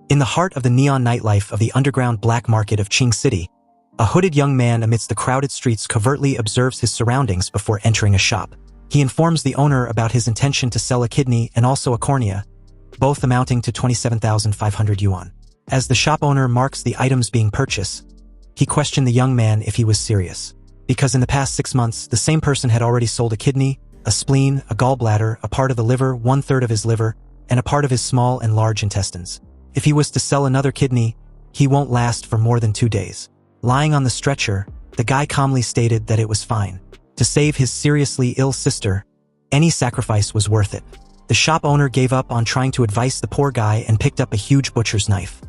In the heart of the neon nightlife of the underground black market of Qing City, a hooded young man amidst the crowded streets covertly observes his surroundings before entering a shop. He informs the owner about his intention to sell a kidney and also a cornea, both amounting to 27,500 yuan. As the shop owner marks the items being purchased, he questioned the young man if he was serious. Because in the past 6 months, the same person had already sold a kidney, a spleen, a gallbladder, a part of the liver, 1/3 of his liver, and a part of his small and large intestines. If he was to sell another kidney, he won't last for more than 2 days. Lying on the stretcher, the guy calmly stated that it was fine. To save his seriously ill sister, any sacrifice was worth it. The shop owner gave up on trying to advise the poor guy and picked up a huge butcher's knife.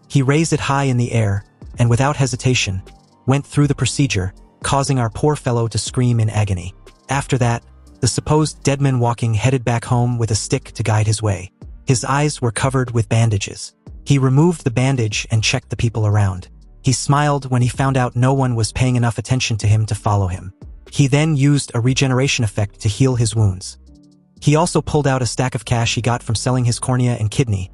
He raised it high in the air, and without hesitation, went through the procedure, causing our poor fellow to scream in agony. After that, the supposed dead man walking headed back home with a stick to guide his way. His eyes were covered with bandages. He removed the bandage and checked the people around. He smiled when he found out no one was paying enough attention to him to follow him. He then used a regeneration effect to heal his wounds. He also pulled out a stack of cash he got from selling his cornea and kidney,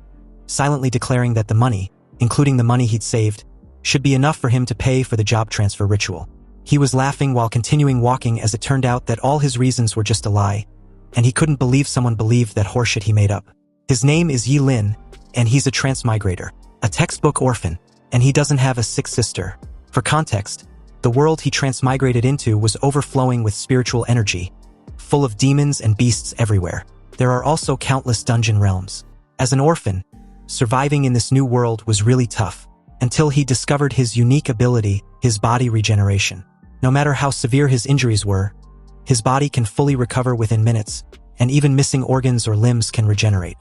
silently declaring that the money, including the money he'd saved, should be enough for him to pay for the job transfer ritual. He was laughing while continuing walking as it turned out that all his reasons were just a lie, and he couldn't believe someone believed that horseshit he made up. His name is Yi Lin, and he's a transmigrator, a textbook orphan, and he doesn't have a sick sister. For context, the world he transmigrated into was overflowing with spiritual energy, full of demons and beasts everywhere. There are also countless dungeon realms. As an orphan, surviving in this new world was really tough, until he discovered his unique ability, his body regeneration. No matter how severe his injuries were, his body can fully recover within minutes, and even missing organs or limbs can regenerate.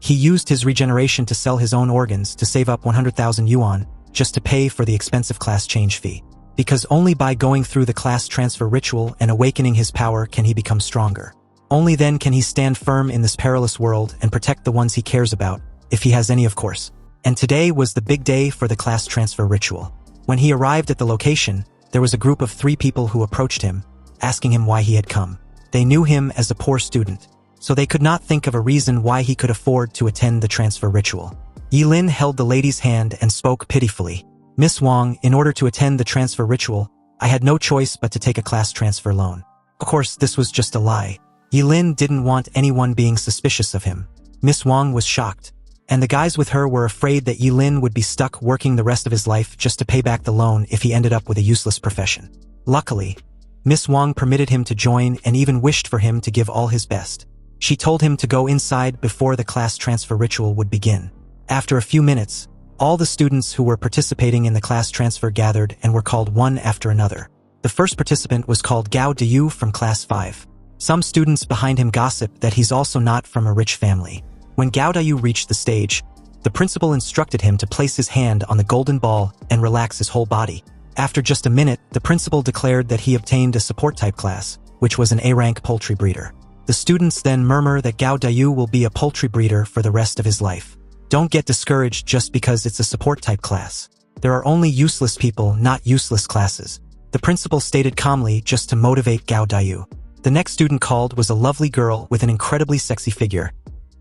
He used his regeneration to sell his own organs to save up 100,000 yuan just to pay for the expensive class change fee. Because only by going through the class transfer ritual and awakening his power can he become stronger. Only then can he stand firm in this perilous world and protect the ones he cares about, if he has any of course. And today was the big day for the class transfer ritual. When he arrived at the location, there was a group of 3 people who approached him, asking him why he had come. They knew him as a poor student, so they could not think of a reason why he could afford to attend the transfer ritual. Yi Lin held the lady's hand and spoke pitifully. "Miss Wang, in order to attend the transfer ritual, I had no choice but to take a class transfer loan." Of course, this was just a lie. Yi Lin didn't want anyone being suspicious of him. Miss Wang was shocked, and the guys with her were afraid that Yi Lin would be stuck working the rest of his life just to pay back the loan if he ended up with a useless profession. Luckily, Miss Wang permitted him to join and even wished for him to give all his best. She told him to go inside before the class transfer ritual would begin. After a few minutes, all the students who were participating in the class transfer gathered and were called one after another. The first participant was called Gao Diyu from class 5. Some students behind him gossiped that he's also not from a rich family. When Gao Diyu reached the stage, the principal instructed him to place his hand on the golden ball and relax his whole body. After just a minute, the principal declared that he obtained a support-type class, which was an A-rank poultry breeder. The students then murmur that Gao Diyu will be a poultry breeder for the rest of his life. Don't get discouraged just because it's a support-type class. There are only useless people, not useless classes, the principal stated calmly just to motivate Gao Diyu. The next student called was a lovely girl with an incredibly sexy figure,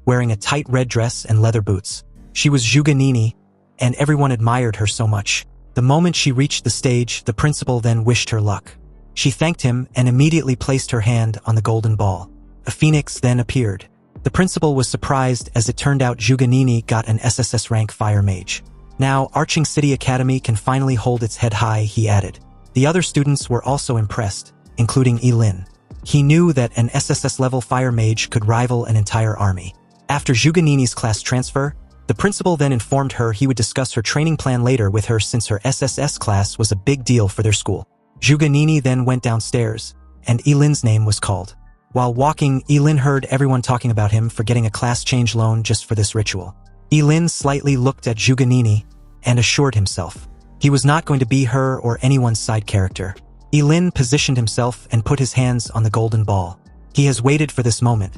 wearing a tight red dress and leather boots. She was Zhuge Nini, and everyone admired her so much. The moment she reached the stage, the principal then wished her luck. She thanked him and immediately placed her hand on the golden ball. A phoenix then appeared. The principal was surprised as it turned out Zhuge Nini got an SSS rank fire mage. Now, Arching City Academy can finally hold its head high, he added. The other students were also impressed, including Yi Lin. He knew that an SSS level fire mage could rival an entire army. After Zhuge Nini's class transfer, the principal then informed her he would discuss her training plan later with her since her SSS class was a big deal for their school. Zhuge Nini then went downstairs, and Yi Lin's name was called. While walking, Yi Lin heard everyone talking about him for getting a class change loan just for this ritual. Yi Lin slightly looked at Zhuge Nini and assured himself he was not going to be her or anyone's side character. Yi Lin positioned himself and put his hands on the golden ball. He has waited for this moment,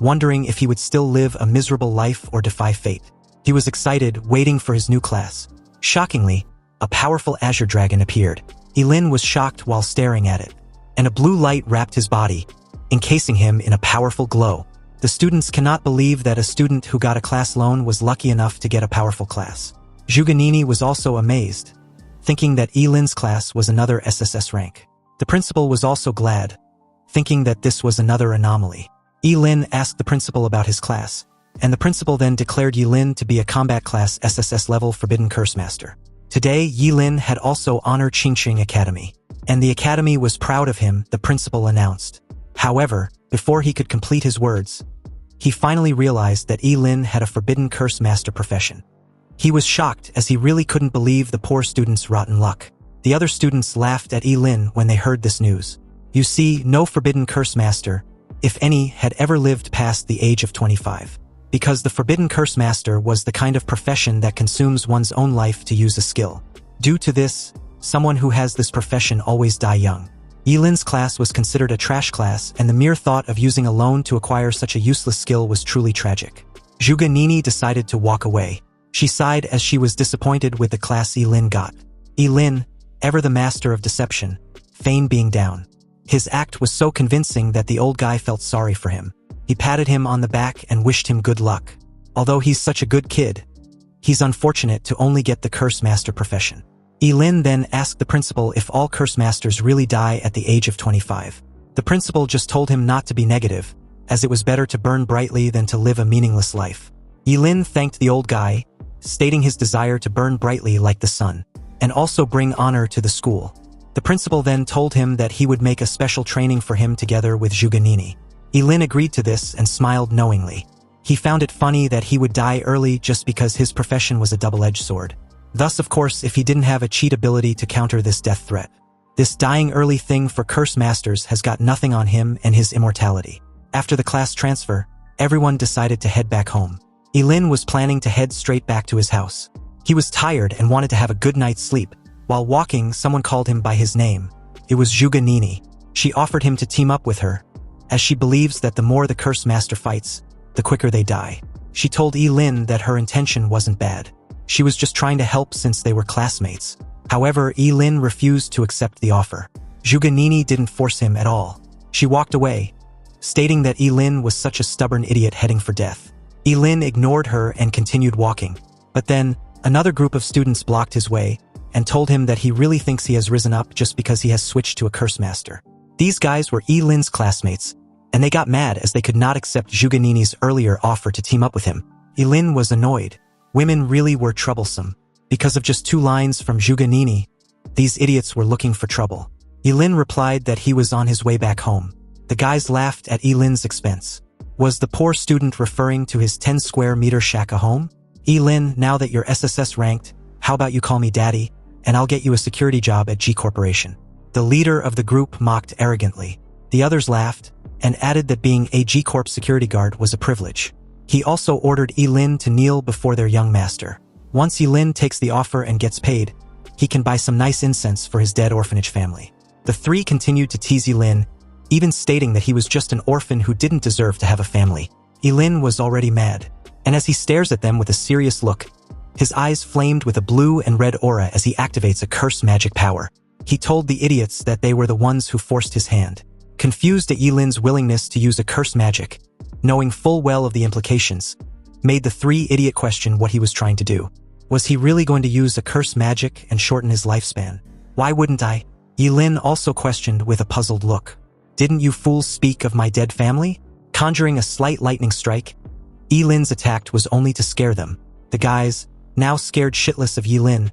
wondering if he would still live a miserable life or defy fate. He was excited, waiting for his new class. Shockingly, a powerful azure dragon appeared. Yi Lin was shocked while staring at it, and a blue light wrapped his body, encasing him in a powerful glow. The students cannot believe that a student who got a class loan was lucky enough to get a powerful class. Zhuganini was also amazed, thinking that Yilin's class was another SSS rank. The principal was also glad, thinking that this was another anomaly. Yilin asked the principal about his class, and the principal then declared Yilin to be a combat class SSS level Forbidden Curse Master. Today, Yilin had also honored Qingqing Academy, and the academy was proud of him, the principal announced. However, before he could complete his words, he finally realized that Yilin had a Forbidden Curse Master profession. He was shocked as he really couldn't believe the poor student's rotten luck. The other students laughed at Yilin when they heard this news. You see, no Forbidden Curse Master, if any, had ever lived past the age of 25. Because the Forbidden Curse Master was the kind of profession that consumes one's own life to use a skill. Due to this, someone who has this profession always die young. Yilin's class was considered a trash class, and the mere thought of using a loan to acquire such a useless skill was truly tragic. Zhuganini decided to walk away. She sighed as she was disappointed with the class Yilin got. Yilin, ever the master of deception, feign being down. His act was so convincing that the old guy felt sorry for him. He patted him on the back and wished him good luck. Although he's such a good kid, he's unfortunate to only get the Curse Master profession. Yilin then asked the principal if all Curse Masters really die at the age of 25. The principal just told him not to be negative, as it was better to burn brightly than to live a meaningless life. Yilin thanked the old guy, stating his desire to burn brightly like the sun, and also bring honor to the school. The principal then told him that he would make a special training for him together with Zhuganini. Yilin agreed to this and smiled knowingly. He found it funny that he would die early just because his profession was a double-edged sword. Thus, of course, if he didn't have a cheat ability to counter this death threat. This dying early thing for Curse Masters has got nothing on him and his immortality. After the class transfer, everyone decided to head back home. Yilin was planning to head straight back to his house. He was tired and wanted to have a good night's sleep. While walking, someone called him by his name. It was Zhuganini. She offered him to team up with her, as she believes that the more the Curse Master fights, the quicker they die. She told Yilin that her intention wasn't bad. She was just trying to help since they were classmates. However, Yilin refused to accept the offer. Zhuganini didn't force him at all. She walked away, stating that Yilin was such a stubborn idiot heading for death. Yilin ignored her and continued walking. But then, another group of students blocked his way and told him that he really thinks he has risen up just because he has switched to a Curse Master. These guys were Yilin's classmates, and they got mad as they could not accept Zhuganini's earlier offer to team up with him. Yilin was annoyed. Women really were troublesome. Because of just 2 lines from Zhuganini, these idiots were looking for trouble. Yilin replied that he was on his way back home. The guys laughed at Yilin's expense. Was the poor student referring to his 10 square meter shack a home? Yilin, now that you're SSS ranked, how about you call me daddy, and I'll get you a security job at G Corporation. The leader of the group mocked arrogantly. The others laughed, and added that being a G Corp security guard was a privilege. He also ordered Yilin to kneel before their young master. Once Yilin takes the offer and gets paid, he can buy some nice incense for his dead orphanage family. The 3 continued to tease Yilin, even stating that he was just an orphan who didn't deserve to have a family. Yilin was already mad, and as he stares at them with a serious look, his eyes flamed with a blue and red aura as he activates a curse magic power. He told the idiots that they were the ones who forced his hand. Confused at Yilin's willingness to use a curse magic, knowing full well of the implications, made the 3 idiot question what he was trying to do. Was he really going to use a curse magic and shorten his lifespan? Why wouldn't I? Yilin also questioned with a puzzled look. Didn't you fools speak of my dead family? Conjuring a slight lightning strike, Yilin's attack was only to scare them. The guys, now scared shitless of Yilin,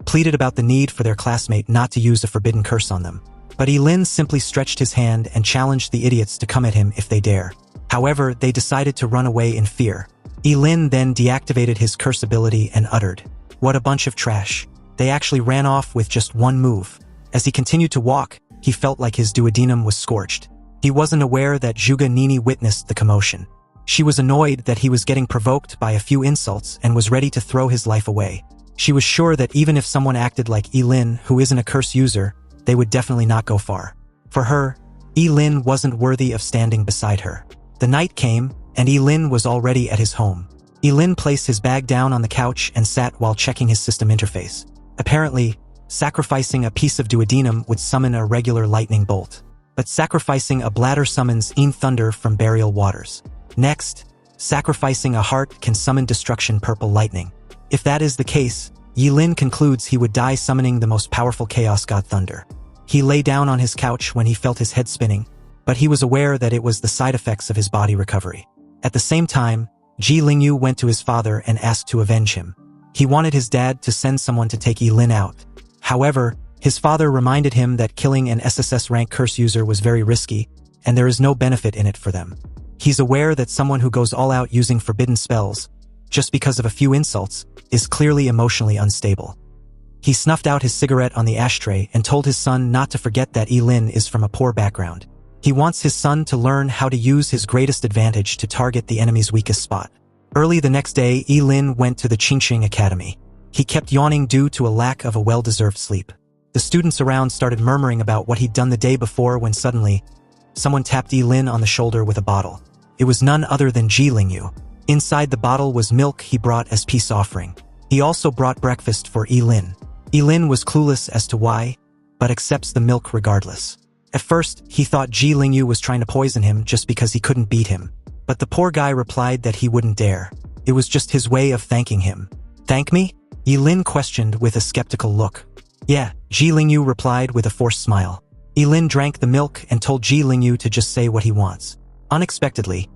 pleaded about the need for their classmate not to use a forbidden curse on them. But Yilin simply stretched his hand and challenged the idiots to come at him if they dare. However, they decided to run away in fear. Yilin then deactivated his curse ability and uttered, "What a bunch of trash." They actually ran off with just 1 move. As he continued to walk, he felt like his duodenum was scorched. He wasn't aware that Zhuganini witnessed the commotion. She was annoyed that he was getting provoked by a few insults and was ready to throw his life away. She was sure that even if someone acted like Yilin, who isn't a curse user, they would definitely not go far. For her, Yilin wasn't worthy of standing beside her. The night came, and Yilin was already at his home. Yilin placed his bag down on the couch and sat while checking his system interface. Apparently, sacrificing a piece of duodenum would summon a regular lightning bolt. But sacrificing a bladder summons thunder from burial waters. Next, sacrificing a heart can summon destruction purple lightning. If that is the case, Yi-Lin concludes he would die summoning the most powerful chaos god Thunder. He lay down on his couch when he felt his head spinning, but he was aware that it was the side effects of his body recovery. At the same time, Ji Lingyu went to his father and asked to avenge him. He wanted his dad to send someone to take Yi-Lin out. However, his father reminded him that killing an SSS rank curse user was very risky, and there is no benefit in it for them. He's aware that someone who goes all out using forbidden spells, just because of a few insults, is clearly emotionally unstable. He snuffed out his cigarette on the ashtray and told his son not to forget that Yi-Lin is from a poor background. He wants his son to learn how to use his greatest advantage to target the enemy's weakest spot. Early the next day, Yi-Lin went to the Qingqing Academy. He kept yawning due to a lack of a well-deserved sleep. The students around started murmuring about what he'd done the day before when suddenly, someone tapped Yi-Lin on the shoulder with a bottle. It was none other than Ji Lingyu. Inside the bottle was milk he brought as peace offering. He also brought breakfast for Yi-Lin. Yi-Lin was clueless as to why, but accepts the milk regardless. At first, he thought Ji Lingyu was trying to poison him just because he couldn't beat him. But the poor guy replied that he wouldn't dare. It was just his way of thanking him. "Thank me?" Yi-Lin questioned with a skeptical look. "Yeah," Ji Lingyu replied with a forced smile. Yi-Lin drank the milk and told Ji Lingyu to just say what he wants. Unexpectedly,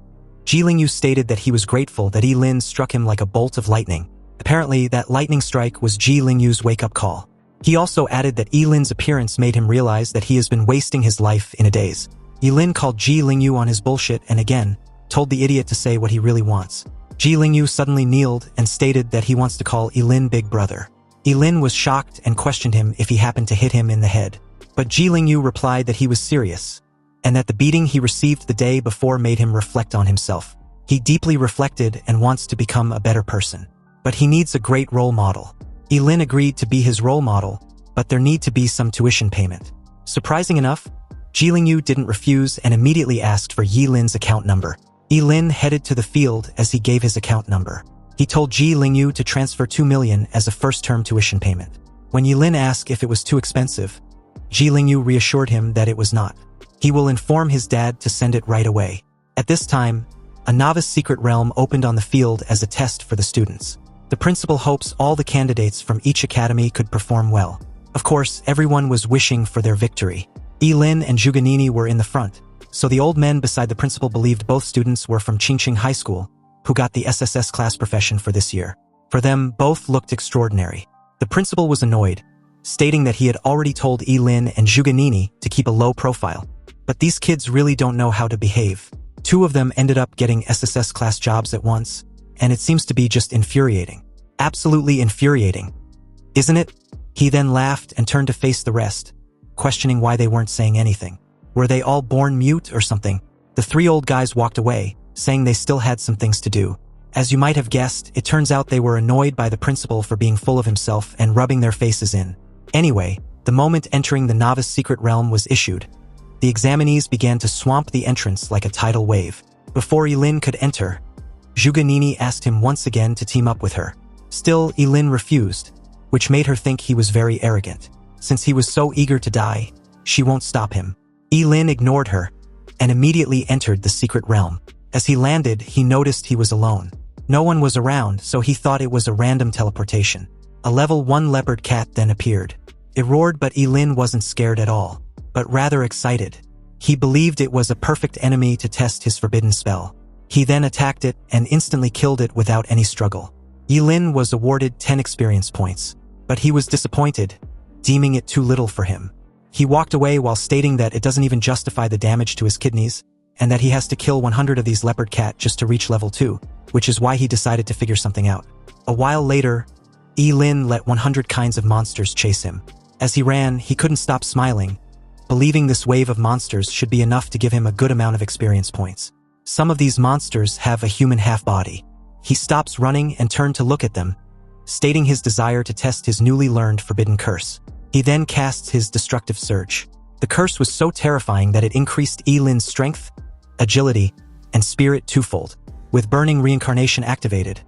Ji Lingyu stated that he was grateful that Yi-Lin struck him like a bolt of lightning. Apparently, that lightning strike was Ji Lingyu's wake-up call. He also added that Yi-Lin's appearance made him realize that he has been wasting his life in a daze. Yi-Lin called Ji Lingyu on his bullshit and again, told the idiot to say what he really wants. Ji Lingyu suddenly kneeled and stated that he wants to call Yi-Lin Big Brother. Yi-Lin was shocked and questioned him if he happened to hit him in the head. But Ji Lingyu replied that he was serious, and that the beating he received the day before made him reflect on himself. He deeply reflected and wants to become a better person. But he needs a great role model. Yi-Lin agreed to be his role model, but there need to be some tuition payment. Surprising enough, Ji Lingyu didn't refuse and immediately asked for Yi-Lin's account number. Yi-Lin headed to the field as he gave his account number. He told Ji Lingyu to transfer 2 million as a first-term tuition payment. When Yi-Lin asked if it was too expensive, Ji Lingyu reassured him that it was not. He will inform his dad to send it right away. At this time, a novice secret realm opened on the field as a test for the students. The principal hopes all the candidates from each academy could perform well. Of course, everyone was wishing for their victory. Yi-Lin and Zhuganini were in the front, so the old men beside the principal believed both students were from Qingqing High School, who got the SSS-Class profession for this year. For them, both looked extraordinary. The principal was annoyed, stating that he had already told Yi-Lin and Zhuganini to keep a low profile. But these kids really don't know how to behave. 2 of them ended up getting SSS-Class jobs at once, and it seems to be just infuriating. Absolutely infuriating. Isn't it? He then laughed and turned to face the rest, questioning why they weren't saying anything. Were they all born mute or something? The 3 old guys walked away, saying they still had some things to do. As you might have guessed, it turns out they were annoyed by the principal for being full of himself and rubbing their faces in. Anyway, the moment entering the novice secret realm was issued, the examinees began to swamp the entrance like a tidal wave. Before Yi-Lin could enter, Zhuganini asked him once again to team up with her. Still, Yi-Lin refused, which made her think he was very arrogant. Since he was so eager to die, she won't stop him. Yi-Lin ignored her and immediately entered the secret realm. As he landed, he noticed he was alone. No one was around, so he thought it was a random teleportation. A level 1 leopard cat then appeared. It roared, but Yi-Lin wasn't scared at all, but rather excited. He believed it was a perfect enemy to test his forbidden spell. He then attacked it and instantly killed it without any struggle. Yi-Lin was awarded 10 experience points, but he was disappointed, deeming it too little for him. He walked away while stating that it doesn't even justify the damage to his kidneys, and that he has to kill 100 of these leopard cat just to reach level 2, which is why he decided to figure something out. A while later, Yi-Lin let 100 kinds of monsters chase him. As he ran, he couldn't stop smiling, believing this wave of monsters should be enough to give him a good amount of experience points. Some of these monsters have a human half-body. He stops running and turned to look at them, stating his desire to test his newly learned forbidden curse. He then casts his destructive surge. The curse was so terrifying that it increased Yi-Lin's strength, agility, and spirit twofold. With burning reincarnation activated,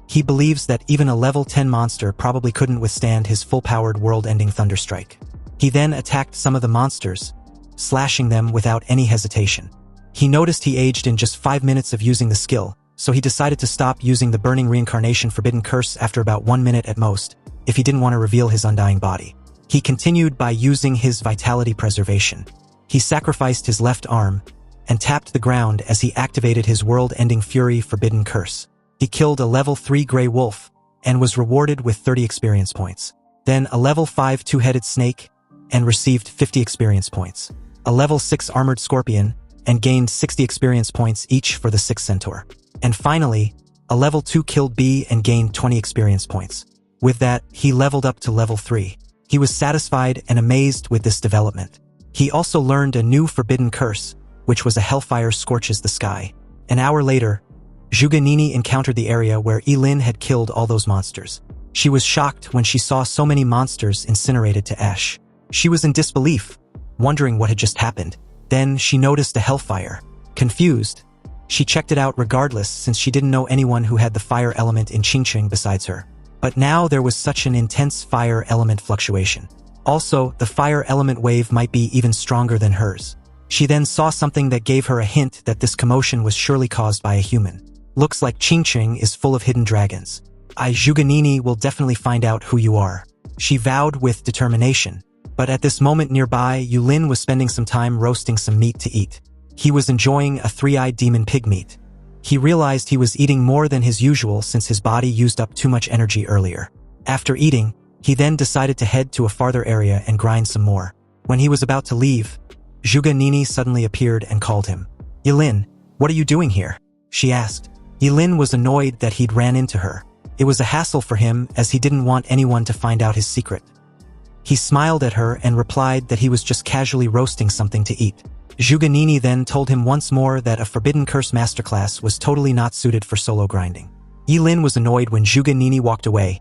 he believes that even a level 10 monster probably couldn't withstand his full-powered world-ending thunderstrike. He then attacked some of the monsters, slashing them without any hesitation. He noticed he aged in just 5 minutes of using the skill, so he decided to stop using the burning reincarnation forbidden curse after about 1 minute at most, if he didn't want to reveal his undying body. He continued by using his vitality preservation. He sacrificed his left arm and tapped the ground as he activated his world-ending fury forbidden curse. He killed a level 3 gray wolf and was rewarded with 30 experience points. Then a level 5 two-headed snake and received 50 experience points. A level 6 armored scorpion and gained 60 experience points each for the 6 centaur. And finally, a level 2 killed bee and gained 20 experience points. With that, he leveled up to level 3. He was satisfied and amazed with this development. He also learned a new forbidden curse, which was a hellfire scorches the sky. An hour later, Zhuge encountered the area where Yilin had killed all those monsters. She was shocked when she saw so many monsters incinerated to ash. She was in disbelief, wondering what had just happened. Then she noticed a hellfire. Confused, she checked it out regardless since she didn't know anyone who had the fire element in Qingqing besides her. But now there was such an intense fire element fluctuation. Also, the fire element wave might be even stronger than hers. She then saw something that gave her a hint that this commotion was surely caused by a human. Looks like Qingqing is full of hidden dragons. Zhuge will definitely find out who you are, she vowed with determination. But at this moment nearby, Yulin was spending some time roasting some meat to eat. He was enjoying a 3-eyed demon pig meat. He realized he was eating more than his usual since his body used up too much energy earlier. After eating, he then decided to head to a farther area and grind some more. When he was about to leave, Zhuge suddenly appeared and called him. Yilin, what are you doing here? She asked. Yilin was annoyed that he'd ran into her. It was a hassle for him as he didn't want anyone to find out his secret. He smiled at her and replied that he was just casually roasting something to eat. Zhuge then told him once more that a Forbidden Curse Masterclass was totally not suited for solo grinding. Yilin was annoyed when Zhuge walked away,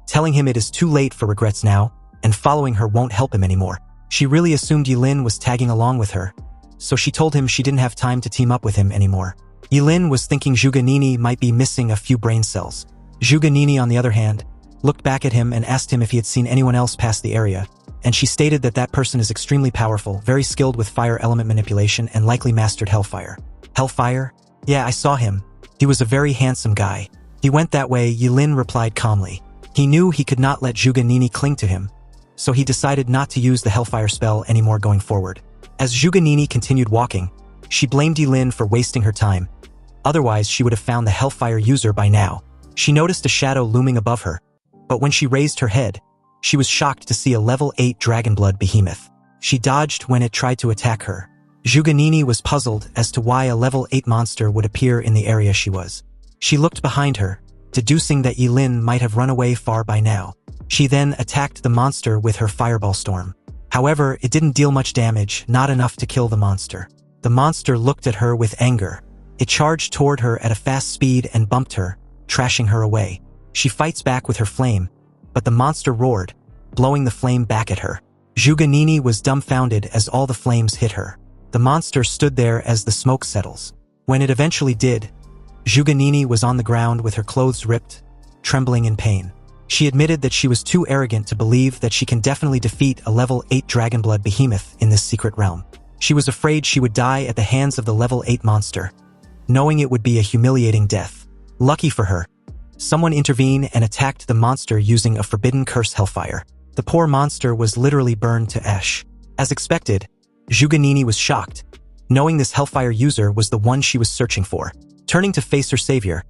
telling him it is too late for regrets now, and following her won't help him anymore. She really assumed Yilin was tagging along with her, so she told him she didn't have time to team up with him anymore. Yilin was thinking Zhuge might be missing a few brain cells. Zhuge on the other hand, looked back at him and asked him if he had seen anyone else pass the area, and she stated that that person is extremely powerful, very skilled with fire element manipulation, and likely mastered Hellfire. Hellfire? Yeah, I saw him. He was a very handsome guy. He went that way, Yilin replied calmly. He knew he could not let Zhuge cling to him, so he decided not to use the Hellfire spell anymore going forward. As Zhuge continued walking, she blamed Yilin for wasting her time. Otherwise, she would have found the Hellfire user by now. She noticed a shadow looming above her, but when she raised her head, she was shocked to see a level 8 Dragonblood behemoth. She dodged when it tried to attack her. Zhuge was puzzled as to why a level 8 monster would appear in the area she was. She looked behind her, deducing that Yilin might have run away far by now. She then attacked the monster with her fireball storm. However, it didn't deal much damage, not enough to kill the monster. The monster looked at her with anger. It charged toward her at a fast speed and bumped her, trashing her away. She fights back with her flame, but the monster roared, blowing the flame back at her. Zhuge was dumbfounded as all the flames hit her. The monster stood there as the smoke settles. When it eventually did, Zhuge was on the ground with her clothes ripped, trembling in pain. She admitted that she was too arrogant to believe that she can definitely defeat a level 8 Dragonblood behemoth in this secret realm. She was afraid she would die at the hands of the level 8 monster, knowing it would be a humiliating death. Lucky for her, someone intervened and attacked the monster using a forbidden curse hellfire. The poor monster was literally burned to ash. As expected, Zhuge was shocked, knowing this hellfire user was the one she was searching for. Turning to face her savior,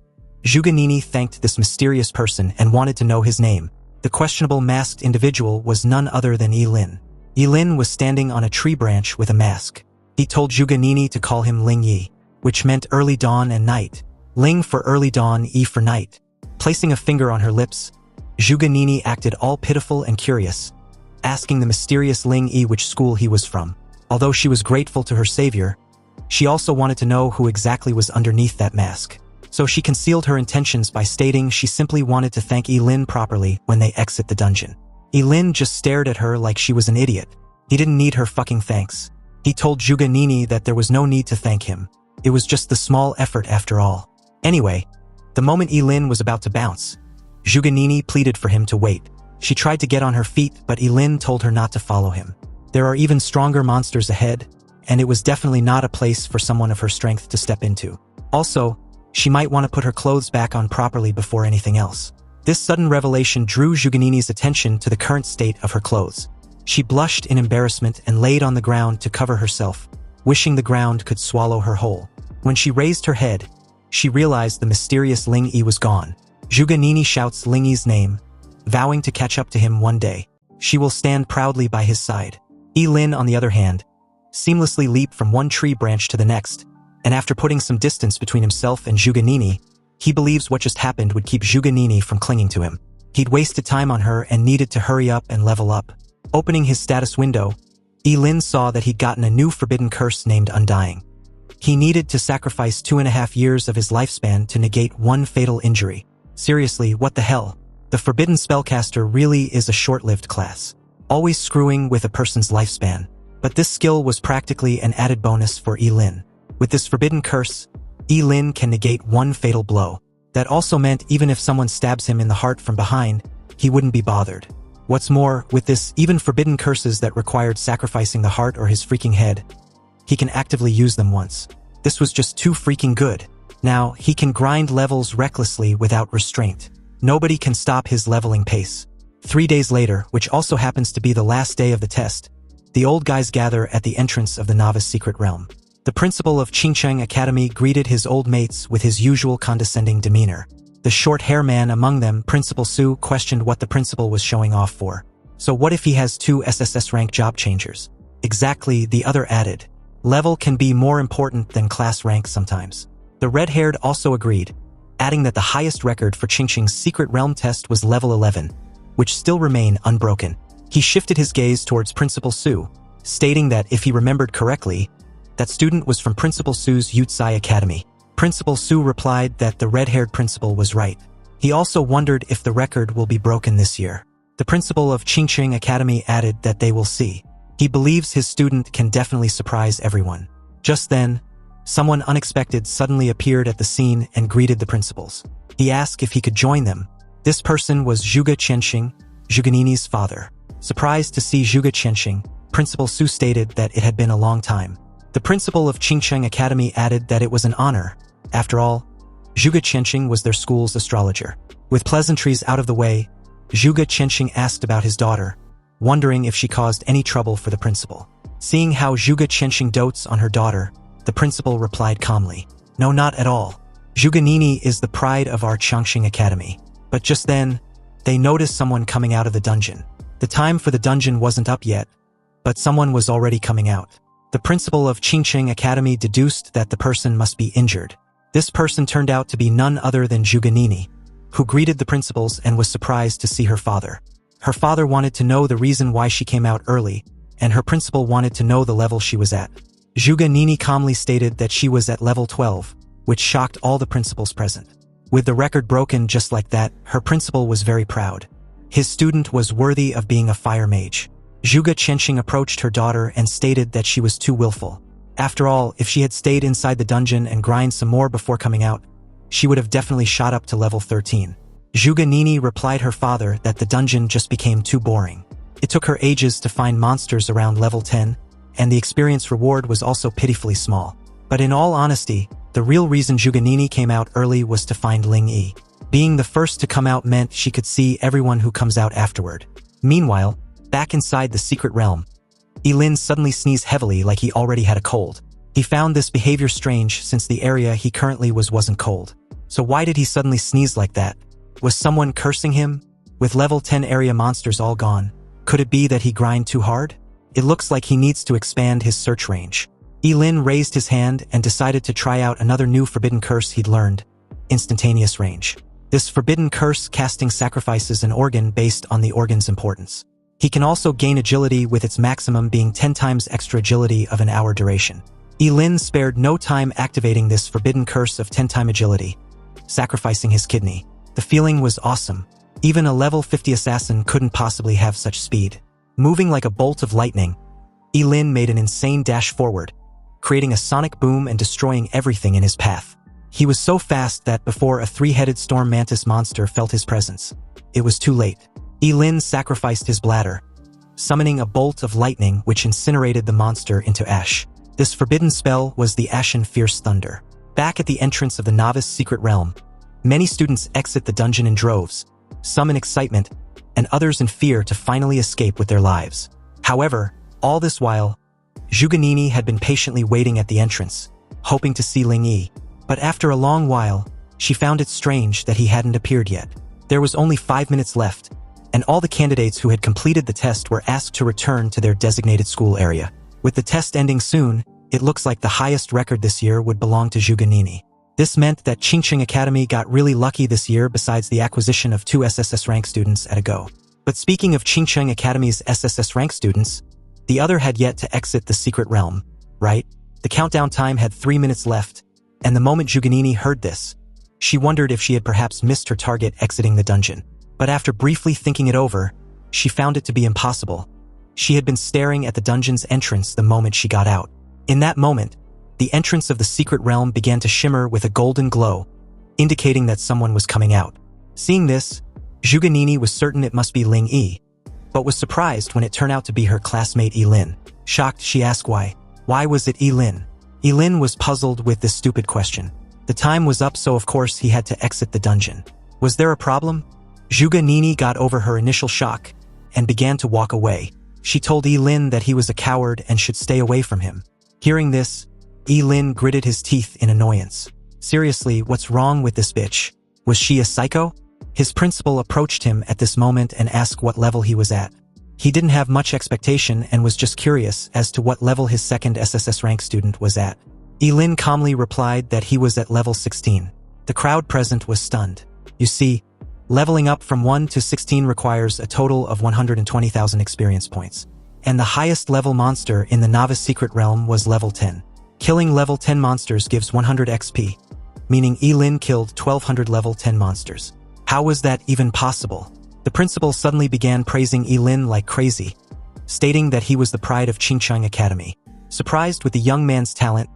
Zhuge thanked this mysterious person and wanted to know his name. The questionable masked individual was none other than Yilin. Yilin was standing on a tree branch with a mask. He told Zhuge to call him Ling Yi, which meant early dawn and night. Ling for early dawn, Yi for night. Placing a finger on her lips, Zhuge acted all pitiful and curious, asking the mysterious Ling Yi which school he was from. Although she was grateful to her savior, she also wanted to know who exactly was underneath that mask. So she concealed her intentions by stating she simply wanted to thank Yilin properly when they exit the dungeon. Yilin just stared at her like she was an idiot. He didn't need her fucking thanks. He told Zhuge that there was no need to thank him. It was just the small effort after all. Anyway, the moment Yilin was about to bounce, Zhuge pleaded for him to wait. She tried to get on her feet, but Yilin told her not to follow him. There are even stronger monsters ahead, and it was definitely not a place for someone of her strength to step into. Also, she might want to put her clothes back on properly before anything else. This sudden revelation drew Juganini's attention to the current state of her clothes. She blushed in embarrassment and laid on the ground to cover herself, wishing the ground could swallow her whole. When she raised her head, she realized the mysterious Ling Yi was gone. Juganini shouts Ling Yi's name, vowing to catch up to him one day. She will stand proudly by his side. Yi Lin, on the other hand, seamlessly leaped from one tree branch to the next, and after putting some distance between himself and Juganini, he believes what just happened would keep Juganini from clinging to him. He'd wasted time on her and needed to hurry up and level up. Opening his status window, Yi Lin saw that he'd gotten a new forbidden curse named Undying. He needed to sacrifice 2.5 years of his lifespan to negate one fatal injury. Seriously, what the hell? The forbidden spellcaster really is a short-lived class, always screwing with a person's lifespan. But this skill was practically an added bonus for Yi Lin. With this forbidden curse, Yi Lin can negate one fatal blow. That also meant even if someone stabs him in the heart from behind, he wouldn't be bothered. What's more, with this, even forbidden curses that required sacrificing the heart or his freaking head, he can actively use them once. This was just too freaking good. Now, he can grind levels recklessly without restraint. Nobody can stop his leveling pace. 3 days later, which also happens to be the last day of the test, the old guys gather at the entrance of the novice secret realm. The principal of Qingcheng Academy greeted his old mates with his usual condescending demeanor. The short-hair man among them, Principal Su, questioned what the principal was showing off for. So what if he has 2 SSS rank job changers? Exactly, the other added. Level can be more important than class rank sometimes. The red-haired also agreed, adding that the highest record for Qingcheng's secret realm test was level 11, which still remained unbroken. He shifted his gaze towards Principal Su, stating that if he remembered correctly, that student was from Principal Su's Yutsai Academy. Principal Su replied that the red-haired principal was right. He also wondered if the record will be broken this year. The principal of Qingcheng Academy added that they will see. He believes his student can definitely surprise everyone. Just then, someone unexpected suddenly appeared at the scene and greeted the principals. He asked if he could join them. This person was Zhuge Qianxing, Juganini's father. Surprised to see Zhuge Qianxing, Principal Su stated that it had been a long time. The principal of Qingcheng Academy added that it was an honor. After all, Zhuge Qianxing was their school's astrologer. With pleasantries out of the way, Zhuge Qianxing asked about his daughter, wondering if she caused any trouble for the principal. Seeing how Zhuge Qianxing dotes on her daughter, the principal replied calmly, "No, not at all. Juganini is the pride of our Changxing Academy." But just then, they noticed someone coming out of the dungeon. The time for the dungeon wasn't up yet, but someone was already coming out. The principal of Qingcheng Academy deduced that the person must be injured. This person turned out to be none other than Juganini, who greeted the principals and was surprised to see her father. Her father wanted to know the reason why she came out early, and her principal wanted to know the level she was at. Juganini calmly stated that she was at level 12, which shocked all the principals present. With the record broken just like that, her principal was very proud. His student was worthy of being a fire mage. Zhuge Qianxing approached her daughter and stated that she was too willful. After all, if she had stayed inside the dungeon and grind some more before coming out, she would have definitely shot up to level 13. Juganini replied her father that the dungeon just became too boring. It took her ages to find monsters around level 10, and the experience reward was also pitifully small. But in all honesty, the real reason Juganini came out early was to find Ling Yi. Being the first to come out meant she could see everyone who comes out afterward. Meanwhile, back inside the secret realm, Yi Lin suddenly sneezed heavily like he already had a cold. He found this behavior strange since the area he currently wasn't cold. So why did he suddenly sneeze like that? Was someone cursing him? With level 10 area monsters all gone, could it be that he grind too hard? It looks like he needs to expand his search range. Yi Lin raised his hand and decided to try out another new forbidden curse he'd learned, instantaneous range. This forbidden curse casting sacrifices an organ based on the organ's importance. He can also gain agility with its maximum being 10 times extra agility of an hour duration. Yi Lin spared no time activating this forbidden curse of 10-time agility, sacrificing his kidney. The feeling was awesome. Even a level 50 assassin couldn't possibly have such speed. Moving like a bolt of lightning, Yi Lin made an insane dash forward, creating a sonic boom and destroying everything in his path. He was so fast that before a 3-headed storm mantis monster felt his presence, it was too late. Yi Lin sacrificed his bladder, summoning a bolt of lightning which incinerated the monster into ash. This forbidden spell was the Ashen Fierce Thunder. Back at the entrance of the novice secret realm, many students exit the dungeon in droves, some in excitement, and others in fear to finally escape with their lives. However, all this while, Zhuganini had been patiently waiting at the entrance, hoping to see Ling Yi. But after a long while, she found it strange that he hadn't appeared yet. There was only 5 minutes left, and all the candidates who had completed the test were asked to return to their designated school area. With the test ending soon, it looks like the highest record this year would belong to Zhuganini. This meant that Qingcheng Academy got really lucky this year besides the acquisition of 2 SSS rank students at a go. But speaking of Qingcheng Academy's SSS rank students, the other had yet to exit the secret realm, right? The countdown time had 3 minutes left, and the moment Zhuganini heard this, she wondered if she had perhaps missed her target exiting the dungeon. But after briefly thinking it over, she found it to be impossible. She had been staring at the dungeon's entrance the moment she got out. In that moment, the entrance of the secret realm began to shimmer with a golden glow, indicating that someone was coming out. Seeing this, Zhuganini was certain it must be Ling Yi, but was surprised when it turned out to be her classmate Yilin. Shocked, she asked why. Why was it Yilin? Yilin was puzzled with this stupid question. The time was up, so of course he had to exit the dungeon. Was there a problem? Zhuganini got over her initial shock and began to walk away. She told Yilin that he was a coward and should stay away from him. Hearing this, Yilin gritted his teeth in annoyance. Seriously, what's wrong with this bitch? Was she a psycho? His principal approached him at this moment and asked what level he was at. He didn't have much expectation and was just curious as to what level his second SSS rank student was at. Yilin calmly replied that he was at level 16. The crowd present was stunned. You see, leveling up from 1 to 16 requires a total of 120,000 experience points. And the highest level monster in the novice secret realm was level 10. Killing level 10 monsters gives 100 XP, meaning Yilin killed 1200 level 10 monsters. How was that even possible? The principal suddenly began praising Yilin like crazy, stating that he was the pride of Qingcheng Academy. Surprised with the young man's talent,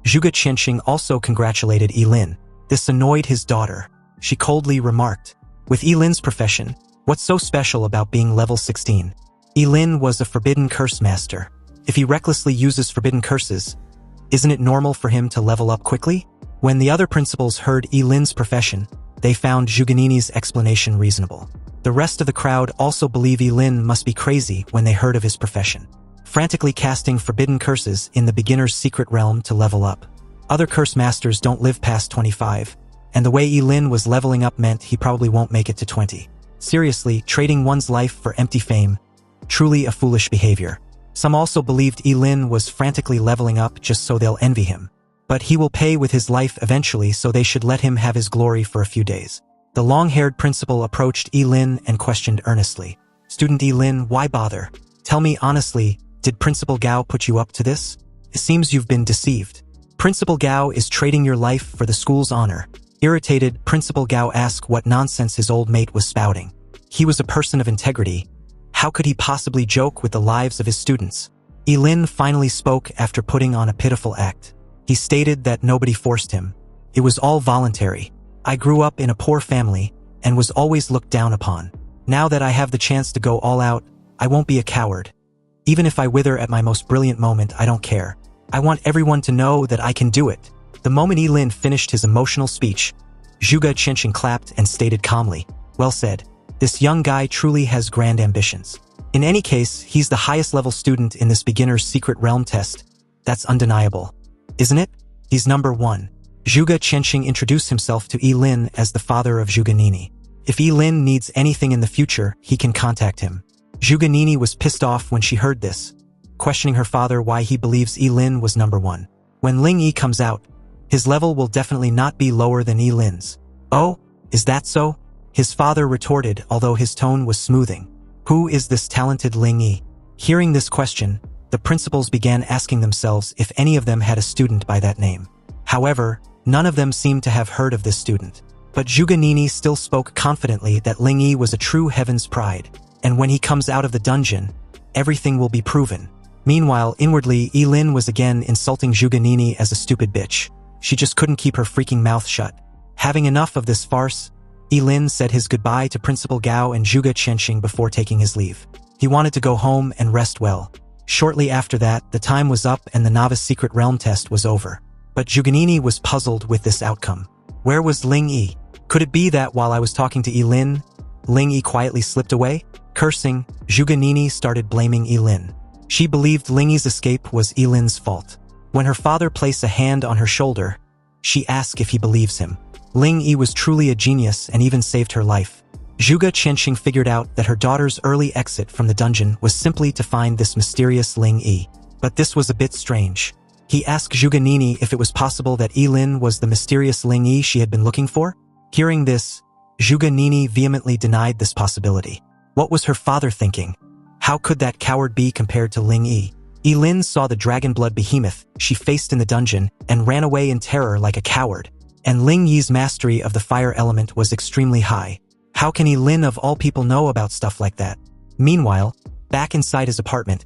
Zhuge Qianxing also congratulated Yilin. This annoyed his daughter. She coldly remarked, "With Yilin's profession, what's so special about being level 16? Yilin was a forbidden curse master. If he recklessly uses forbidden curses, isn't it normal for him to level up quickly?" When the other principals heard Yilin's profession, they found Zhuganini's explanation reasonable. The rest of the crowd also believe Yilin must be crazy when they heard of his profession, frantically casting forbidden curses in the beginner's secret realm to level up. Other curse masters don't live past 25, and the way Yilin was leveling up meant he probably won't make it to 20. Seriously, trading one's life for empty fame, truly a foolish behavior. Some also believed Yilin was frantically leveling up just so they'll envy him. But he will pay with his life eventually, so they should let him have his glory for a few days. The long-haired principal approached Yilin and questioned earnestly, "Student Yilin, why bother? Tell me honestly, did Principal Gao put you up to this? It seems you've been deceived. Principal Gao is trading your life for the school's honor." Irritated, Principal Gao asked what nonsense his old mate was spouting. He was a person of integrity. How could he possibly joke with the lives of his students? Yilin finally spoke after putting on a pitiful act. He stated that nobody forced him. It was all voluntary. "I grew up in a poor family and was always looked down upon. Now that I have the chance to go all out, I won't be a coward. Even if I wither at my most brilliant moment, I don't care. I want everyone to know that I can do it." The moment Yilin finished his emotional speech, Zhuge Qianxing clapped and stated calmly, "Well said. This young guy truly has grand ambitions. In any case, he's the highest level student in this beginner's secret realm test. That's undeniable. Isn't it? He's number 1. Zhuge Qianxing introduced himself to Yilin as the father of Zhuganini. If Yilin needs anything in the future, he can contact him. Zhuganini was pissed off when she heard this, questioning her father why he believes Yilin was number 1. When Ling Yi comes out, his level will definitely not be lower than Yilin's. "Oh, is that so?" his father retorted, although his tone was smoothing. "Who is this talented Ling Yi?" Hearing this question, the principals began asking themselves if any of them had a student by that name. However, none of them seemed to have heard of this student. But Zhuganini still spoke confidently that Ling Yi was a true heaven's pride, and when he comes out of the dungeon, everything will be proven. Meanwhile, inwardly, Yilin was again insulting Zhuganini as a stupid bitch. She just couldn't keep her freaking mouth shut. Having enough of this farce, Yilin said his goodbye to Principal Gao and Zhuge Qianxing before taking his leave. He wanted to go home and rest well. Shortly after that, the time was up and the novice secret realm test was over. But Zhuganini was puzzled with this outcome. Where was Ling Yi? Could it be that while I was talking to Yilin, Ling Yi quietly slipped away? Cursing, Zhuganini started blaming Yilin. She believed Ling Yi's escape was Yilin's fault. When her father placed a hand on her shoulder, she asked if he believes him. Ling Yi was truly a genius and even saved her life. Zhuge Qianxing figured out that her daughter's early exit from the dungeon was simply to find this mysterious Ling Yi. But this was a bit strange. He asked Zhuganini if it was possible that Yilin was the mysterious Ling Yi she had been looking for. Hearing this, Zhuganini vehemently denied this possibility. What was her father thinking? How could that coward be compared to Ling Yi? Yilin saw the dragon blood behemoth she faced in the dungeon and ran away in terror like a coward. And Ling Yi's mastery of the fire element was extremely high. How can Yilin of all people know about stuff like that? Meanwhile, back inside his apartment,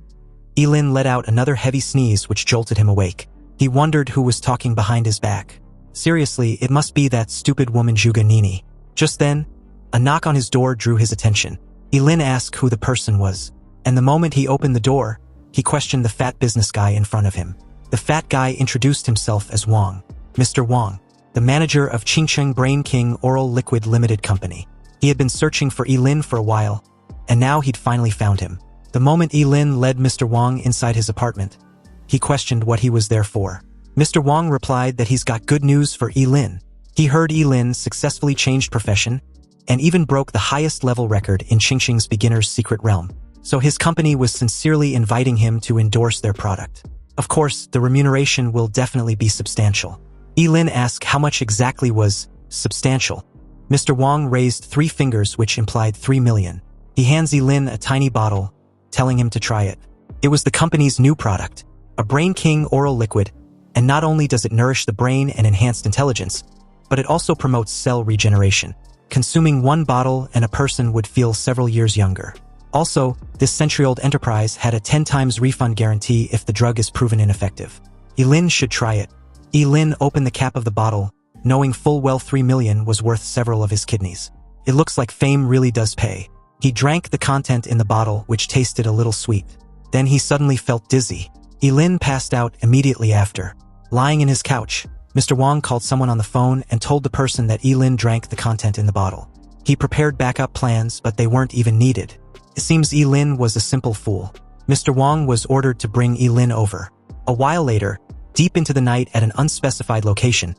Yilin let out another heavy sneeze which jolted him awake. He wondered who was talking behind his back. Seriously, it must be that stupid woman Zhuganini. Just then, a knock on his door drew his attention. Yilin asked who the person was, and the moment he opened the door, he questioned the fat business guy in front of him. The fat guy introduced himself as Wang. Mr. Wang, the manager of Qingcheng Brain King Oral Liquid Limited Company. He had been searching for Yilin for a while, and now he'd finally found him. The moment Yilin led Mr. Wang inside his apartment, he questioned what he was there for. Mr. Wang replied that he's got good news for Yilin. He heard Yilin successfully changed profession and even broke the highest level record in Qingxing's beginner's secret realm. So his company was sincerely inviting him to endorse their product. Of course, the remuneration will definitely be substantial. Yilin asked how much exactly was substantial. Mr. Wang raised 3 fingers which implied 3 million. He hands Yilin a tiny bottle, telling him to try it. It was the company's new product, a Brain King oral liquid, and not only does it nourish the brain and enhance intelligence, but it also promotes cell regeneration. Consuming 1 bottle and a person would feel several years younger. Also, this century-old enterprise had a 10 times refund guarantee if the drug is proven ineffective. Yilin should try it. Yilin opened the cap of the bottle, knowing full well 3 million was worth several of his kidneys. It looks like fame really does pay. He drank the content in the bottle, which tasted a little sweet. Then he suddenly felt dizzy. Yilin passed out immediately after. Lying in his couch, Mr. Wang called someone on the phone and told the person that Yilin drank the content in the bottle. He prepared backup plans, but they weren't even needed. It seems Yilin was a simple fool. Mr. Wang was ordered to bring Yilin over. A while later, deep into the night at an unspecified location,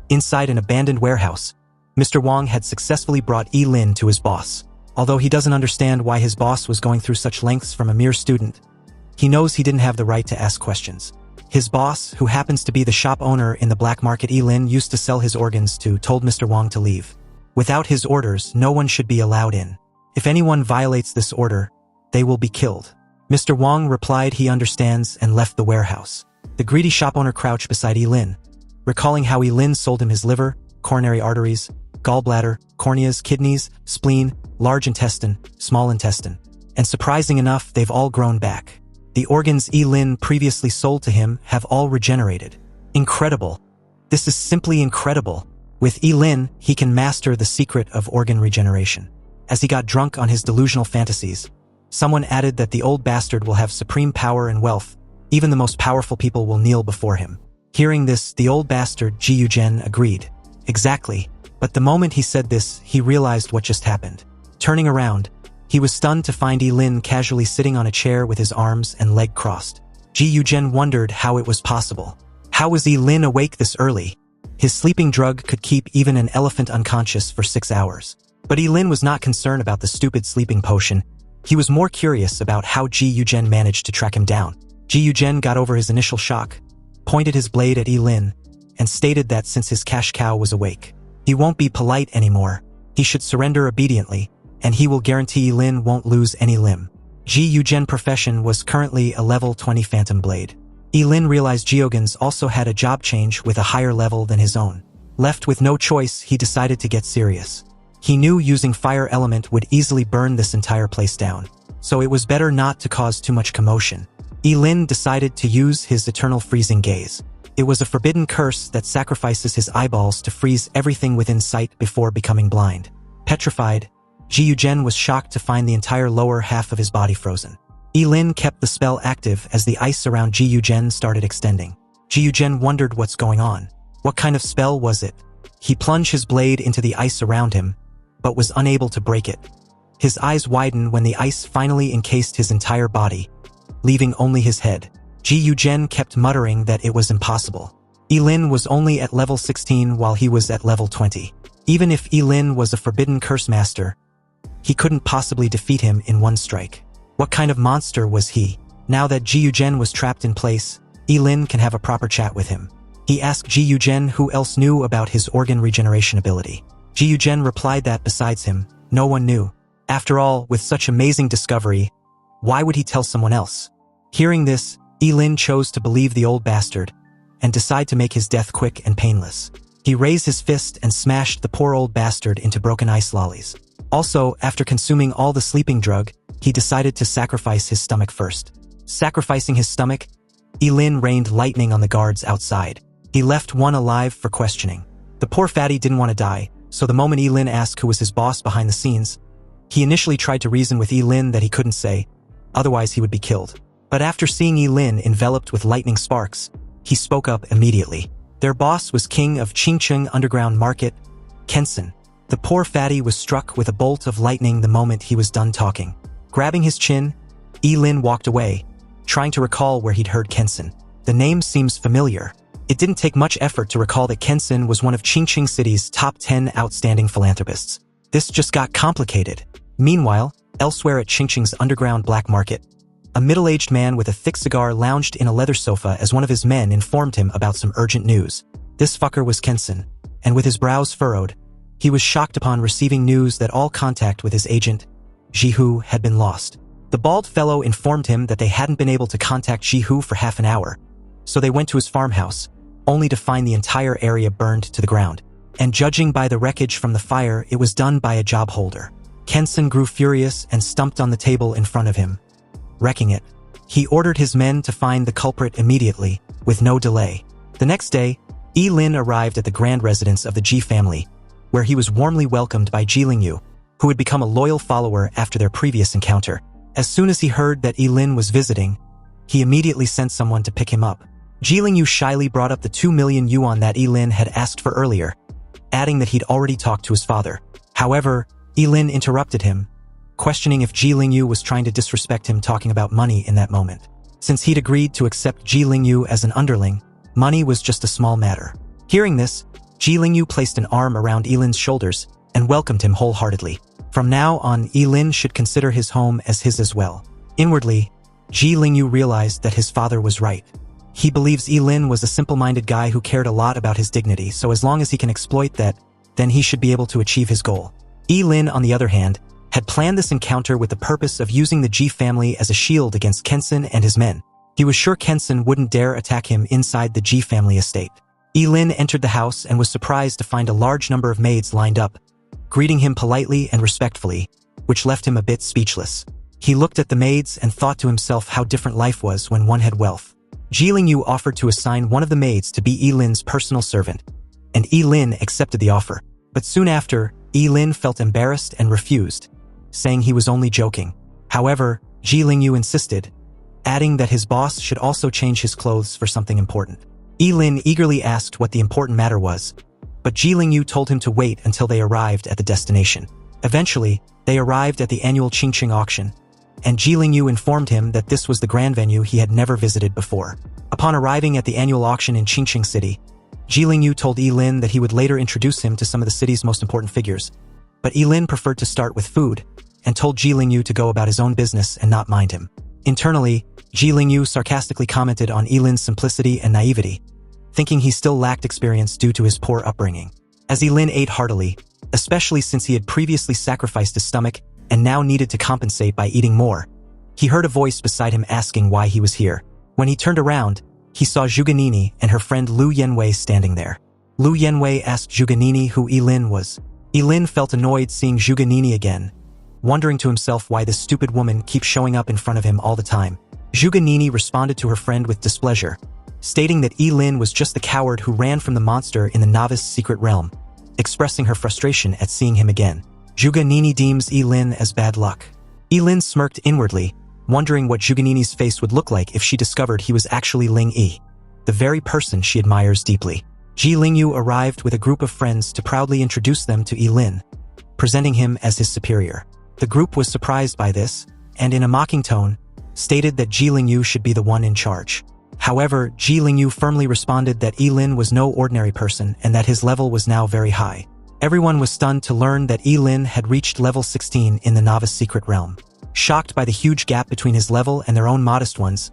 inside an abandoned warehouse, Mr. Wang had successfully brought Yilin to his boss. Although he doesn't understand why his boss was going through such lengths from a mere student, he knows he didn't have the right to ask questions. His boss, who happens to be the shop owner in the black market Yilin used to sell his organs to, told Mr. Wang to leave. Without his orders, no one should be allowed in. If anyone violates this order, they will be killed. Mr. Wang replied he understands and left the warehouse. The greedy shop owner crouched beside Yilin, recalling how Yilin sold him his liver, coronary arteries, gallbladder, corneas, kidneys, spleen, large intestine, small intestine. And surprising enough, they've all grown back. The organs Yilin previously sold to him have all regenerated. Incredible. This is simply incredible. With Yilin, he can master the secret of organ regeneration. As he got drunk on his delusional fantasies, someone added that the old bastard will have supreme power and wealth. Even the most powerful people will kneel before him. Hearing this, the old bastard Ji Yuzhen agreed. Exactly. But the moment he said this, he realized what just happened. Turning around, he was stunned to find Yilin casually sitting on a chair with his arms and leg crossed. Ji Yuzhen wondered how it was possible. How was Yilin awake this early? His sleeping drug could keep even an elephant unconscious for 6 hours. But Yilin was not concerned about the stupid sleeping potion. He was more curious about how Ji Yuzhen managed to track him down. Ji Yuzhen got over his initial shock, pointed his blade at Yilin, and stated that since his cash cow was awake, he won't be polite anymore. He should surrender obediently, and he will guarantee Yilin won't lose any limb. Ji Yuzhen's profession was currently a level 20 phantom blade. Yilin realized Jiogans also had a job change with a higher level than his own. Left with no choice, he decided to get serious. He knew using fire element would easily burn this entire place down, so it was better not to cause too much commotion. Yilin decided to use his eternal freezing gaze. It was a forbidden curse that sacrifices his eyeballs to freeze everything within sight before becoming blind. Petrified, Ji Yuzhen was shocked to find the entire lower half of his body frozen. Lin kept the spell active as the ice around Ji Yujen started extending. Ji Yujen wondered what's going on. What kind of spell was it? He plunged his blade into the ice around him, but was unable to break it. His eyes widened when the ice finally encased his entire body, leaving only his head. Ji Yujen kept muttering that it was impossible. Lin was only at level 16 while he was at level 20. Even if Lin was a forbidden curse master, he couldn't possibly defeat him in one strike. What kind of monster was he? Now that Ji Yujen was trapped in place, Lin can have a proper chat with him. He asked Ji Yujen who else knew about his organ regeneration ability. Ji Yujen replied that besides him, no one knew. After all, with such amazing discovery, why would he tell someone else? Hearing this, Lin chose to believe the old bastard and decide to make his death quick and painless. He raised his fist and smashed the poor old bastard into broken ice lollies. Also, after consuming all the sleeping drug, he decided to sacrifice his stomach first. Sacrificing his stomach, Lin rained lightning on the guards outside. He left one alive for questioning. The poor fatty didn't want to die, so the moment Lin asked who was his boss behind the scenes, he initially tried to reason with Lin that he couldn't say, otherwise he would be killed. But after seeing Lin enveloped with lightning sparks, he spoke up immediately. Their boss was king of Qingcheng Underground Market, Kensen. The poor fatty was struck with a bolt of lightning the moment he was done talking. Grabbing his chin, Lin walked away, trying to recall where he'd heard Kensen. The name seems familiar. It didn't take much effort to recall that Kensen was one of Qingcheng City's top 10 outstanding philanthropists. This just got complicated. Meanwhile, elsewhere at Qingcheng's underground black market, a middle-aged man with a thick cigar lounged in a leather sofa as one of his men informed him about some urgent news. This fucker was Kensen, and with his brows furrowed, he was shocked upon receiving news that all contact with his agent, Jihu, had been lost. The bald fellow informed him that they hadn't been able to contact Jihu for half an hour, so they went to his farmhouse, only to find the entire area burned to the ground. And judging by the wreckage from the fire, it was done by a job holder. Kensen grew furious and stumped on the table in front of him, wrecking it. He ordered his men to find the culprit immediately, with no delay. The next day, Lin arrived at the grand residence of the Ji family, where he was warmly welcomed by Ji Lingyu, who had become a loyal follower after their previous encounter. As soon as he heard that Lin was visiting, he immediately sent someone to pick him up. Ji Lingyu shyly brought up the 2 million yuan that Lin had asked for earlier, adding that he'd already talked to his father. However, Lin interrupted him, questioning if Ji Lingyu was trying to disrespect him talking about money in that moment. Since he'd agreed to accept Ji Lingyu as an underling, money was just a small matter. Hearing this, Ji Lingyu placed an arm around Lin's shoulders and welcomed him wholeheartedly. From now on, Lin should consider his home as his as well. Inwardly, Ji Lingyu realized that his father was right. He believes Lin was a simple-minded guy who cared a lot about his dignity, so as long as he can exploit that, then he should be able to achieve his goal. Lin, on the other hand, had planned this encounter with the purpose of using the Ji family as a shield against Kensen and his men. He was sure Kensen wouldn't dare attack him inside the Ji family estate. Lin entered the house and was surprised to find a large number of maids lined up, greeting him politely and respectfully, which left him a bit speechless. He looked at the maids and thought to himself how different life was when one had wealth. Ji Lingyu offered to assign one of the maids to be Lin's personal servant, and Lin accepted the offer. But soon after, Lin felt embarrassed and refused, saying he was only joking. However, Ji Lingyu insisted, adding that his boss should also change his clothes for something important. Lin eagerly asked what the important matter was, but Ji Lingyu told him to wait until they arrived at the destination. Eventually, they arrived at the annual Qingcheng auction, and Ji Lingyu informed him that this was the grand venue he had never visited before. Upon arriving at the annual auction in Qingcheng City, Ji Lingyu told Lin that he would later introduce him to some of the city's most important figures, but Lin preferred to start with food, and told Ji Lingyu to go about his own business and not mind him. Internally, Ji Lingyu sarcastically commented on Lin's simplicity and naivety, thinking he still lacked experience due to his poor upbringing. As Lin ate heartily, especially since he had previously sacrificed his stomach and now needed to compensate by eating more, he heard a voice beside him asking why he was here. When he turned around, he saw Zhuganini and her friend Lu Yanwei standing there. Lu Yanwei asked Zhuganini who Lin was. Lin felt annoyed seeing Zhuganini again, wondering to himself why this stupid woman keeps showing up in front of him all the time. Zhuganini responded to her friend with displeasure, stating that Lin was just the coward who ran from the monster in the novice secret realm, expressing her frustration at seeing him again. Zhuganini deems Lin as bad luck. Lin smirked inwardly, wondering what Zhuganini's face would look like if she discovered he was actually Ling Yi, the very person she admires deeply. Ji Lingyu arrived with a group of friends to proudly introduce them to Yi Lin, presenting him as his superior. The group was surprised by this, and in a mocking tone, stated that Ji Lingyu should be the one in charge. However, Ji Lingyu firmly responded that Yi Lin was no ordinary person and that his level was now very high. Everyone was stunned to learn that Yi Lin had reached level 16 in the novice secret realm. Shocked by the huge gap between his level and their own modest ones,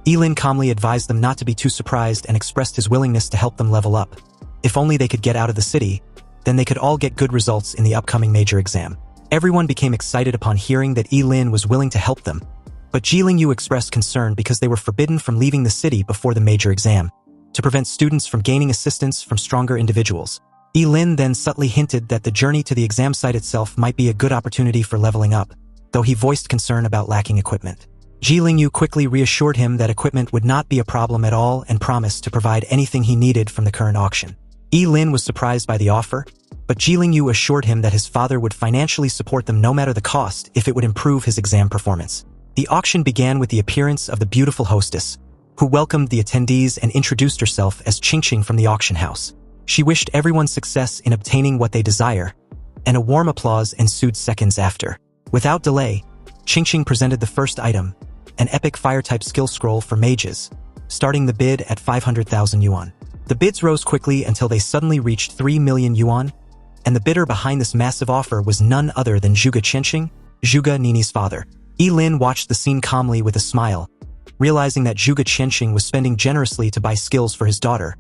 Yi Lin calmly advised them not to be too surprised and expressed his willingness to help them level up. If only they could get out of the city, then they could all get good results in the upcoming major exam. Everyone became excited upon hearing that Yi Lin was willing to help them, but Ji Lingyu expressed concern because they were forbidden from leaving the city before the major exam, to prevent students from gaining assistance from stronger individuals. Yi Lin then subtly hinted that the journey to the exam site itself might be a good opportunity for leveling up, though he voiced concern about lacking equipment. Ji Lingyu quickly reassured him that equipment would not be a problem at all and promised to provide anything he needed from the current auction. Yi Lin was surprised by the offer, but Ji Lingyu assured him that his father would financially support them no matter the cost if it would improve his exam performance. The auction began with the appearance of the beautiful hostess, who welcomed the attendees and introduced herself as Qingqing from the auction house. She wished everyone success in obtaining what they desire, and a warm applause ensued seconds after. Without delay, Qingqing presented the first item, an epic fire-type skill scroll for mages, starting the bid at 500,000 yuan. The bids rose quickly until they suddenly reached 3 million yuan, and the bidder behind this massive offer was none other than Zhuge Qianqing, Zhuganini's father. Yi Lin watched the scene calmly with a smile, realizing that Zhuge Qianqing was spending generously to buy skills for his daughter,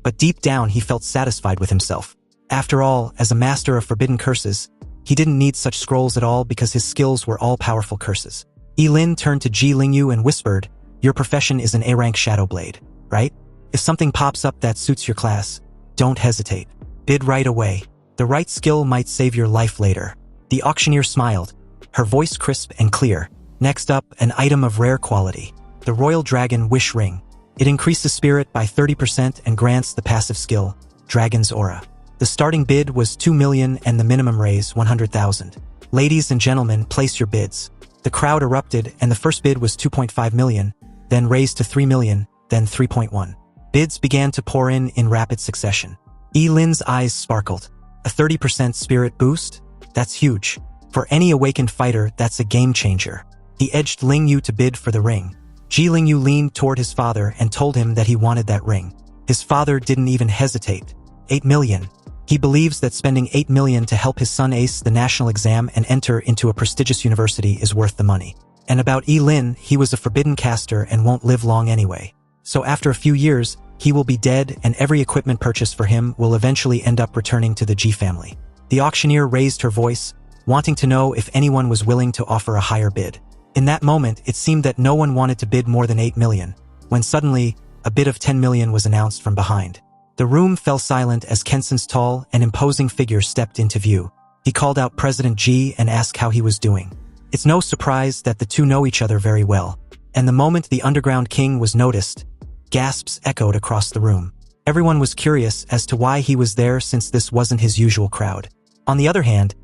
but deep down he felt satisfied with himself. After all, as a master of forbidden curses, he didn't need such scrolls at all because his skills were all-powerful curses. Yi Lin turned to Ji Lingyu and whispered, "Your profession is an A-rank Shadow Blade, right? If something pops up that suits your class, don't hesitate. Bid right away. The right skill might save your life later." The auctioneer smiled, her voice crisp and clear. Next up, an item of rare quality. The Royal Dragon Wish Ring. It increases spirit by 30% and grants the passive skill, Dragon's Aura. The starting bid was 2 million and the minimum raise 100,000. Ladies and gentlemen, place your bids. The crowd erupted and the first bid was 2.5 million, then raised to 3 million, then 3.1. Bids began to pour in rapid succession. Yi Lin's eyes sparkled. A 30% spirit boost? That's huge. For any awakened fighter, that's a game changer. He edged Lingyu to bid for the ring. Ji Lingyu leaned toward his father and told him that he wanted that ring. His father didn't even hesitate. 8 million. He believes that spending 8 million to help his son ace the national exam and enter into a prestigious university is worth the money. And about Yi Lin, he was a forbidden caster and won't live long anyway. So after a few years, he will be dead and every equipment purchased for him will eventually end up returning to the Ji family. The auctioneer raised her voice, wanting to know if anyone was willing to offer a higher bid. In that moment, it seemed that no one wanted to bid more than 8 million, when suddenly, a bid of 10 million was announced from behind. The room fell silent as Kenson's tall and imposing figure stepped into view. He called out President Ji and asked how he was doing. It's no surprise that the two know each other very well, and the moment the underground king was noticed, gasps echoed across the room. Everyone was curious as to why he was there since this wasn't his usual crowd. On the other hand,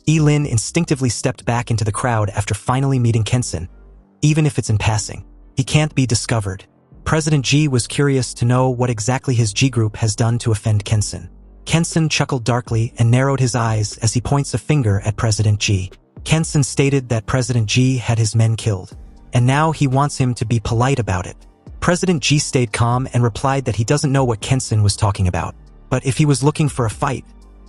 Yi Lin instinctively stepped back into the crowd after finally meeting Kenson. Even if it's in passing, he can't be discovered. President Ji was curious to know what exactly his G group has done to offend Kenson. Kenson chuckled darkly and narrowed his eyes as he points a finger at President Ji. Kenson stated that President Ji had his men killed, and now he wants him to be polite about it. President Ji stayed calm and replied that he doesn't know what Kenson was talking about, but if he was looking for a fight,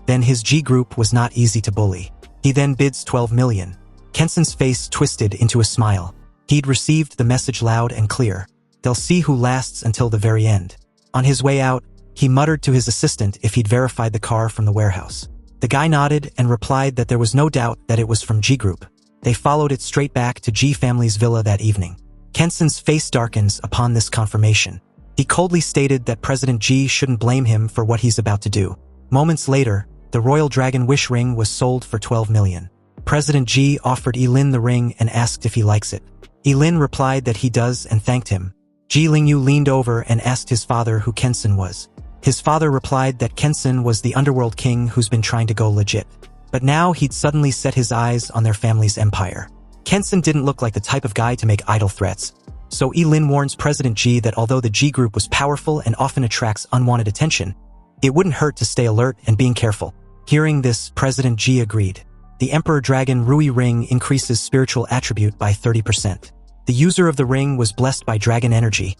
then his G group was not easy to bully. He then bids 12 million. Kenson's face twisted into a smile. He'd received the message loud and clear. They'll see who lasts until the very end. On his way out, he muttered to his assistant if he'd verified the car from the warehouse. The guy nodded and replied that there was no doubt that it was from G Group. They followed it straight back to G family's villa that evening. Kenson's face darkens upon this confirmation. He coldly stated that President Ji shouldn't blame him for what he's about to do. Moments later, the Royal Dragon Wish Ring was sold for 12 million. President Ji offered Yi Lin the ring and asked if he likes it. Yi Lin replied that he does and thanked him. Ji Lingyu leaned over and asked his father who Kenson was. His father replied that Kenson was the underworld king who's been trying to go legit. But now he'd suddenly set his eyes on their family's empire. Kenson didn't look like the type of guy to make idle threats. So Lin warns President G that although the G group was powerful and often attracts unwanted attention, it wouldn't hurt to stay alert and being careful. Hearing this, President G agreed. The Emperor Dragon Rui Ring increases spiritual attribute by 30%. The user of the ring was blessed by dragon energy,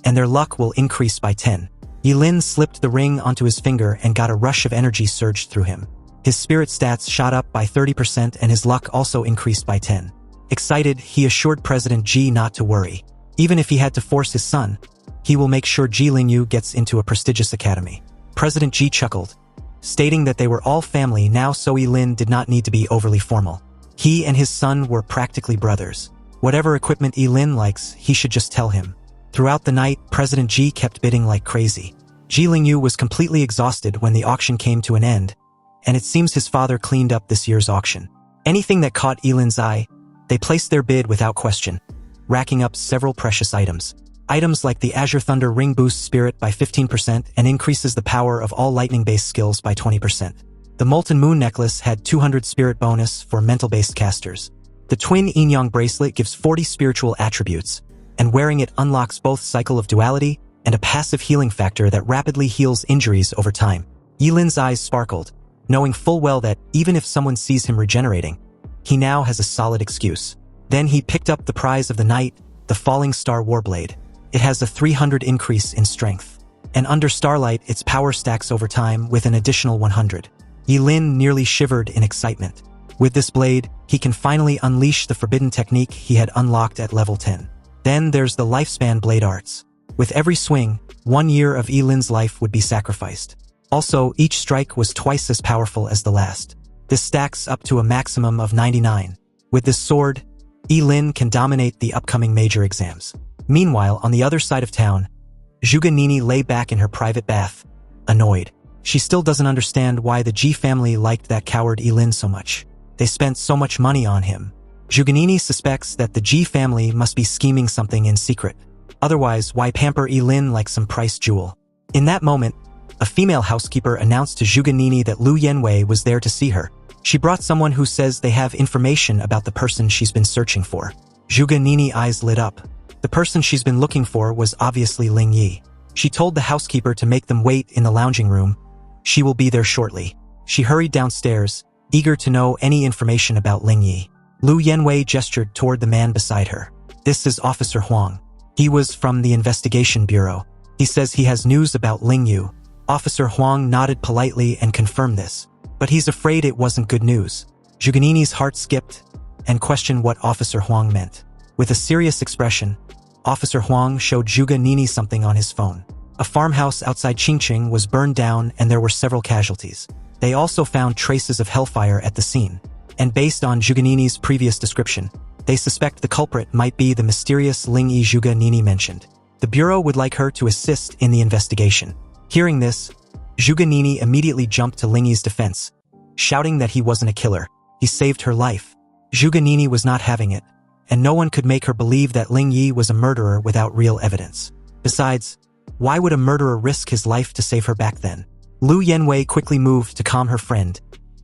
and their luck will increase by 10. Lin slipped the ring onto his finger and got a rush of energy surged through him. His spirit stats shot up by 30% and his luck also increased by 10. Excited, he assured President G not to worry. Even if he had to force his son, he will make sure Ji Lingyu gets into a prestigious academy. President G chuckled, stating that they were all family now, so Lin did not need to be overly formal. He and his son were practically brothers. Whatever equipment Lin likes, he should just tell him. Throughout the night, President G kept bidding like crazy. Ji Lingyu was completely exhausted when the auction came to an end, and it seems his father cleaned up this year's auction. Anything that caught Lin's eye, they placed their bid without question, racking up several precious items. Items like the Azure Thunder Ring boosts spirit by 15% and increases the power of all lightning-based skills by 20%. The Molten Moon necklace had 200 spirit bonus for mental-based casters. The Twin Yin-Yang bracelet gives 40 spiritual attributes, and wearing it unlocks both Cycle of Duality and a passive healing factor that rapidly heals injuries over time. Lin's eyes sparkled, knowing full well that even if someone sees him regenerating, he now has a solid excuse. Then he picked up the prize of the night, the Falling Star Warblade. It has a 300 increase in strength, and under starlight its power stacks over time with an additional 100. Lin nearly shivered in excitement. With this blade, he can finally unleash the forbidden technique he had unlocked at level 10. Then there's the Lifespan Blade Arts. With every swing, 1 year of Lin's life would be sacrificed. Also, each strike was twice as powerful as the last. This stacks up to a maximum of 99. With this sword, Lin can dominate the upcoming major exams. Meanwhile, on the other side of town, Zhuge Nini lay back in her private bath, annoyed. She still doesn't understand why the G family liked that coward Lin so much. They spent so much money on him. Zhuge Nini suspects that the G family must be scheming something in secret. Otherwise, why pamper Lin like some priced jewel? In that moment, a female housekeeper announced to Zhuge Nini that Lu Yanwei was there to see her. She brought someone who says they have information about the person she's been searching for. Zhuge Nini's eyes lit up. The person she's been looking for was obviously Ling Yi. She told the housekeeper to make them wait in the lounging room. She will be there shortly. She hurried downstairs, eager to know any information about Ling Yi. Lu Yanwei gestured toward the man beside her. This is Officer Huang. He was from the Investigation Bureau. He says he has news about Ling Yu. Officer Huang nodded politely and confirmed this. But he's afraid it wasn't good news. Zhuge Nini's heart skipped and questioned what Officer Huang meant. With a serious expression, Officer Huang showed Zhuge Nini something on his phone. A farmhouse outside Qingqing was burned down and there were several casualties. They also found traces of hellfire at the scene. And based on Zhuge Nini's previous description, they suspect the culprit might be the mysterious Ling Yi Zhuge Nini mentioned. The Bureau would like her to assist in the investigation. Hearing this, Zhuge Nini immediately jumped to Ling Yi's defense, shouting that he wasn't a killer. He saved her life. Zhuge Nini was not having it, and no one could make her believe that Ling Yi was a murderer without real evidence. Besides, why would a murderer risk his life to save her back then? Lu Yanwei quickly moved to calm her friend,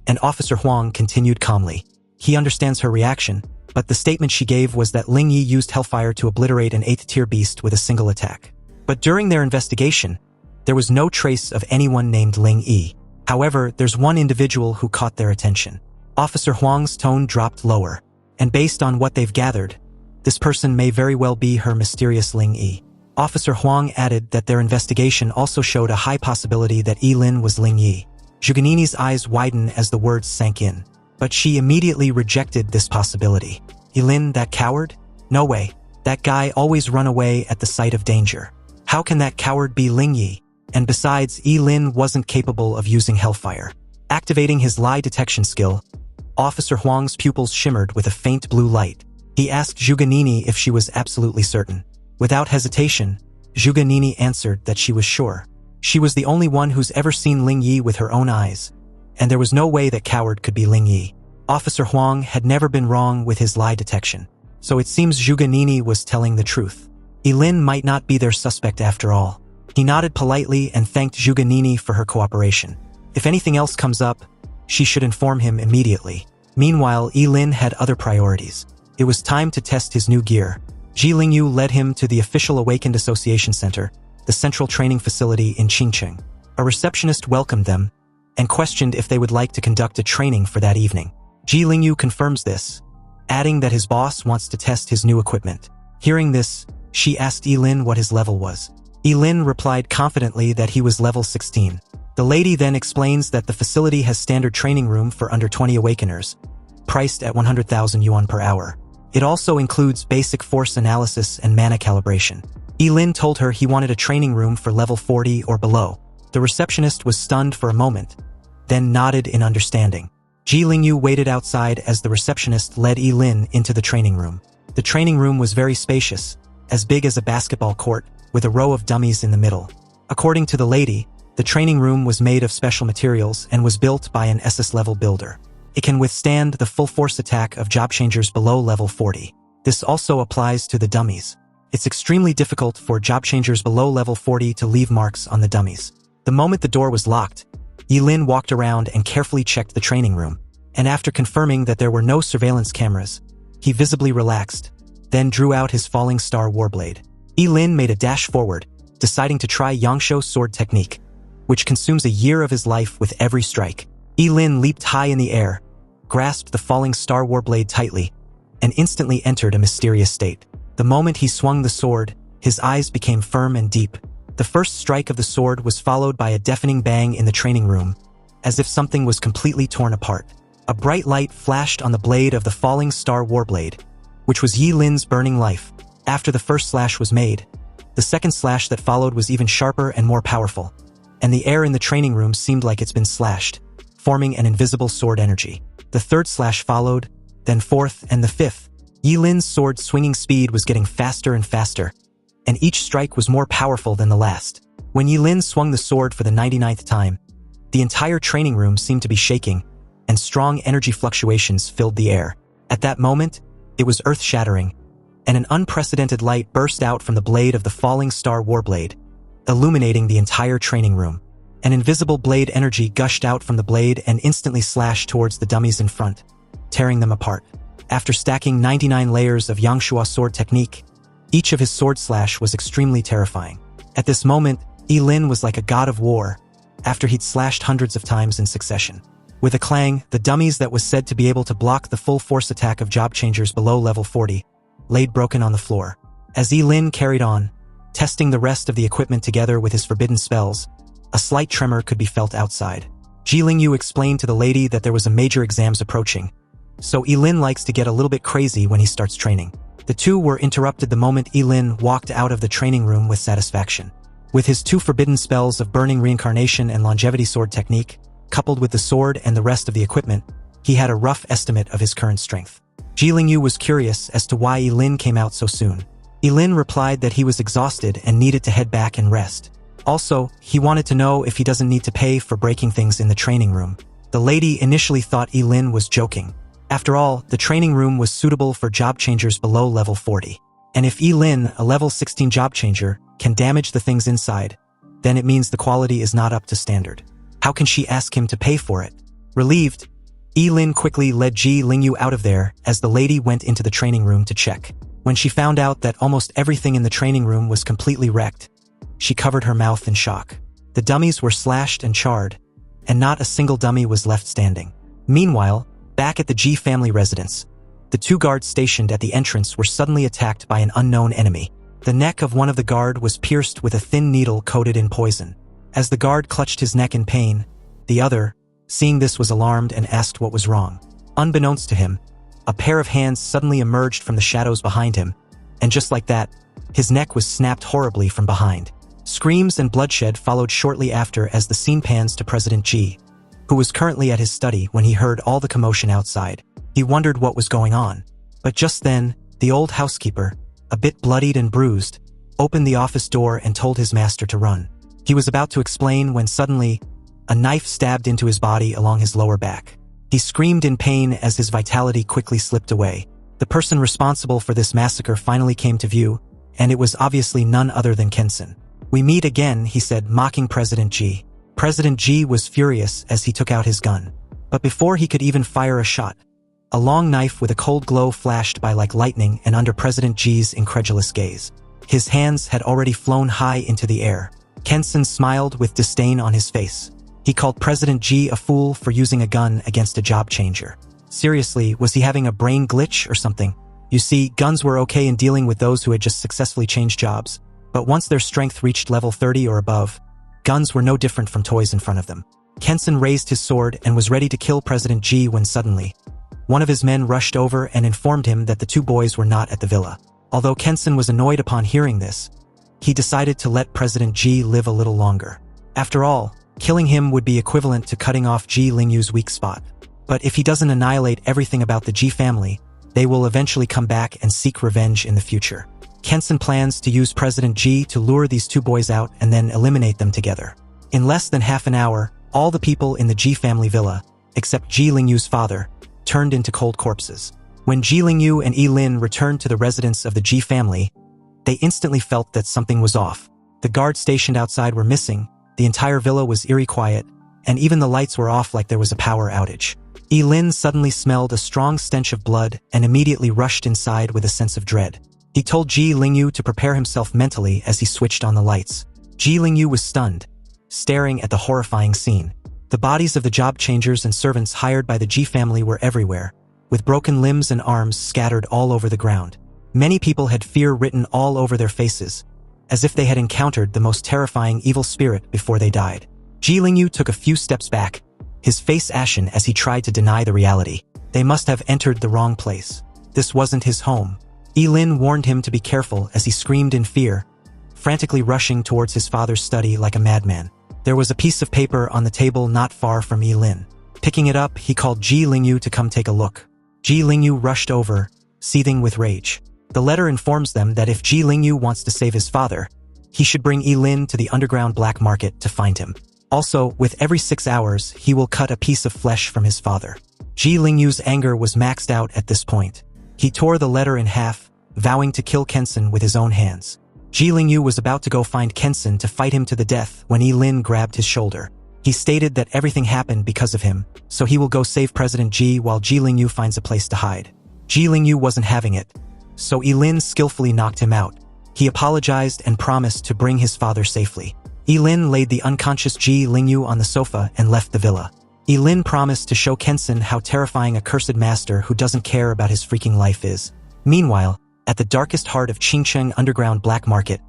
and Officer Huang continued calmly. He understands her reaction, but the statement she gave was that Ling Yi used hellfire to obliterate an 8th-tier beast with a single attack. But during their investigation, there was no trace of anyone named Ling Yi. However, there's one individual who caught their attention. Officer Huang's tone dropped lower, and based on what they've gathered, this person may very well be her mysterious Ling Yi. Officer Huang added that their investigation also showed a high possibility that Lin was Ling Yi. Zhuge Nini's eyes widened as the words sank in, but she immediately rejected this possibility. Lin, that coward? No way. That guy always run away at the sight of danger. How can that coward be Ling Yi? And besides, Lin wasn't capable of using hellfire. Activating his lie detection skill, Officer Huang's pupils shimmered with a faint blue light. He asked Zhuge Nini if she was absolutely certain. Without hesitation, Zhuge Nini answered that she was sure. She was the only one who's ever seen Ling Yi with her own eyes, and there was no way that coward could be Ling Yi. Officer Huang had never been wrong with his lie detection, so it seems Zhuge Nini was telling the truth. Lin might not be their suspect after all. He nodded politely and thanked Zhuge Nini for her cooperation. If anything else comes up, she should inform him immediately. Meanwhile, Lin had other priorities. It was time to test his new gear. Ji Lingyu led him to the official Awakened Association Center, the central training facility in Qingcheng. A receptionist welcomed them and questioned if they would like to conduct a training for that evening. Ji Lingyu confirms this, adding that his boss wants to test his new equipment. Hearing this, she asked Yilin what his level was. Yilin replied confidently that he was level 16. The lady then explains that the facility has standard training room for under 20 awakeners, priced at 100,000 yuan per hour. It also includes basic force analysis and mana calibration. Yilin told her he wanted a training room for level 40 or below. The receptionist was stunned for a moment, then nodded in understanding. Ji Lingyu waited outside as the receptionist led Yilin into the training room. The training room was very spacious, as big as a basketball court, with a row of dummies in the middle. According to the lady, the training room was made of special materials and was built by an SS-level builder. It can withstand the full force attack of job changers below level 40. This also applies to the dummies. It's extremely difficult for job changers below level 40 to leave marks on the dummies. The moment the door was locked, Yilin walked around and carefully checked the training room, and after confirming that there were no surveillance cameras, he visibly relaxed, then drew out his falling star warblade. Yilin made a dash forward, deciding to try Yangshuo sword technique, which consumes a year of his life with every strike. Yilin leaped high in the air, grasped the falling star warblade tightly, and instantly entered a mysterious state. The moment he swung the sword, his eyes became firm and deep. The first strike of the sword was followed by a deafening bang in the training room, as if something was completely torn apart. A bright light flashed on the blade of the falling star warblade, which was Yilin's burning life. After the first slash was made, the second slash that followed was even sharper and more powerful, and the air in the training room seemed like it's been slashed, forming an invisible sword energy. The third slash followed, then fourth and the fifth. Yilin's sword swinging speed was getting faster and faster, and each strike was more powerful than the last. When Yilin swung the sword for the 99th time, the entire training room seemed to be shaking, and strong energy fluctuations filled the air. At that moment, it was earth-shattering, and an unprecedented light burst out from the blade of the falling star warblade, illuminating the entire training room. An invisible blade energy gushed out from the blade and instantly slashed towards the dummies in front, tearing them apart. After stacking 99 layers of Yangshuo sword technique, each of his sword slash was extremely terrifying. At this moment, Yilin was like a god of war, after he'd slashed hundreds of times in succession. With a clang, the dummies that was said to be able to block the full force attack of job changers below level 40 laid broken on the floor. As Yilin carried on, testing the rest of the equipment together with his forbidden spells, a slight tremor could be felt outside. Ji Lingyu explained to the lady that there was a major exams approaching, so Yilin likes to get a little bit crazy when he starts training. The two were interrupted the moment Yilin walked out of the training room with satisfaction. With his two forbidden spells of Burning Reincarnation and Longevity Sword Technique, coupled with the sword and the rest of the equipment, he had a rough estimate of his current strength. Ji Lingyu was curious as to why Yilin came out so soon. Yilin replied that he was exhausted and needed to head back and rest. Also, he wanted to know if he doesn't need to pay for breaking things in the training room. The lady initially thought Yilin was joking. After all, the training room was suitable for job changers below level 40. And if Yilin, a level 16 job changer, can damage the things inside, then it means the quality is not up to standard. How can she ask him to pay for it? Relieved, Yilin quickly led Ji Lingyu out of there as the lady went into the training room to check. When she found out that almost everything in the training room was completely wrecked, she covered her mouth in shock. The dummies were slashed and charred, and not a single dummy was left standing. Meanwhile, back at the Ji family residence, the two guards stationed at the entrance were suddenly attacked by an unknown enemy. The neck of one of the guard was pierced with a thin needle coated in poison. As the guard clutched his neck in pain, the other, seeing this, was alarmed and asked what was wrong. Unbeknownst to him, a pair of hands suddenly emerged from the shadows behind him, and just like that, his neck was snapped horribly from behind. Screams and bloodshed followed shortly after as the scene pans to President Ji, who was currently at his study when he heard all the commotion outside. He wondered what was going on. But just then, the old housekeeper, a bit bloodied and bruised, opened the office door and told his master to run. He was about to explain when suddenly, a knife stabbed into his body along his lower back. He screamed in pain as his vitality quickly slipped away. The person responsible for this massacre finally came to view, and it was obviously none other than Kenson. "We meet again," he said, mocking President Ji. President Ji was furious as he took out his gun. But before he could even fire a shot, A long knife with a cold glow flashed by like lightning and under President G's incredulous gaze. His hands had already flown high into the air. Kenson smiled with disdain on his face. He called President G a fool for using a gun against a job changer. Seriously, was he having a brain glitch or something? You see, guns were okay in dealing with those who had just successfully changed jobs. But once their strength reached level 30 or above, guns were no different from toys in front of them. Kenson raised his sword and was ready to kill President G when suddenly, one of his men rushed over and informed him that the two boys were not at the villa. Although Kenson was annoyed upon hearing this, he decided to let President G live a little longer. After all, killing him would be equivalent to cutting off Ji Lingyu's weak spot. But if he doesn't annihilate everything about the Ji family, they will eventually come back and seek revenge in the future. Kenson plans to use President Ji to lure these two boys out and then eliminate them together. In less than half an hour, all the people in the Ji family villa, except Ji Lingyu's father, turned into cold corpses. When Ji Lingyu and Yi Lin returned to the residence of the Ji family, they instantly felt that something was off. The guards stationed outside were missing, the entire villa was eerie quiet, and even the lights were off like there was a power outage. Yi Lin suddenly smelled a strong stench of blood and immediately rushed inside with a sense of dread. He told Ji Lingyu to prepare himself mentally as he switched on the lights. Ji Lingyu was stunned, staring at the horrifying scene. The bodies of the job changers and servants hired by the Ji family were everywhere, with broken limbs and arms scattered all over the ground. Many people had fear written all over their faces, as if they had encountered the most terrifying evil spirit before they died. Ji Lingyu took a few steps back, his face ashen as he tried to deny the reality. They must have entered the wrong place. This wasn't his home. Yi Lin warned him to be careful as he screamed in fear, frantically rushing towards his father's study like a madman. There was a piece of paper on the table not far from Yi Lin. Picking it up, he called Ji Lingyu to come take a look. Ji Lingyu rushed over, seething with rage. The letter informs them that if Ji Lingyu wants to save his father, he should bring Yi Lin to the underground black market to find him. Also, with every 6 hours, he will cut a piece of flesh from his father. Ji Lingyu's anger was maxed out at this point. He tore the letter in half, vowing to kill Kenson with his own hands. Ji Lingyu was about to go find Kenson to fight him to the death when Yi Lin grabbed his shoulder. He stated that everything happened because of him, so he will go save President Ji while Ji Lingyu finds a place to hide. Ji Lingyu wasn't having it, so Yi Lin skillfully knocked him out. He apologized and promised to bring his father safely. Yi Lin laid the unconscious Ji Lingyu on the sofa and left the villa. Yi Lin promised to show Kenson how terrifying a cursed master who doesn't care about his freaking life is. Meanwhile, at the darkest heart of Qingcheng underground black market,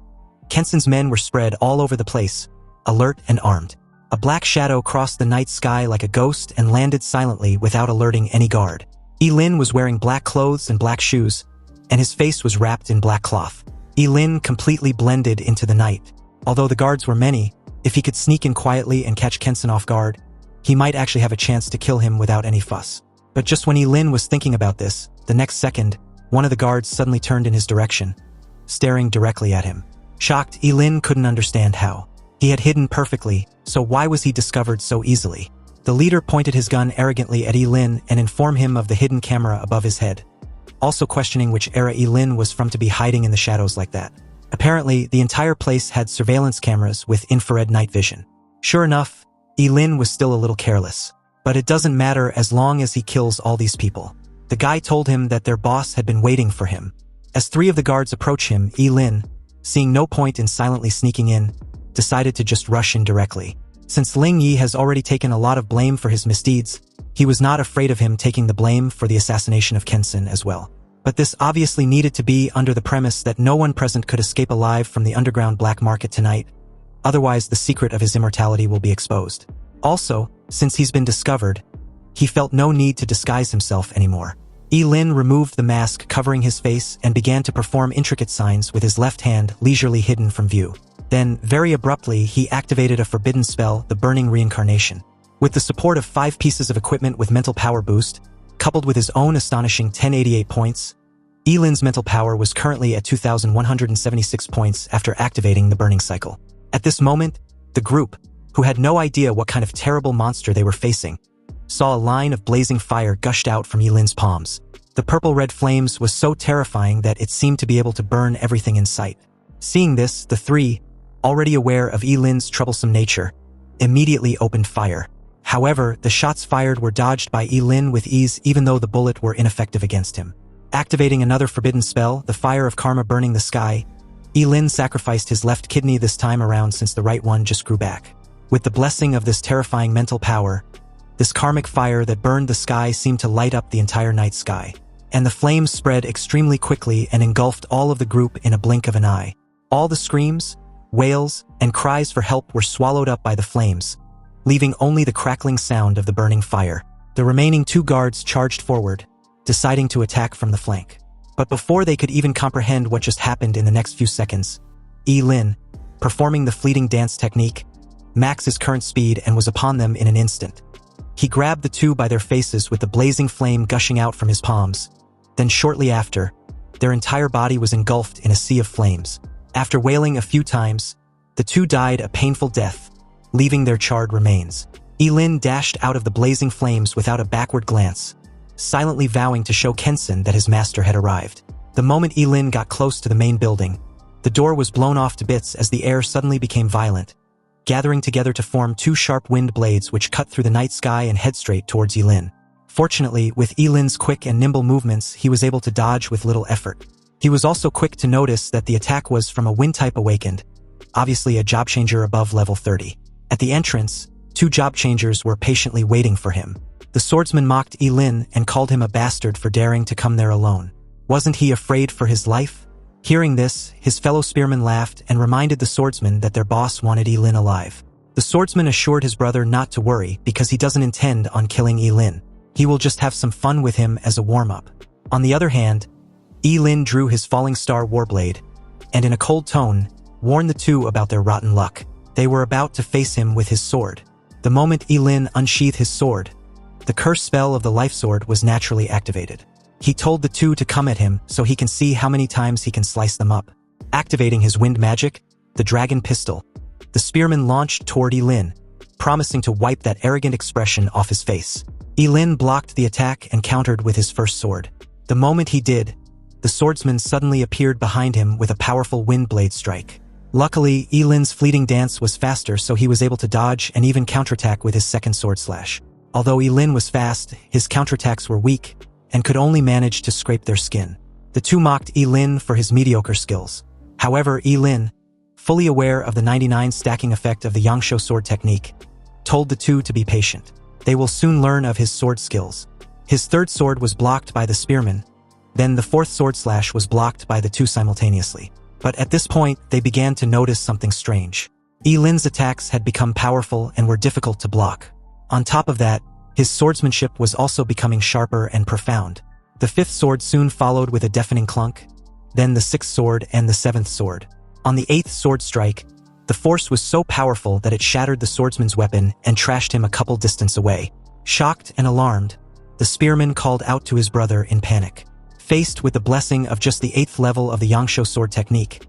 Kenson's men were spread all over the place, alert and armed. A black shadow crossed the night sky like a ghost and landed silently without alerting any guard. Yi Lin was wearing black clothes and black shoes, and his face was wrapped in black cloth. Yi Lin completely blended into the night. Although the guards were many, if he could sneak in quietly and catch Kenson off guard, he might actually have a chance to kill him without any fuss. But just when Yi Lin was thinking about this, the next second, one of the guards suddenly turned in his direction, staring directly at him. Shocked, Yi Lin couldn't understand how. He had hidden perfectly, so why was he discovered so easily? The leader pointed his gun arrogantly at Yi Lin and informed him of the hidden camera above his head, also questioning which era Yi Lin was from to be hiding in the shadows like that. Apparently, the entire place had surveillance cameras with infrared night vision. Sure enough, Yi Lin was still a little careless. But it doesn't matter as long as he kills all these people. The guy told him that their boss had been waiting for him. As 3 of the guards approached him, Yi Lin, seeing no point in silently sneaking in, decided to just rush in directly. Since Ling Yi has already taken a lot of blame for his misdeeds, he was not afraid of him taking the blame for the assassination of Kenson as well. But this obviously needed to be under the premise that no one present could escape alive from the underground black market tonight. Otherwise, the secret of his immortality will be exposed. Also, since he's been discovered, he felt no need to disguise himself anymore. Yi Lin removed the mask covering his face and began to perform intricate signs with his left hand leisurely hidden from view. Then, very abruptly, he activated a forbidden spell, the Burning Reincarnation. With the support of 5 pieces of equipment with mental power boost, coupled with his own astonishing 1088 points, Yi Lin's mental power was currently at 2,176 points after activating the burning cycle. At this moment, the group, who had no idea what kind of terrible monster they were facing, saw a line of blazing fire gushed out from Yi Lin's palms. The purple-red flames was so terrifying that it seemed to be able to burn everything in sight. Seeing this, the 3, already aware of Yi Lin's troublesome nature, immediately opened fire. However, the shots fired were dodged by Yi-Lin with ease even though the bullet were ineffective against him. Activating another forbidden spell, the fire of karma burning the sky, Yi-Lin sacrificed his left kidney this time around since the right one just grew back. With the blessing of this terrifying mental power, this karmic fire that burned the sky seemed to light up the entire night sky. And the flames spread extremely quickly and engulfed all of the group in a blink of an eye. All the screams, wails, and cries for help were swallowed up by the flames, leaving only the crackling sound of the burning fire. The remaining 2 guards charged forward, deciding to attack from the flank. But before they could even comprehend what just happened in the next few seconds, Yi-Lin, performing the fleeting dance technique, maxed his current speed and was upon them in an instant. He grabbed the 2 by their faces with the blazing flame gushing out from his palms. Then shortly after, their entire body was engulfed in a sea of flames. After wailing a few times, the 2 died a painful death, leaving their charred remains. Yi-Lin dashed out of the blazing flames without a backward glance, silently vowing to show Kensen that his master had arrived. The moment Yi-Lin got close to the main building, the door was blown off to bits as the air suddenly became violent, gathering together to form 2 sharp wind blades which cut through the night sky and head straight towards Yi-Lin. Fortunately, with Yi-Lin's quick and nimble movements, he was able to dodge with little effort. He was also quick to notice that the attack was from a wind type awakened, obviously a job changer above level 30. At the entrance, 2 job changers were patiently waiting for him. The swordsman mocked Yi-Lin and called him a bastard for daring to come there alone. Wasn't he afraid for his life? Hearing this, his fellow spearmen laughed and reminded the swordsman that their boss wanted Yi-Lin alive. The swordsman assured his brother not to worry because he doesn't intend on killing Yi-Lin. He will just have some fun with him as a warm-up. On the other hand, Yi-Lin drew his falling star warblade, and in a cold tone, warned the 2 about their rotten luck. They were about to face him with his sword. The moment Yi-Lin unsheathed his sword, the curse spell of the life sword was naturally activated. He told the 2 to come at him so he can see how many times he can slice them up. Activating his wind magic, the dragon pistol, the spearman launched toward Yi-Lin, promising to wipe that arrogant expression off his face. Yi-Lin blocked the attack and countered with his first sword. The moment he did, the swordsman suddenly appeared behind him with a powerful wind blade strike. Luckily, Yi-Lin's fleeting dance was faster, so he was able to dodge and even counterattack with his second sword slash. Although Yi-Lin was fast, his counterattacks were weak and could only manage to scrape their skin. The 2 mocked Yi-Lin for his mediocre skills. However, Yi-Lin, fully aware of the 99 stacking effect of the Yangshuo sword technique, told the 2 to be patient. They will soon learn of his sword skills. His third sword was blocked by the spearman, then the fourth sword slash was blocked by the 2 simultaneously. But at this point, they began to notice something strange. Yi-Lin's attacks had become powerful and were difficult to block. On top of that, his swordsmanship was also becoming sharper and profound. The 5th sword soon followed with a deafening clunk, then the 6th sword and the 7th sword. On the 8th sword strike, the force was so powerful that it shattered the swordsman's weapon and trashed him a couple distance away. Shocked and alarmed, the spearman called out to his brother in panic. Faced with the blessing of just the 8th level of the Yangshuo sword technique,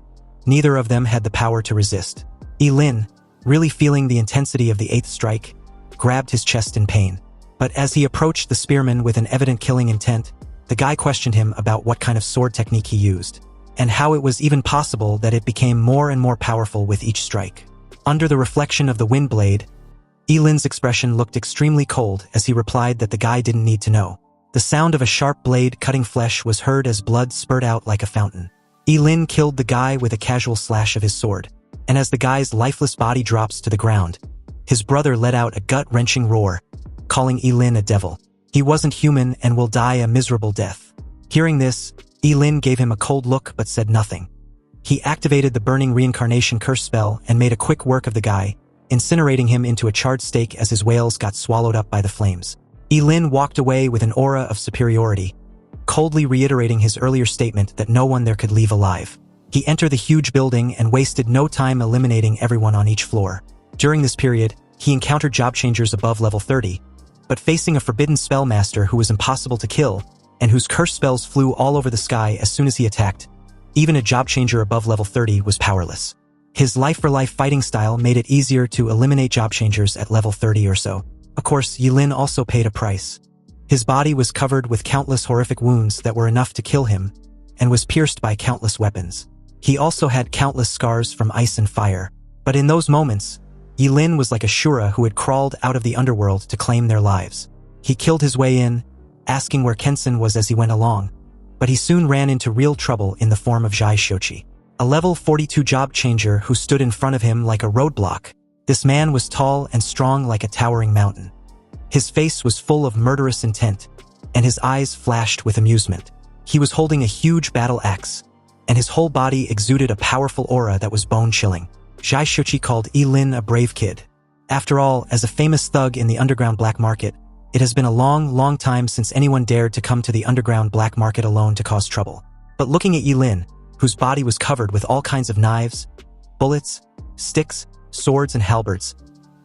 neither of them had the power to resist. Yi-Lin, really feeling the intensity of the 8th strike, grabbed his chest in pain. But as he approached the spearman with an evident killing intent, the guy questioned him about what kind of sword technique he used, and how it was even possible that it became more and more powerful with each strike. Under the reflection of the wind blade, Yi-Lin's expression looked extremely cold as he replied that the guy didn't need to know. The sound of a sharp blade cutting flesh was heard as blood spurted out like a fountain. Yi-Lin killed the guy with a casual slash of his sword, and as the guy's lifeless body drops to the ground, his brother let out a gut-wrenching roar, calling Yi-Lin a devil. He wasn't human and will die a miserable death. Hearing this, Yi-Lin gave him a cold look but said nothing. He activated the burning reincarnation curse spell and made a quick work of the guy, incinerating him into a charred steak as his wails got swallowed up by the flames. Yi-Lin walked away with an aura of superiority, coldly reiterating his earlier statement that no one there could leave alive. He entered the huge building and wasted no time eliminating everyone on each floor. During this period, he encountered job changers above level 30, but facing a forbidden spellmaster who was impossible to kill, and whose curse spells flew all over the sky as soon as he attacked, even a job changer above level 30 was powerless. His life-for-life fighting style made it easier to eliminate job changers at level 30 or so. Of course, Yi-Lin also paid a price. His body was covered with countless horrific wounds that were enough to kill him, and was pierced by countless weapons. He also had countless scars from ice and fire. But in those moments, Yi Lin was like a Shura who had crawled out of the underworld to claim their lives. He killed his way in, asking where Kensen was as he went along, but he soon ran into real trouble in the form of Zhai Shochi, a level 42 job changer who stood in front of him like a roadblock. This man was tall and strong like a towering mountain. His face was full of murderous intent, and his eyes flashed with amusement. He was holding a huge battle axe, and his whole body exuded a powerful aura that was bone-chilling. Zhai Shochi called Yi Lin a brave kid. After all, as a famous thug in the underground black market, it has been a long, long time since anyone dared to come to the underground black market alone to cause trouble. But looking at Yi Lin, whose body was covered with all kinds of knives, bullets, sticks, swords, and halberds,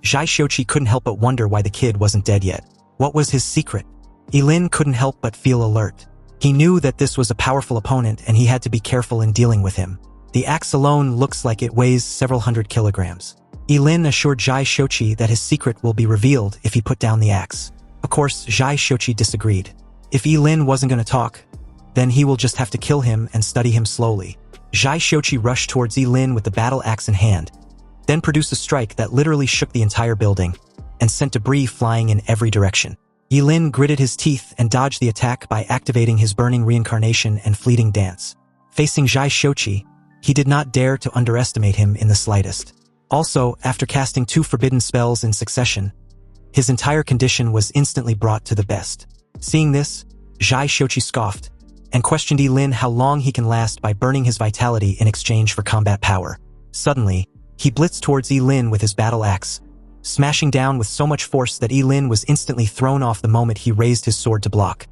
Zhai Shochi couldn't help but wonder why the kid wasn't dead yet. What was his secret? Yi Lin couldn't help but feel alert. He knew that this was a powerful opponent and he had to be careful in dealing with him. The axe alone looks like it weighs several hundred kilograms. Yi Lin assured Zhai Shochi that his secret will be revealed if he put down the axe. Of course, Zhai Shochi disagreed. If Yi Lin wasn't going to talk, then he will just have to kill him and study him slowly. Zhai Shochi rushed towards Yi Lin with the battle axe in hand, then produced a strike that literally shook the entire building and sent debris flying in every direction. Yi Lin gritted his teeth and dodged the attack by activating his burning reincarnation and fleeting dance. Facing Zhai Shochi, he did not dare to underestimate him in the slightest. Also, after casting 2 forbidden spells in succession, his entire condition was instantly brought to the best. Seeing this, Zhai Shochi scoffed and questioned Yi Lin how long he can last by burning his vitality in exchange for combat power. Suddenly, he blitzed towards Yi Lin with his battle axe, smashing down with so much force that Yi Lin was instantly thrown off the moment he raised his sword to block.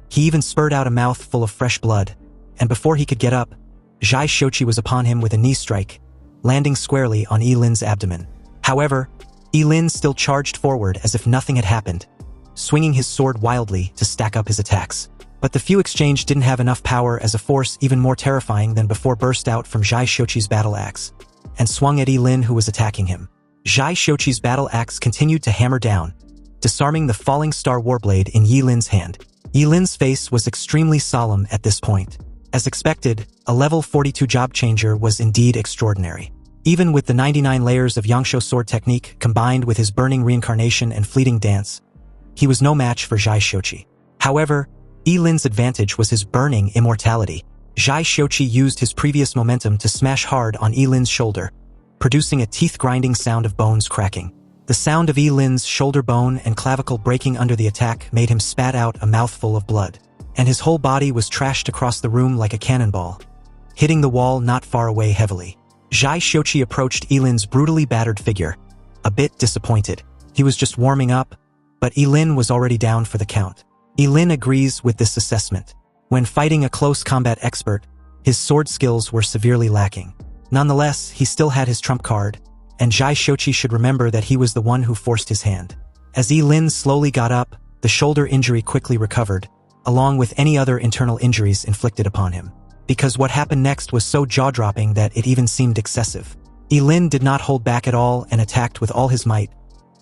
He even spurted out a mouth full of fresh blood, and before he could get up, Zhai Shochi was upon him with a knee strike, landing squarely on Yi Lin's abdomen. However, Yi Lin still charged forward as if nothing had happened, swinging his sword wildly to stack up his attacks. But the few exchange didn't have enough power as a force even more terrifying than before burst out from Zhai Shochi's battle axe and swung at Yi Lin, who was attacking him. Zhai Shochi's battle axe continued to hammer down, disarming the falling star warblade in Yi Lin's hand. Yi Lin's face was extremely solemn at this point. As expected, a level 42 job changer was indeed extraordinary. Even with the 99 layers of Yangshuo sword technique combined with his burning reincarnation and fleeting dance, he was no match for Zhai Shochi. However, Yi Lin's advantage was his burning immortality. Zhai Shochi used his previous momentum to smash hard on Yi Lin's shoulder, producing a teeth-grinding sound of bones cracking. The sound of Yi Lin's shoulder bone and clavicle breaking under the attack made him spat out a mouthful of blood, and his whole body was trashed across the room like a cannonball, hitting the wall not far away heavily. Zhai Shochi approached Yi Lin's brutally battered figure, a bit disappointed. He was just warming up, but Yi Lin was already down for the count. Yi Lin agrees with this assessment. When fighting a close combat expert, his sword skills were severely lacking. Nonetheless, he still had his trump card, and Zhai Shochi should remember that he was the one who forced his hand. As Yi Lin slowly got up, the shoulder injury quickly recovered, along with any other internal injuries inflicted upon him. Because what happened next was so jaw-dropping that it even seemed excessive. Yi Lin did not hold back at all and attacked with all his might,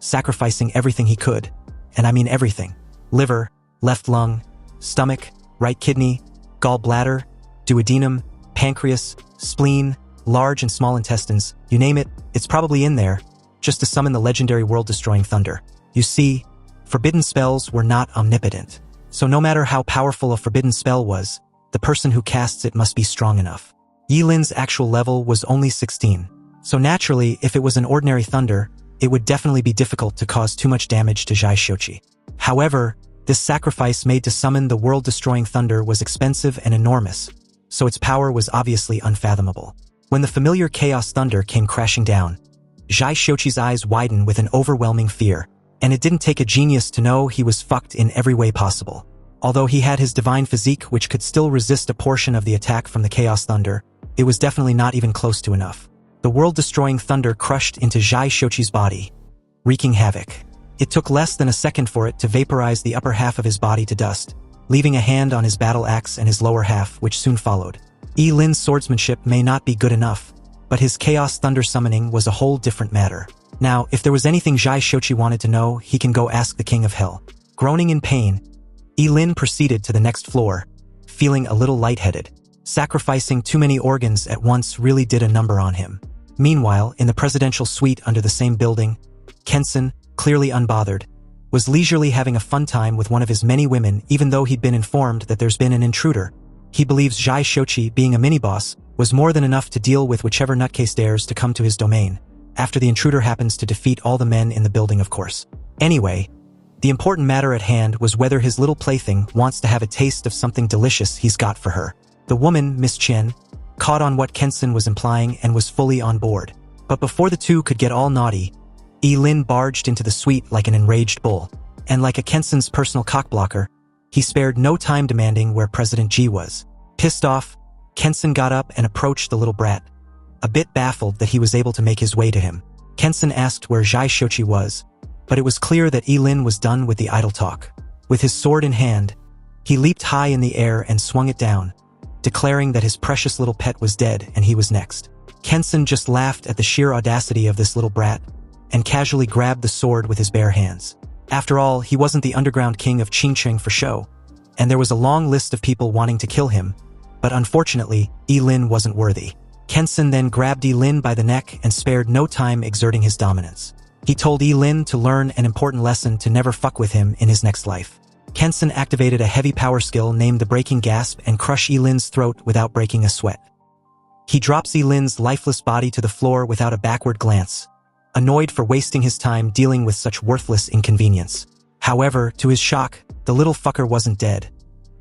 sacrificing everything he could, and I mean everything. Liver, left lung, stomach, right kidney, gallbladder, duodenum, pancreas, spleen, large and small intestines, you name it, it's probably in there, just to summon the legendary world-destroying thunder. You see, forbidden spells were not omnipotent, so no matter how powerful a forbidden spell was, the person who casts it must be strong enough. Yi Lin's actual level was only 16, so naturally, if it was an ordinary thunder, it would definitely be difficult to cause too much damage to Zhai Shochi. However, this sacrifice made to summon the world-destroying thunder was expensive and enormous, so its power was obviously unfathomable. When the familiar chaos thunder came crashing down, Zhai Shochi's eyes widened with an overwhelming fear, and it didn't take a genius to know he was fucked in every way possible. Although he had his divine physique which could still resist a portion of the attack from the chaos thunder, it was definitely not even close to enough. The world-destroying thunder crushed into Zhai Shochi's body, wreaking havoc. It took less than a second for it to vaporize the upper half of his body to dust, leaving a hand on his battle axe and his lower half, which soon followed. Yi Lin's swordsmanship may not be good enough, but his chaos thunder summoning was a whole different matter. Now, if there was anything Zhai Shochi wanted to know, he can go ask the King of Hell. Groaning in pain, Yi Lin proceeded to the next floor, feeling a little lightheaded. Sacrificing too many organs at once really did a number on him. Meanwhile, in the presidential suite under the same building, Kenson, clearly unbothered, was leisurely having a fun time with one of his many women even though he'd been informed that there's been an intruder. He believes Zhai Shochi, being a mini-boss, was more than enough to deal with whichever nutcase dares to come to his domain, after the intruder happens to defeat all the men in the building, of course. Anyway, the important matter at hand was whether his little plaything wants to have a taste of something delicious he's got for her. The woman, Miss Chen, caught on what Kenson was implying and was fully on board. But before the two could get all naughty, Lin barged into the suite like an enraged bull, and like a Kenson's personal cockblocker, he spared no time demanding where President Ji was. Pissed off, Kenson got up and approached the little brat, a bit baffled that he was able to make his way to him. Kenson asked where Zhai Shochi was, but it was clear that Lin was done with the idle talk. With his sword in hand, he leaped high in the air and swung it down, declaring that his precious little pet was dead and he was next. Kenson just laughed at the sheer audacity of this little brat and casually grabbed the sword with his bare hands. After all, he wasn't the underground king of Qingcheng for show, and there was a long list of people wanting to kill him, but unfortunately, Lin wasn't worthy. Kenson then grabbed Lin by the neck and spared no time exerting his dominance. He told Lin to learn an important lesson to never fuck with him in his next life. Kenson activated a heavy power skill named the Breaking Gasp and crushed Lin's throat without breaking a sweat. He drops Lin's lifeless body to the floor without a backward glance, annoyed for wasting his time dealing with such worthless inconvenience. However, to his shock, the little fucker wasn't dead,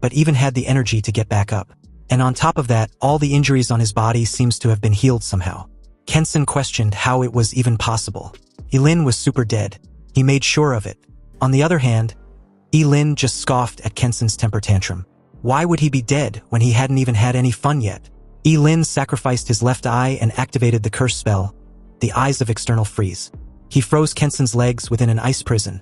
but even had the energy to get back up. And on top of that, all the injuries on his body seems to have been healed somehow. Kenson questioned how it was even possible. Lin was super dead. He made sure of it. On the other hand, Lin just scoffed at Kenson's temper tantrum. Why would he be dead when he hadn't even had any fun yet? Lin sacrificed his left eye and activated the curse spell, the Eyes of External Freeze. He froze Kenson's legs within an ice prison,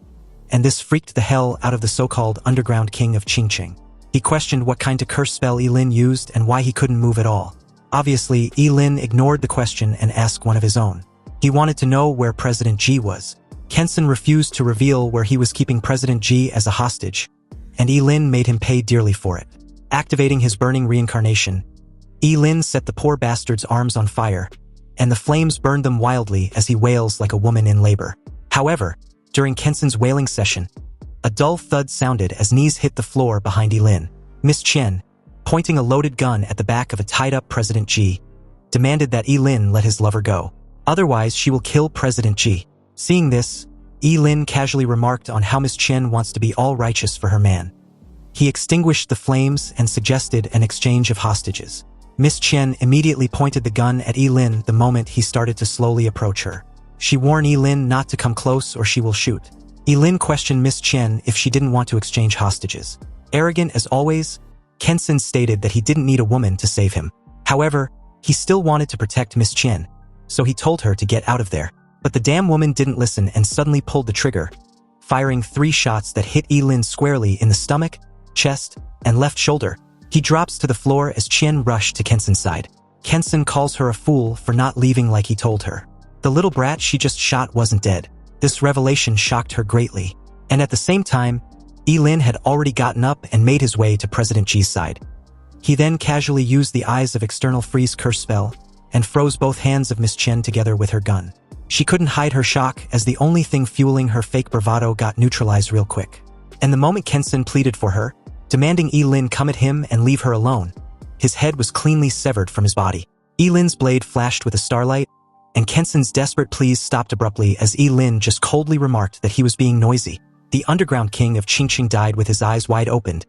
and this freaked the hell out of the so-called underground king of Qingcheng. He questioned what kind of curse spell Lin used and why he couldn't move at all. Obviously, Lin ignored the question and asked one of his own. He wanted to know where President Ji was. Kenson refused to reveal where he was keeping President Ji as a hostage, and Lin made him pay dearly for it. Activating his burning reincarnation, Lin set the poor bastard's arms on fire, and the flames burned them wildly as he wails like a woman in labor. However, during Kenson's wailing session, a dull thud sounded as knees hit the floor behind Lin. Miss Chen, pointing a loaded gun at the back of a tied-up President Ji, demanded that Lin let his lover go. Otherwise, she will kill President Ji. Seeing this, Lin casually remarked on how Miss Chen wants to be all righteous for her man. He extinguished the flames and suggested an exchange of hostages. Miss Chen immediately pointed the gun at Lin the moment he started to slowly approach her. She warned Lin not to come close or she will shoot. Lin questioned Miss Chen if she didn't want to exchange hostages. Arrogant as always, Kenson stated that he didn't need a woman to save him. However, he still wanted to protect Miss Chen, so he told her to get out of there. But the damn woman didn't listen and suddenly pulled the trigger, firing 3 shots that hit Lin squarely in the stomach, chest, and left shoulder. He drops to the floor as Chen rushed to Kenson's side. Kenson calls her a fool for not leaving like he told her. The little brat she just shot wasn't dead. This revelation shocked her greatly, and at the same time, Lin had already gotten up and made his way to President Ji's side. He then casually used the Eyes of External Freeze curse spell and froze both hands of Miss Chen together with her gun. She couldn't hide her shock as the only thing fueling her fake bravado got neutralized real quick. And the moment Kenson pleaded for her, demanding Lin come at him and leave her alone, his head was cleanly severed from his body. Lin's blade flashed with a starlight, and Kenson's desperate pleas stopped abruptly as Lin just coldly remarked that he was being noisy. The underground king of Qingcheng died with his eyes wide opened,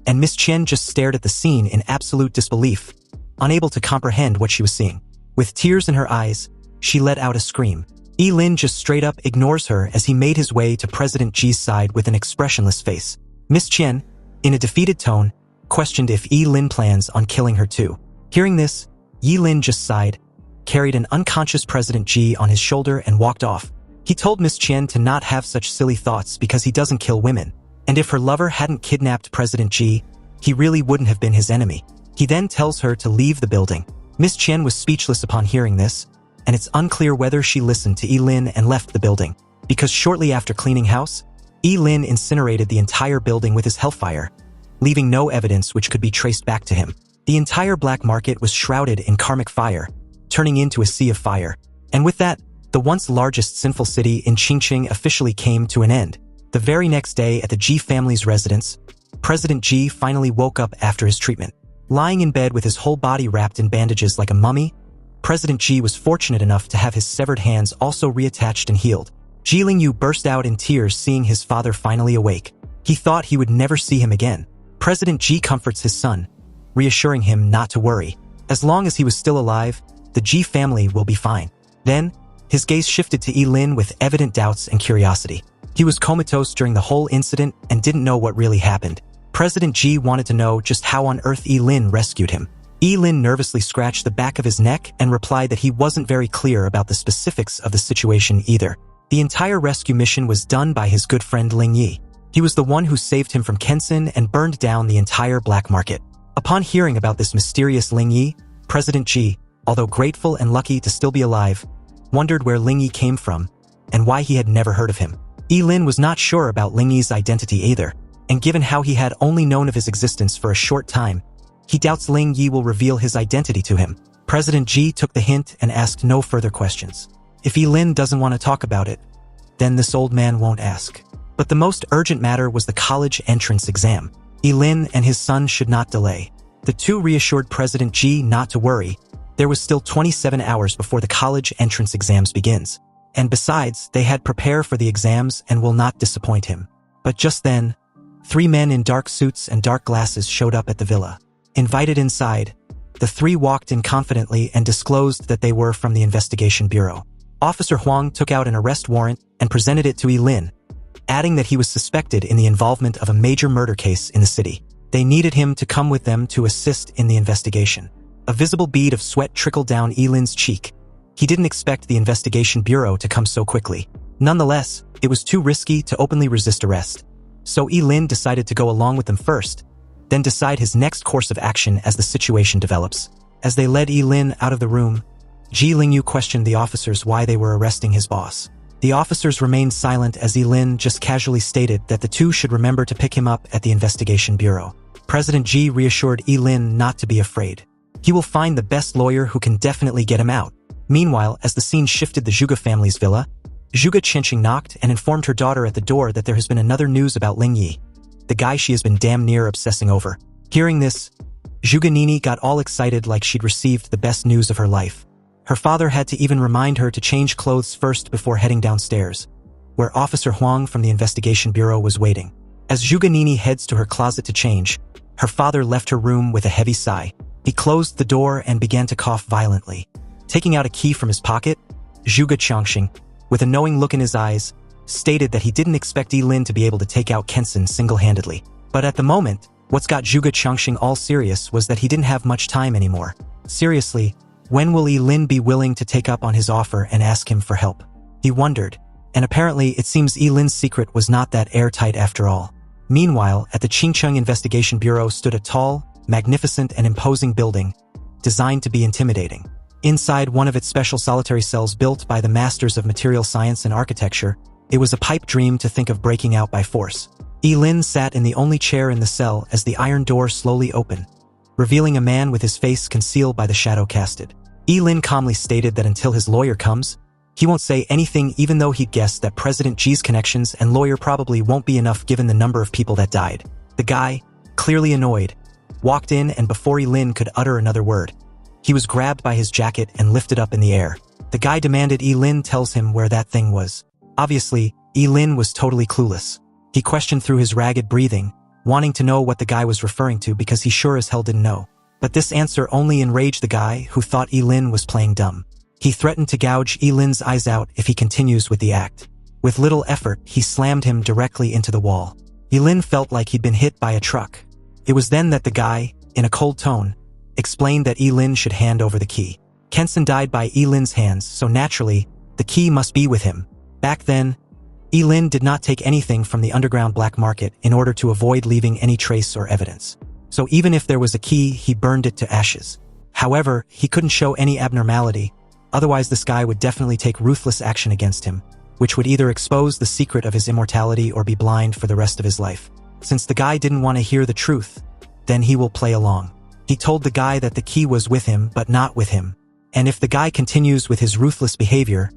and Miss Chen just stared at the scene in absolute disbelief, unable to comprehend what she was seeing. With tears in her eyes, she let out a scream. Lin just straight up ignores her as he made his way to President Ji's side with an expressionless face. Miss Chen, in a defeated tone, questioned if Lin plans on killing her too. Hearing this, Lin just sighed, carried an unconscious President Ji on his shoulder and walked off. He told Miss Chen to not have such silly thoughts because he doesn't kill women, and if her lover hadn't kidnapped President Ji, he really wouldn't have been his enemy. He then tells her to leave the building. Miss Chen was speechless upon hearing this, and it's unclear whether she listened to Lin and left the building, because shortly after cleaning house, Lin incinerated the entire building with his hellfire, leaving no evidence which could be traced back to him. The entire black market was shrouded in karmic fire, turning into a sea of fire. And with that, the once largest sinful city in Qingqing officially came to an end. The very next day at the Ji family's residence, President Ji finally woke up after his treatment. Lying in bed with his whole body wrapped in bandages like a mummy, President Ji was fortunate enough to have his severed hands also reattached and healed. Ji Lingyu burst out in tears seeing his father finally awake. He thought he would never see him again. President Ji comforts his son, reassuring him not to worry. As long as he was still alive, the Ji family will be fine. Then, his gaze shifted to Yi-Lin with evident doubts and curiosity. He was comatose during the whole incident and didn't know what really happened. President Ji wanted to know just how on earth Yi-Lin rescued him. Yi-Lin nervously scratched the back of his neck and replied that he wasn't very clear about the specifics of the situation either. The entire rescue mission was done by his good friend Ling Yi. He was the one who saved him from Kensen and burned down the entire black market. Upon hearing about this mysterious Ling Yi, President Ji, although grateful and lucky to still be alive, wondered where Ling Yi came from and why he had never heard of him. Yi-Lin was not sure about Ling Yi's identity either, and given how he had only known of his existence for a short time, he doubts Ling Yi will reveal his identity to him. President Ji took the hint and asked no further questions. If Yi-Lin doesn't want to talk about it, then this old man won't ask. But the most urgent matter was the college entrance exam. Yi-Lin and his son should not delay. The two reassured President Ji not to worry. There was still 27 hours before the college entrance exams begins. And besides, they had prepared for the exams and will not disappoint him. But just then, 3 men in dark suits and dark glasses showed up at the villa. Invited inside, the 3 walked in confidently and disclosed that they were from the investigation bureau. Officer Huang took out an arrest warrant and presented it to Yi-Lin, adding that he was suspected in the involvement of a major murder case in the city. They needed him to come with them to assist in the investigation. A visible bead of sweat trickled down Yi-Lin's cheek. He didn't expect the investigation bureau to come so quickly. Nonetheless, it was too risky to openly resist arrest. So Yi-Lin decided to go along with them first, then decide his next course of action as the situation develops. As they led Yi-Lin out of the room, Ji Lingyu questioned the officers why they were arresting his boss. The officers remained silent as Yi-Lin just casually stated that the two should remember to pick him up at the investigation bureau. President Ji reassured Yi-Lin not to be afraid. He will find the best lawyer who can definitely get him out. Meanwhile, as the scene shifted the Zhuge family's villa, Zhuge Qianqing knocked and informed her daughter at the door that there has been another news about Ling Yi, the guy she has been damn near obsessing over. Hearing this, Zhuge Nini got all excited like she'd received the best news of her life. Her father had to even remind her to change clothes first before heading downstairs, where Officer Huang from the investigation bureau was waiting. As Zhuge Nini heads to her closet to change, her father left her room with a heavy sigh. He closed the door and began to cough violently. Taking out a key from his pocket, Zhuge Qianqing, with a knowing look in his eyes, stated that he didn't expect Yi-Lin to be able to take out Kensen single-handedly. But at the moment, what's got Zhuge Qianqing all serious was that he didn't have much time anymore. Seriously, when will Yi-Lin be willing to take up on his offer and ask him for help? He wondered, and apparently it seems Yi-Lin's secret was not that airtight after all. Meanwhile, at the Qingcheng Investigation Bureau stood a tall, magnificent and imposing building, designed to be intimidating. Inside one of its special solitary cells built by the masters of material science and architecture, it was a pipe dream to think of breaking out by force. Yi-Lin sat in the only chair in the cell as the iron door slowly opened, revealing a man with his face concealed by the shadow casted. Yi-Lin calmly stated that until his lawyer comes, he won't say anything even though he'd guessed that President Ji's connections and lawyer probably won't be enough given the number of people that died. The guy, clearly annoyed, walked in and before Yi-Lin could utter another word, he was grabbed by his jacket and lifted up in the air. The guy demanded Yi-Lin tells him where that thing was. Obviously, Yi-Lin was totally clueless. He questioned through his ragged breathing, wanting to know what the guy was referring to because he sure as hell didn't know. But this answer only enraged the guy who thought Yi-Lin was playing dumb. He threatened to gouge Yi-Lin's eyes out if he continues with the act. With little effort, he slammed him directly into the wall. Yi-Lin felt like he'd been hit by a truck. It was then that the guy, in a cold tone, explained that Yi-Lin should hand over the key. Kensen died by Yi-Lin's hands, so naturally, the key must be with him. Back then, Yi-Lin did not take anything from the underground black market in order to avoid leaving any trace or evidence. So even if there was a key, he burned it to ashes. However, he couldn't show any abnormality, otherwise this guy would definitely take ruthless action against him, which would either expose the secret of his immortality or be blind for the rest of his life. Since the guy didn't want to hear the truth, then he will play along. He told the guy that the key was with him but not with him, And if the guy continues with his ruthless behavior,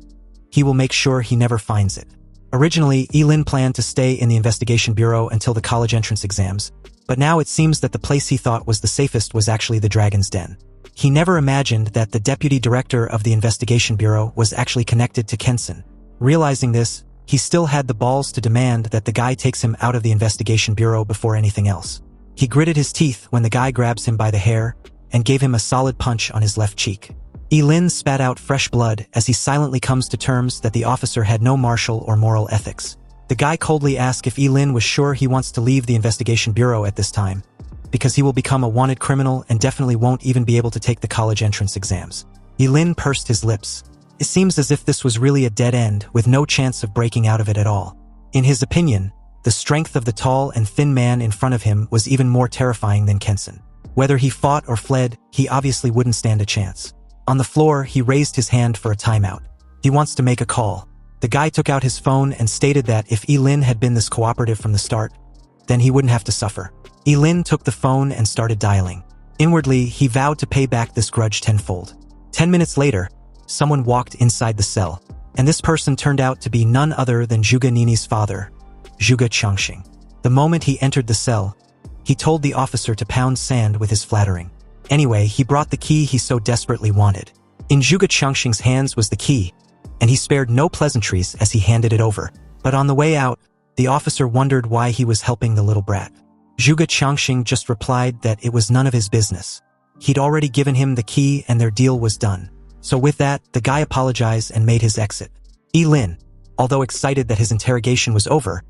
he will make sure he never finds it. Originally, Lin planned to stay in the investigation bureau until the college entrance exams, but now it seems that the place he thought was the safest was actually the Dragon's Den. He never imagined that the deputy director of the investigation bureau was actually connected to Kenson. Realizing this, he still had the balls to demand that the guy takes him out of the investigation bureau before anything else. He gritted his teeth when the guy grabs him by the hair and gave him a solid punch on his left cheek. Lin spat out fresh blood as he silently comes to terms that the officer had no martial or moral ethics. The guy coldly asked if Lin was sure he wants to leave the investigation bureau at this time, because he will become a wanted criminal and definitely won't even be able to take the college entrance exams. Lin pursed his lips. It seems as if this was really a dead end with no chance of breaking out of it at all. In his opinion, the strength of the tall and thin man in front of him was even more terrifying than Kenson. Whether he fought or fled, he obviously wouldn't stand a chance. On the floor, he raised his hand for a timeout. He wants to make a call. The guy took out his phone and stated that if Lin had been this cooperative from the start, then he wouldn't have to suffer. Lin took the phone and started dialing. Inwardly, he vowed to pay back this grudge tenfold. 10 minutes later, someone walked inside the cell, and this person turned out to be none other than Zhuge Nini's father, Zhuge Changxing. The moment he entered the cell, he told the officer to pound sand with his flattering. Anyway, he brought the key he so desperately wanted. In Zhuge Changxing's hands was the key, and he spared no pleasantries as he handed it over. But on the way out, the officer wondered why he was helping the little brat. Zhuge Changxing just replied that it was none of his business. He'd already given him the key and their deal was done. So with that, the guy apologized and made his exit. Lin, although excited that his interrogation was over,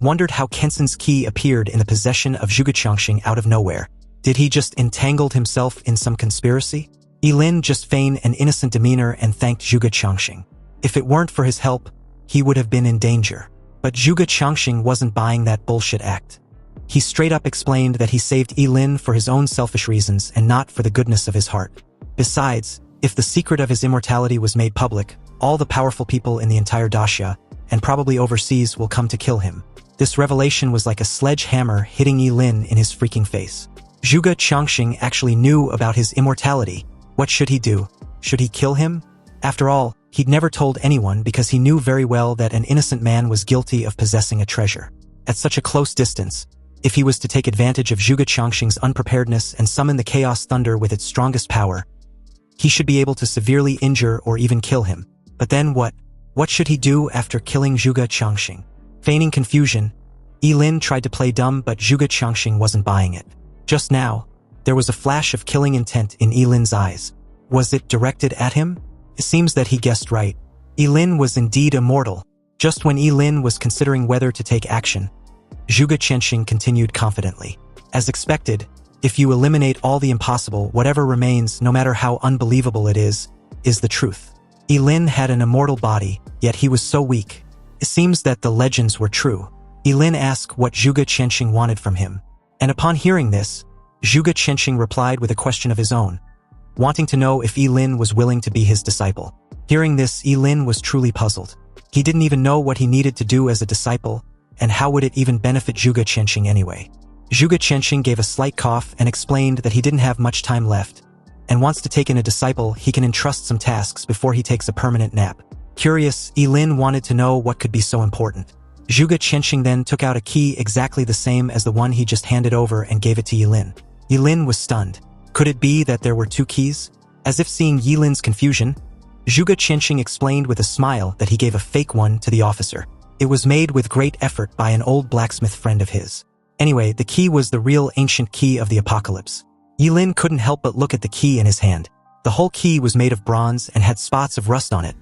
wondered how Kenson's key appeared in the possession of Zhuge Changxing out of nowhere. Did he just entangled himself in some conspiracy? Lin just feigned an innocent demeanor and thanked Zhuge Changxing. If it weren't for his help, he would have been in danger. But Zhuge Changxing wasn't buying that bullshit act. He straight up explained that he saved Lin for his own selfish reasons and not for the goodness of his heart. Besides, if the secret of his immortality was made public, all the powerful people in the entire daxia, and probably overseas, will come to kill him. This revelation was like a sledgehammer hitting Lin in his freaking face. Zhuge Changxing actually knew about his immortality. What should he do? Should he kill him? After all, he'd never told anyone because he knew very well that an innocent man was guilty of possessing a treasure. At such a close distance, if he was to take advantage of Zhuge Changxing's unpreparedness and summon the Chaos Thunder with its strongest power, he should be able to severely injure or even kill him. But then what? What should he do after killing Zhuge Changxing? Feigning confusion, Lin tried to play dumb, but Zhuge Changxing wasn't buying it. Just now, there was a flash of killing intent in Lin's eyes. Was it directed at him? It seems that he guessed right. Lin was indeed immortal. Just when Lin was considering whether to take action, Zhuge Changxing continued confidently. As expected, if you eliminate all the impossible, whatever remains, no matter how unbelievable it is the truth. Lin had an immortal body, yet he was so weak. It seems that the legends were true. Lin asked what Zhuge Changxing wanted from him. And upon hearing this, Zhuge Changxing replied with a question of his own, wanting to know if Lin was willing to be his disciple. Hearing this, Lin was truly puzzled. He didn't even know what he needed to do as a disciple, and how would it even benefit Zhuge Changxing anyway. Zhuge Changxing gave a slight cough and explained that he didn't have much time left, and wants to take in a disciple he can entrust some tasks before he takes a permanent nap. Curious, Lin wanted to know what could be so important. Zhuge Changxing then took out a key exactly the same as the one he just handed over and gave it to Lin. Lin was stunned. Could it be that there were two keys? As if seeing Lin's confusion, Zhuge Changxing explained with a smile that he gave a fake one to the officer. It was made with great effort by an old blacksmith friend of his. Anyway, the key was the real ancient key of the apocalypse. Lin couldn't help but look at the key in his hand. The whole key was made of bronze and had spots of rust on it,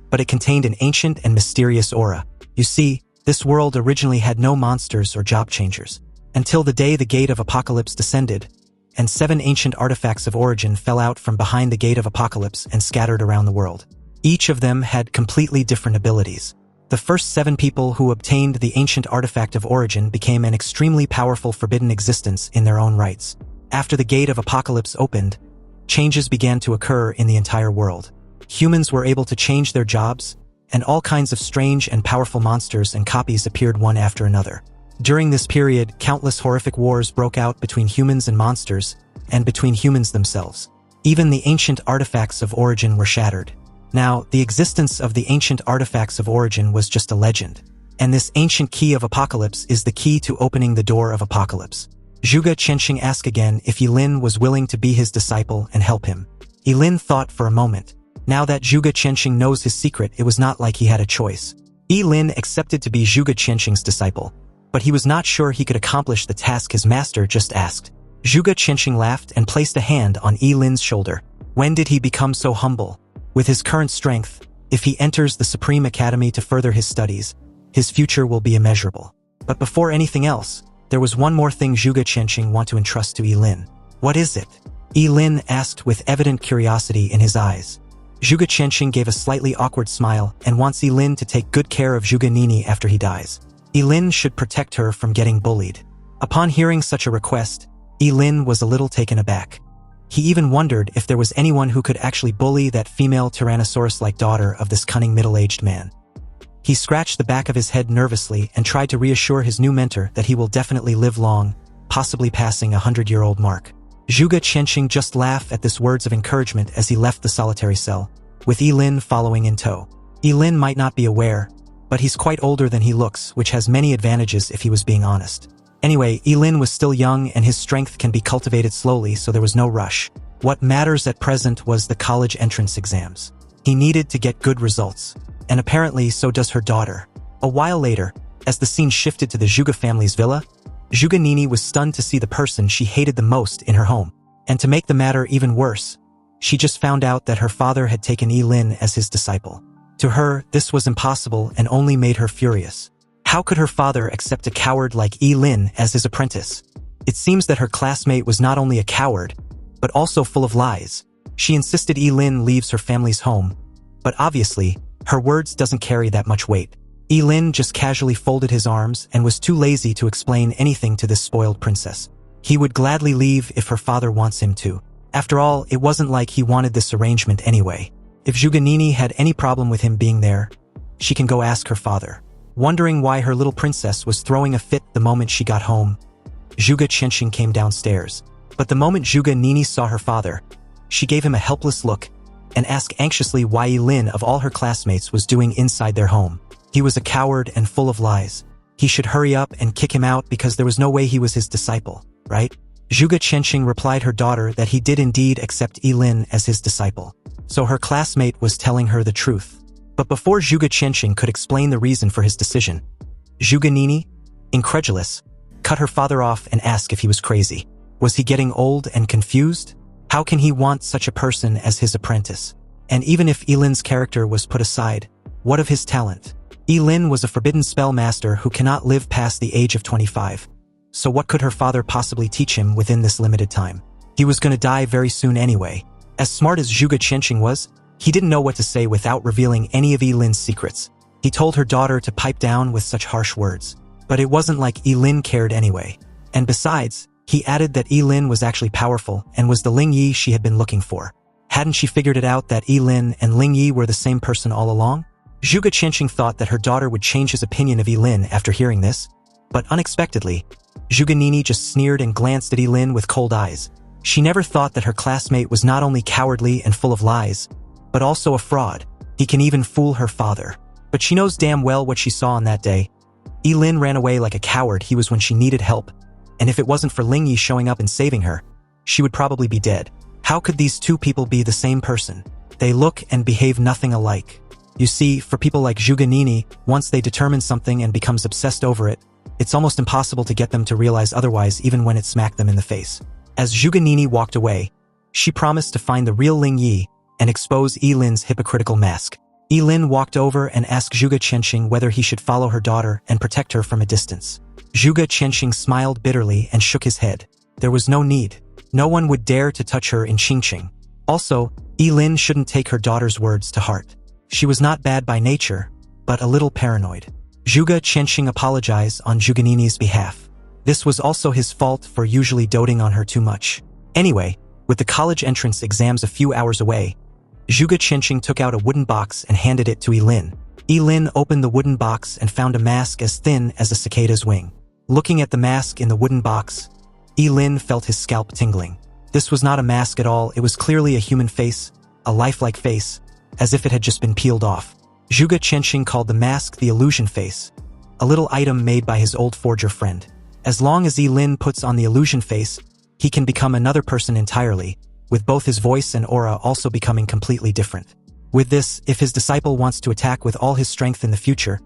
but it contained an ancient and mysterious aura. You see, this world originally had no monsters or job changers, until the day the Gate of Apocalypse descended, and 7 ancient artifacts of origin fell out from behind the Gate of Apocalypse and scattered around the world. Each of them had completely different abilities. The first 7 people who obtained the ancient artifact of origin became an extremely powerful forbidden existence in their own rights. After the Gate of Apocalypse opened, changes began to occur in the entire world. Humans were able to change their jobs, and all kinds of strange and powerful monsters and copies appeared one after another. During this period, countless horrific wars broke out between humans and monsters, and between humans themselves. Even the ancient artifacts of origin were shattered. Now, the existence of the ancient artifacts of origin was just a legend. And this ancient key of apocalypse is the key to opening the door of apocalypse. Zhuge Qianxing asked again if Yilin was willing to be his disciple and help him. Yilin thought for a moment. Now that Zhuge Qianxing knows his secret, it was not like he had a choice. Yilin accepted to be Zhuge Qianxing's disciple, but he was not sure he could accomplish the task his master just asked. Zhuge Qianxing laughed and placed a hand on Yilin's shoulder. When did he become so humble? With his current strength, if he enters the Supreme Academy to further his studies, his future will be immeasurable. But before anything else, there was one more thing Zhuge Qianxing wanted to entrust to Yilin. What is it? Yilin asked with evident curiosity in his eyes. Zhuge Qianxing gave a slightly awkward smile and wants Yilin to take good care of Zhuge Nini after he dies. Yilin should protect her from getting bullied. Upon hearing such a request, Yilin was a little taken aback. He even wondered if there was anyone who could actually bully that female Tyrannosaurus-like daughter of this cunning middle-aged man. He scratched the back of his head nervously and tried to reassure his new mentor that he will definitely live long, possibly passing a 100-year-old mark. Zhuge Qianxing just laughed at this words of encouragement as he left the solitary cell, with Yilin following in tow. Yilin might not be aware, but he's quite older than he looks, which has many advantages if he was being honest. Anyway, Yilin was still young and his strength can be cultivated slowly, so there was no rush. What matters at present was the college entrance exams. He needed to get good results, and apparently so does her daughter. A while later, as the scene shifted to the Zhuge family's villa, Zhuge Nini was stunned to see the person she hated the most in her home. And to make the matter even worse, she just found out that her father had taken Yilin as his disciple. To her, this was impossible and only made her furious. How could her father accept a coward like Yilin as his apprentice? It seems that her classmate was not only a coward, but also full of lies. She insisted Yilin leaves her family's home, but obviously, her words doesn't carry that much weight. Yilin just casually folded his arms and was too lazy to explain anything to this spoiled princess. He would gladly leave if her father wants him to. After all, it wasn't like he wanted this arrangement anyway. If Zhuge Nini had any problem with him being there, she can go ask her father. Wondering why her little princess was throwing a fit the moment she got home, Zhuge Qianxing came downstairs. But the moment Zhuge Nini saw her father, she gave him a helpless look and asked anxiously why Yilin of all her classmates was doing inside their home. He was a coward and full of lies. He should hurry up and kick him out because there was no way he was his disciple, right? Zhuge Qianxing replied her daughter that he did indeed accept Yilin as his disciple. So her classmate was telling her the truth. But before Zhuge Qianxing could explain the reason for his decision, Zhuge Nini, incredulous, cut her father off and asked if he was crazy. Was he getting old and confused? How can he want such a person as his apprentice? And even if Yilin's character was put aside, what of his talent? Yilin was a forbidden spell master who cannot live past the age of 25. So what could her father possibly teach him within this limited time? He was going to die very soon anyway. As smart as Zhuge Qianxing was, he didn't know what to say without revealing any of Yilin's secrets. He told her daughter to pipe down with such harsh words. But it wasn't like Yilin cared anyway. And besides, he added that Yilin was actually powerful and was the Ling Yi she had been looking for. Hadn't she figured it out that Yilin and Ling Yi were the same person all along? Zhuge Qianxing thought that her daughter would change his opinion of Yilin after hearing this. But unexpectedly, Zhuge Nini just sneered and glanced at Yilin with cold eyes. She never thought that her classmate was not only cowardly and full of lies, but also a fraud. He can even fool her father. But she knows damn well what she saw on that day. Yilin ran away like a coward he was when she needed help. And if it wasn't for Ling Yi showing up and saving her, she would probably be dead. How could these two people be the same person? They look and behave nothing alike. You see, for people like Zhuge Nini, once they determine something and becomes obsessed over it, it's almost impossible to get them to realize otherwise even when it smacked them in the face. As Zhuge Nini walked away, she promised to find the real Ling Yi and expose Yilin's hypocritical mask. Yilin walked over and asked Zhuge Qianxing whether he should follow her daughter and protect her from a distance. Zhuge Qianxing smiled bitterly and shook his head. There was no need. No one would dare to touch her in Qingqing. Also, Yilin shouldn't take her daughter's words to heart. She was not bad by nature, but a little paranoid. Zhuge Qianxing apologized on Zhuge Nini's behalf. This was also his fault for usually doting on her too much. Anyway, with the college entrance exams a few hours away, Zhuge Qianxing took out a wooden box and handed it to Yilin. Yilin opened the wooden box and found a mask as thin as a cicada's wing. Looking at the mask in the wooden box, Yilin felt his scalp tingling. This was not a mask at all, it was clearly a human face, a lifelike face, as if it had just been peeled off. Zhuge Qianxing called the mask the illusion face, a little item made by his old forger friend. As long as Yi Lin puts on the illusion face, he can become another person entirely, with both his voice and aura also becoming completely different. With this, if his disciple wants to attack with all his strength in the future,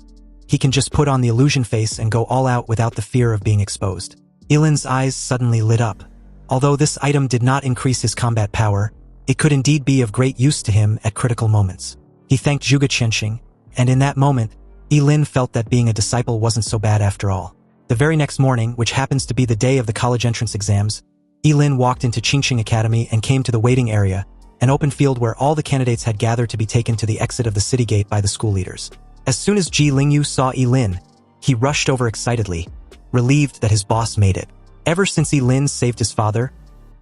he can just put on the illusion face and go all out without the fear of being exposed. Yi Lin's eyes suddenly lit up. Although this item did not increase his combat power, it could indeed be of great use to him at critical moments. He thanked Zhuge Qianxing, and in that moment, Yi Lin felt that being a disciple wasn't so bad after all. The very next morning, which happens to be the day of the college entrance exams, Yi Lin walked into Qingqing Academy and came to the waiting area, an open field where all the candidates had gathered to be taken to the exit of the city gate by the school leaders. As soon as Ji Lingyu saw Yi Lin, he rushed over excitedly, relieved that his boss made it. Ever since Yi Lin saved his father,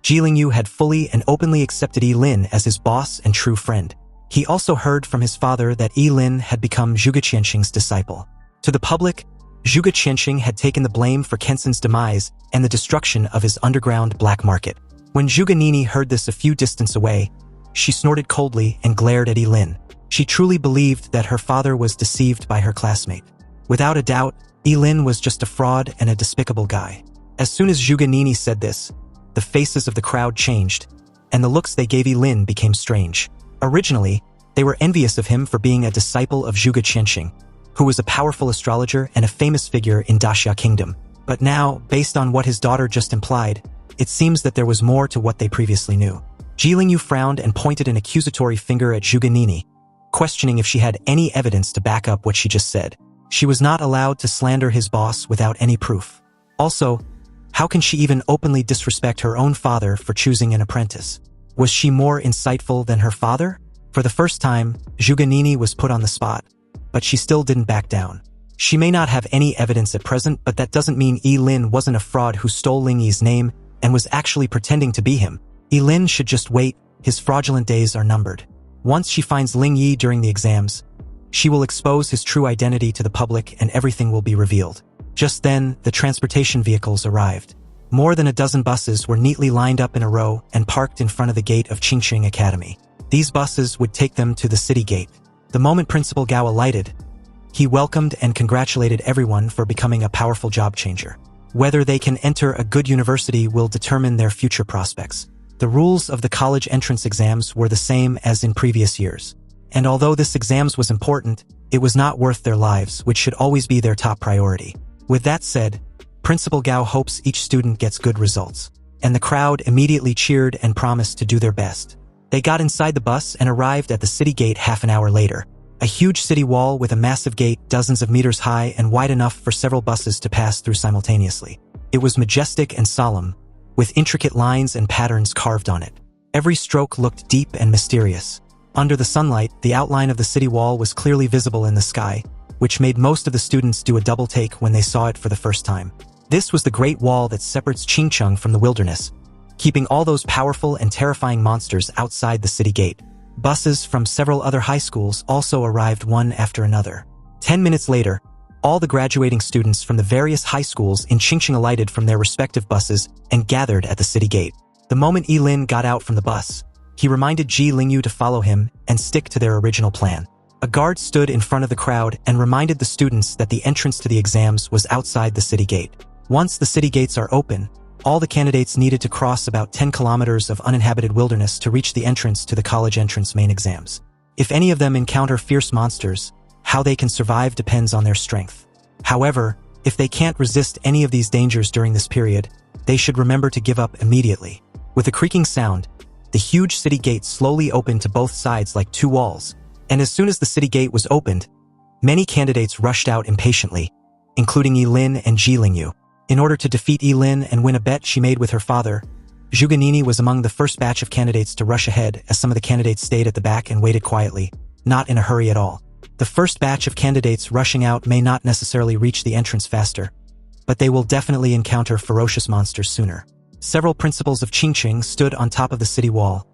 Ji Lingyu had fully and openly accepted Yi Lin as his boss and true friend. He also heard from his father that Yi Lin had become Zhuge Qianxing's disciple. To the public, Zhuge Qianxing had taken the blame for Kenson's demise and the destruction of his underground black market. When Zhuge Nini heard this a few distance away, she snorted coldly and glared at Yi Lin. She truly believed that her father was deceived by her classmate. Without a doubt, Yi Lin was just a fraud and a despicable guy. As soon as Zhuge Nini said this, the faces of the crowd changed, and the looks they gave Yi Lin became strange. Originally, they were envious of him for being a disciple of Zhuge Qianxing, who was a powerful astrologer and a famous figure in Daxia Kingdom. But now, based on what his daughter just implied, it seems that there was more to what they previously knew. Ji Lingyu frowned and pointed an accusatory finger at Zhuge Nini, questioning if she had any evidence to back up what she just said. She was not allowed to slander his boss without any proof. Also, how can she even openly disrespect her own father for choosing an apprentice? Was she more insightful than her father? For the first time, Zhuge Nini was put on the spot, but she still didn't back down. She may not have any evidence at present, but that doesn't mean Yi Lin wasn't a fraud who stole Ling Yi's name and was actually pretending to be him. Yi Lin should just wait, his fraudulent days are numbered. Once she finds Ling Yi during the exams, she will expose his true identity to the public and everything will be revealed. Just then, the transportation vehicles arrived. More than a dozen buses were neatly lined up in a row and parked in front of the gate of Qingqing Academy. These buses would take them to the city gate. The moment Principal Gao alighted, he welcomed and congratulated everyone for becoming a powerful job changer. Whether they can enter a good university will determine their future prospects. The rules of the college entrance exams were the same as in previous years. And although this exams was important, it was not worth their lives, which should always be their top priority. With that said, Principal Gao hopes each student gets good results. And the crowd immediately cheered and promised to do their best. They got inside the bus and arrived at the city gate half an hour later. A huge city wall with a massive gate dozens of meters high and wide enough for several buses to pass through simultaneously. It was majestic and solemn, with intricate lines and patterns carved on it. Every stroke looked deep and mysterious. Under the sunlight, the outline of the city wall was clearly visible in the sky, which made most of the students do a double take when they saw it for the first time. This was the Great Wall that separates Qingcheng from the wilderness, keeping all those powerful and terrifying monsters outside the city gate. Buses from several other high schools also arrived one after another. 10 minutes later, all the graduating students from the various high schools in Qingqing alighted from their respective buses and gathered at the city gate. The moment Yi Lin got out from the bus, he reminded Ji Lingyu to follow him and stick to their original plan. A guard stood in front of the crowd and reminded the students that the entrance to the exams was outside the city gate. Once the city gates are open, all the candidates needed to cross about 10 kilometers of uninhabited wilderness to reach the entrance to the college entrance main exams. If any of them encounter fierce monsters, how they can survive depends on their strength. However, if they can't resist any of these dangers during this period, they should remember to give up immediately. With a creaking sound, the huge city gate slowly opened to both sides like two walls, and as soon as the city gate was opened, many candidates rushed out impatiently, including Yi Lin and Ji Lingyu. In order to defeat Yi Lin and win a bet she made with her father, Zhuge Nini was among the first batch of candidates to rush ahead, as some of the candidates stayed at the back and waited quietly, not in a hurry at all. The first batch of candidates rushing out may not necessarily reach the entrance faster, but they will definitely encounter ferocious monsters sooner. Several principals of Qingqing stood on top of the city wall,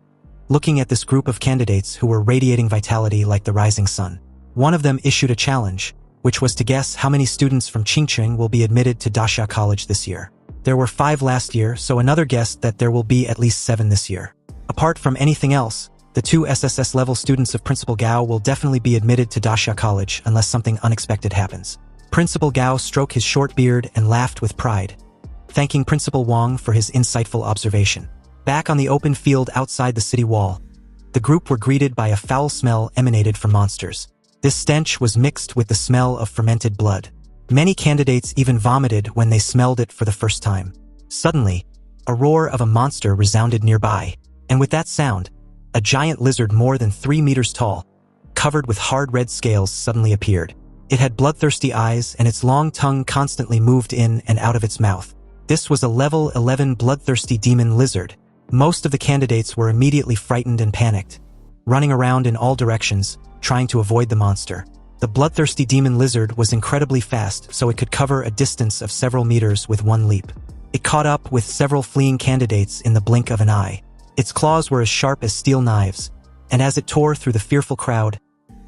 looking at this group of candidates who were radiating vitality like the rising sun. One of them issued a challenge, which was to guess how many students from Qingqing will be admitted to Daxia College this year. There were 5 last year, so another guessed that there will be at least 7 this year. Apart from anything else, the 2 SSS-level students of Principal Gao will definitely be admitted to Dasha College unless something unexpected happens. Principal Gao stroked his short beard and laughed with pride, thanking Principal Wang for his insightful observation. Back on the open field outside the city wall, the group were greeted by a foul smell emanated from monsters. This stench was mixed with the smell of fermented blood. Many candidates even vomited when they smelled it for the first time. Suddenly, a roar of a monster resounded nearby, and with that sound, a giant lizard more than 3 meters tall, covered with hard red scales, suddenly appeared. It had bloodthirsty eyes, and its long tongue constantly moved in and out of its mouth. This was a level 11 bloodthirsty demon lizard. Most of the candidates were immediately frightened and panicked, running around in all directions, trying to avoid the monster. The bloodthirsty demon lizard was incredibly fast, so it could cover a distance of several meters with one leap. It caught up with several fleeing candidates in the blink of an eye. Its claws were as sharp as steel knives, and as it tore through the fearful crowd,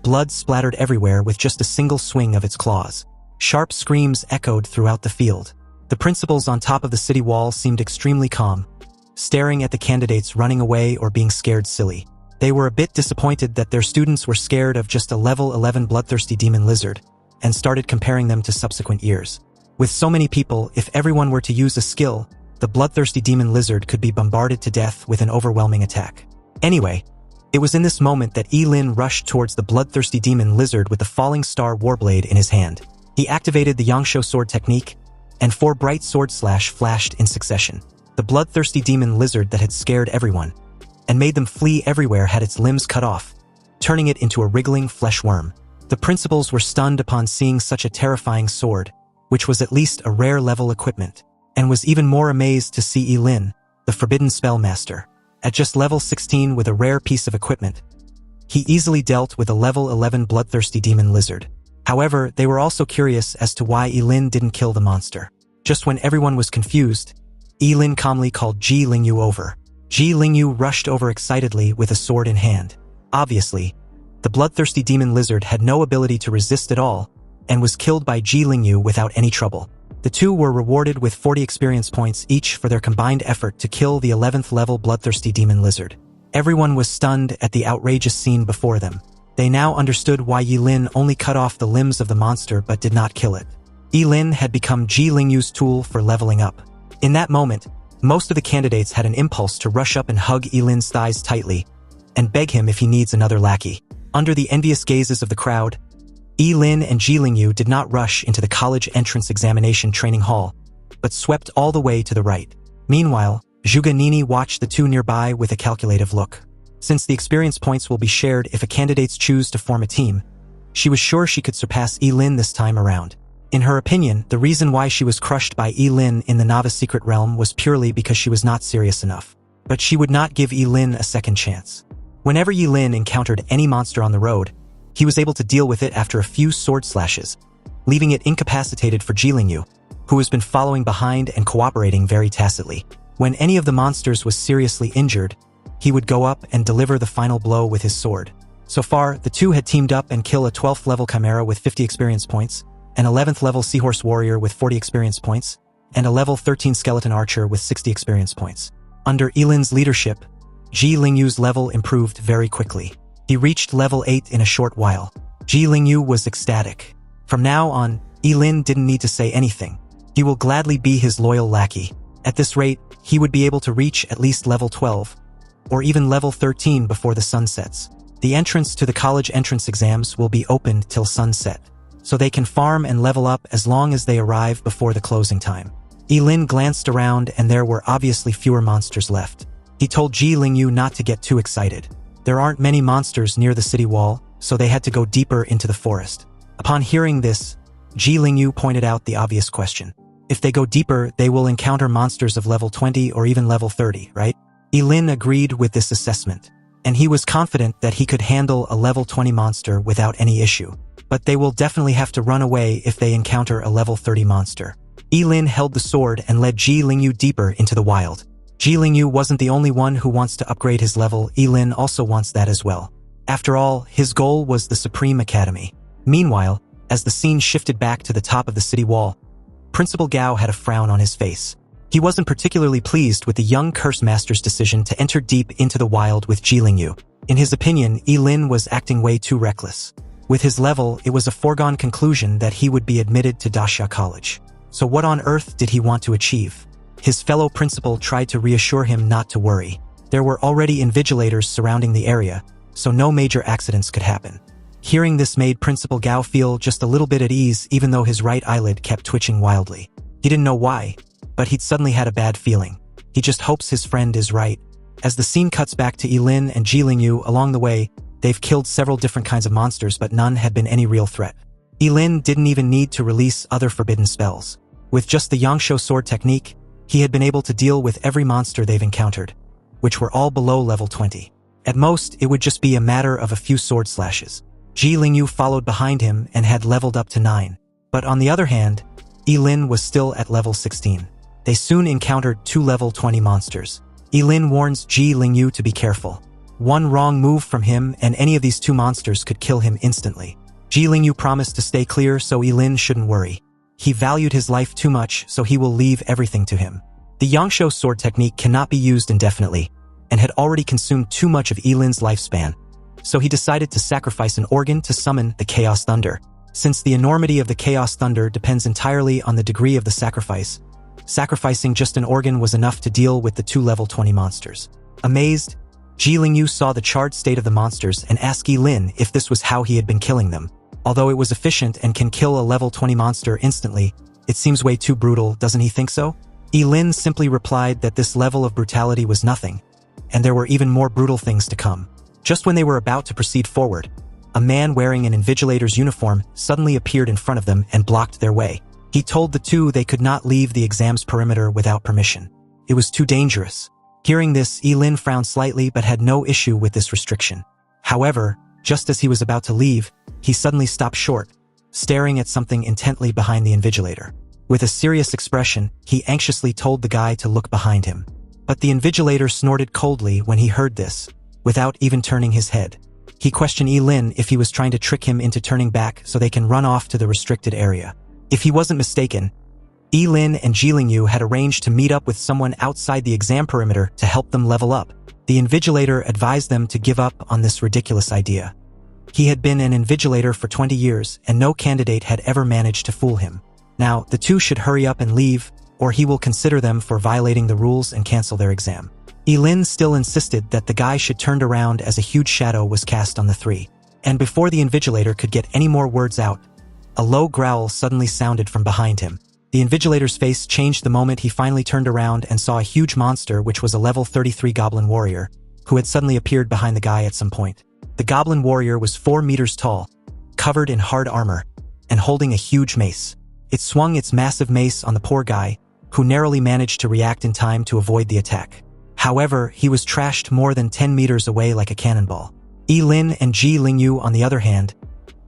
blood splattered everywhere with just a single swing of its claws. Sharp screams echoed throughout the field. The principals on top of the city wall seemed extremely calm, staring at the candidates running away or being scared silly. They were a bit disappointed that their students were scared of just a level 11 bloodthirsty demon lizard, and started comparing them to subsequent years. With so many people, if everyone were to use a skill, the bloodthirsty demon lizard could be bombarded to death with an overwhelming attack. Anyway, it was in this moment that Lin rushed towards the bloodthirsty demon lizard with the falling star warblade in his hand. He activated the Yangshuo sword technique, and 4 bright sword slash flashed in succession. The bloodthirsty demon lizard that had scared everyone and made them flee everywhere had its limbs cut off, turning it into a wriggling flesh worm. The principals were stunned upon seeing such a terrifying sword, which was at least a rare level equipment, and was even more amazed to see Lin, the forbidden spell master, at just level 16 with a rare piece of equipment. He easily dealt with a level 11 bloodthirsty demon lizard. However, they were also curious as to why Lin didn't kill the monster. Just when everyone was confused, Lin calmly called Ji Lingyu over. Ji Lingyu rushed over excitedly with a sword in hand. Obviously, the bloodthirsty demon lizard had no ability to resist at all, and was killed by Ji Lingyu without any trouble. The two were rewarded with 40 experience points each for their combined effort to kill the 11th level bloodthirsty demon lizard. Everyone was stunned at the outrageous scene before them. They now understood why Lin only cut off the limbs of the monster but did not kill it. Lin had become Ji Lingyu's tool for leveling up. In that moment, most of the candidates had an impulse to rush up and hug Lin's thighs tightly, and beg him if he needs another lackey. Under the envious gazes of the crowd, Lin and Ji Lingyu did not rush into the college entrance examination training hall, but swept all the way to the right. Meanwhile, Zhuge Nini watched the two nearby with a calculative look. Since the experience points will be shared if a candidates choose to form a team, she was sure she could surpass Lin this time around. In her opinion, the reason why she was crushed by Lin in the novice secret realm was purely because she was not serious enough. But she would not give Lin a second chance. Whenever Lin encountered any monster on the road, he was able to deal with it after a few sword slashes, leaving it incapacitated for Ji Lingyu, who has been following behind and cooperating very tacitly. When any of the monsters was seriously injured, he would go up and deliver the final blow with his sword. So far, the two had teamed up and killed a 12th level chimera with 50 experience points, an 11th level seahorse warrior with 40 experience points, and a level 13 skeleton archer with 60 experience points. Under Lin's leadership, Ji Lingyu's level improved very quickly. He reached level 8 in a short while. Ji Lingyu was ecstatic. From now on, Lin didn't need to say anything. He will gladly be his loyal lackey. At this rate, he would be able to reach at least level 12, or even level 13 before the sun sets. The entrance to the college entrance exams will be opened till sunset, so they can farm and level up as long as they arrive before the closing time. Lin glanced around and there were obviously fewer monsters left. He told Ji Lingyu not to get too excited. There aren't many monsters near the city wall, so they had to go deeper into the forest. Upon hearing this, Ji Lingyu pointed out the obvious question. If they go deeper, they will encounter monsters of level 20 or even level 30, right? Lin agreed with this assessment, and he was confident that he could handle a level 20 monster without any issue. But they will definitely have to run away if they encounter a level 30 monster. Lin held the sword and led Ji Lingyu deeper into the wild. Ji Lingyu wasn't the only one who wants to upgrade his level. Lin also wants that as well. After all, his goal was the Supreme Academy. Meanwhile, as the scene shifted back to the top of the city wall, Principal Gao had a frown on his face. He wasn't particularly pleased with the young curse master's decision to enter deep into the wild with Jilingyu. In his opinion, Lin was acting way too reckless. With his level, it was a foregone conclusion that he would be admitted to Dasha College. So what on earth did he want to achieve? His fellow principal tried to reassure him not to worry. There were already invigilators surrounding the area, so no major accidents could happen. Hearing this made Principal Gao feel just a little bit at ease, even though his right eyelid kept twitching wildly. He didn't know why, but he'd suddenly had a bad feeling. He just hopes his friend is right. As the scene cuts back to Lin and Jilingyu along the way, they've killed several different kinds of monsters, but none had been any real threat. Lin didn't even need to release other forbidden spells. With just the Yangshuo sword technique, he had been able to deal with every monster they've encountered, which were all below level 20. At most, it would just be a matter of a few sword slashes. Jilingyu followed behind him and had leveled up to 9. But on the other hand, Lin was still at level 16. They soon encountered 2 level 20 monsters. Lin warns Jilingyu to be careful. One wrong move from him and any of these 2 monsters could kill him instantly. Jilingyu promised to stay clear so Lin shouldn't worry. He valued his life too much, so he will leave everything to him. The Yangshuo sword technique cannot be used indefinitely, and had already consumed too much of Lin's lifespan. So he decided to sacrifice an organ to summon the Chaos Thunder. Since the enormity of the Chaos Thunder depends entirely on the degree of the sacrifice, sacrificing just an organ was enough to deal with the 2 level 20 monsters. Amazed, Jilingyu saw the charred state of the monsters and asked Lin if this was how he had been killing them. Although it was efficient and can kill a level 20 monster instantly, it seems way too brutal, doesn't he think so? Lin simply replied that this level of brutality was nothing, and there were even more brutal things to come. Just when they were about to proceed forward, a man wearing an invigilator's uniform suddenly appeared in front of them and blocked their way. He told the 2 they could not leave the exam's perimeter without permission. It was too dangerous. Hearing this, Lin frowned slightly but had no issue with this restriction. However, just as he was about to leave, he suddenly stopped short, staring at something intently behind the invigilator. With a serious expression, he anxiously told the guy to look behind him. But the invigilator snorted coldly when he heard this, without even turning his head. He questioned Lin if he was trying to trick him into turning back so they can run off to the restricted area. If he wasn't mistaken, Lin and Jilingyu had arranged to meet up with someone outside the exam perimeter to help them level up. The invigilator advised them to give up on this ridiculous idea. He had been an invigilator for 20 years, and no candidate had ever managed to fool him. Now, the 2 should hurry up and leave, or he will consider them for violating the rules and cancel their exam. Lin still insisted that the guy should turn around as a huge shadow was cast on the 3. And before the invigilator could get any more words out, a low growl suddenly sounded from behind him. The invigilator's face changed the moment he finally turned around and saw a huge monster which was a level 33 goblin warrior, who had suddenly appeared behind the guy at some point. The goblin warrior was 4 meters tall, covered in hard armor, and holding a huge mace. It swung its massive mace on the poor guy, who narrowly managed to react in time to avoid the attack. However, he was trashed more than 10 meters away like a cannonball. Lin and Jilingyu, on the other hand,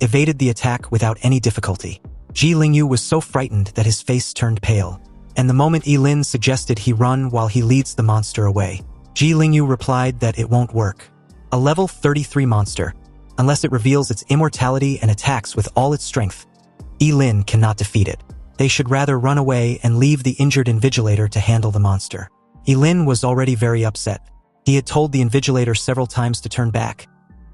evaded the attack without any difficulty. Jilingyu was so frightened that his face turned pale, and the moment Lin suggested he run while he leads the monster away, Jilingyu replied that it won't work. A level 33 monster, unless it reveals its immortality and attacks with all its strength, Lin cannot defeat it. They should rather run away and leave the injured invigilator to handle the monster. Lin was already very upset. He had told the invigilator several times to turn back,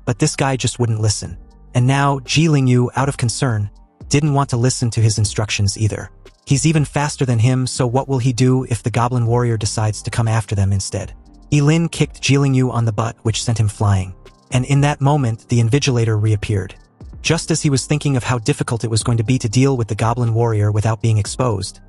but this guy just wouldn't listen. And now, Jilingyu, out of concern, didn't want to listen to his instructions either. He's even faster than him, so what will he do if the goblin warrior decides to come after them instead? Lin kicked Jilingyu on the butt, which sent him flying. And in that moment, the invigilator reappeared. Just as he was thinking of how difficult it was going to be to deal with the goblin warrior without being exposed,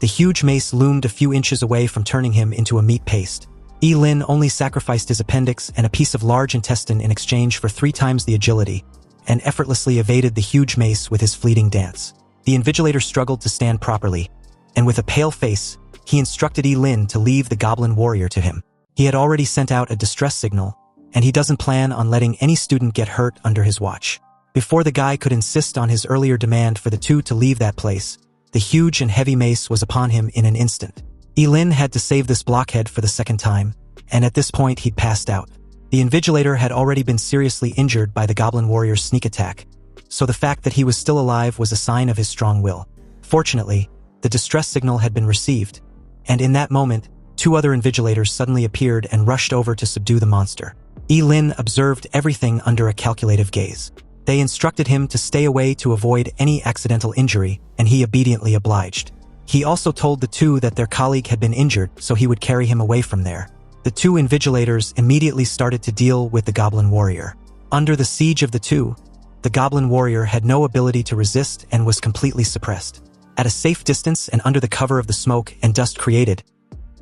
the huge mace loomed a few inches away from turning him into a meat paste. Lin only sacrificed his appendix and a piece of large intestine in exchange for 3 times the agility, and effortlessly evaded the huge mace with his fleeting dance. The invigilator struggled to stand properly, and with a pale face, he instructed Lin to leave the goblin warrior to him. He had already sent out a distress signal, and he doesn't plan on letting any student get hurt under his watch. Before the guy could insist on his earlier demand for the 2 to leave that place, the huge and heavy mace was upon him in an instant. Lin had to save this blockhead for the second time, and at this point he'd passed out. The invigilator had already been seriously injured by the goblin warrior's sneak attack, so the fact that he was still alive was a sign of his strong will. Fortunately, the distress signal had been received, And in that moment, 2 other invigilators suddenly appeared and rushed over to subdue the monster. Lin observed everything under a calculative gaze. They instructed him to stay away to avoid any accidental injury, and he obediently obliged. He also told the 2 that their colleague had been injured, so he would carry him away from there. The 2 invigilators immediately started to deal with the goblin warrior. Under the siege of the 2, the goblin warrior had no ability to resist and was completely suppressed. At a safe distance and under the cover of the smoke and dust created,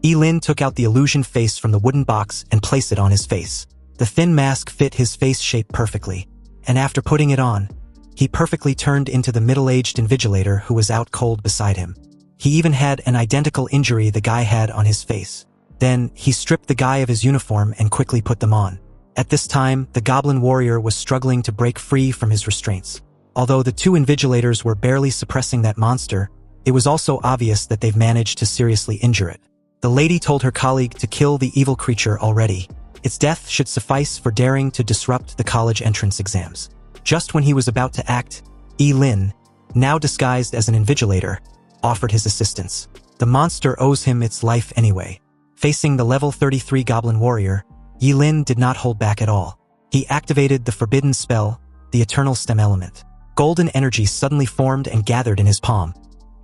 Lin took out the illusion face from the wooden box and placed it on his face. The thin mask fit his face shape perfectly, and after putting it on, he perfectly turned into the middle-aged invigilator who was out cold beside him. He even had an identical injury the guy had on his face. Then, he stripped the guy of his uniform and quickly put them on. At this time, the goblin warrior was struggling to break free from his restraints. Although the 2 invigilators were barely suppressing that monster, it was also obvious that they've managed to seriously injure it. The lady told her colleague to kill the evil creature already. Its death should suffice for daring to disrupt the college entrance exams. Just when he was about to act, Lin, now disguised as an invigilator, offered his assistance. The monster owes him its life anyway. Facing the level 33 goblin warrior, Lin did not hold back at all. He activated the forbidden spell, the eternal stem element. Golden energy suddenly formed and gathered in his palm,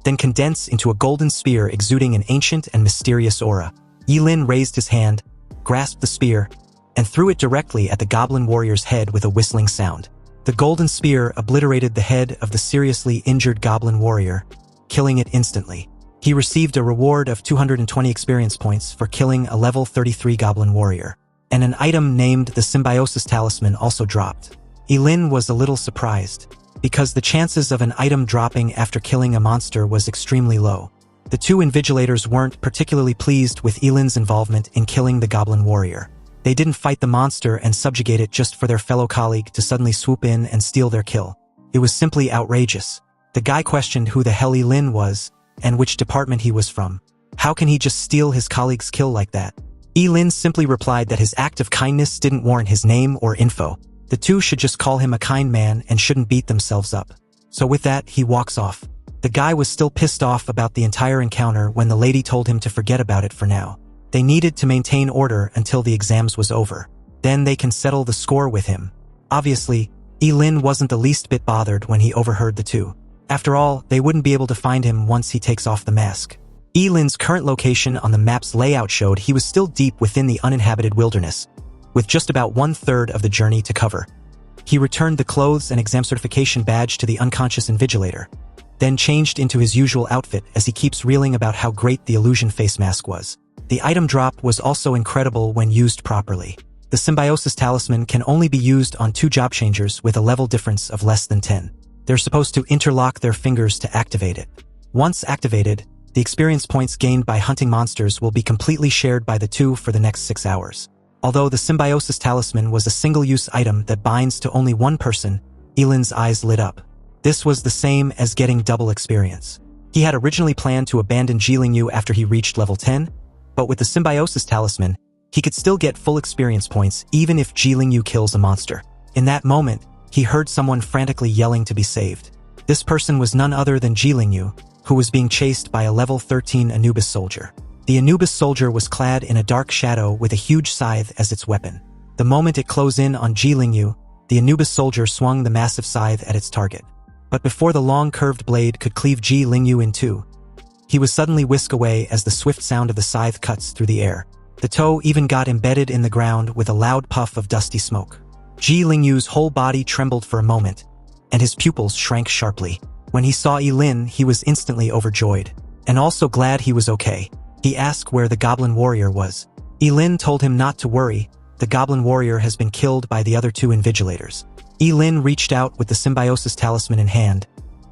then condensed into a golden spear exuding an ancient and mysterious aura. Lin raised his hand, grasped the spear, and threw it directly at the goblin warrior's head with a whistling sound. The golden spear obliterated the head of the seriously injured goblin warrior, killing it instantly. He received a reward of 220 experience points for killing a level 33 goblin warrior, and an item named the Symbiosis Talisman also dropped. Lin was a little surprised, because the chances of an item dropping after killing a monster was extremely low. The 2 invigilators weren't particularly pleased with Lin's involvement in killing the goblin warrior. They didn't fight the monster and subjugate it just for their fellow colleague to suddenly swoop in and steal their kill. It was simply outrageous. The guy questioned who the hell Lin was, and which department he was from. How can he just steal his colleague's kill like that? Lin simply replied that his act of kindness didn't warrant his name or info. The 2 should just call him a kind man and shouldn't beat themselves up. So with that, he walks off. The guy was still pissed off about the entire encounter when the lady told him to forget about it for now. They needed to maintain order until the exams was over. Then they can settle the score with him. Obviously, Lin wasn't the least bit bothered when he overheard the 2. After all, they wouldn't be able to find him once he takes off the mask. Lin's current location on the map's layout showed he was still deep within the uninhabited wilderness, with just about 1/3 of the journey to cover. He returned the clothes and exam certification badge to the unconscious invigilator, then changed into his usual outfit as he keeps reeling about how great the illusion face mask was. The item drop was also incredible when used properly. The Symbiosis Talisman can only be used on 2 job changers with a level difference of less than 10. They're supposed to interlock their fingers to activate it. Once activated, the experience points gained by hunting monsters will be completely shared by the 2 for the next 6 hours. Although the Symbiosis Talisman was a single-use item that binds to only one person, Lin's eyes lit up. This was the same as getting double experience. He had originally planned to abandon Jilingyu after he reached level 10, but with the Symbiosis Talisman, he could still get full experience points even if Jilingyu kills a monster. In that moment, he heard someone frantically yelling to be saved. This person was none other than Jilingyu, who was being chased by a level 13 Anubis soldier. The Anubis soldier was clad in a dark shadow with a huge scythe as its weapon. The moment it closed in on Jilingyu, the Anubis soldier swung the massive scythe at its target. But before the long curved blade could cleave Jilingyu in 2, he was suddenly whisked away as the swift sound of the scythe cuts through the air. The toe even got embedded in the ground with a loud puff of dusty smoke. Jilingyu's whole body trembled for a moment, and his pupils shrank sharply. When he saw Lin, he was instantly overjoyed, and also glad he was okay. He asked where the goblin warrior was. Lin told him not to worry, the goblin warrior has been killed by the other 2 invigilators. Lin reached out with the Symbiosis Talisman in hand,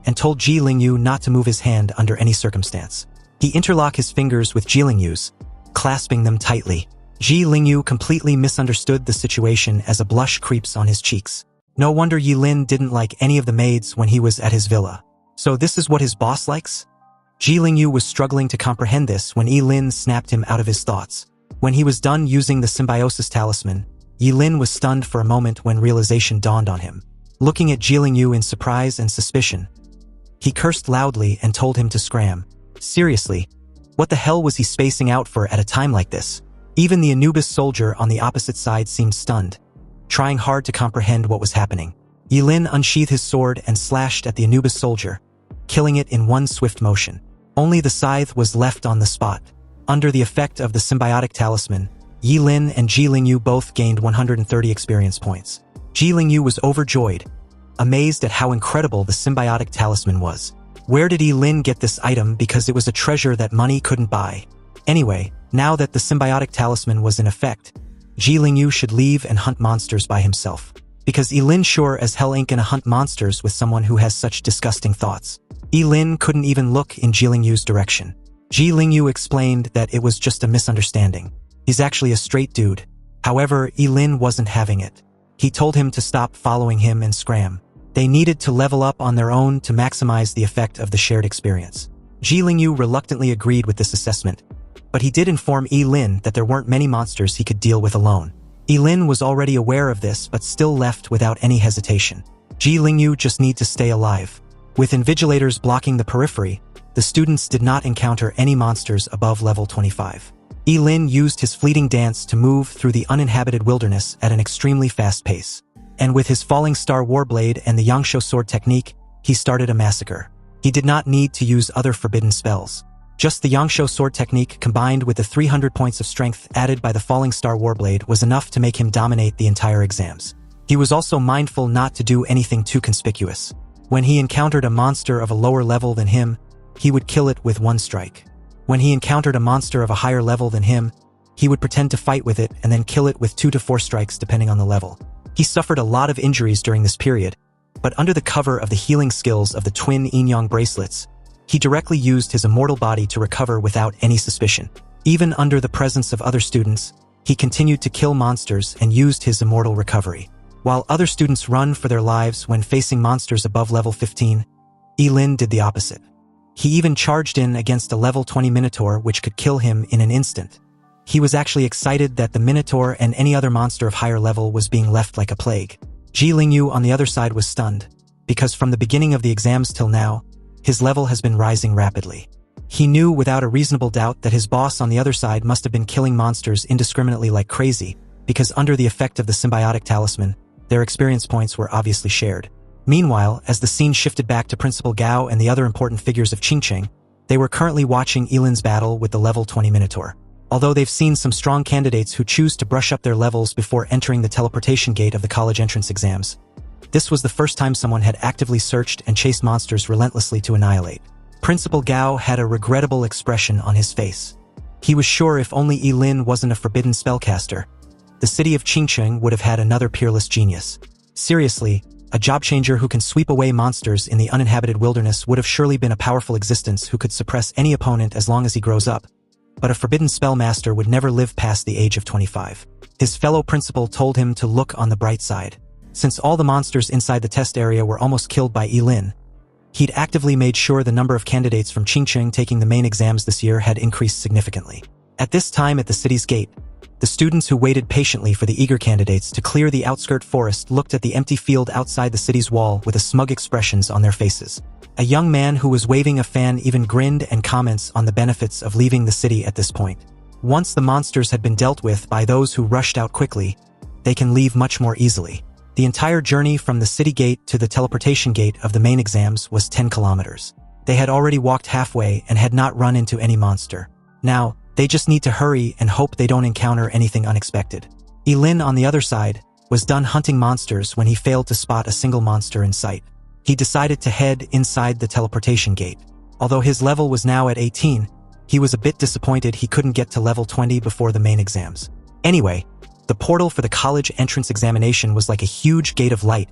and told Jilingyu not to move his hand under any circumstance. He interlocked his fingers with Jilingyu's, clasping them tightly. Jilingyu completely misunderstood the situation as a blush creeps on his cheeks. No wonder Lin didn't like any of the maids when he was at his villa. So this is what his boss likes? Jilingyu was struggling to comprehend this when Lin snapped him out of his thoughts. When he was done using the Symbiosis Talisman, Lin was stunned for a moment when realization dawned on him. Looking at Jilingyu in surprise and suspicion, he cursed loudly and told him to scram. Seriously, What the hell was he spacing out for at a time like this? Even the Anubis soldier on the opposite side seemed stunned, trying hard to comprehend what was happening. Yilin unsheathed his sword and slashed at the Anubis soldier, killing it in one swift motion. Only the scythe was left on the spot. Under the effect of the symbiotic talisman, Yilin and Ji Lingyu both gained 130 experience points. Ji Lingyu was overjoyed, amazed at how incredible the symbiotic talisman was. Where did Yilin get this item, because it was a treasure that money couldn't buy? Anyway, now that the symbiotic talisman was in effect, Ji Lingyu should leave and hunt monsters by himself. Because Yilin sure as hell ain't gonna hunt monsters with someone who has such disgusting thoughts. Yilin couldn't even look in Ji Lingyu's direction. Ji Lingyu explained that it was just a misunderstanding. He's actually a straight dude. However, Yilin wasn't having it. He told him to stop following him and scram. They needed to level up on their own to maximize the effect of the shared experience. Ji Lingyu reluctantly agreed with this assessment, but he did inform Yilin that there weren't many monsters he could deal with alone. Yilin was already aware of this but still left without any hesitation. Ji Lingyu just need to stay alive. With invigilators blocking the periphery, the students did not encounter any monsters above level 25. Yilin used his fleeting dance to move through the uninhabited wilderness at an extremely fast pace. And with his falling star warblade and the Yangsho sword technique, he started a massacre. He did not need to use other forbidden spells. Just the Yangsho sword technique combined with the 300 points of strength added by the falling star warblade was enough to make him dominate the entire exams. He was also mindful not to do anything too conspicuous. When he encountered a monster of a lower level than him, he would kill it with one strike. When he encountered a monster of a higher level than him, he would pretend to fight with it and then kill it with 2 to 4 strikes depending on the level. He suffered a lot of injuries during this period, but under the cover of the healing skills of the twin yin-yang bracelets, he directly used his immortal body to recover without any suspicion. Even under the presence of other students, he continued to kill monsters and used his immortal recovery. While other students run for their lives when facing monsters above level 15, Yilin did the opposite. He even charged in against a level 20 Minotaur which could kill him in an instant. He was actually excited that the Minotaur and any other monster of higher level was being left like a plague. Ji Lingyu on the other side was stunned, because from the beginning of the exams till now, his level has been rising rapidly. He knew without a reasonable doubt that his boss on the other side must have been killing monsters indiscriminately like crazy, because under the effect of the symbiotic talisman, their experience points were obviously shared. Meanwhile, as the scene shifted back to Principal Gao and the other important figures of Qingcheng, they were currently watching Yilin's battle with the level 20 Minotaur. Although they've seen some strong candidates who choose to brush up their levels before entering the teleportation gate of the college entrance exams, this was the first time someone had actively searched and chased monsters relentlessly to annihilate. Principal Gao had a regrettable expression on his face. He was sure if only Yilin wasn't a forbidden spellcaster, the city of Qingcheng would have had another peerless genius. Seriously, a job changer who can sweep away monsters in the uninhabited wilderness would have surely been a powerful existence who could suppress any opponent as long as he grows up. But a forbidden spellmaster would never live past the age of 25. His fellow principal told him to look on the bright side. Since all the monsters inside the test area were almost killed by Yilin, he'd actively made sure the number of candidates from Qingcheng taking the main exams this year had increased significantly. At this time at the city's gate, the students who waited patiently for the eager candidates to clear the outskirt forest looked at the empty field outside the city's wall with a smug expressions on their faces. A young man who was waving a fan even grinned and comments on the benefits of leaving the city at this point. Once the monsters had been dealt with by those who rushed out quickly, they can leave much more easily. The entire journey from the city gate to the teleportation gate of the main exams was 10 kilometers. They had already walked halfway and had not run into any monster. Now, they just need to hurry and hope they don't encounter anything unexpected. Yilin, on the other side, was done hunting monsters when he failed to spot a single monster in sight. He decided to head inside the teleportation gate. Although his level was now at 18, he was a bit disappointed he couldn't get to level 20 before the main exams. Anyway, the portal for the college entrance examination was like a huge gate of light,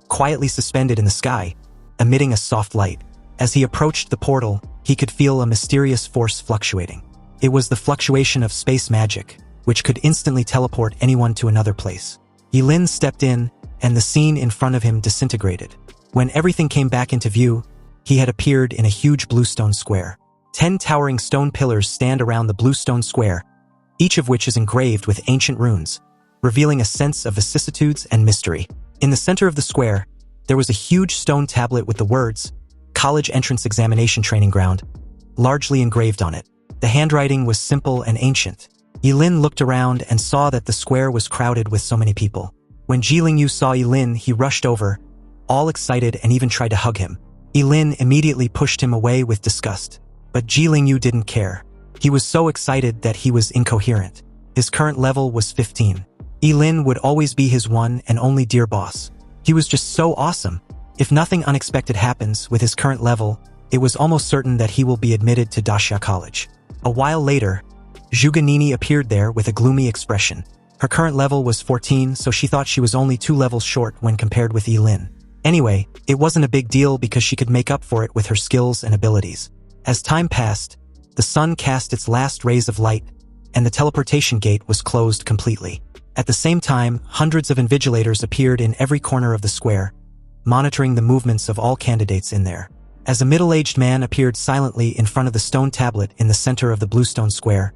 quietly suspended in the sky, emitting a soft light. As he approached the portal, he could feel a mysterious force fluctuating. It was the fluctuation of space magic, which could instantly teleport anyone to another place. Yilin stepped in, and the scene in front of him disintegrated. When everything came back into view, he had appeared in a huge blue stone square. 10 towering stone pillars stand around the blue stone square, each of which is engraved with ancient runes, revealing a sense of vicissitudes and mystery. In the center of the square, there was a huge stone tablet with the words, College Entrance Examination Training Ground, largely engraved on it. The handwriting was simple and ancient. Yilin looked around and saw that the square was crowded with so many people. When Jilingyu saw Yilin, he rushed over, all excited, and even tried to hug him. Yilin immediately pushed him away with disgust. But Jilingyu didn't care. He was so excited that he was incoherent. His current level was 15. Yilin would always be his one and only dear boss. He was just so awesome. If nothing unexpected happens with his current level, it was almost certain that he will be admitted to Daxia College. A while later, Zhuganini appeared there with a gloomy expression. Her current level was 14, so she thought she was only 2 levels short when compared with Yilin. Anyway, it wasn't a big deal because she could make up for it with her skills and abilities. As time passed, the sun cast its last rays of light, and the teleportation gate was closed completely. At the same time, hundreds of invigilators appeared in every corner of the square, monitoring the movements of all candidates in there. As a middle-aged man appeared silently in front of the stone tablet in the center of the bluestone square,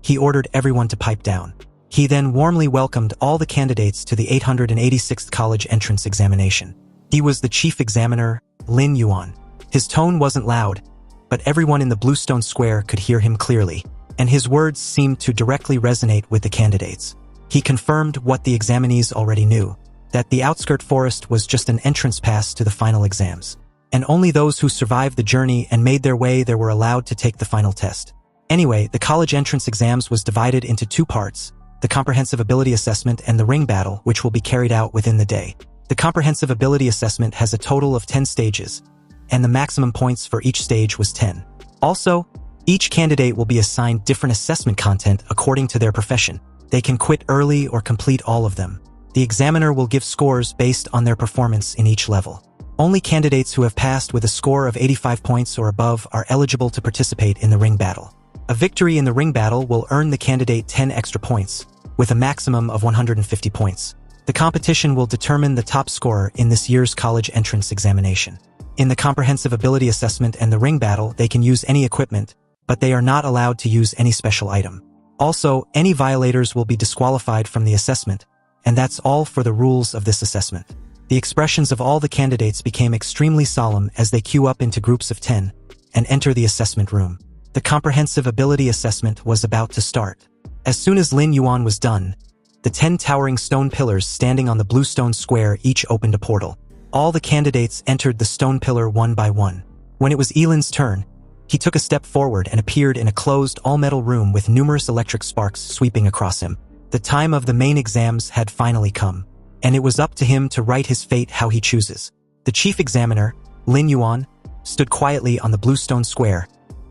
he ordered everyone to pipe down. He then warmly welcomed all the candidates to the 886th college entrance examination. He was the chief examiner, Lin Yuan. His tone wasn't loud, but everyone in the bluestone square could hear him clearly, and his words seemed to directly resonate with the candidates. He confirmed what the examinees already knew, that the outskirt forest was just an entrance pass to the final exams, and only those who survived the journey and made their way there were allowed to take the final test. Anyway, the college entrance exams was divided into 2 parts, the comprehensive ability assessment and the ring battle, which will be carried out within the day. The comprehensive ability assessment has a total of 10 stages, and the maximum points for each stage was 10. Also, each candidate will be assigned different assessment content according to their profession. They can quit early or complete all of them. The examiner will give scores based on their performance in each level. Only candidates who have passed with a score of 85 points or above are eligible to participate in the ring battle. A victory in the ring battle will earn the candidate 10 extra points, with a maximum of 150 points. The competition will determine the top scorer in this year's college entrance examination. In the comprehensive ability assessment and the ring battle, they can use any equipment, but they are not allowed to use any special item. Also, any violators will be disqualified from the assessment, and that's all for the rules of this assessment. The expressions of all the candidates became extremely solemn as they queue up into groups of 10 and enter the assessment room. The comprehensive ability assessment was about to start. As soon as Lin Yuan was done, the 10 towering stone pillars standing on the bluestone square each opened a portal. All the candidates entered the stone pillar one by one. When it was Yilin's turn, he took a step forward and appeared in a closed all-metal room with numerous electric sparks sweeping across him. The time of the main exams had finally come, and it was up to him to write his fate how he chooses. The chief examiner, Lin Yuan, stood quietly on the bluestone square,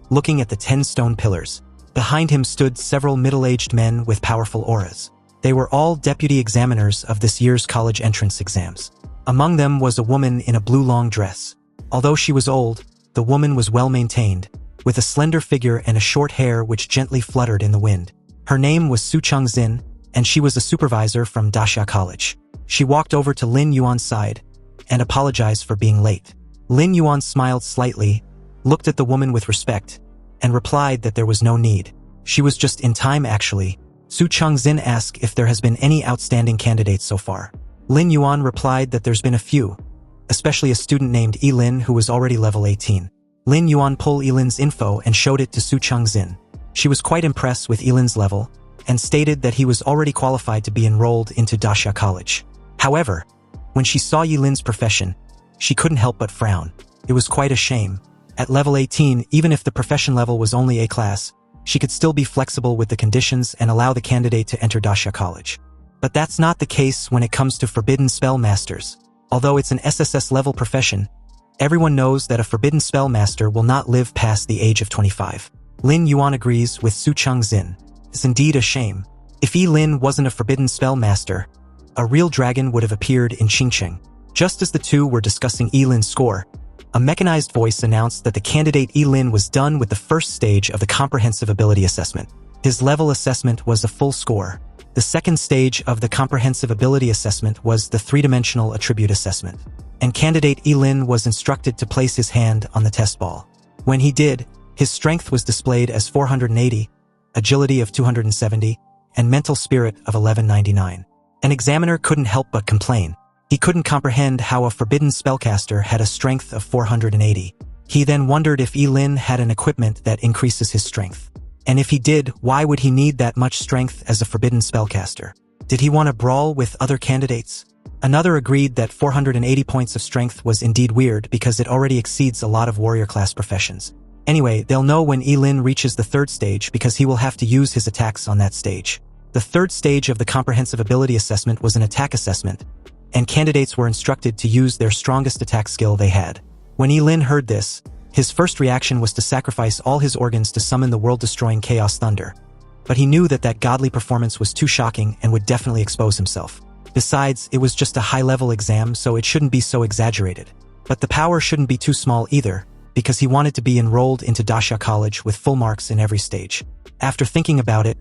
looking at the 10 stone pillars. Behind him stood several middle-aged men with powerful auras. They were all deputy examiners of this year's college entrance exams. Among them was a woman in a blue long dress. Although she was old, the woman was well-maintained, with a slender figure and a short hair which gently fluttered in the wind. Her name was Su Changxin, and she was a supervisor from Daxia College. She walked over to Lin Yuan's side and apologized for being late. Lin Yuan smiled slightly, looked at the woman with respect, and replied that there was no need. She was just in time actually. Su Changxin asked if there has been any outstanding candidates so far. Lin Yuan replied that there's been a few, especially a student named Yilin who was already level 18. Lin Yuan pulled Yilin's info and showed it to Su Changxin. She was quite impressed with Yilin's level, and stated that he was already qualified to be enrolled into Daxia College. However, when she saw Yilin's profession, she couldn't help but frown. It was quite a shame. At level 18, even if the profession level was only A class, she could still be flexible with the conditions and allow the candidate to enter Daxia College. But that's not the case when it comes to forbidden spell masters. Although it's an SSS level profession, everyone knows that a forbidden spell master will not live past the age of 25. Lin Yuan agrees with Su Changxin. It's indeed a shame. If Yilin wasn't a forbidden spell master, a real dragon would have appeared in Qingcheng. Just as the two were discussing Yilin's score, a mechanized voice announced that the candidate Yilin was done with the first stage of the comprehensive ability assessment. His level assessment was a full score. The second stage of the comprehensive ability assessment was the three-dimensional attribute assessment, and candidate Yilin was instructed to place his hand on the test ball. When he did, his strength was displayed as 480, agility of 270, and mental spirit of 1199. An examiner couldn't help but complain. He couldn't comprehend how a forbidden spellcaster had a strength of 480. He then wondered if Yilin had an equipment that increases his strength. And if he did, why would he need that much strength as a forbidden spellcaster? Did he want to brawl with other candidates? Another agreed that 480 points of strength was indeed weird because it already exceeds a lot of warrior class professions. Anyway, they'll know when Lin reaches the third stage because he will have to use his attacks on that stage. The third stage of the comprehensive ability assessment was an attack assessment, and candidates were instructed to use their strongest attack skill they had. When Lin heard this, his first reaction was to sacrifice all his organs to summon the world-destroying Chaos Thunder. But he knew that godly performance was too shocking and would definitely expose himself. Besides, it was just a high-level exam, so it shouldn't be so exaggerated. But the power shouldn't be too small either, because he wanted to be enrolled into Dasha College with full marks in every stage. After thinking about it,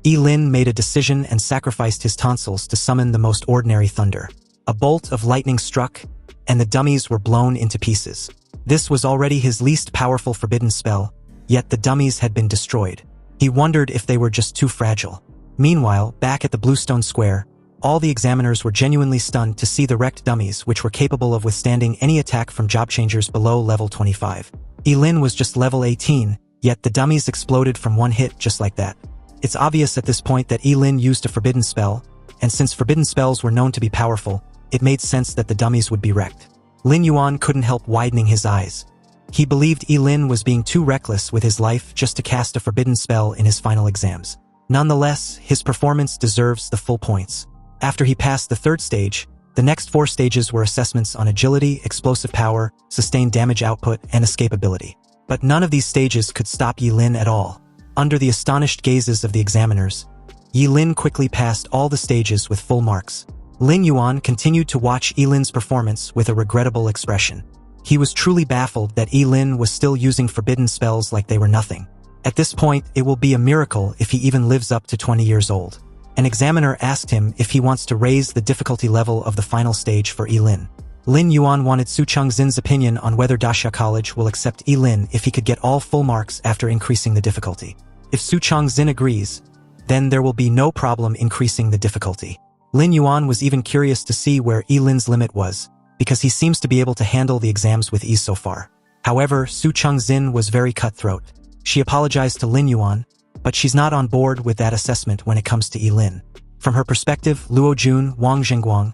Lin made a decision and sacrificed his tonsils to summon the most ordinary thunder. A bolt of lightning struck, and the dummies were blown into pieces. This was already his least powerful forbidden spell, yet the dummies had been destroyed. He wondered if they were just too fragile. Meanwhile, back at the Bluestone Square, all the examiners were genuinely stunned to see the wrecked dummies which were capable of withstanding any attack from job changers below level 25. Lin was just level 18, yet the dummies exploded from one hit just like that. It's obvious at this point that Lin used a forbidden spell, and since forbidden spells were known to be powerful, it made sense that the dummies would be wrecked. Lin Yuan couldn't help widening his eyes. He believed Lin was being too reckless with his life just to cast a forbidden spell in his final exams. Nonetheless, his performance deserves the full points. After he passed the third stage, the next 4 stages were assessments on agility, explosive power, sustained damage output, and escapability. But none of these stages could stop Lin at all. Under the astonished gazes of the examiners, Lin quickly passed all the stages with full marks. Lin Yuan continued to watch Lin's performance with a regrettable expression. He was truly baffled that Lin was still using forbidden spells like they were nothing. At this point, it will be a miracle if he even lives up to 20 years old. An examiner asked him if he wants to raise the difficulty level of the final stage for Lin. Lin Yuan wanted Su Chengxin's opinion on whether Dasha College will accept Lin if he could get all full marks after increasing the difficulty. If Su Chengxin agrees, then there will be no problem increasing the difficulty. Lin Yuan was even curious to see where Lin's limit was, because he seems to be able to handle the exams with ease so far. However, Su Chengxin was very cutthroat. She apologized to Lin Yuan, but she's not on board with that assessment when it comes to Lin. From her perspective, Luo Jun, Wang Zhengguang,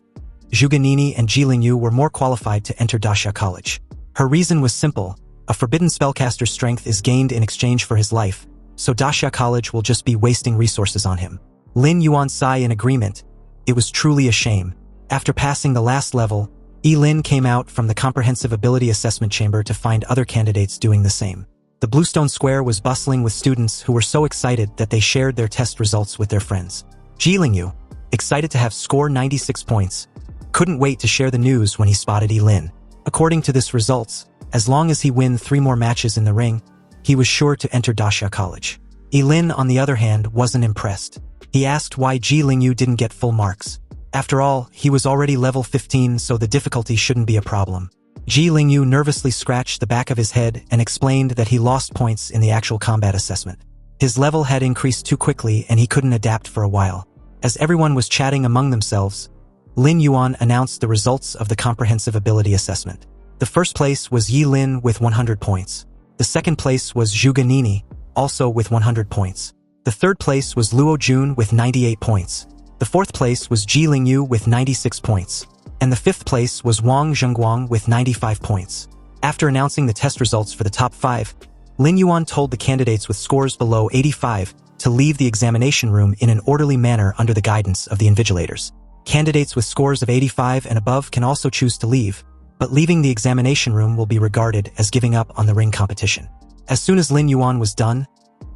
Zhu Ganini, and Ji Lingyu were more qualified to enter Dasha College. Her reason was simple: a forbidden spellcaster's strength is gained in exchange for his life, so Dasha College will just be wasting resources on him. Lin Yuan sighed in agreement. It was truly a shame. After passing the last level, Lin came out from the Comprehensive Ability Assessment Chamber to find other candidates doing the same. The Bluestone Square was bustling with students who were so excited that they shared their test results with their friends. Ji Lingyu, excited to have scored 96 points, couldn't wait to share the news when he spotted Lin. According to this results, as long as he win 3 more matches in the ring, he was sure to enter Dasha College. Lin, on the other hand, wasn't impressed. He asked why Ji Lingyu didn't get full marks. After all, he was already level 15, so the difficulty shouldn't be a problem. Ji Lingyu nervously scratched the back of his head and explained that he lost points in the actual combat assessment. His level had increased too quickly and he couldn't adapt for a while. As everyone was chatting among themselves, Lin Yuan announced the results of the comprehensive ability assessment. The first place was Lin with 100 points. The second place was Zhu Ganini, also with 100 points. The third place was Luo Jun with 98 points. The fourth place was Ji Lingyu with 96 points. And the fifth place was Wang Zhengguang with 95 points. After announcing the test results for the top 5, Lin Yuan told the candidates with scores below 85 to leave the examination room in an orderly manner under the guidance of the invigilators. Candidates with scores of 85 and above can also choose to leave, but leaving the examination room will be regarded as giving up on the ring competition. As soon as Lin Yuan was done,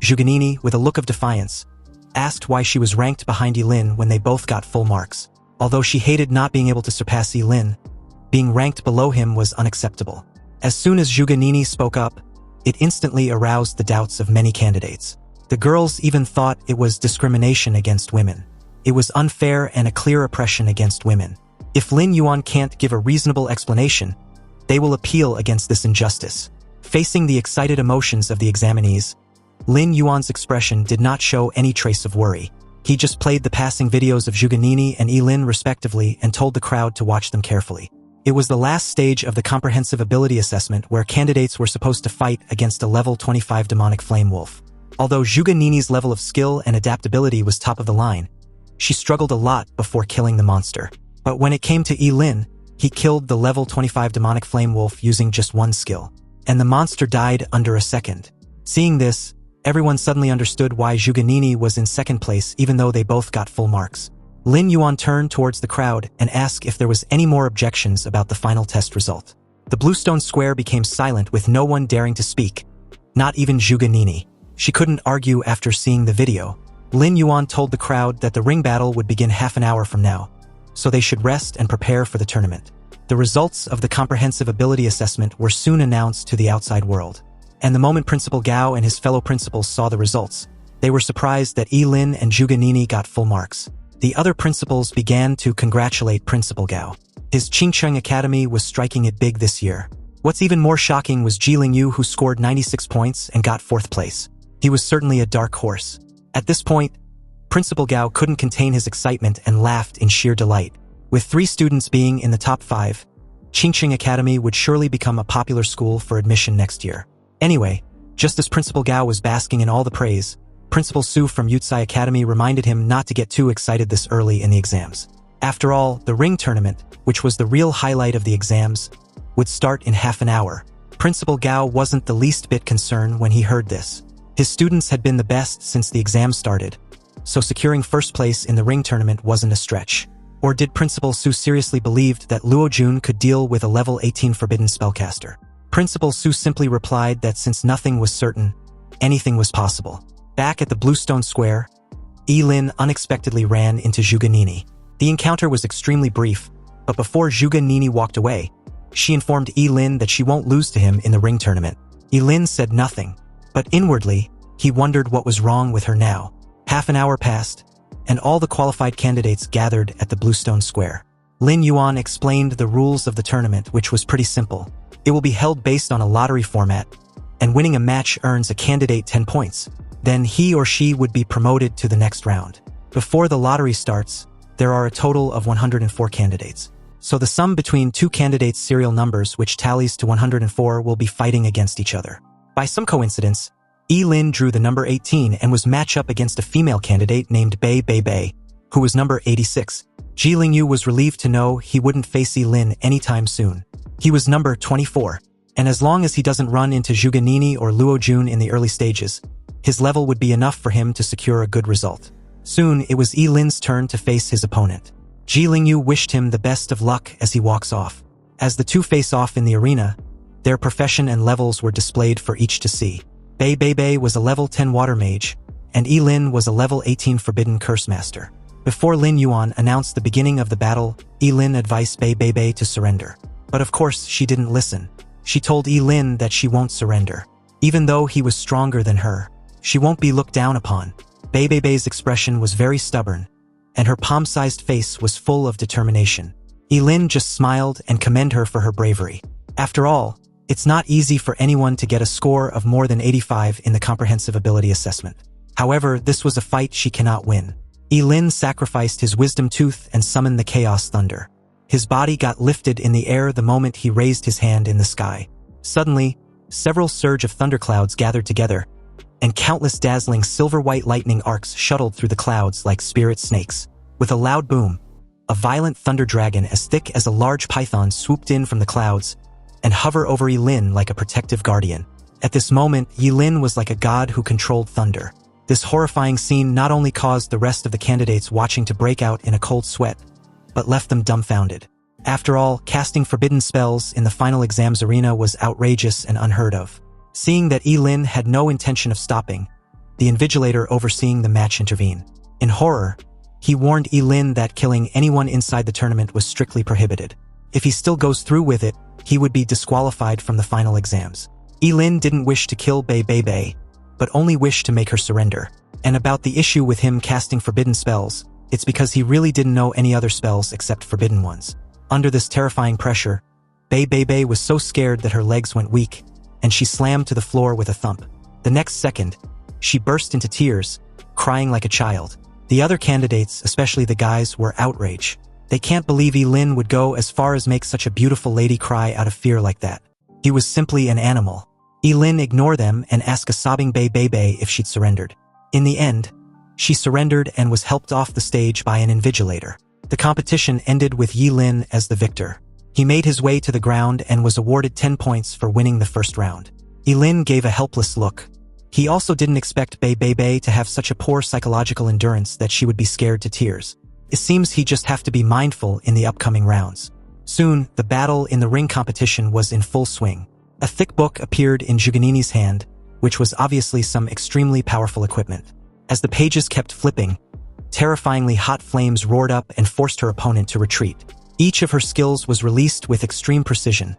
Zhu Ganini, with a look of defiance, asked why she was ranked behind Lin when they both got full marks. Although she hated not being able to surpass Lin, being ranked below him was unacceptable. As soon as Zhu Ganini spoke up, it instantly aroused the doubts of many candidates. The girls even thought it was discrimination against women. It was unfair and a clear oppression against women. If Lin Yuan can't give a reasonable explanation, they will appeal against this injustice. Facing the excited emotions of the examinees, Lin Yuan's expression did not show any trace of worry. He just played the passing videos of Zhu Ganini and Lin respectively and told the crowd to watch them carefully. It was the last stage of the comprehensive ability assessment where candidates were supposed to fight against a level 25 demonic flame wolf. Although Zhuge Nini's level of skill and adaptability was top of the line, she struggled a lot before killing the monster. But when it came to Lin, he killed the level 25 demonic flame wolf using just one skill, and the monster died under a second. Seeing this, everyone suddenly understood why Zhuge Nini was in second place even though they both got full marks. Lin Yuan turned towards the crowd and asked if there was any more objections about the final test result. The Bluestone Square became silent with no one daring to speak, not even Zhuge Nini. She couldn't argue after seeing the video. Lin Yuan told the crowd that the ring battle would begin half an hour from now, so they should rest and prepare for the tournament. The results of the comprehensive ability assessment were soon announced to the outside world. And the moment Principal Gao and his fellow principals saw the results, they were surprised that Lin and Zhuge Nini got full marks. The other principals began to congratulate Principal Gao. His Qingcheng Academy was striking it big this year. What's even more shocking was Ji Lingyu, who scored 96 points and got 4th place. He was certainly a dark horse. At this point, Principal Gao couldn't contain his excitement and laughed in sheer delight. With 3 students being in the top 5, Qingcheng Academy would surely become a popular school for admission next year. Anyway, just as Principal Gao was basking in all the praise, Principal Su from Yutsai Academy reminded him not to get too excited this early in the exams. After all, the ring tournament, which was the real highlight of the exams, would start in half an hour. Principal Gao wasn't the least bit concerned when he heard this. His students had been the best since the exams started, so securing first place in the ring tournament wasn't a stretch. Or did Principal Su seriously believe that Luo Jun could deal with a level 18 forbidden spellcaster? Principal Su simply replied that since nothing was certain, anything was possible. Back at the Bluestone Square, Lin unexpectedly ran into Zhuge Nini. The encounter was extremely brief, but before Zhuge Nini walked away, she informed Lin that she won't lose to him in the ring tournament. Lin said nothing, but inwardly, he wondered what was wrong with her now. Half an hour passed, and all the qualified candidates gathered at the Bluestone Square. Lin Yuan explained the rules of the tournament, which was pretty simple. It will be held based on a lottery format, and winning a match earns a candidate 10 points. Then he or she would be promoted to the next round. Before the lottery starts, there are a total of 104 candidates. So the sum between 2 candidates' serial numbers, which tallies to 104, will be fighting against each other. By some coincidence, Lin drew the number 18 and was matched up against a female candidate named Bei Bei Bei, who was number 86. Ji Lingyu was relieved to know he wouldn't face Lin anytime soon. He was number 24, and as long as he doesn't run into Zhuge Nini or Luo Jun in the early stages, his level would be enough for him to secure a good result. Soon, it was Lin's turn to face his opponent. Ji Lingyu wished him the best of luck as he walks off. As the two face off in the arena, their profession and levels were displayed for each to see. Bei Bei Bei was a level 10 water mage, and Lin was a level 18 forbidden curse master. Before Lin Yuan announced the beginning of the battle, Lin advised Bei Bei Bei to surrender. But of course, she didn't listen. She told Lin that she won't surrender. Even though he was stronger than her, she won't be looked down upon. Bei Bei Bei's expression was very stubborn, and her palm-sized face was full of determination. Lin just smiled and commended her for her bravery. After all, it's not easy for anyone to get a score of more than 85 in the comprehensive ability assessment. However, this was a fight she cannot win. Lin sacrificed his wisdom tooth and summoned the chaos thunder. His body got lifted in the air the moment he raised his hand in the sky. Suddenly, several surge of thunderclouds gathered together, and countless dazzling silver-white lightning arcs shuttled through the clouds like spirit snakes. With a loud boom, a violent thunder dragon as thick as a large python swooped in from the clouds and hovered over Lin like a protective guardian. At this moment, Lin was like a god who controlled thunder. This horrifying scene not only caused the rest of the candidates watching to break out in a cold sweat, but left them dumbfounded. After all, casting forbidden spells in the final exams arena was outrageous and unheard of. Seeing that Lin had no intention of stopping, the invigilator overseeing the match intervened. In horror, he warned Lin that killing anyone inside the tournament was strictly prohibited. If he still goes through with it, he would be disqualified from the final exams. Lin didn't wish to kill Bei Bei Bei, but only wished to make her surrender. And about the issue with him casting forbidden spells, it's because he really didn't know any other spells except forbidden ones. Under this terrifying pressure, Bei Bei Bei was so scared that her legs went weak, and she slammed to the floor with a thump. The next second, she burst into tears, crying like a child. The other candidates, especially the guys, were outraged. They can't believe Lin would go as far as make such a beautiful lady cry out of fear like that. He was simply an animal. Yilin ignored them and asked a sobbing Bei if she'd surrendered. In the end, she surrendered and was helped off the stage by an invigilator. The competition ended with Yilin as the victor. He made his way to the ground and was awarded 10 points for winning the first round. Yilin gave a helpless look. He also didn't expect Bei to have such a poor psychological endurance that she would be scared to tears. It seems he just have to be mindful in the upcoming rounds. Soon, the battle in the ring competition was in full swing. A thick book appeared in Juganini's hand, which was obviously some extremely powerful equipment. As the pages kept flipping, terrifyingly hot flames roared up and forced her opponent to retreat. Each of her skills was released with extreme precision,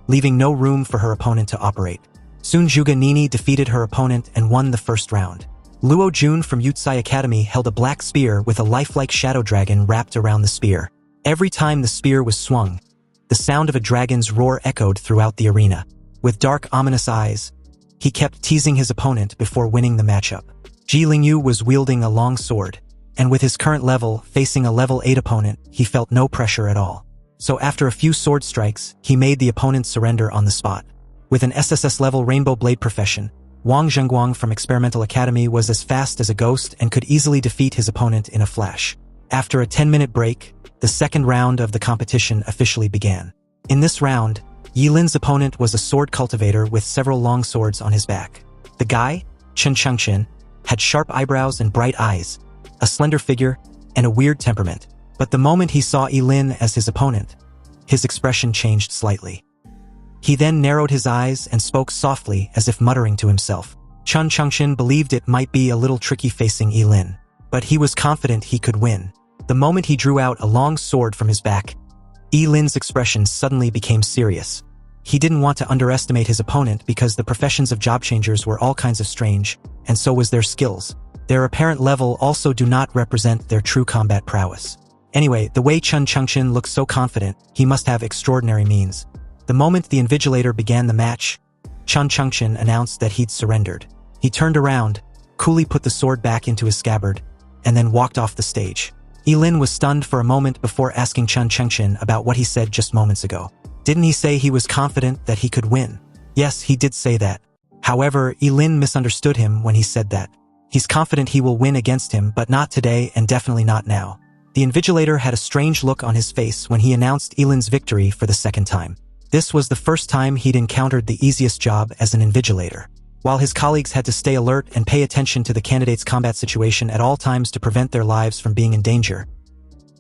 leaving no room for her opponent to operate. Soon Juganini defeated her opponent and won the first round. Luo Jun from Yutsai Academy held a black spear with a lifelike shadow dragon wrapped around the spear. Every time the spear was swung, the sound of a dragon's roar echoed throughout the arena. With dark, ominous eyes, he kept teasing his opponent before winning the matchup. Ji Lingyu was wielding a long sword, and with his current level, facing a level 8 opponent, he felt no pressure at all. So after a few sword strikes, he made the opponent surrender on the spot. With an SSS-level Rainbow Blade profession, Wang Zhengguang from Experimental Academy was as fast as a ghost and could easily defeat his opponent in a flash. After a 10-minute break, the second round of the competition officially began. In this round, Yilin's opponent was a sword cultivator with several long swords on his back. The guy, Chen Chengqin, had sharp eyebrows and bright eyes, a slender figure, and a weird temperament. But the moment he saw Yilin as his opponent, his expression changed slightly. He then narrowed his eyes and spoke softly as if muttering to himself. Chen Chengqin believed it might be a little tricky facing Yilin, but he was confident he could win. The moment he drew out a long sword from his back, Yilin's expression suddenly became serious. He didn't want to underestimate his opponent because the professions of job changers were all kinds of strange, and so was their skills. Their apparent level also do not represent their true combat prowess. Anyway, the way Chen Chengqin looked so confident, he must have extraordinary means. The moment the invigilator began the match, Chen Chengqin announced that he'd surrendered. He turned around, coolly put the sword back into his scabbard, and then walked off the stage. Yilin was stunned for a moment before asking Chen Chengqin about what he said just moments ago. Didn't he say he was confident that he could win? Yes, he did say that. However, Yilin misunderstood him when he said that. He's confident he will win against him, but not today and definitely not now. The invigilator had a strange look on his face when he announced Yilin's victory for the second time. This was the first time he'd encountered the easiest job as an invigilator. While his colleagues had to stay alert and pay attention to the candidate's combat situation at all times to prevent their lives from being in danger,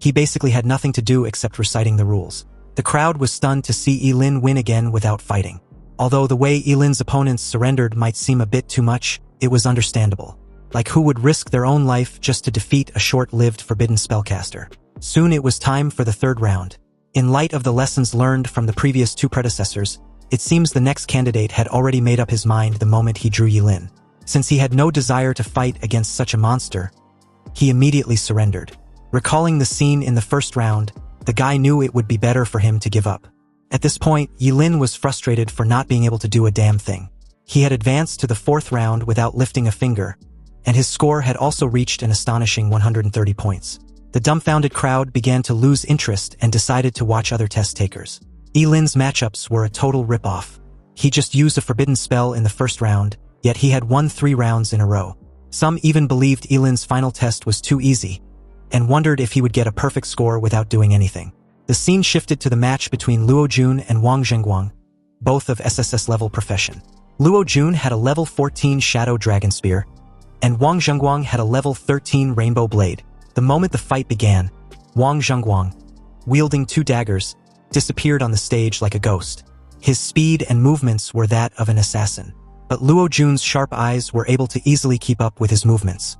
he basically had nothing to do except reciting the rules. The crowd was stunned to see Yilin win again without fighting. Although the way Yilin's opponents surrendered might seem a bit too much, it was understandable. Like who would risk their own life just to defeat a short-lived forbidden spellcaster? Soon it was time for the third round. In light of the lessons learned from the previous two predecessors, it seems the next candidate had already made up his mind the moment he drew Yilin. Since he had no desire to fight against such a monster, he immediately surrendered. Recalling the scene in the first round, the guy knew it would be better for him to give up. At this point, Yilin was frustrated for not being able to do a damn thing. He had advanced to the fourth round without lifting a finger, and his score had also reached an astonishing 130 points. The dumbfounded crowd began to lose interest and decided to watch other test takers. Yilin's matchups were a total rip-off. He just used a forbidden spell in the first round, yet he had won 3 rounds in a row. Some even believed Yilin's final test was too easy, and wondered if he would get a perfect score without doing anything. The scene shifted to the match between Luo Jun and Wang Zhengguang, both of SSS-level profession. Luo Jun had a level 14 Shadow Dragon Spear, and Wang Zhengguang had a level 13 Rainbow Blade. The moment the fight began, Wang Zhengguang, wielding 2 daggers, disappeared on the stage like a ghost. His speed and movements were that of an assassin, but Luo Jun's sharp eyes were able to easily keep up with his movements.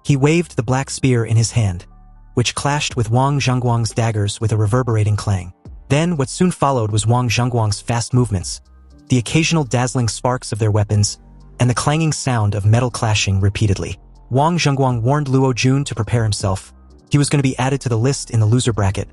He waved the black spear in his hand, which clashed with Wang Zhengguang's daggers with a reverberating clang. Then what soon followed was Wang Zhengguang's fast movements, the occasional dazzling sparks of their weapons, and the clanging sound of metal clashing repeatedly. Wang Zhengguang warned Luo Jun to prepare himself. He was going to be added to the list in the loser bracket,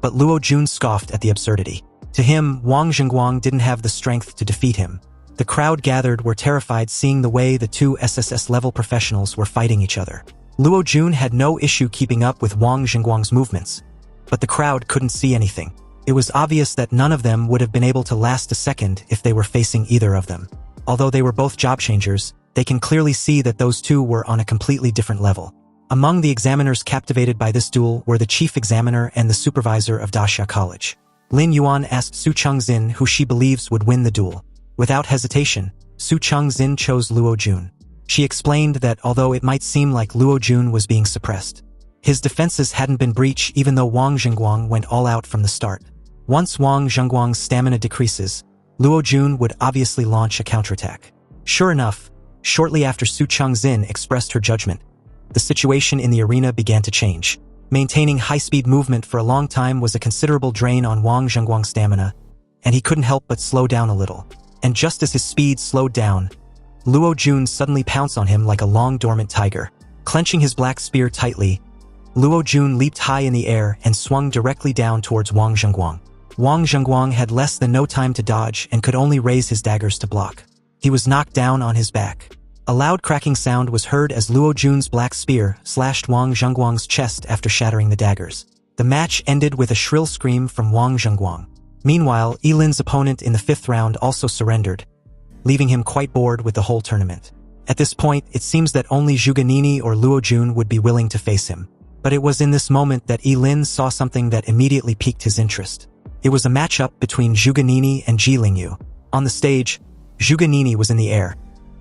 but Luo Jun scoffed at the absurdity. To him, Wang Zhengguang didn't have the strength to defeat him. The crowd gathered were terrified seeing the way the 2 SSS-level professionals were fighting each other. Luo Jun had no issue keeping up with Wang Zhengguang's movements, but the crowd couldn't see anything. It was obvious that none of them would have been able to last a second if they were facing either of them. Although they were both job changers, they can clearly see that those two were on a completely different level. Among the examiners captivated by this duel were the chief examiner and the supervisor of Daxia College. Lin Yuan asked Su Chengxin who she believes would win the duel. Without hesitation, Su Chengxin chose Luo Jun. She explained that although it might seem like Luo Jun was being suppressed, his defenses hadn't been breached even though Wang Zhengguang went all out from the start. Once Wang Zhengguang's stamina decreases, Luo Jun would obviously launch a counterattack. Sure enough, shortly after Su Chengxin expressed her judgment, the situation in the arena began to change. Maintaining high-speed movement for a long time was a considerable drain on Wang Zhengguang's stamina, and he couldn't help but slow down a little. And just as his speed slowed down, Luo Jun suddenly pounced on him like a long dormant tiger. Clenching his black spear tightly, Luo Jun leaped high in the air and swung directly down towards Wang Zhengguang. Wang Zhengguang had less than no time to dodge and could only raise his daggers to block. He was knocked down on his back. A loud cracking sound was heard as Luo Jun's black spear slashed Wang Zhengguang's chest after shattering the daggers. The match ended with a shrill scream from Wang Zhengguang. Meanwhile, Yilin's opponent in the 5th round also surrendered, leaving him quite bored with the whole tournament. At this point, it seems that only Zhuge Nini or Luo Jun would be willing to face him. But it was in this moment that Yilin saw something that immediately piqued his interest. It was a matchup between Zhuge Nini and Ji Lingyu. On the stage, Zhuge Nini was in the air,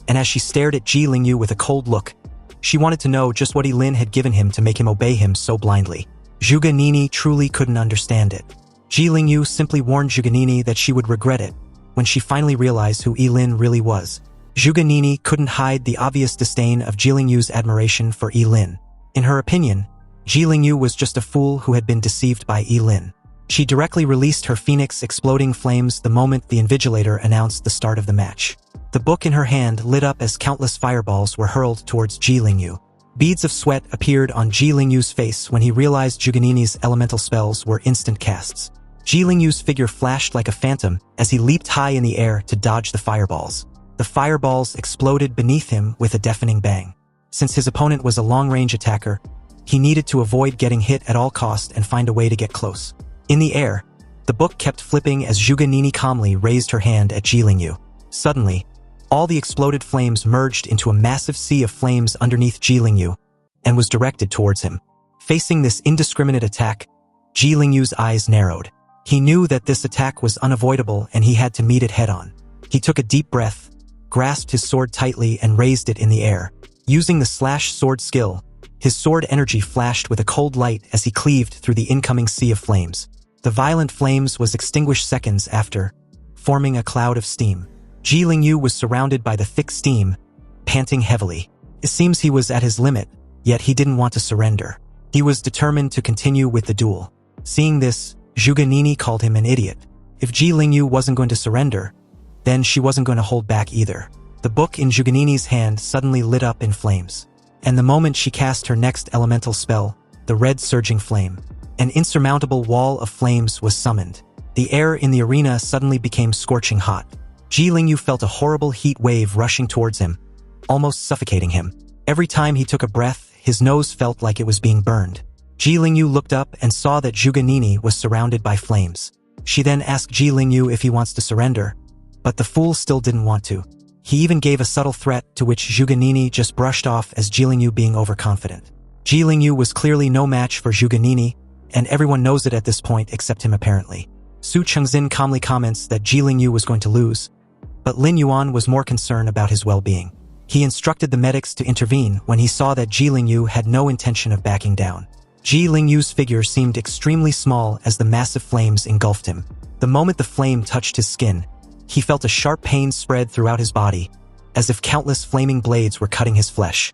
and as she stared at Ji Lingyu with a cold look, she wanted to know just what Yilin had given him to make him obey him so blindly. Zhuge Nini truly couldn't understand it. Ji Lingyu simply warned Zhuge Nini that she would regret it when she finally realized who Yilin really was. Zhuge Nini couldn't hide the obvious disdain of Ji Lingyu's admiration for Yilin. In her opinion, Ji Lingyu was just a fool who had been deceived by Yilin. She directly released her phoenix exploding flames the moment the Invigilator announced the start of the match. The book in her hand lit up as countless fireballs were hurled towards Ji Lingyu. Beads of sweat appeared on Ji Lingyu's face when he realized Zhuge Nini's elemental spells were instant casts. Ji Lingyu's figure flashed like a phantom as he leaped high in the air to dodge the fireballs. The fireballs exploded beneath him with a deafening bang. Since his opponent was a long-range attacker, he needed to avoid getting hit at all costs and find a way to get close. In the air, the book kept flipping as Zhuge Nini calmly raised her hand at Ji Lingyu. Suddenly, all the exploded flames merged into a massive sea of flames underneath Ji Lingyu and was directed towards him. Facing this indiscriminate attack, Ji Lingyu's eyes narrowed. He knew that this attack was unavoidable and he had to meet it head-on. He took a deep breath, grasped his sword tightly and raised it in the air. Using the slash sword skill, his sword energy flashed with a cold light as he cleaved through the incoming sea of flames. The violent flames was extinguished seconds after, forming a cloud of steam. Ji Lingyu was surrounded by the thick steam, panting heavily. It seems he was at his limit, yet he didn't want to surrender. He was determined to continue with the duel. Seeing this, Zhuge Nini called him an idiot. If Ji Lingyu wasn't going to surrender, then she wasn't going to hold back either. The book in Zhuge Nini's hand suddenly lit up in flames. And the moment she cast her next elemental spell, the red surging flame, an insurmountable wall of flames was summoned. The air in the arena suddenly became scorching hot. Ji Lingyu felt a horrible heat wave rushing towards him, almost suffocating him. Every time he took a breath, his nose felt like it was being burned. Ji Lingyu looked up and saw that Zhuge Nini was surrounded by flames. She then asked Ji Lingyu if he wants to surrender, but the fool still didn't want to. He even gave a subtle threat to which Zhuge Nini just brushed off as Ji Lingyu being overconfident. Ji Lingyu was clearly no match for Zhuge Nini, and everyone knows it at this point except him apparently. Su Chengxin calmly comments that Ji Lingyu was going to lose, but Lin Yuan was more concerned about his well-being. He instructed the medics to intervene when he saw that Ji Lingyu had no intention of backing down. Ji Lingyu's figure seemed extremely small as the massive flames engulfed him. The moment the flame touched his skin, he felt a sharp pain spread throughout his body, as if countless flaming blades were cutting his flesh.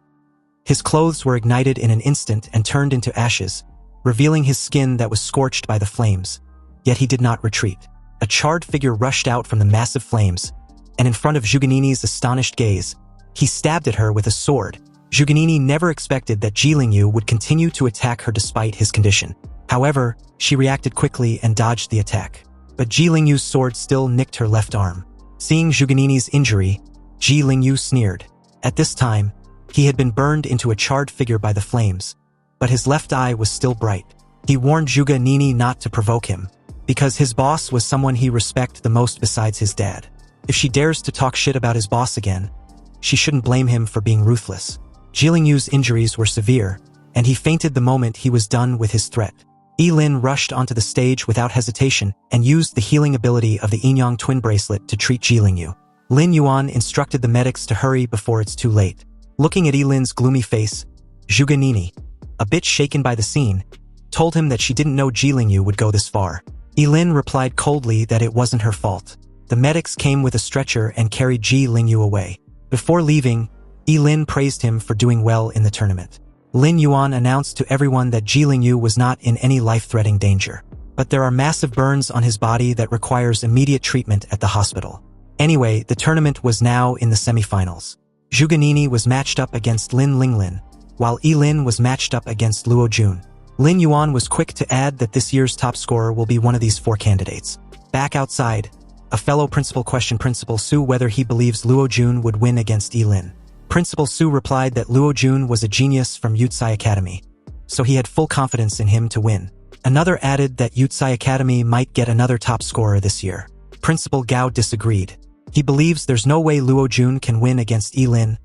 His clothes were ignited in an instant and turned into ashes, revealing his skin that was scorched by the flames. Yet he did not retreat. A charred figure rushed out from the massive flames, and in front of Zhuge Nini's astonished gaze, he stabbed at her with a sword. Zhuge Nini never expected that Ji Lingyu would continue to attack her despite his condition. However, she reacted quickly and dodged the attack. But Ji Lingyu's sword still nicked her left arm. Seeing Zhuge Nini's injury, Ji Lingyu sneered. At this time, he had been burned into a charred figure by the flames, but his left eye was still bright. He warned Zhuge Nini not to provoke him, because his boss was someone he respected the most besides his dad. If she dares to talk shit about his boss again, she shouldn't blame him for being ruthless. Jilingyu's injuries were severe, and he fainted the moment he was done with his threat. Lin rushed onto the stage without hesitation and used the healing ability of the Yin-Yang twin bracelet to treat Jilingyu. Lin Yuan instructed the medics to hurry before it's too late. Looking at Lin's gloomy face, Zhuge Nini, a bit shaken by the scene, told him that she didn't know Jilingyu would go this far. Lin replied coldly that it wasn't her fault. The medics came with a stretcher and carried Jilingyu away. Before leaving, Lin praised him for doing well in the tournament. Lin Yuan announced to everyone that Jilingyu was not in any life-threatening danger, but there are massive burns on his body that requires immediate treatment at the hospital. Anyway, the tournament was now in the semifinals. Zhuge Nini was matched up against Lin Linglin, while Lin was matched up against Luo Jun. Lin Yuan was quick to add that this year's top scorer will be one of these 4 candidates. Back outside, a fellow principal questioned Principal Su whether he believes Luo Jun would win against Lin. Principal Su replied that Luo Jun was a genius from Yutsai Academy, so he had full confidence in him to win. Another added that Yutsai Academy might get another top scorer this year. Principal Gao disagreed. He believes there's no way Luo Jun can win against Lin,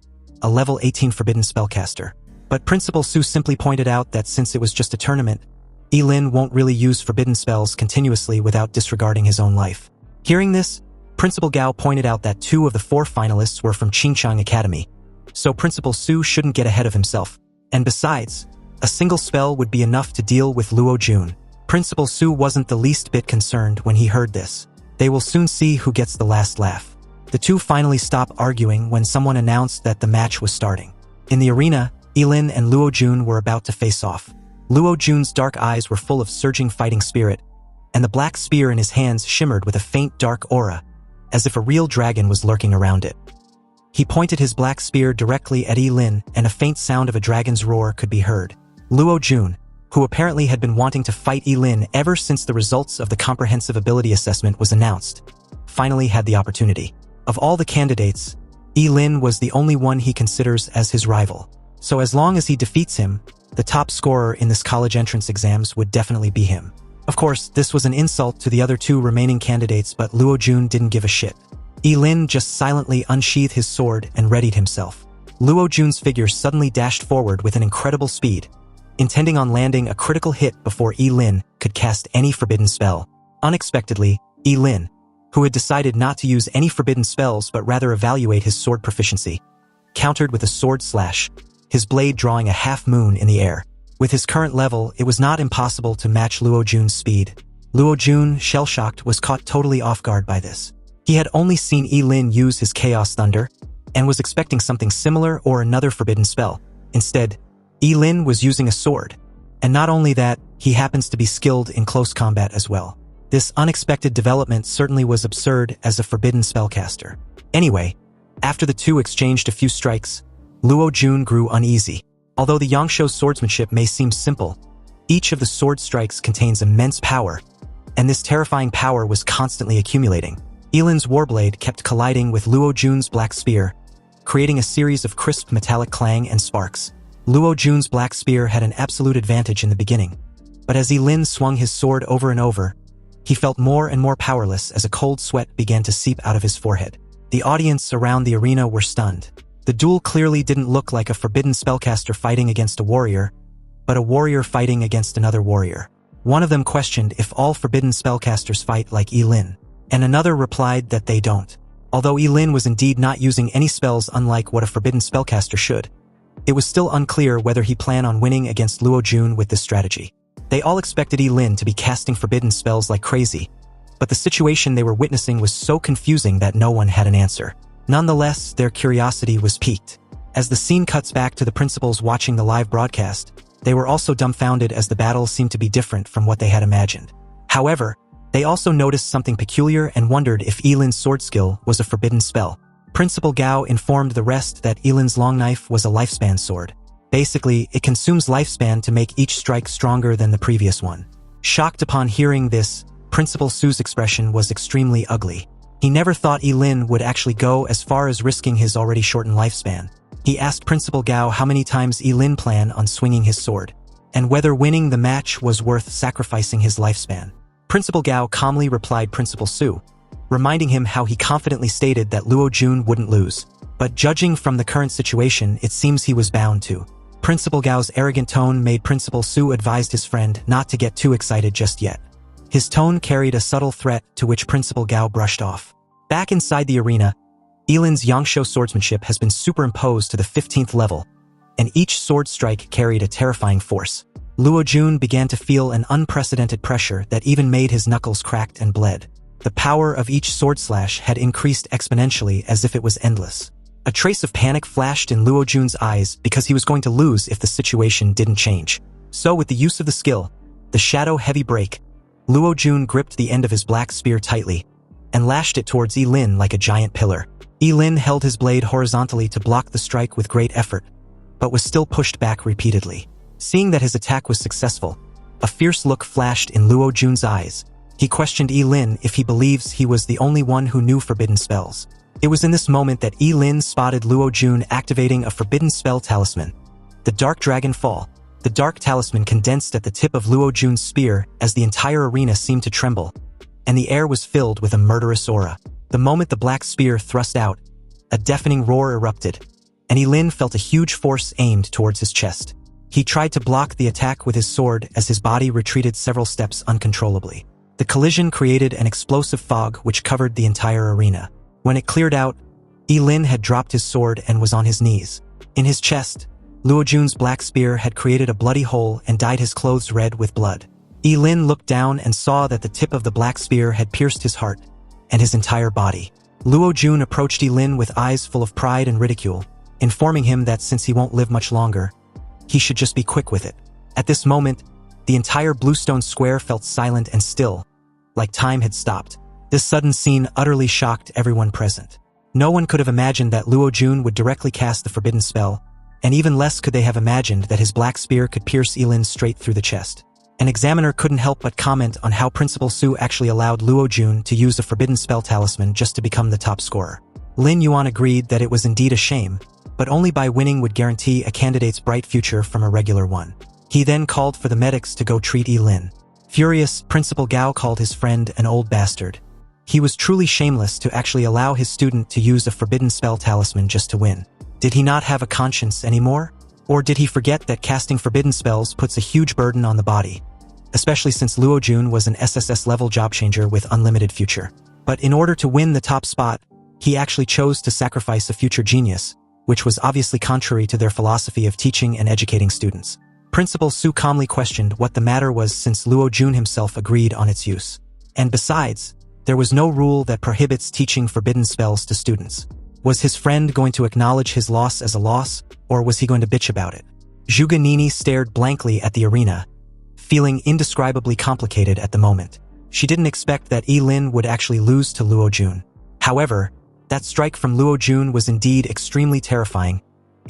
a level 18 forbidden spellcaster. But Principal Su simply pointed out that since it was just a tournament, Lin won't really use forbidden spells continuously without disregarding his own life. Hearing this, Principal Gao pointed out that 2 of the 4 finalists were from Qingchang Academy, so Principal Su shouldn't get ahead of himself. And besides, a single spell would be enough to deal with Luo Jun. Principal Su wasn't the least bit concerned when he heard this. They will soon see who gets the last laugh. The 2 finally stopped arguing when someone announced that the match was starting. In the arena, Lin and Luo Jun were about to face off. Luo Jun's dark eyes were full of surging fighting spirit, and the black spear in his hands shimmered with a faint dark aura, as if a real dragon was lurking around it. He pointed his black spear directly at Lin, and a faint sound of a dragon's roar could be heard. Luo Jun, who apparently had been wanting to fight Lin ever since the results of the comprehensive ability assessment was announced, finally had the opportunity. Of all the candidates, Lin was the only one he considers as his rival. So as long as he defeats him, the top scorer in this college entrance exams would definitely be him. Of course, this was an insult to the other 2 remaining candidates, but Luo Jun didn't give a shit. Lin just silently unsheathed his sword and readied himself. Luo Jun's figure suddenly dashed forward with an incredible speed, intending on landing a critical hit before Lin could cast any forbidden spell. Unexpectedly, Lin, who had decided not to use any forbidden spells but rather evaluate his sword proficiency, countered with a sword slash, his blade drawing a half-moon in the air. With his current level, it was not impossible to match Luo Jun's speed. Luo Jun, shell-shocked, was caught totally off guard by this. He had only seen Lin use his Chaos Thunder, and was expecting something similar or another forbidden spell. Instead, Lin was using a sword, and not only that, he happens to be skilled in close combat as well. This unexpected development certainly was absurd as a forbidden spellcaster. Anyway, after the 2 exchanged a few strikes, Luo Jun grew uneasy. Although the Yangshuo's swordsmanship may seem simple, each of the sword strikes contains immense power, and this terrifying power was constantly accumulating. Lin's warblade kept colliding with Luo Jun's black spear, creating a series of crisp metallic clang and sparks. Luo Jun's black spear had an absolute advantage in the beginning, but as Lin swung his sword over and over, he felt more and more powerless as a cold sweat began to seep out of his forehead. The audience around the arena were stunned. The duel clearly didn't look like a forbidden spellcaster fighting against a warrior, but a warrior fighting against another warrior. One of them questioned if all forbidden spellcasters fight like Lin, and another replied that they don't. Although Lin was indeed not using any spells unlike what a forbidden spellcaster should, it was still unclear whether he planned on winning against Luo Jun with this strategy. They all expected Lin to be casting forbidden spells like crazy, but the situation they were witnessing was so confusing that no one had an answer. Nonetheless, their curiosity was piqued. As the scene cuts back to the principals watching the live broadcast, they were also dumbfounded as the battle seemed to be different from what they had imagined. However, they also noticed something peculiar and wondered if Lin's sword skill was a forbidden spell. Principal Gao informed the rest that Lin's long knife was a lifespan sword. Basically, it consumes lifespan to make each strike stronger than the previous one. Shocked upon hearing this, Principal Su's expression was extremely ugly. He never thought Lin would actually go as far as risking his already shortened lifespan. He asked Principal Gao how many times Lin planned on swinging his sword, and whether winning the match was worth sacrificing his lifespan. Principal Gao calmly replied Principal Su, reminding him how he confidently stated that Luo Jun wouldn't lose. But judging from the current situation, it seems he was bound to. Principal Gao's arrogant tone made Principal Su advised his friend not to get too excited just yet. His tone carried a subtle threat to which Principal Gao brushed off. Back inside the arena, Yilin's Yangshuo swordsmanship has been superimposed to the 15th level, and each sword strike carried a terrifying force. Luo Jun began to feel an unprecedented pressure that even made his knuckles cracked and bled. The power of each sword slash had increased exponentially as if it was endless. A trace of panic flashed in Luo Jun's eyes because he was going to lose if the situation didn't change. So with the use of the skill, the Shadow Heavy Break, Luo Jun gripped the end of his black spear tightly and lashed it towards Yilin like a giant pillar. Yilin held his blade horizontally to block the strike with great effort, but was still pushed back repeatedly. Seeing that his attack was successful, a fierce look flashed in Luo Jun's eyes. He questioned Yilin if he believes he was the only one who knew forbidden spells. It was in this moment that Yilin spotted Luo Jun activating a forbidden spell talisman, the Dark Dragon Fall. The dark talisman condensed at the tip of Luo Jun's spear as the entire arena seemed to tremble, and the air was filled with a murderous aura. The moment the black spear thrust out, a deafening roar erupted, and Yilin felt a huge force aimed towards his chest. He tried to block the attack with his sword as his body retreated several steps uncontrollably. The collision created an explosive fog which covered the entire arena. When it cleared out, Yilin had dropped his sword and was on his knees. In his chest, Luo Jun's black spear had created a bloody hole and dyed his clothes red with blood. Yilin looked down and saw that the tip of the black spear had pierced his heart and his entire body. Luo Jun approached Yilin with eyes full of pride and ridicule, informing him that since he won't live much longer, he should just be quick with it. At this moment, the entire Bluestone Square felt silent and still, like time had stopped. This sudden scene utterly shocked everyone present. No one could have imagined that Luo Jun would directly cast the forbidden spell, and even less could they have imagined that his black spear could pierce Yilin straight through the chest. An examiner couldn't help but comment on how Principal Su actually allowed Luo Jun to use a forbidden spell talisman just to become the top scorer. Lin Yuan agreed that it was indeed a shame, but only by winning would guarantee a candidate's bright future from a regular one. He then called for the medics to go treat Yilin. Furious, Principal Gao called his friend an old bastard. He was truly shameless to actually allow his student to use a forbidden spell talisman just to win. Did he not have a conscience anymore? Or did he forget that casting forbidden spells puts a huge burden on the body, especially since Luo Jun was an SSS level job changer with unlimited future? But in order to win the top spot, he actually chose to sacrifice a future genius, which was obviously contrary to their philosophy of teaching and educating students. Principal Su calmly questioned what the matter was since Luo Jun himself agreed on its use. And besides, there was no rule that prohibits teaching forbidden spells to students. Was his friend going to acknowledge his loss as a loss, or was he going to bitch about it? Zhuge Nini stared blankly at the arena, feeling indescribably complicated at the moment. She didn't expect that Yilin would actually lose to Luo Jun. However, that strike from Luo Jun was indeed extremely terrifying,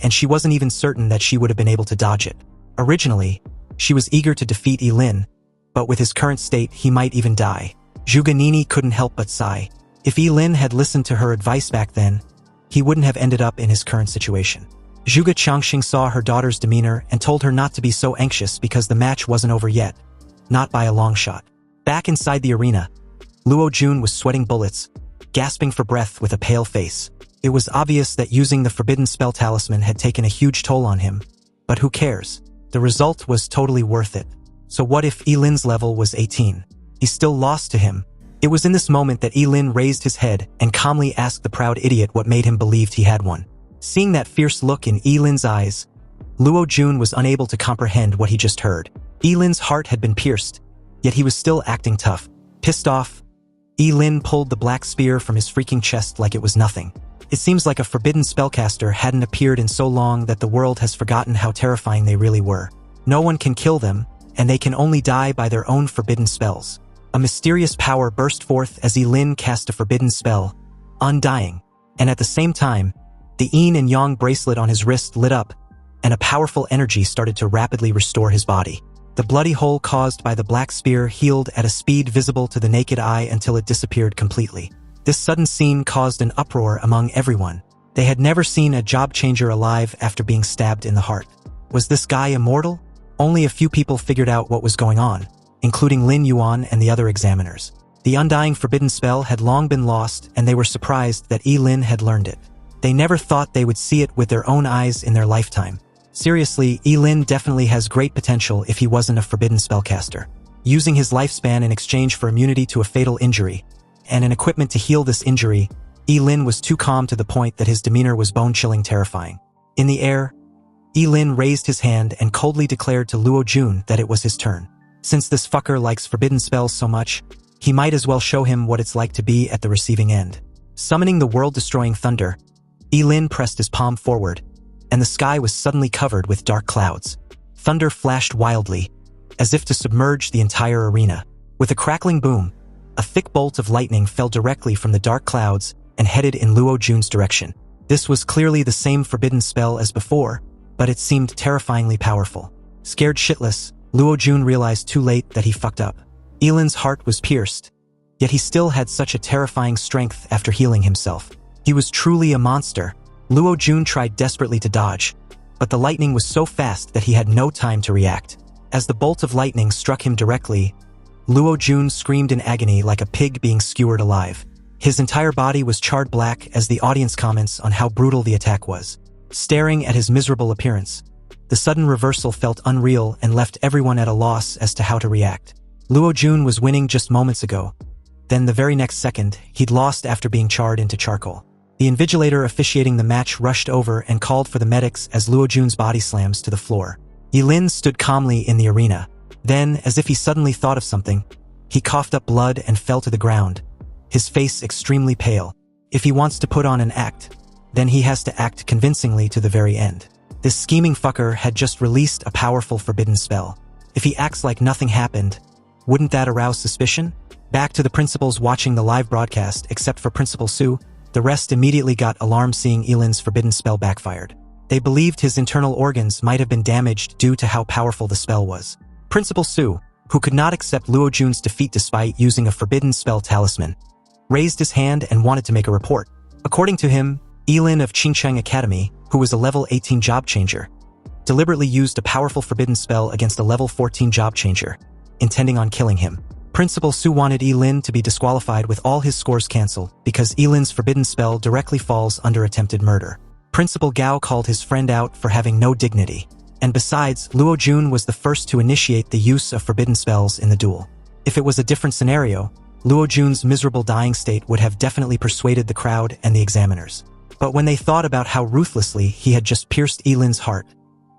and she wasn't even certain that she would have been able to dodge it. Originally, she was eager to defeat Yilin, but with his current state, he might even die. Zhuge Nini couldn't help but sigh. If Yilin had listened to her advice back then, he wouldn't have ended up in his current situation. Zhuge Changxing saw her daughter's demeanor and told her not to be so anxious because the match wasn't over yet. Not by a long shot. Back inside the arena, Luo Jun was sweating bullets, gasping for breath with a pale face. It was obvious that using the forbidden spell talisman had taken a huge toll on him, but who cares? The result was totally worth it. So what if Yilin's level was 18? He still lost to him. It was in this moment that Yilin raised his head and calmly asked the proud idiot what made him believe he had one. Seeing that fierce look in Yilin's eyes, Luo Jun was unable to comprehend what he just heard. Yilin's heart had been pierced, yet he was still acting tough. Pissed off, Yilin pulled the black spear from his freaking chest like it was nothing. It seems like a forbidden spellcaster hadn't appeared in so long that the world has forgotten how terrifying they really were. No one can kill them, and they can only die by their own forbidden spells. A mysterious power burst forth as Yilin cast a forbidden spell, Undying, and at the same time, the yin and yang bracelet on his wrist lit up, and a powerful energy started to rapidly restore his body. The bloody hole caused by the black spear healed at a speed visible to the naked eye until it disappeared completely. This sudden scene caused an uproar among everyone. They had never seen a job changer alive after being stabbed in the heart. Was this guy immortal? Only a few people figured out what was going on, including Lin Yuan and the other examiners. The undying forbidden spell had long been lost, and they were surprised that Lin had learned it. They never thought they would see it with their own eyes in their lifetime. Seriously, Lin definitely has great potential if he wasn't a forbidden spellcaster. Using his lifespan in exchange for immunity to a fatal injury, and an equipment to heal this injury, Lin was too calm to the point that his demeanor was bone-chilling terrifying. In the air, Lin raised his hand and coldly declared to Luo Jun that it was his turn. Since this fucker likes forbidden spells so much, he might as well show him what it's like to be at the receiving end. Summoning the world-destroying thunder, Lin pressed his palm forward, and the sky was suddenly covered with dark clouds. Thunder flashed wildly, as if to submerge the entire arena. With a crackling boom, a thick bolt of lightning fell directly from the dark clouds and headed in Luo Jun's direction. This was clearly the same forbidden spell as before, but it seemed terrifyingly powerful. Scared shitless, Luo Jun realized too late that he fucked up. Lin's heart was pierced, yet he still had such a terrifying strength after healing himself. He was truly a monster. Luo Jun tried desperately to dodge, but the lightning was so fast that he had no time to react. As the bolt of lightning struck him directly, Luo Jun screamed in agony like a pig being skewered alive. His entire body was charred black as the audience comments on how brutal the attack was. Staring at his miserable appearance, the sudden reversal felt unreal and left everyone at a loss as to how to react. Luo Jun was winning just moments ago. Then the very next second, he'd lost after being charred into charcoal. The invigilator officiating the match rushed over and called for the medics as Luo Jun's body slams to the floor. Lin stood calmly in the arena. Then, as if he suddenly thought of something, he coughed up blood and fell to the ground, his face extremely pale. If he wants to put on an act, then he has to act convincingly to the very end. This scheming fucker had just released a powerful forbidden spell. If he acts like nothing happened, wouldn't that arouse suspicion? Back to the principals watching the live broadcast, except for Principal Su, the rest immediately got alarmed seeing Lin's forbidden spell backfired. They believed his internal organs might have been damaged due to how powerful the spell was. Principal Su, who could not accept Luo Jun's defeat despite using a forbidden spell talisman, raised his hand and wanted to make a report. According to him, Lin of Qingcheng Academy, who was a level 18 job changer, deliberately used a powerful forbidden spell against a level 14 job changer, intending on killing him. Principal Su wanted Lin to be disqualified with all his scores cancelled because Lin's forbidden spell directly falls under attempted murder. Principal Gao called his friend out for having no dignity. And besides, Luo Jun was the first to initiate the use of forbidden spells in the duel. If it was a different scenario, Luo Jun's miserable dying state would have definitely persuaded the crowd and the examiners. But when they thought about how ruthlessly he had just pierced Lin's heart,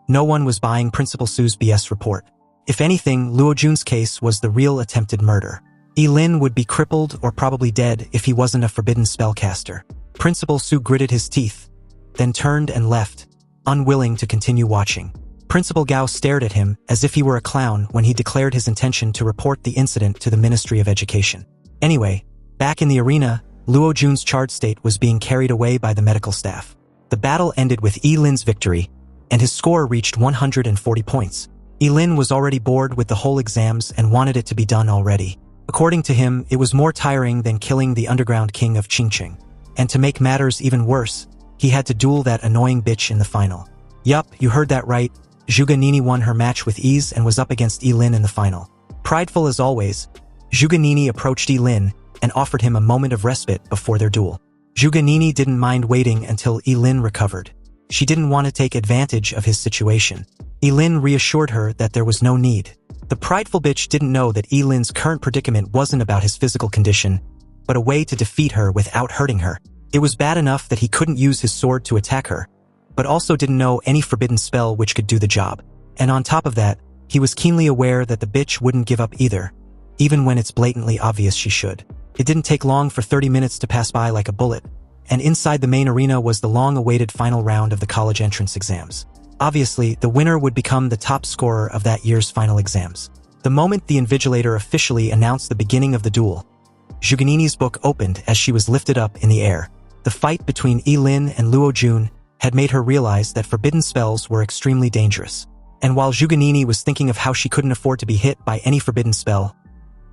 no one was buying Principal Su's BS report. If anything, Luo Jun's case was the real attempted murder. Lin would be crippled or probably dead if he wasn't a forbidden spellcaster. Principal Su gritted his teeth, then turned and left, unwilling to continue watching. Principal Gao stared at him as if he were a clown when he declared his intention to report the incident to the Ministry of Education. Anyway, back in the arena, Luo Jun's charred state was being carried away by the medical staff. The battle ended with Lin's victory, and his score reached 140 points. Lin was already bored with the whole exams and wanted it to be done already. According to him, it was more tiring than killing the underground king of Qingcheng. And to make matters even worse, he had to duel that annoying bitch in the final. Yup, you heard that right. Zhuge Nini won her match with ease and was up against Lin in the final. Prideful as always, Zhuge Nini approached Lin and offered him a moment of respite before their duel. Zhuge Nini didn't mind waiting until Lin recovered. She didn't want to take advantage of his situation. Lin reassured her that there was no need. The prideful bitch didn't know that Lin's current predicament wasn't about his physical condition, but a way to defeat her without hurting her. It was bad enough that he couldn't use his sword to attack her, but also didn't know any forbidden spell which could do the job. And on top of that, he was keenly aware that the bitch wouldn't give up either, even when it's blatantly obvious she should. It didn't take long for 30 minutes to pass by like a bullet, and inside the main arena was the long-awaited final round of the college entrance exams. Obviously, the winner would become the top scorer of that year's final exams. The moment the invigilator officially announced the beginning of the duel, Zhuge Nini's book opened as she was lifted up in the air. The fight between Lin and Luo Jun had made her realize that forbidden spells were extremely dangerous. And while Zhuge Nini was thinking of how she couldn't afford to be hit by any forbidden spell,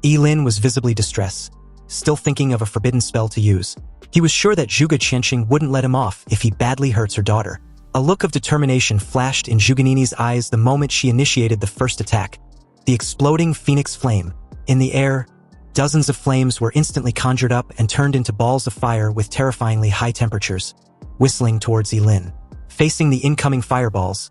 Lin was visibly distressed, still thinking of a forbidden spell to use. He was sure that Zhuge Qianqing wouldn't let him off if he badly hurts her daughter. A look of determination flashed in Zhuge Nini's eyes the moment she initiated the first attack. The exploding phoenix flame. In the air, Dozens of flames were instantly conjured up and turned into balls of fire with terrifyingly high temperatures, whistling towards Yi-Lin. Facing the incoming fireballs,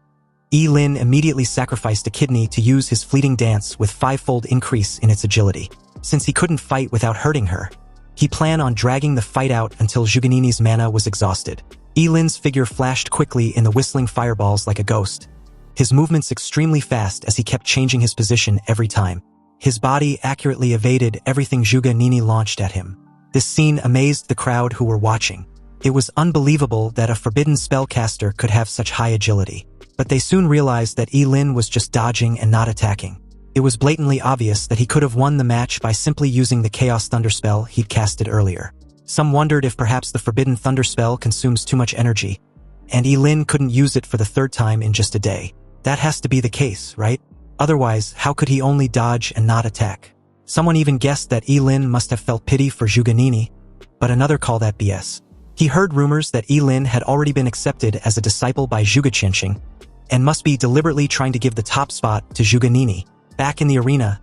Yi-Lin immediately sacrificed a kidney to use his fleeting dance with fivefold increase in its agility. Since he couldn't fight without hurting her, he planned on dragging the fight out until Zhuganini's mana was exhausted. Yi-Lin's figure flashed quickly in the whistling fireballs like a ghost, his movements extremely fast as he kept changing his position every time. His body accurately evaded everything Zhuganini launched at him. This scene amazed the crowd who were watching. It was unbelievable that a forbidden spellcaster could have such high agility. But they soon realized that Yi-Lin was just dodging and not attacking. It was blatantly obvious that he could have won the match by simply using the Chaos Thunder spell he'd casted earlier. Some wondered if perhaps the Forbidden Thunder spell consumes too much energy, and Yi-Lin couldn't use it for the third time in just a day. That has to be the case, right? Otherwise, how could he only dodge and not attack? Someone even guessed that Yi-Lin must have felt pity for Zhuganini, but another called that BS. He heard rumors that Yi-Lin had already been accepted as a disciple by Zhuge Qianxing, and must be deliberately trying to give the top spot to Zhuganini. Back in the arena,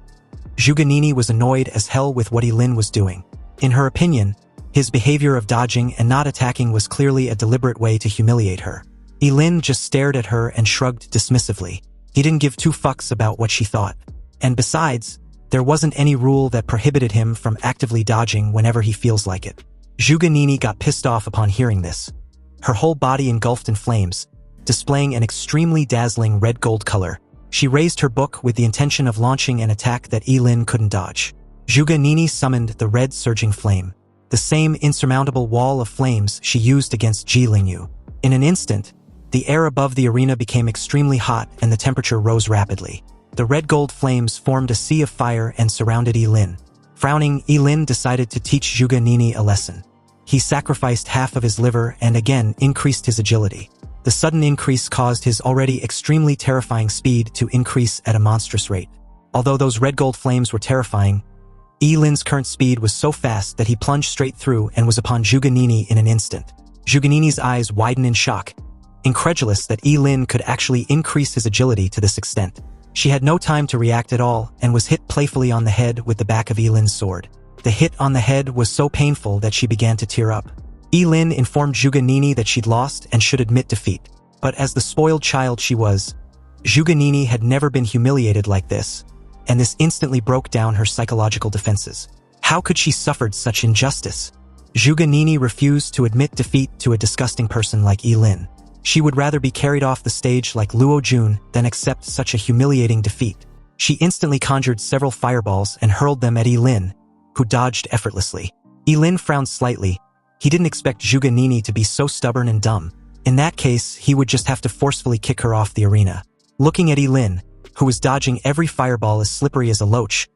Zhuganini was annoyed as hell with what Yi-Lin was doing. In her opinion, his behavior of dodging and not attacking was clearly a deliberate way to humiliate her. Yi-Lin just stared at her and shrugged dismissively. He didn't give two fucks about what she thought. And besides, there wasn't any rule that prohibited him from actively dodging whenever he feels like it. Zhuganini got pissed off upon hearing this. Her whole body engulfed in flames, displaying an extremely dazzling red-gold color. She raised her book with the intention of launching an attack that Yi-Lin couldn't dodge. Zhuganini summoned the red surging flame, the same insurmountable wall of flames she used against Ji Lingyu. In an instant, the air above the arena became extremely hot and the temperature rose rapidly. The red-gold flames formed a sea of fire and surrounded Yi-Lin. Frowning, Yi-Lin decided to teach Zhuganini a lesson. He sacrificed half of his liver and again increased his agility. The sudden increase caused his already extremely terrifying speed to increase at a monstrous rate. Although those red gold flames were terrifying, Yi-Lin's current speed was so fast that he plunged straight through and was upon Zhuganini in an instant. Zhuganini's eyes widened in shock, incredulous that Yi-Lin could actually increase his agility to this extent. She had no time to react at all and was hit playfully on the head with the back of Yi-Lin's sword. The hit on the head was so painful that she began to tear up. Yi-Lin informed Zhuganini that she'd lost and should admit defeat. But as the spoiled child she was, Zhuganini had never been humiliated like this, and this instantly broke down her psychological defenses. How could she suffer such injustice? Zhuganini refused to admit defeat to a disgusting person like Yi-Lin. She would rather be carried off the stage like Luo Jun than accept such a humiliating defeat. She instantly conjured several fireballs and hurled them at Yi-Lin, who dodged effortlessly. Yi-Lin frowned slightly. He didn't expect Zhuganini to be so stubborn and dumb. In that case, he would just have to forcefully kick her off the arena. Looking at Yi-Lin, who was dodging every fireball as slippery as a loach,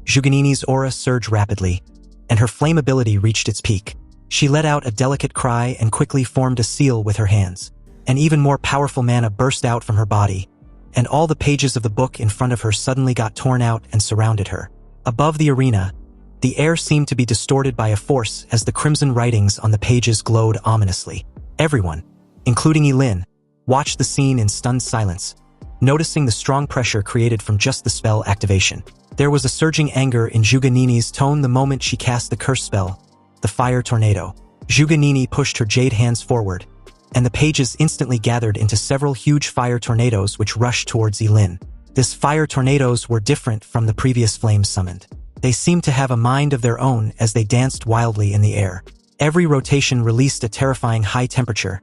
Zhuganini's aura surged rapidly, and her flame ability reached its peak. She let out a delicate cry and quickly formed a seal with her hands. An even more powerful mana burst out from her body, and all the pages of the book in front of her suddenly got torn out and surrounded her. Above the arena, the air seemed to be distorted by a force as the crimson writings on the pages glowed ominously. Everyone, including Yi-Lin, watched the scene in stunned silence, noticing the strong pressure created from just the spell activation. There was a surging anger in Zhuganini's tone the moment she cast the curse spell, the Fire Tornado. Zhuganini pushed her jade hands forward, and the pages instantly gathered into several huge fire tornadoes which rushed towards Yi-Lin. These fire tornadoes were different from the previous flames summoned. They seemed to have a mind of their own as they danced wildly in the air. Every rotation released a terrifying high temperature,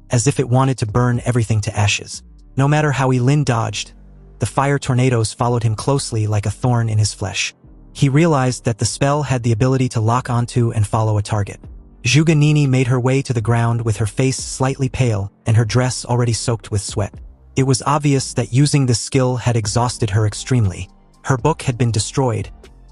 as if it wanted to burn everything to ashes. No matter how Yi-Lin dodged, the fire tornadoes followed him closely like a thorn in his flesh. He realized that the spell had the ability to lock onto and follow a target. Zhuganini made her way to the ground with her face slightly pale and her dress already soaked with sweat. It was obvious that using this skill had exhausted her extremely. Her book had been destroyed,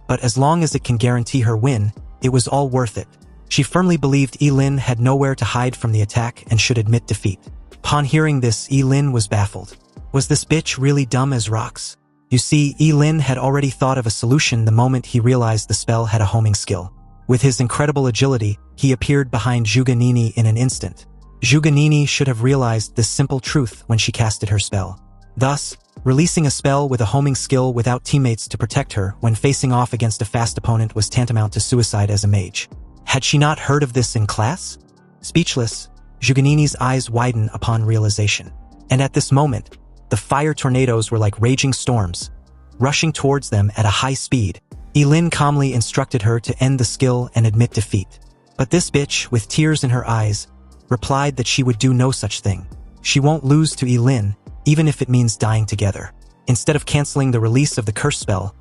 but as long as it can guarantee her win, it was all worth it. She firmly believed Yi-Lin had nowhere to hide from the attack and should admit defeat. Upon hearing this, Yi-Lin was baffled. Was this bitch really dumb as rocks? You see, Yi-Lin had already thought of a solution the moment he realized the spell had a homing skill. With his incredible agility, he appeared behind Zhuganini in an instant. Zhuganini should have realized this simple truth when she casted her spell. thus releasing a spell with a homing skill without teammates to protect her when facing off against a fast opponent was tantamount to suicide as a mage. Had she not heard of this in class? Speechless, Juganini's eyes widen upon realization. And at this moment, the fire tornadoes were like raging storms, rushing towards them at a high speed. Elin calmly instructed her to end the skill and admit defeat. But this bitch, with tears in her eyes, replied that she would do no such thing. She won't lose to Elin, even if it means dying together. Instead of canceling the release of the curse spell,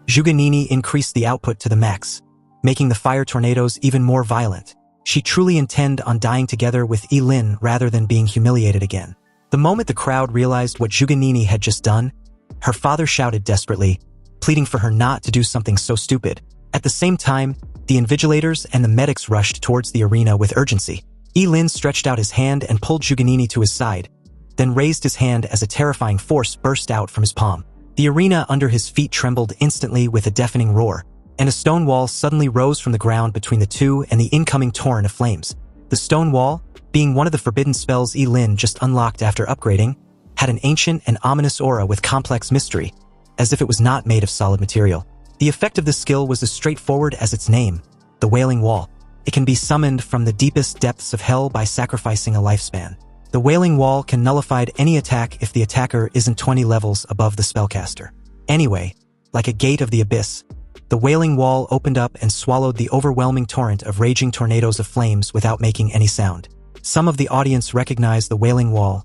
Juganini increased the output to the max, making the fire tornadoes even more violent. She truly intended on dying together with Elin rather than being humiliated again. The moment the crowd realized what Juganini had just done, her father shouted desperately, pleading for her not to do something so stupid. At the same time, the invigilators and the medics rushed towards the arena with urgency. Elin stretched out his hand and pulled Juganini to his side, then raised his hand as a terrifying force burst out from his palm. The arena under his feet trembled instantly with a deafening roar, and a stone wall suddenly rose from the ground between the two and the incoming torrent of flames. The stone wall, being one of the forbidden spells Elin just unlocked after upgrading, had an ancient and ominous aura with complex mystery, as if it was not made of solid material. The effect of this skill was as straightforward as its name, the Wailing Wall. It can be summoned from the deepest depths of hell by sacrificing a lifespan. The Wailing Wall can nullify any attack if the attacker isn't 20 levels above the spellcaster. Anyway, like a gate of the abyss, the Wailing Wall opened up and swallowed the overwhelming torrent of raging tornadoes of flames without making any sound. Some of the audience recognized the Wailing Wall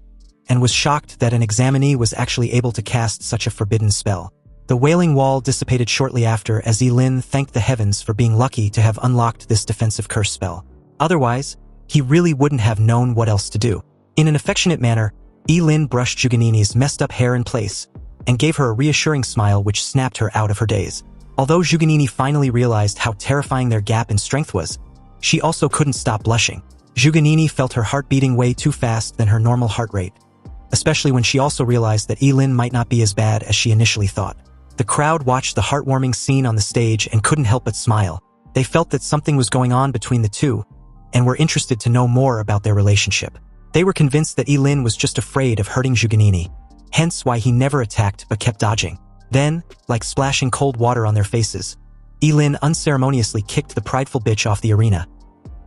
and was shocked that an examinee was actually able to cast such a forbidden spell. The Wailing Wall dissipated shortly after as Elin thanked the heavens for being lucky to have unlocked this defensive curse spell. Otherwise, he really wouldn't have known what else to do. In an affectionate manner, Elin brushed Juganini's messed up hair in place and gave her a reassuring smile which snapped her out of her daze. Although Juganini finally realized how terrifying their gap in strength was, she also couldn't stop blushing. Juganini felt her heart beating way too fast than her normal heart rate, especially when she also realized that Elin might not be as bad as she initially thought. The crowd watched the heartwarming scene on the stage and couldn't help but smile. They felt that something was going on between the two and were interested to know more about their relationship. They were convinced that Elin was just afraid of hurting Juganini, hence why he never attacked but kept dodging. Then, like splashing cold water on their faces, Elin unceremoniously kicked the prideful bitch off the arena,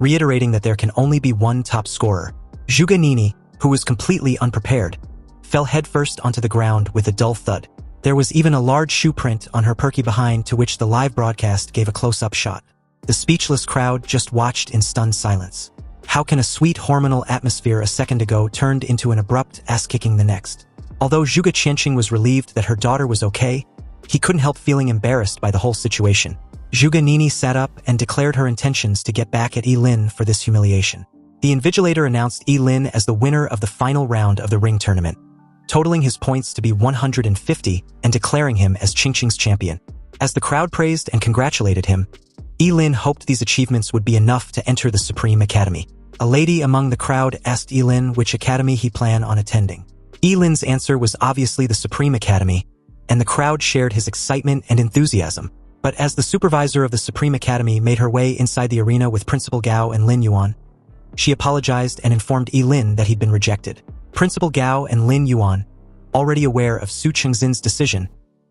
reiterating that there can only be one top scorer. Juganini, who was completely unprepared, fell headfirst onto the ground with a dull thud. There was even a large shoe print on her perky behind to which the live broadcast gave a close-up shot. The speechless crowd just watched in stunned silence. How can a sweet hormonal atmosphere a second ago turned into an abrupt ass-kicking the next? Although Zhuge Qianqing was relieved that her daughter was okay, he couldn't help feeling embarrassed by the whole situation. Juganini sat up and declared her intentions to get back at Elin for this humiliation. The Invigilator announced Elin as the winner of the final round of the ring tournament, totaling his points to be 150 and declaring him as Qingqing's champion. As the crowd praised and congratulated him, Elin hoped these achievements would be enough to enter the Supreme Academy. A lady among the crowd asked Elin which academy he planned on attending. Elin's answer was obviously the Supreme Academy, and the crowd shared his excitement and enthusiasm. But as the supervisor of the Supreme Academy made her way inside the arena with Principal Gao and Lin Yuan, she apologized and informed Elin that he'd been rejected. Principal Gao and Lin Yuan, already aware of Su Chengxin's decision,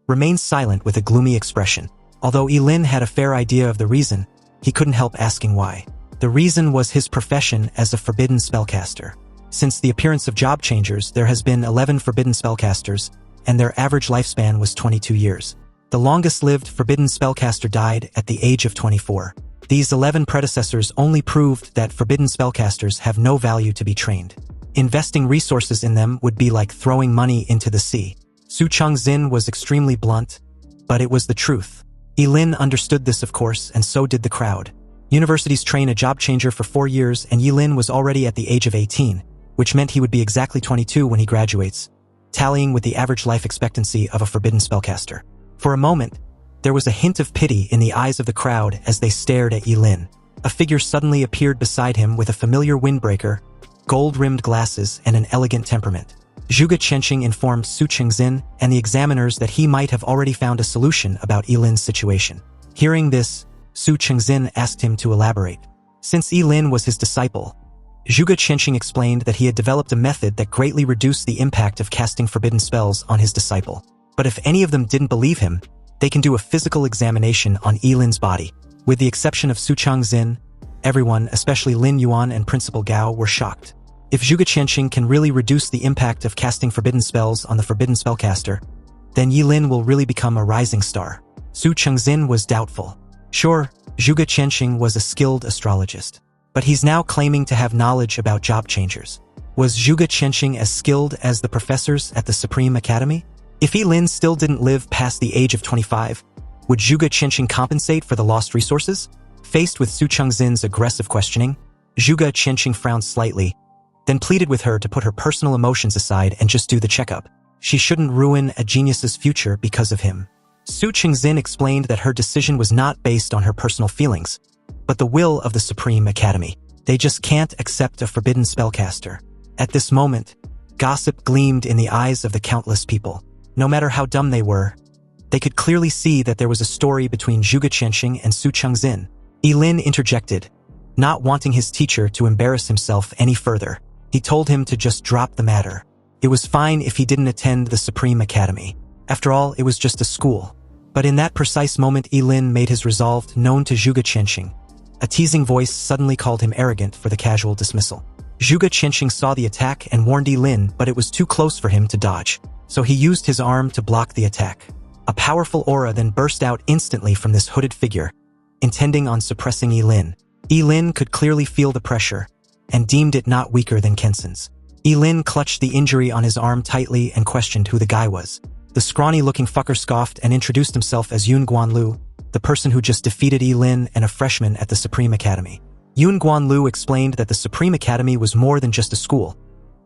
remained silent with a gloomy expression. Although Elin had a fair idea of the reason, he couldn't help asking why. The reason was his profession as a forbidden spellcaster. Since the appearance of job changers, there has been 11 forbidden spellcasters, and their average lifespan was 22 years. The longest-lived forbidden spellcaster died at the age of 24. These 11 predecessors only proved that forbidden spellcasters have no value to be trained. Investing resources in them would be like throwing money into the sea. Su Chengxin was extremely blunt, but it was the truth. Elin understood this, of course, and so did the crowd. Universities train a job changer for 4 years, and Elin was already at the age of 18, which meant he would be exactly 22 when he graduates, tallying with the average life expectancy of a forbidden spellcaster. For a moment, there was a hint of pity in the eyes of the crowd as they stared at Elin. A figure suddenly appeared beside him with a familiar windbreaker, gold-rimmed glasses, and an elegant temperament. Zhuge Qianqing informed Su Chengxin and the examiners that he might have already found a solution about Elin's situation. Hearing this, Su Chengxin asked him to elaborate. Since Elin was his disciple, Zhuge Qianxing explained that he had developed a method that greatly reduced the impact of casting forbidden spells on his disciple. But if any of them didn't believe him, they can do a physical examination on Yilin's body. With the exception of Su Changxin, everyone, especially Lin Yuan and Principal Gao, were shocked. If Zhuge Qianxing can really reduce the impact of casting forbidden spells on the forbidden spellcaster, then Yilin will really become a rising star. Su Changxin was doubtful. Sure, Zhuge Qianxing was a skilled astrologist, but he's now claiming to have knowledge about job changers. Was Zhuge Qianxing as skilled as the professors at the Supreme Academy? If Yilin still didn't live past the age of 25, would Zhuge Qianxing compensate for the lost resources? Faced with Su Changxin's aggressive questioning, Zhuge Qianxing frowned slightly, then pleaded with her to put her personal emotions aside and just do the checkup. She shouldn't ruin a genius's future because of him. Su Changxin explained that her decision was not based on her personal feelings, but the will of the Supreme Academy. They just can't accept a forbidden spellcaster. At this moment, gossip gleamed in the eyes of the countless people. No matter how dumb they were, they could clearly see that there was a story between Zhuge Qianxing and Su Changxin. Yilin interjected, not wanting his teacher to embarrass himself any further. He told him to just drop the matter. It was fine if he didn't attend the Supreme Academy. After all, it was just a school. But in that precise moment, Yilin made his resolve known to Zhuge Qianxing. A teasing voice suddenly called him arrogant for the casual dismissal. Zhuge Qianxing saw the attack and warned Yilin, but it was too close for him to dodge, so he used his arm to block the attack. A powerful aura then burst out instantly from this hooded figure, intending on suppressing Yilin. Yilin could clearly feel the pressure, and deemed it not weaker than Kenson's. Yilin clutched the injury on his arm tightly and questioned who the guy was. The scrawny-looking fucker scoffed and introduced himself as Yun Guanlu, the person who just defeated Yilin and a freshman at the Supreme Academy. Yun Guanlu explained that the Supreme Academy was more than just a school,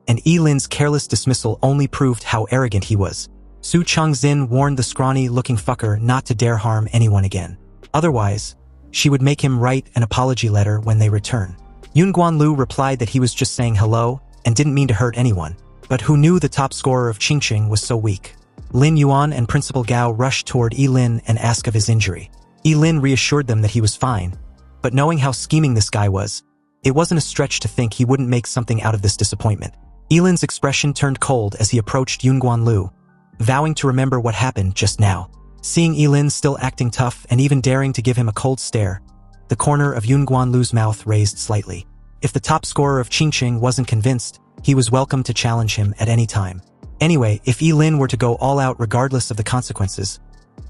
and Yilin's careless dismissal only proved how arrogant he was. Su Changxin warned the scrawny-looking fucker not to dare harm anyone again. Otherwise, she would make him write an apology letter when they return. Yun Guanlu replied that he was just saying hello and didn't mean to hurt anyone, but who knew the top scorer of Qingqing was so weak. Lin Yuan and Principal Gao rushed toward Yilin and asked of his injury. Yilin reassured them that he was fine, but knowing how scheming this guy was, it wasn't a stretch to think he wouldn't make something out of this disappointment. Yilin's expression turned cold as he approached Yun Guanlu, vowing to remember what happened just now. Seeing Yilin still acting tough and even daring to give him a cold stare, the corner of Yun Guanlu's mouth raised slightly. If the top scorer of Qingqing wasn't convinced, he was welcome to challenge him at any time. Anyway, if Yilin were to go all out regardless of the consequences,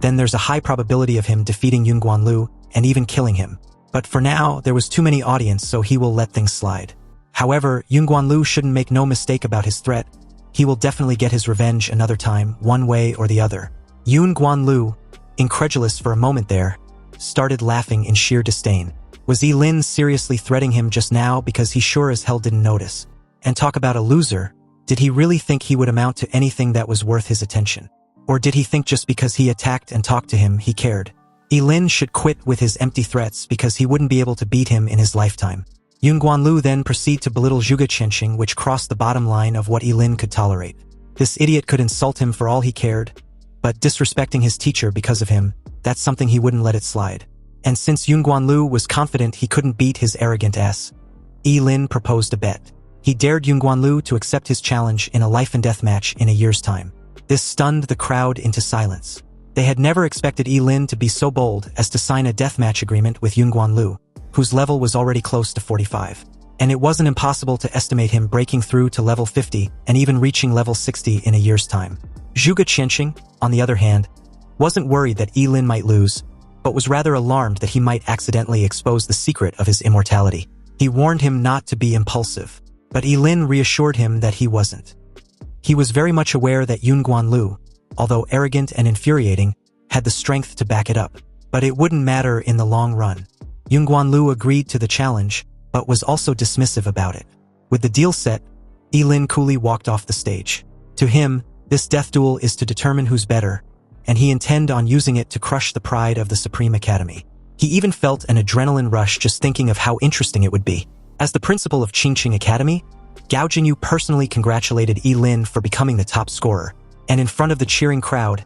then there's a high probability of him defeating Yun Guanlu and even killing him. But for now, there was too many audience, so he will let things slide. However, Yun Guanlu shouldn't make no mistake about his threat. He will definitely get his revenge another time, one way or the other. Yun Guanlu, incredulous for a moment there, started laughing in sheer disdain. Was Yilin seriously threatening him just now because he sure as hell didn't notice? And talk about a loser, did he really think he would amount to anything that was worth his attention? Or did he think just because he attacked and talked to him, he cared? Yilin should quit with his empty threats because he wouldn't be able to beat him in his lifetime. Yun Guanlu then proceeded to belittle Zhuge Qianxing, which crossed the bottom line of what Yilin could tolerate. This idiot could insult him for all he cared, but disrespecting his teacher because of him, that's something he wouldn't let it slide. And since Yun Guanlu was confident he couldn't beat his arrogant ass, Yilin proposed a bet. He dared Yun Guanlu to accept his challenge in a life-and-death match in a year's time. This stunned the crowd into silence. They had never expected Yilin to be so bold as to sign a deathmatch agreement with Yun Guanlu, whose level was already close to 45. And it wasn't impossible to estimate him breaking through to level 50 and even reaching level 60 in a year's time. Zhuge Qianxing, on the other hand, wasn't worried that Yilin might lose, but was rather alarmed that he might accidentally expose the secret of his immortality. He warned him not to be impulsive, but Yilin reassured him that he wasn't. He was very much aware that Yun Guanlu, although arrogant and infuriating, had the strength to back it up, but it wouldn't matter in the long run. Yun Guanlu agreed to the challenge, but was also dismissive about it. With the deal set, Yilin coolly walked off the stage. To him, this death duel is to determine who's better, and he intended on using it to crush the pride of the Supreme Academy. He even felt an adrenaline rush just thinking of how interesting it would be. As the principal of Qingqing Academy, Gao Jingyu personally congratulated Yilin for becoming the top scorer, and in front of the cheering crowd,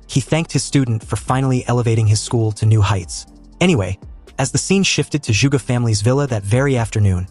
he thanked his student for finally elevating his school to new heights. Anyway, as the scene shifted to Zhuge family's villa that very afternoon,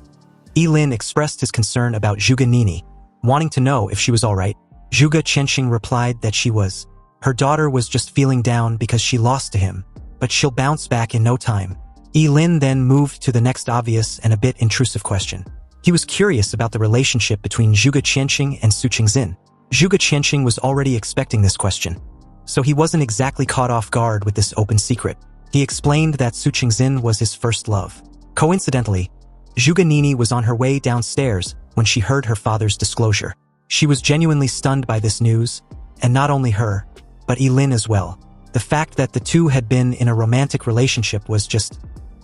Lin expressed his concern about Zhuge Nini, wanting to know if she was alright. Zhuge Qianxing replied that she was. Her daughter was just feeling down because she lost to him, but she'll bounce back in no time. Lin then moved to the next obvious and a bit intrusive question. He was curious about the relationship between Zhuge Qianxing and Su Qingxin. Zhuge Qianxing was already expecting this question, so he wasn't exactly caught off guard with this open secret. He explained that Su Qingxin was his first love. Coincidentally, Zhuge Nini was on her way downstairs when she heard her father's disclosure. She was genuinely stunned by this news, and not only her, but Lin as well. The fact that the two had been in a romantic relationship was just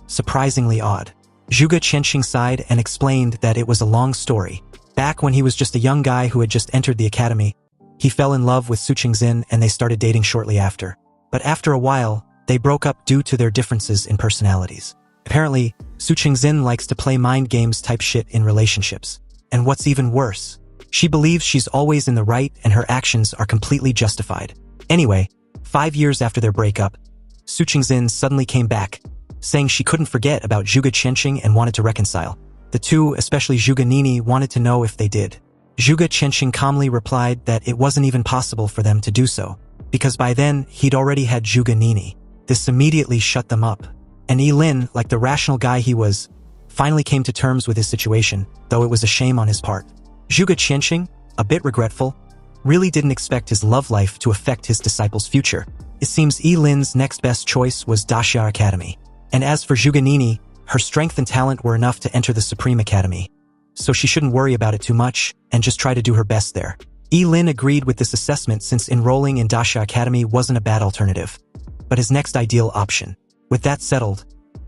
surprisingly odd. Zhuge Qianxing sighed and explained that it was a long story. Back when he was just a young guy who had just entered the academy, he fell in love with Su Qingxin and they started dating shortly after. But after a while, they broke up due to their differences in personalities. Apparently, Su Qingxin likes to play mind games type shit in relationships. And what's even worse, she believes she's always in the right and her actions are completely justified. Anyway, 5 years after their breakup, Su Qingxin suddenly came back, saying she couldn't forget about Zhuge Qianxing and wanted to reconcile. The two, especially Zhuge Nini, wanted to know if they did. Zhuge Qianxing calmly replied that it wasn't even possible for them to do so, because by then he'd already had Zhuge Nini. This immediately shut them up. And Lin, like the rational guy he was, finally came to terms with his situation, though it was a shame on his part. Zhuge Qianxing, a bit regretful, really didn't expect his love life to affect his disciple's future. It seems Lin's next best choice was Daxia Academy. And as for Zhuge Nini, her strength and talent were enough to enter the Supreme Academy, so she shouldn't worry about it too much and just try to do her best there. Lin agreed with this assessment since enrolling in Daxia Academy wasn't a bad alternative, but his next ideal option. With that settled,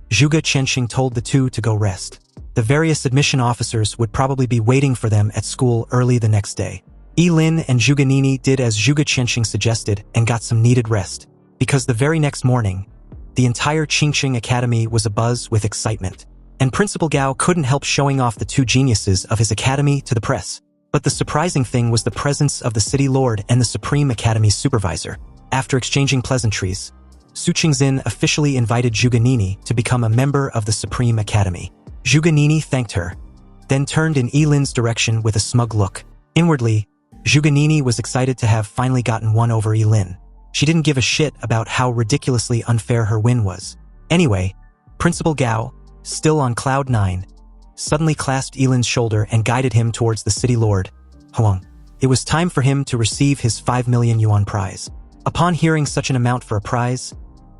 Zhuge Qianxing told the two to go rest. The various admission officers would probably be waiting for them at school early the next day. Lin and Zhuge Nini did as Zhuge Qianxing suggested and got some needed rest, because the very next morning, the entire Qingxing Academy was abuzz with excitement, and Principal Gao couldn't help showing off the two geniuses of his academy to the press. But the surprising thing was the presence of the City Lord and the Supreme Academy's supervisor. After exchanging pleasantries, Su Qingxin officially invited Zhuge Nini to become a member of the Supreme Academy. Zhuge Nini thanked her, then turned in Lin's direction with a smug look. Inwardly, Zhuge Nini was excited to have finally gotten one over Lin. She didn't give a shit about how ridiculously unfair her win was. Anyway, Principal Gao, still on cloud 9, suddenly clasped Lin's shoulder and guided him towards the City Lord, Huang. It was time for him to receive his 5 million yuan prize. Upon hearing such an amount for a prize,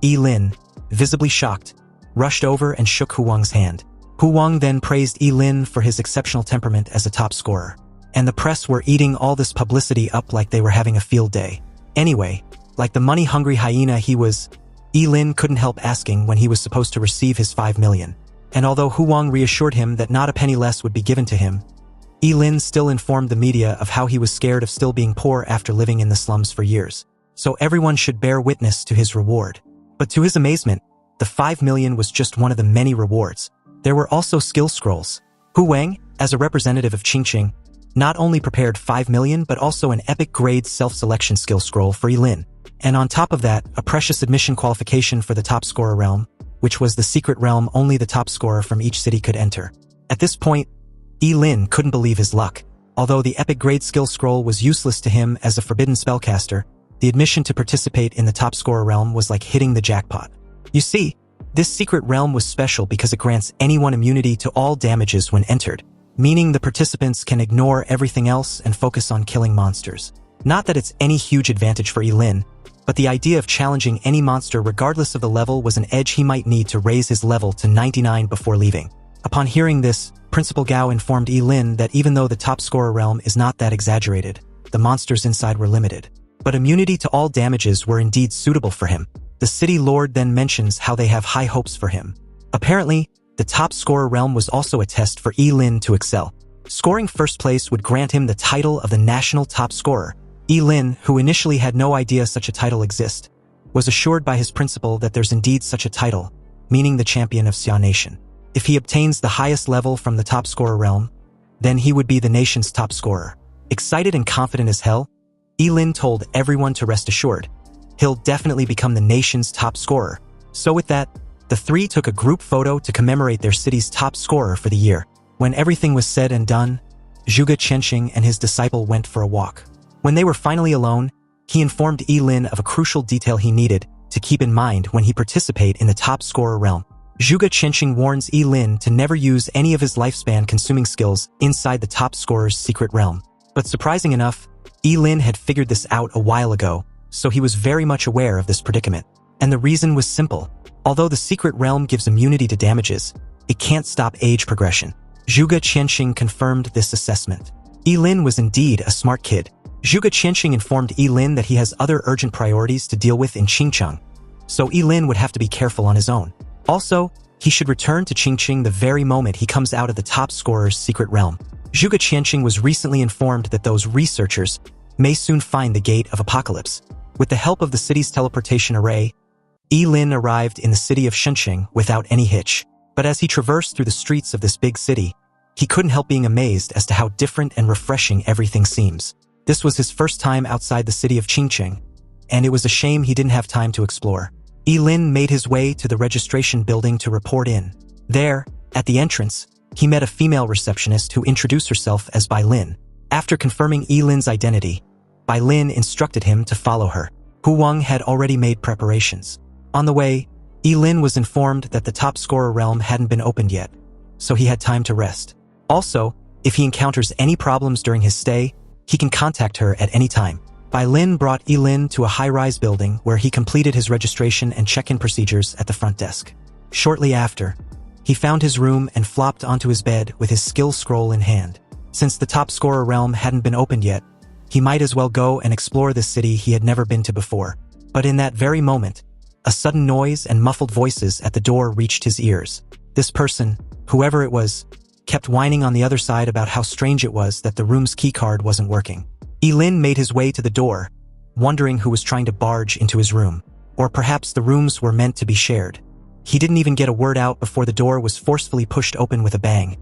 Lin, visibly shocked, rushed over and shook Huang's hand. Huang then praised Lin for his exceptional temperament as a top scorer. And the press were eating all this publicity up like they were having a field day. Anyway, like the money-hungry hyena he was, Lin couldn't help asking when he was supposed to receive his 5 million. And although Huang reassured him that not a penny less would be given to him, Lin still informed the media of how he was scared of still being poor after living in the slums for years. So everyone should bear witness to his reward. But to his amazement, the 5 million was just one of the many rewards. There were also skill scrolls. Hu Wang, as a representative of Qingxing, not only prepared 5 million but also an epic grade self-selection skill scroll for Lin. And on top of that, a precious admission qualification for the top scorer realm, which was the secret realm only the top scorer from each city could enter. At this point, Lin couldn't believe his luck. Although the epic grade skill scroll was useless to him as a forbidden spellcaster, the admission to participate in the top scorer realm was like hitting the jackpot. You see, this secret realm was special because it grants anyone immunity to all damages when entered, meaning the participants can ignore everything else and focus on killing monsters. Not that it's any huge advantage for Lin, but the idea of challenging any monster regardless of the level was an edge he might need to raise his level to 99 before leaving. Upon hearing this, Principal Gao informed Lin that even though the top scorer realm is not that exaggerated, the monsters inside were limited. But immunity to all damages were indeed suitable for him. The City Lord then mentions how they have high hopes for him. Apparently, the top scorer realm was also a test for Lin to excel. Scoring first place would grant him the title of the national top scorer. Lin, who initially had no idea such a title exists, was assured by his principal that there's indeed such a title, meaning the champion of Xia Nation. If he obtains the highest level from the top scorer realm, then he would be the nation's top scorer. Excited and confident as hell, Lin told everyone to rest assured. He'll definitely become the nation's top scorer. So with that, the three took a group photo to commemorate their city's top scorer for the year. When everything was said and done, Zhuge Qianxing and his disciple went for a walk. When they were finally alone, he informed Yilin of a crucial detail he needed to keep in mind when he participate in the top scorer realm. Zhuge Qianxing warns Yilin to never use any of his lifespan-consuming skills inside the top scorer's secret realm. But surprising enough, Yilin had figured this out a while ago, so he was very much aware of this predicament. And the reason was simple. Although the secret realm gives immunity to damages, it can't stop age progression. Zhuge Qianxing confirmed this assessment. Yilin was indeed a smart kid. Zhuge Qianxing informed Yilin that he has other urgent priorities to deal with in Qingcheng, so Yilin would have to be careful on his own. Also, he should return to Qingcheng the very moment he comes out of the top scorer's secret realm. Zhuge Qianxing was recently informed that those researchers may soon find the Gate of Apocalypse. With the help of the city's teleportation array, Yilin arrived in the city of Shenzhen without any hitch. But as he traversed through the streets of this big city, he couldn't help being amazed as to how different and refreshing everything seems. This was his first time outside the city of Qingcheng, and it was a shame he didn't have time to explore. Yilin made his way to the registration building to report in. There, at the entrance, he met a female receptionist who introduced herself as Bai Lin. After confirming Yilin's identity, Bai Lin instructed him to follow her. Hu Wang had already made preparations. On the way, Yilin was informed that the top scorer realm hadn't been opened yet, so he had time to rest. Also, if he encounters any problems during his stay, he can contact her at any time. Bai Lin brought Yilin to a high-rise building where he completed his registration and check-in procedures at the front desk. Shortly after, he found his room and flopped onto his bed with his skill scroll in hand. Since the top scorer realm hadn't been opened yet, he might as well go and explore this city he had never been to before. But in that very moment, a sudden noise and muffled voices at the door reached his ears. This person, whoever it was, kept whining on the other side about how strange it was that the room's keycard wasn't working. Yilin made his way to the door, wondering who was trying to barge into his room. Or perhaps the rooms were meant to be shared. He didn't even get a word out before the door was forcefully pushed open with a bang,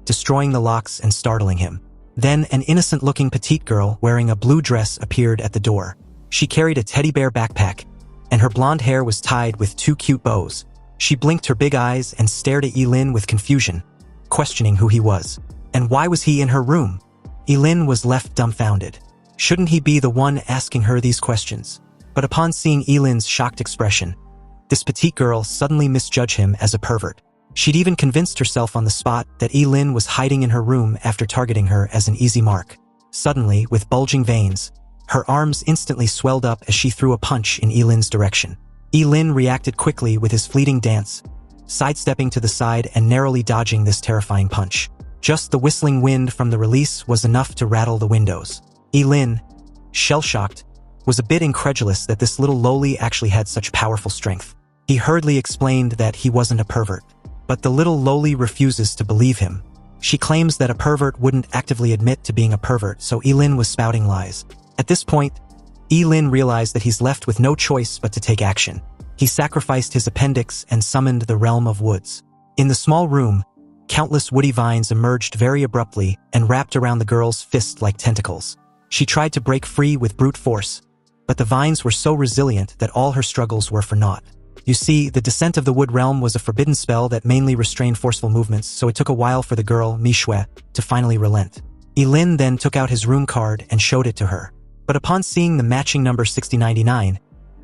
destroying the locks and startling him. Then an innocent-looking petite girl wearing a blue dress appeared at the door. She carried a teddy bear backpack, and her blonde hair was tied with 2 cute bows. She blinked her big eyes and stared at Yilin with confusion, questioning who he was. And why was he in her room? Yilin was left dumbfounded. Shouldn't he be the one asking her these questions? But upon seeing Yilin's shocked expression, this petite girl suddenly misjudged him as a pervert. She'd even convinced herself on the spot that Yilin was hiding in her room after targeting her as an easy mark. Suddenly, with bulging veins, her arms instantly swelled up as she threw a punch in Yilin's direction. Yilin reacted quickly with his fleeting dance, sidestepping to the side and narrowly dodging this terrifying punch. Just the whistling wind from the release was enough to rattle the windows. Yilin, shell-shocked, was a bit incredulous that this little loli actually had such powerful strength. He hurriedly explained that he wasn't a pervert. But the little loli refuses to believe him. She claims that a pervert wouldn't actively admit to being a pervert, so Yilin was spouting lies. At this point, Yilin realized that he's left with no choice but to take action. He sacrificed his appendix and summoned the realm of woods. In the small room, countless woody vines emerged very abruptly and wrapped around the girl's fist like tentacles. She tried to break free with brute force, but the vines were so resilient that all her struggles were for naught. You see, the Descent of the Wood Realm was a forbidden spell that mainly restrained forceful movements, so it took a while for the girl, Mi Shui, to finally relent. Yilin then took out his room card and showed it to her. But upon seeing the matching number 6099,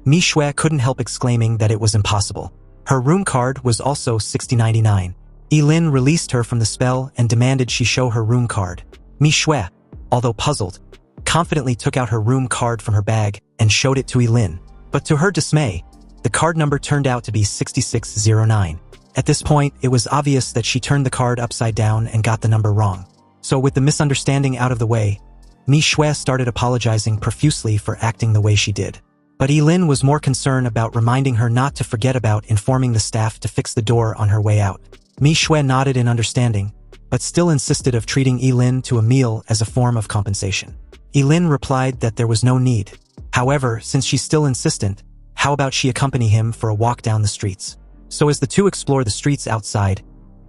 Mi Shui couldn't help exclaiming that it was impossible. Her room card was also 6099. Yilin released her from the spell and demanded she show her room card. Mi Shui, although puzzled, confidently took out her room card from her bag and showed it to Yilin. But to her dismay, the card number turned out to be 6609. At this point, it was obvious that she turned the card upside down and got the number wrong. So with the misunderstanding out of the way, Mi Shui started apologizing profusely for acting the way she did. But Yilin was more concerned about reminding her not to forget about informing the staff to fix the door on her way out. Mi Shui nodded in understanding, but still insisted of treating Yilin to a meal as a form of compensation. Yilin replied that there was no need. However, since she's still insistent, how about she accompany him for a walk down the streets? So as the two explore the streets outside,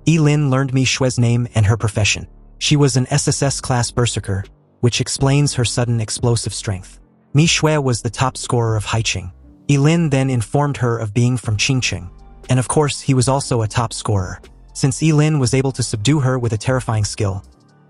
Yilin learned Mi Shui's name and her profession. She was an SSS-Class berserker, which explains her sudden explosive strength. Mi Shui was the top scorer of Haiqing. Yilin then informed her of being from Qingcheng, and of course he was also a top scorer. Since Yilin was able to subdue her with a terrifying skill,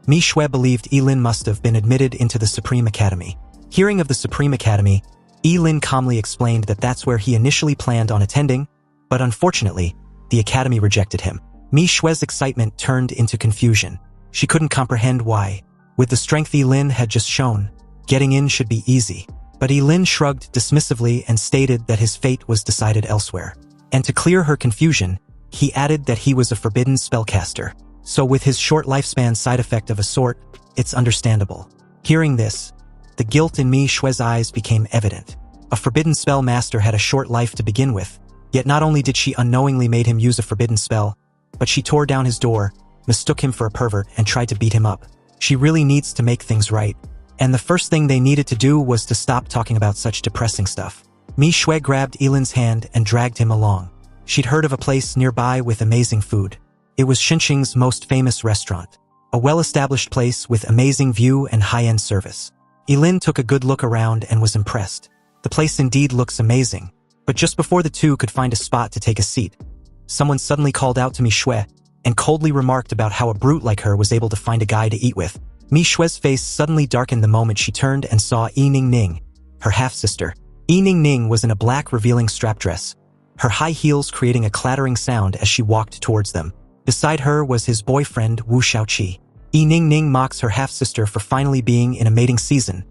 Mi Xue believed Yilin must have been admitted into the Supreme Academy. Hearing of the Supreme Academy, Yilin calmly explained that that's where he initially planned on attending, but unfortunately, the academy rejected him. Mi Xue's excitement turned into confusion. She couldn't comprehend why. With the strength Yilin had just shown, getting in should be easy. But Yilin shrugged dismissively and stated that his fate was decided elsewhere. And to clear her confusion, he added that he was a forbidden spellcaster. So with his short lifespan side effect of a sort, it's understandable. Hearing this, the guilt in Mi Xue's eyes became evident. A forbidden spell master had a short life to begin with, yet not only did she unknowingly made him use a forbidden spell, but she tore down his door, mistook him for a pervert, and tried to beat him up. She really needs to make things right. And the first thing they needed to do was to stop talking about such depressing stuff. Mi Xue grabbed Yilin's hand and dragged him along. She'd heard of a place nearby with amazing food. It was Xinqing's most famous restaurant, a well-established place with amazing view and high-end service. Yilin took a good look around and was impressed. The place indeed looks amazing. But just before the two could find a spot to take a seat, someone suddenly called out to Mi Xue and coldly remarked about how a brute like her was able to find a guy to eat with. Mi Xue's face suddenly darkened the moment she turned and saw Yi Ningning, her half-sister. Yi Ningning was in a black revealing strap dress, her high heels creating a clattering sound as she walked towards them. Beside her was his boyfriend Wu Shaoqi. Yi Ningning mocks her half-sister for finally being in a mating season,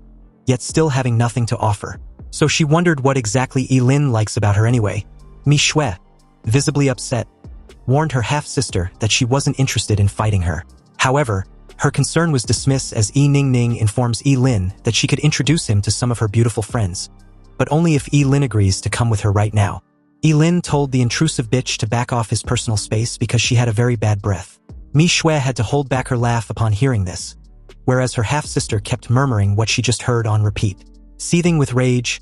yet still having nothing to offer. So she wondered what exactly Yilin likes about her anyway. Mi Xue, visibly upset, warned her half-sister that she wasn't interested in fighting her. However, her concern was dismissed as Yi Ningning informs Yilin that she could introduce him to some of her beautiful friends, but only if Yilin agrees to come with her right now. Yilin told the intrusive bitch to back off his personal space because she had a very bad breath. Mi Xue had to hold back her laugh upon hearing this, whereas her half-sister kept murmuring what she just heard on repeat. Seething with rage,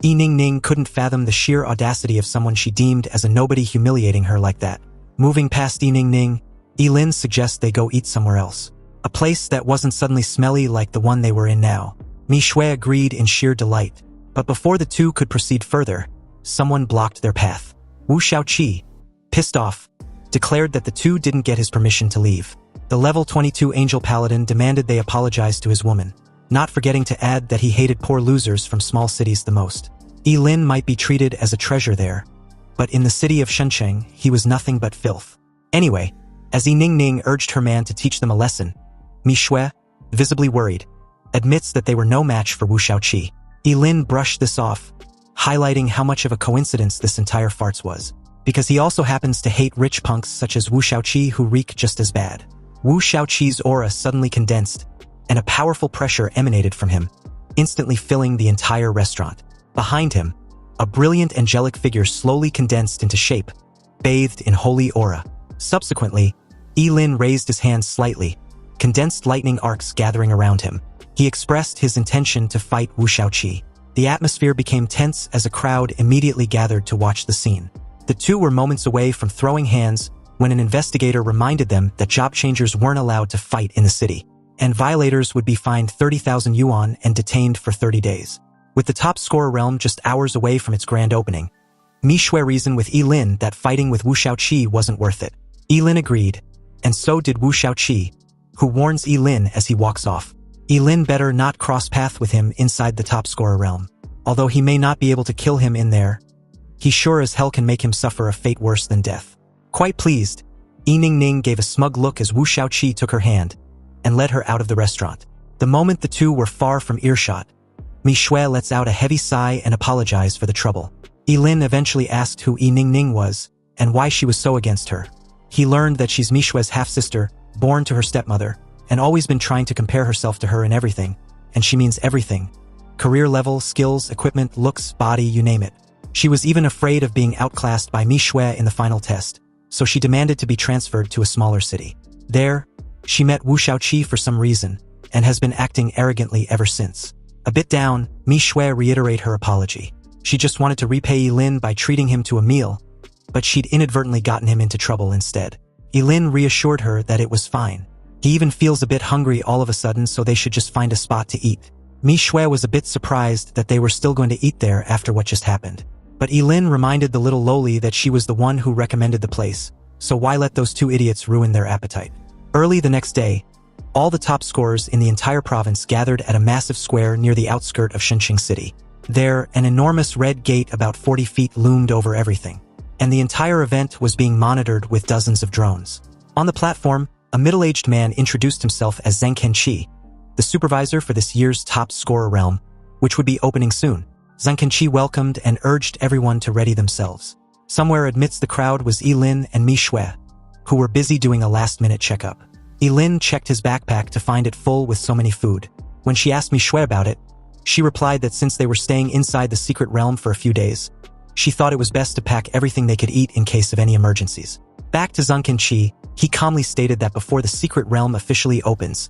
Yi Ningning couldn't fathom the sheer audacity of someone she deemed as a nobody humiliating her like that. Moving past Yi Ningning, Yilin suggests they go eat somewhere else. A place that wasn't suddenly smelly like the one they were in now. Mi Xue agreed in sheer delight, but before the two could proceed further, someone blocked their path. Wu Shaoqi, pissed off, declared that the two didn't get his permission to leave. The level 22 Angel Paladin demanded they apologize to his woman, not forgetting to add that he hated poor losers from small cities the most. Yilin might be treated as a treasure there, but in the city of Shenzhen, he was nothing but filth. Anyway, as Yi Ningning urged her man to teach them a lesson, Mi Xue, visibly worried, admits that they were no match for Wu Shaoqi. Yilin brushed this off, highlighting how much of a coincidence this entire farce was, because he also happens to hate rich punks such as Wu Shaoqi who reek just as bad. Wu Shaoqi's aura suddenly condensed, and a powerful pressure emanated from him, instantly filling the entire restaurant. Behind him, a brilliant angelic figure slowly condensed into shape, bathed in holy aura. Subsequently, Yilin raised his hands slightly, condensed lightning arcs gathering around him. He expressed his intention to fight Wu Shaoqi. The atmosphere became tense as a crowd immediately gathered to watch the scene. The two were moments away from throwing hands when an investigator reminded them that job changers weren't allowed to fight in the city, and violators would be fined 30,000 yuan and detained for 30 days. With the top scorer realm just hours away from its grand opening, Mi Xue reasoned with Yilin that fighting with Wu Shaoqi wasn't worth it. Yilin agreed, and so did Wu Shaoqi, who warns Yilin as he walks off. Yilin better not cross path with him inside the top scorer realm. Although he may not be able to kill him in there, he sure as hell can make him suffer a fate worse than death. Quite pleased, Yi Ningning gave a smug look as Wu Shaoqi took her hand and led her out of the restaurant. The moment the two were far from earshot, Mi Xue lets out a heavy sigh and apologized for the trouble. Yilin eventually asked who Yi Ningning was and why she was so against her. He learned that she's Mi Xue's half-sister, born to her stepmother, and always been trying to compare herself to her in everything, and she means everything. Career level, skills, equipment, looks, body, you name it. She was even afraid of being outclassed by Mi Xue in the final test, so she demanded to be transferred to a smaller city. There, she met Wu Shaoqi for some reason, and has been acting arrogantly ever since. A bit down, Mi Xue reiterated her apology. She just wanted to repay Yilin by treating him to a meal, but she'd inadvertently gotten him into trouble instead. Yilin reassured her that it was fine. He even feels a bit hungry all of a sudden, so they should just find a spot to eat. Mi Xue was a bit surprised that they were still going to eat there after what just happened. But Yilin reminded the little loli that she was the one who recommended the place, so why let those two idiots ruin their appetite? Early the next day, all the top scorers in the entire province gathered at a massive square near the outskirt of Shenqing City. There, an enormous red gate about 40 feet loomed over everything, and the entire event was being monitored with dozens of drones. On the platform, a middle-aged man introduced himself as Zhang Kenqi, the supervisor for this year's top scorer realm, which would be opening soon. Zhang Kenqi welcomed and urged everyone to ready themselves. Somewhere amidst the crowd was Yilin and Mi Shui, who were busy doing a last-minute checkup. Yilin checked his backpack to find it full with so many food. When she asked Mi Shui about it, she replied that since they were staying inside the secret realm for a few days, she thought it was best to pack everything they could eat in case of any emergencies. Back to Zhang Kenqi, he calmly stated that before the secret realm officially opens,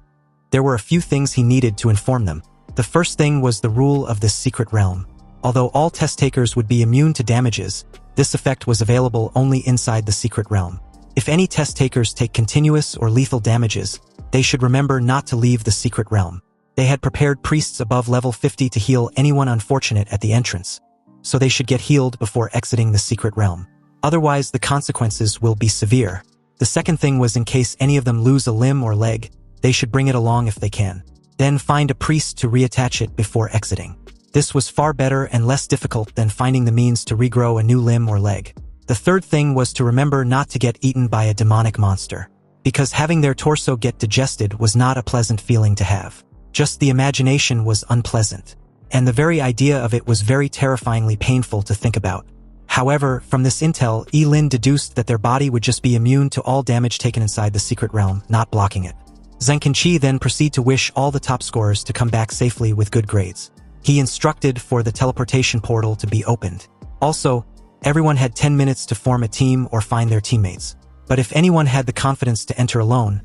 there were a few things he needed to inform them. The first thing was the rule of this secret realm. Although all test takers would be immune to damages, this effect was available only inside the secret realm. If any test takers take continuous or lethal damages, they should remember not to leave the secret realm. They had prepared priests above level 50 to heal anyone unfortunate at the entrance, so they should get healed before exiting the secret realm. Otherwise, the consequences will be severe. The second thing was in case any of them lose a limb or leg, they should bring it along if they can. Then find a priest to reattach it before exiting. This was far better and less difficult than finding the means to regrow a new limb or leg. The third thing was to remember not to get eaten by a demonic monster, because having their torso get digested was not a pleasant feeling to have. Just the imagination was unpleasant, and the very idea of it was very terrifyingly painful to think about. However, from this intel, Yilin deduced that their body would just be immune to all damage taken inside the secret realm, not blocking it. Zhang Kenqi then proceeded to wish all the top scorers to come back safely with good grades. He instructed for the teleportation portal to be opened. Also, everyone had 10 minutes to form a team or find their teammates. But if anyone had the confidence to enter alone,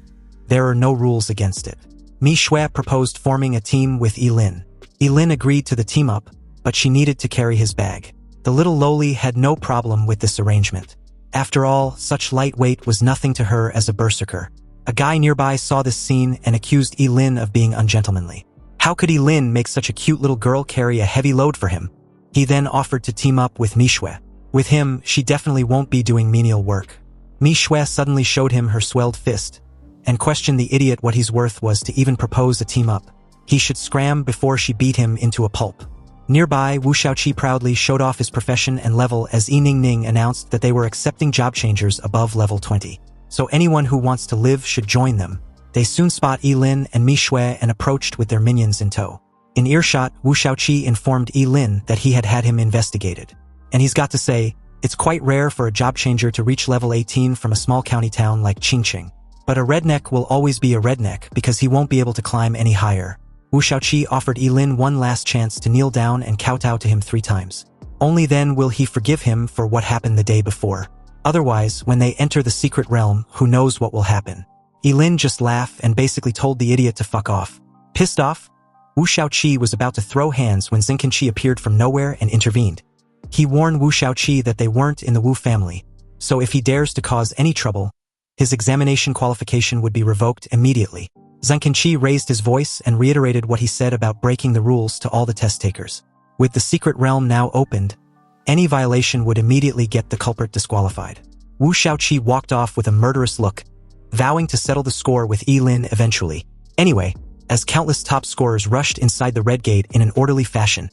there are no rules against it. Mi Shui proposed forming a team with Yilin. Yilin agreed to the team-up, but she needed to carry his bag. The little lowly had no problem with this arrangement. After all, such lightweight was nothing to her as a berserker. A guy nearby saw this scene and accused Yilin of being ungentlemanly. How could Yilin make such a cute little girl carry a heavy load for him? He then offered to team up with Mi Shui. With him, she definitely won't be doing menial work. Mi Shui suddenly showed him her swelled fist, and questioned the idiot what he's worth was to even propose a team-up. He should scram before she beat him into a pulp. Nearby, Wu Shaoqi proudly showed off his profession and level as Yi Ningning announced that they were accepting job changers above level 20. So anyone who wants to live should join them. They soon spot Yilin and Mi Shui and approached with their minions in tow. In earshot, Wu Shaoqi informed Yilin that he had him investigated. And he's got to say, it's quite rare for a job changer to reach level 18 from a small county town like Qingqing. But a redneck will always be a redneck because he won't be able to climb any higher. Wu Shaoqi offered Yilin one last chance to kneel down and kowtow to him 3 times. Only then will he forgive him for what happened the day before. Otherwise, when they enter the secret realm, who knows what will happen. Yilin just laughed and basically told the idiot to fuck off. Pissed off, Wu Shaoqi was about to throw hands when Zhang Kenqi appeared from nowhere and intervened. He warned Wu Shaoqi that they weren't in the Wu family, so if he dares to cause any trouble, his examination qualification would be revoked immediately. Zhang Kenqi raised his voice and reiterated what he said about breaking the rules to all the test takers. With the secret realm now opened, any violation would immediately get the culprit disqualified. Wu Shaoqi walked off with a murderous look, vowing to settle the score with Yilin eventually. Anyway, as countless top scorers rushed inside the red gate in an orderly fashion,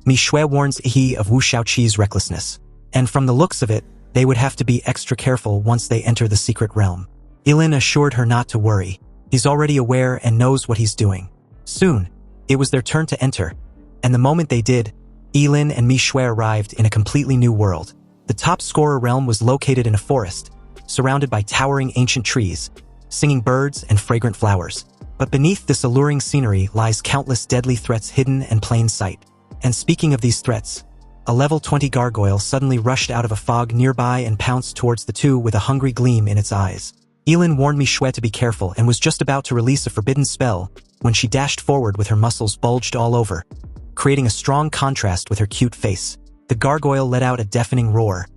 Mi Shui warns Yi of Wu Shaoqi's recklessness. And from the looks of it, they would have to be extra careful once they enter the secret realm. Yilin assured her not to worry. He's already aware and knows what he's doing. Soon, it was their turn to enter, and the moment they did, Yilin and Mi Shui arrived in a completely new world. The top scorer realm was located in a forest, surrounded by towering ancient trees, singing birds and fragrant flowers. But beneath this alluring scenery lies countless deadly threats hidden in plain sight. And speaking of these threats, a level 20 gargoyle suddenly rushed out of a fog nearby and pounced towards the two with a hungry gleam in its eyes. Yilin warned Mi Shui to be careful and was just about to release a forbidden spell when she dashed forward with her muscles bulged all over, creating a strong contrast with her cute face. The gargoyle let out a deafening roar,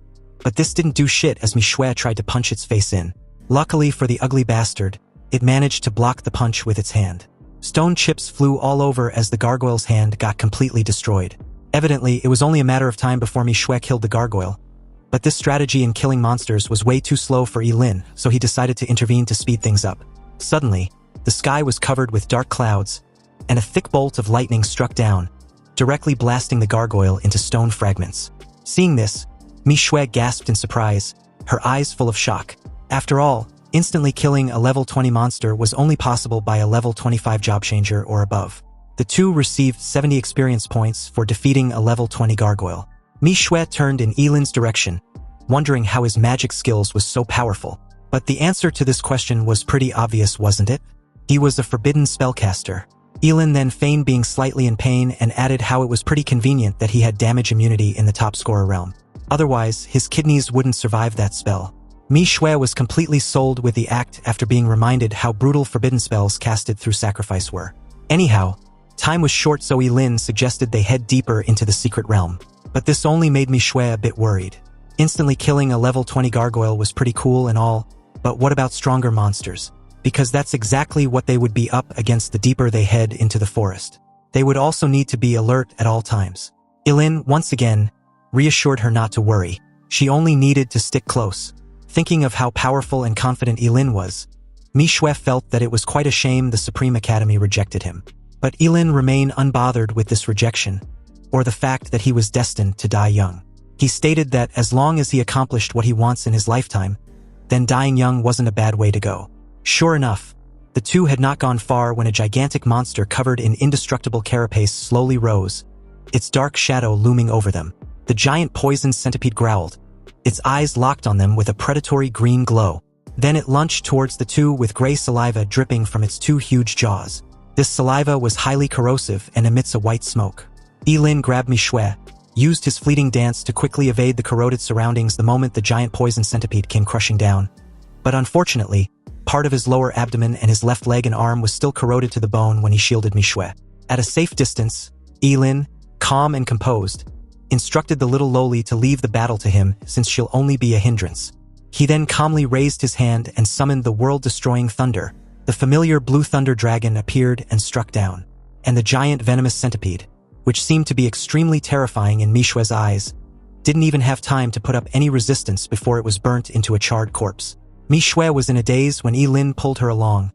but this didn't do shit as Mi Shui tried to punch its face in. Luckily for the ugly bastard, it managed to block the punch with its hand. Stone chips flew all over as the gargoyle's hand got completely destroyed. Evidently, it was only a matter of time before Mi Shui killed the gargoyle, But this strategy in killing monsters was way too slow for Yi-Lin, so he decided to intervene to speed things up. Suddenly, the sky was covered with dark clouds, and a thick bolt of lightning struck down, directly blasting the gargoyle into stone fragments. Seeing this, Mi Shui gasped in surprise, her eyes full of shock. After all, instantly killing a level 20 monster was only possible by a level 25 job changer or above. The two received 70 experience points for defeating a level 20 gargoyle. Mi Shui turned in Yi-Lin's direction, wondering how his magic skills was so powerful. But the answer to this question was pretty obvious, wasn't it? He was a forbidden spellcaster. Yi-Lin then feigned being slightly in pain and added how it was pretty convenient that he had damage immunity in the top scorer realm. Otherwise, his kidneys wouldn't survive that spell. Mi Shui was completely sold with the act after being reminded how brutal forbidden spells casted through sacrifice were. Anyhow, time was short, so Yi-Lin suggested they head deeper into the secret realm. But this only made Mi Shui a bit worried. Instantly killing a level 20 gargoyle was pretty cool and all, but what about stronger monsters? Because that's exactly what they would be up against the deeper they head into the forest. They would also need to be alert at all times. Yi-Lin, once again, reassured her not to worry. She only needed to stick close. Thinking of how powerful and confident Yi-Lin was, Mi Shui felt that it was quite a shame the Supreme Academy rejected him. But Yi-Lin remained unbothered with this rejection, or the fact that he was destined to die young. He stated that as long as he accomplished what he wants in his lifetime, then dying young wasn't a bad way to go. Sure enough, the two had not gone far when a gigantic monster covered in indestructible carapace slowly rose, its dark shadow looming over them. The giant poison centipede growled, its eyes locked on them with a predatory green glow. Then it lunged towards the two with gray saliva dripping from its two huge jaws. This saliva was highly corrosive and emits a white smoke. Yi-Lin grabbed Mi Shui, used his fleeting dance to quickly evade the corroded surroundings the moment the giant poison centipede came crushing down. But unfortunately, part of his lower abdomen and his left leg and arm was still corroded to the bone when he shielded Mi Shui. At a safe distance, Yi-Lin, calm and composed, instructed the little lowly to leave the battle to him since she'll only be a hindrance. He then calmly raised his hand and summoned the world-destroying thunder. The familiar blue thunder dragon appeared and struck down, and the giant venomous centipede, which seemed to be extremely terrifying in Mi Shui's eyes, didn't even have time to put up any resistance before it was burnt into a charred corpse. Mi Shui was in a daze when Yi-Lin pulled her along,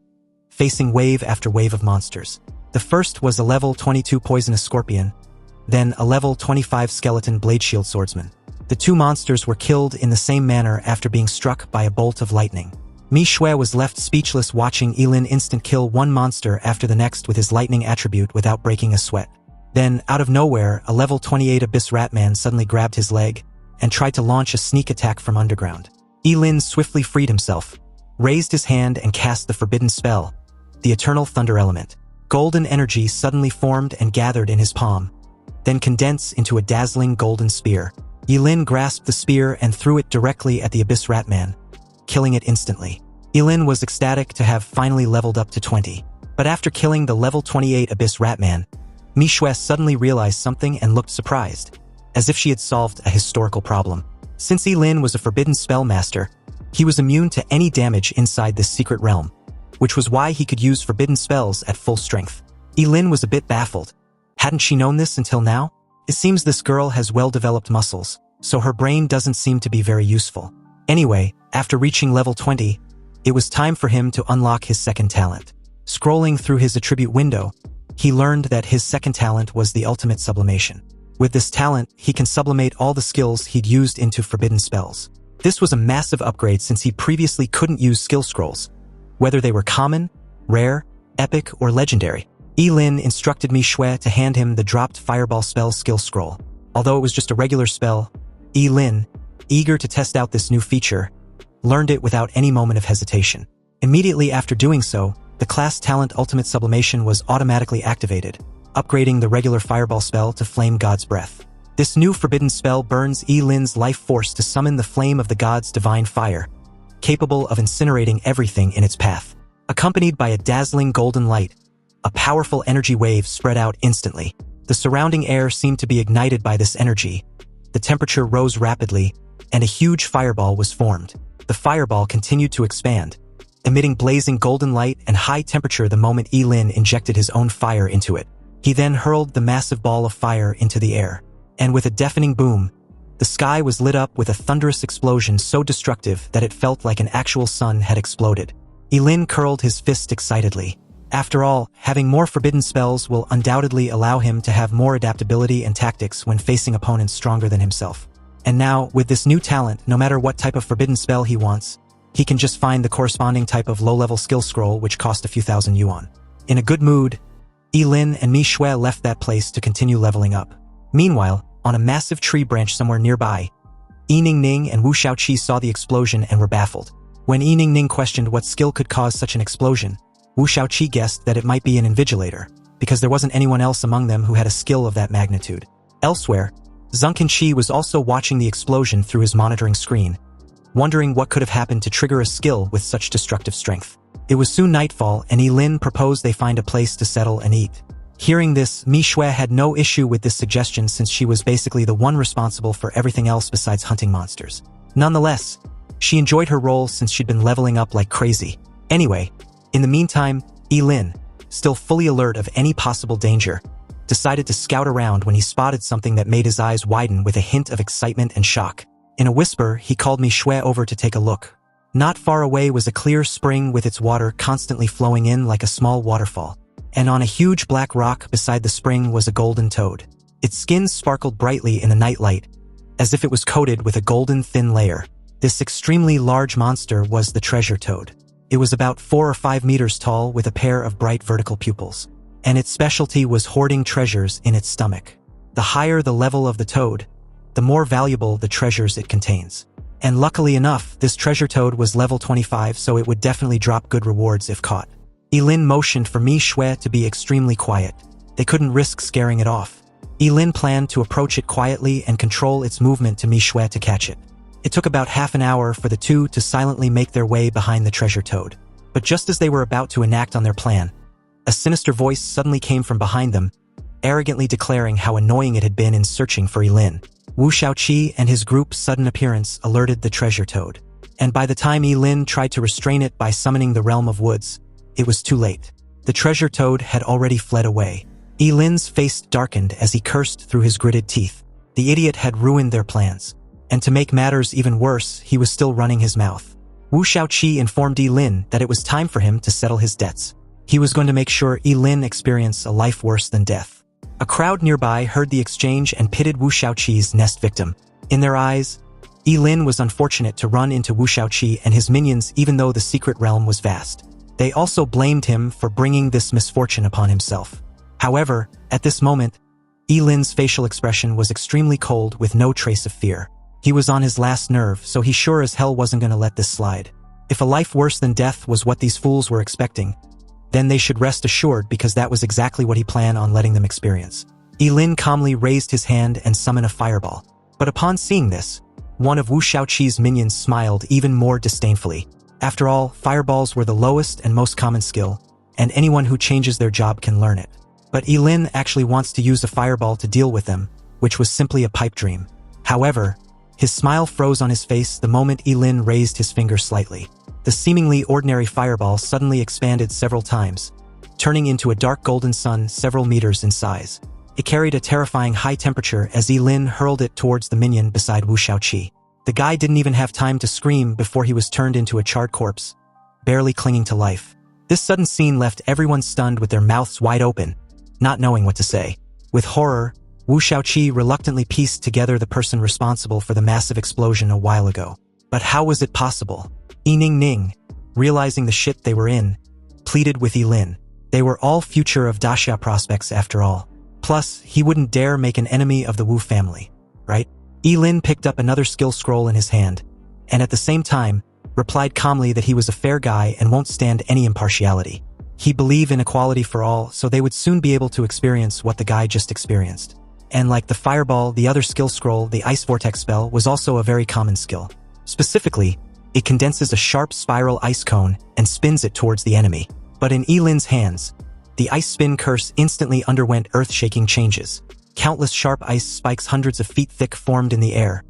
facing wave after wave of monsters. The first was a level 22 poisonous scorpion, then a level 25 skeleton blade shield swordsman. The two monsters were killed in the same manner after being struck by a bolt of lightning. Mi Shui was left speechless watching Yi-Lin instant kill one monster after the next with his lightning attribute without breaking a sweat. Then, out of nowhere, a level 28 Abyss Ratman suddenly grabbed his leg and tried to launch a sneak attack from underground. Yi-Lin swiftly freed himself, raised his hand and cast the forbidden spell, the Eternal Thunder Element. Golden energy suddenly formed and gathered in his palm, then condensed into a dazzling golden spear. Yi-Lin grasped the spear and threw it directly at the Abyss Ratman, killing it instantly. Yi-Lin was ecstatic to have finally leveled up to 20. But after killing the level 28 Abyss Ratman, Mi Shui suddenly realized something and looked surprised, as if she had solved a historical problem. Since Yi-Lin was a forbidden spell master, he was immune to any damage inside this secret realm, which was why he could use forbidden spells at full strength. Yi-Lin was a bit baffled. Hadn't she known this until now? It seems this girl has well-developed muscles, so her brain doesn't seem to be very useful. Anyway, after reaching level 20, it was time for him to unlock his second talent. Scrolling through his attribute window, he learned that his second talent was the ultimate sublimation. With this talent, he can sublimate all the skills he'd used into forbidden spells. This was a massive upgrade since he previously couldn't use skill scrolls, whether they were common, rare, epic, or legendary. Yi-Lin instructed Mi Shui to hand him the dropped fireball spell skill scroll. Although it was just a regular spell, Yi-Lin, eager to test out this new feature, learned it without any moment of hesitation. Immediately after doing so, the class talent Ultimate Sublimation was automatically activated, upgrading the regular fireball spell to Flame God's Breath. This new forbidden spell burns Yi-Lin's life force to summon the flame of the god's divine fire, capable of incinerating everything in its path. Accompanied by a dazzling golden light, a powerful energy wave spread out instantly. The surrounding air seemed to be ignited by this energy. The temperature rose rapidly, and a huge fireball was formed. The fireball continued to expand, emitting blazing golden light and high temperature the moment Yi-Lin injected his own fire into it. He then hurled the massive ball of fire into the air, and with a deafening boom, The sky was lit up with a thunderous explosion so destructive that it felt like an actual sun had exploded. Yilin curled his fist excitedly. After all, having more forbidden spells will undoubtedly allow him to have more adaptability and tactics when facing opponents stronger than himself. And now, with this new talent, no matter what type of forbidden spell he wants, he can just find the corresponding type of low-level skill scroll which cost a few thousand yuan. In a good mood, Yilin and Mi Shui left that place to continue leveling up. Meanwhile, on a massive tree branch somewhere nearby, Yi Ningning and Wu Shaoqi saw the explosion and were baffled. When Yi Ningning questioned what skill could cause such an explosion, Wu Shaoqi guessed that it might be an invigilator, because there wasn't anyone else among them who had a skill of that magnitude. Elsewhere, Zheng Qinqi was also watching the explosion through his monitoring screen, wondering what could have happened to trigger a skill with such destructive strength. It was soon nightfall, and Yilin proposed they find a place to settle and eat. Hearing this, Mi Shui had no issue with this suggestion since she was basically the one responsible for everything else besides hunting monsters. Nonetheless, she enjoyed her role since she'd been leveling up like crazy. Anyway, in the meantime, Yilin, still fully alert of any possible danger, decided to scout around when he spotted something that made his eyes widen with a hint of excitement and shock. In a whisper, he called Mi Shui over to take a look. Not far away was a clear spring with its water constantly flowing in like a small waterfall. And on a huge black rock beside the spring was a golden toad. Its skin sparkled brightly in the nightlight, as if it was coated with a golden thin layer. This extremely large monster was the treasure toad. It was about 4 or 5 meters tall with a pair of bright vertical pupils. And its specialty was hoarding treasures in its stomach. The higher the level of the toad, the more valuable the treasures it contains. And luckily enough, this treasure toad was level 25, so it would definitely drop good rewards if caught. Yilin motioned for Mi Shui to be extremely quiet. They couldn't risk scaring it off. Yilin planned to approach it quietly and control its movement to Mi Shui to catch it. It took about half an hour for the two to silently make their way behind the treasure toad. But just as they were about to enact on their plan, a sinister voice suddenly came from behind them, arrogantly declaring how annoying it had been in searching for Yilin. Wu Shaoqi and his group's sudden appearance alerted the treasure toad. And by the time Yilin tried to restrain it by summoning the realm of woods, it was too late. The treasure toad had already fled away. Yilin's face darkened as he cursed through his gritted teeth. The idiot had ruined their plans. And to make matters even worse, he was still running his mouth. Wu Shaoqi informed Yilin that it was time for him to settle his debts. He was going to make sure Yilin experienced a life worse than death. A crowd nearby heard the exchange and pitted Wu Shaoqi's nest victim. In their eyes, Yilin was unfortunate to run into Wu Shaoqi and his minions even though the secret realm was vast. They also blamed him for bringing this misfortune upon himself. However, at this moment, Yilin's facial expression was extremely cold with no trace of fear. He was on his last nerve, so he sure as hell wasn't going to let this slide. If a life worse than death was what these fools were expecting, then they should rest assured because that was exactly what he planned on letting them experience. Yilin calmly raised his hand and summoned a fireball. But upon seeing this, one of Wu Shaoqi's minions smiled even more disdainfully. After all, fireballs were the lowest and most common skill, and anyone who changes their job can learn it. But Yilin actually wants to use a fireball to deal with them, which was simply a pipe dream. However, his smile froze on his face the moment Yilin raised his finger slightly. The seemingly ordinary fireball suddenly expanded several times, turning into a dark golden sun several meters in size. It carried a terrifying high temperature as Yilin hurled it towards the minion beside Wu Shaoqi. The guy didn't even have time to scream before he was turned into a charred corpse, barely clinging to life. This sudden scene left everyone stunned with their mouths wide open, not knowing what to say. With horror, Wu Shaoqi reluctantly pieced together the person responsible for the massive explosion a while ago. But how was it possible? Yi Ningning, realizing the shit they were in, pleaded with Yilin. They were all future of Daxia prospects after all. Plus, he wouldn't dare make an enemy of the Wu family, right? Yilin picked up another skill scroll in his hand, and at the same time, replied calmly that he was a fair guy and won't stand any impartiality. He believed in equality for all, so they would soon be able to experience what the guy just experienced. And like the fireball, the other skill scroll, the ice vortex spell, was also a very common skill. Specifically, it condenses a sharp spiral ice cone and spins it towards the enemy. But in Yilin's hands, the ice spin curse instantly underwent earth-shaking changes. Countless sharp ice spikes hundreds of feet thick formed in the air,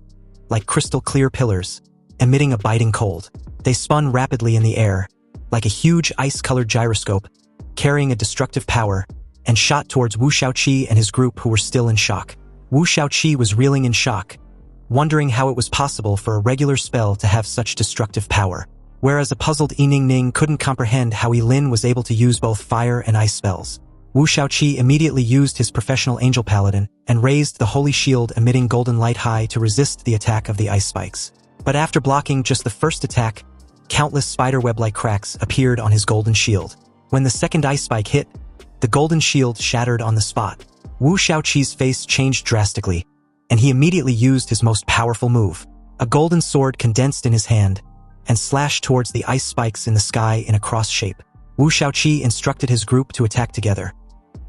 like crystal-clear pillars, emitting a biting cold. They spun rapidly in the air, like a huge ice-colored gyroscope, carrying a destructive power, and shot towards Wu Shaoqi and his group who were still in shock. Wu Shaoqi was reeling in shock, wondering how it was possible for a regular spell to have such destructive power, whereas a puzzled Yi Ningning couldn't comprehend how Yi Lin was able to use both fire and ice spells. Wu Shaoqi immediately used his professional angel paladin and raised the holy shield emitting golden light high to resist the attack of the ice spikes. But after blocking just the first attack, countless spiderweb-like cracks appeared on his golden shield. When the second ice spike hit, the golden shield shattered on the spot. Wu Shaoqi's face changed drastically, and he immediately used his most powerful move. A golden sword condensed in his hand and slashed towards the ice spikes in the sky in a cross shape. Wu Shaoqi instructed his group to attack together,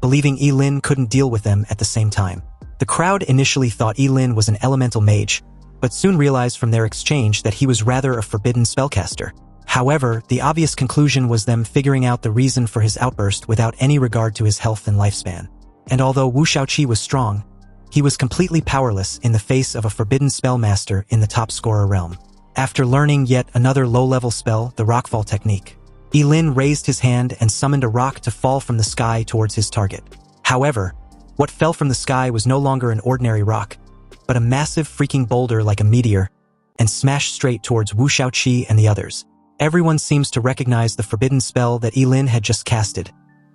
believing Yi Lin couldn't deal with them at the same time. The crowd initially thought Yi Lin was an elemental mage, but soon realized from their exchange that he was rather a forbidden spellcaster. However, the obvious conclusion was them figuring out the reason for his outburst without any regard to his health and lifespan. And although Wu Shaoqi was strong, he was completely powerless in the face of a forbidden spellmaster in the top scorer realm. After learning yet another low-level spell, the rockfall technique, Yi Lin raised his hand and summoned a rock to fall from the sky towards his target. However, what fell from the sky was no longer an ordinary rock, but a massive freaking boulder like a meteor, and smashed straight towards Wu Shaoqi and the others. Everyone seems to recognize the forbidden spell that Yi Lin had just casted,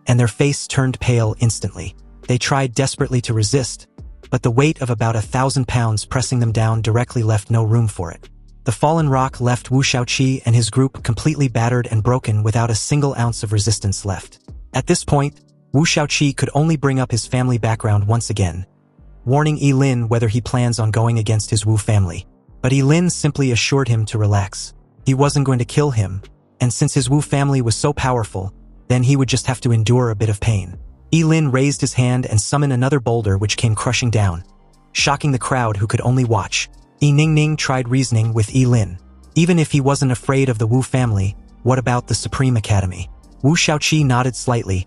and their face turned pale instantly. They tried desperately to resist, but the weight of about 1,000 pounds pressing them down directly left no room for it. The fallen rock left Wu Shaoqi and his group completely battered and broken without a single ounce of resistance left. At this point, Wu Shaoqi could only bring up his family background once again, warning Yi Lin whether he plans on going against his Wu family. But Yi Lin simply assured him to relax. He wasn't going to kill him, and since his Wu family was so powerful, then he would just have to endure a bit of pain. Yi Lin raised his hand and summoned another boulder which came crushing down, shocking the crowd who could only watch. Yi Ningning tried reasoning with Yi Lin. Even if he wasn't afraid of the Wu family, what about the Supreme Academy? Wu Shaoqi nodded slightly,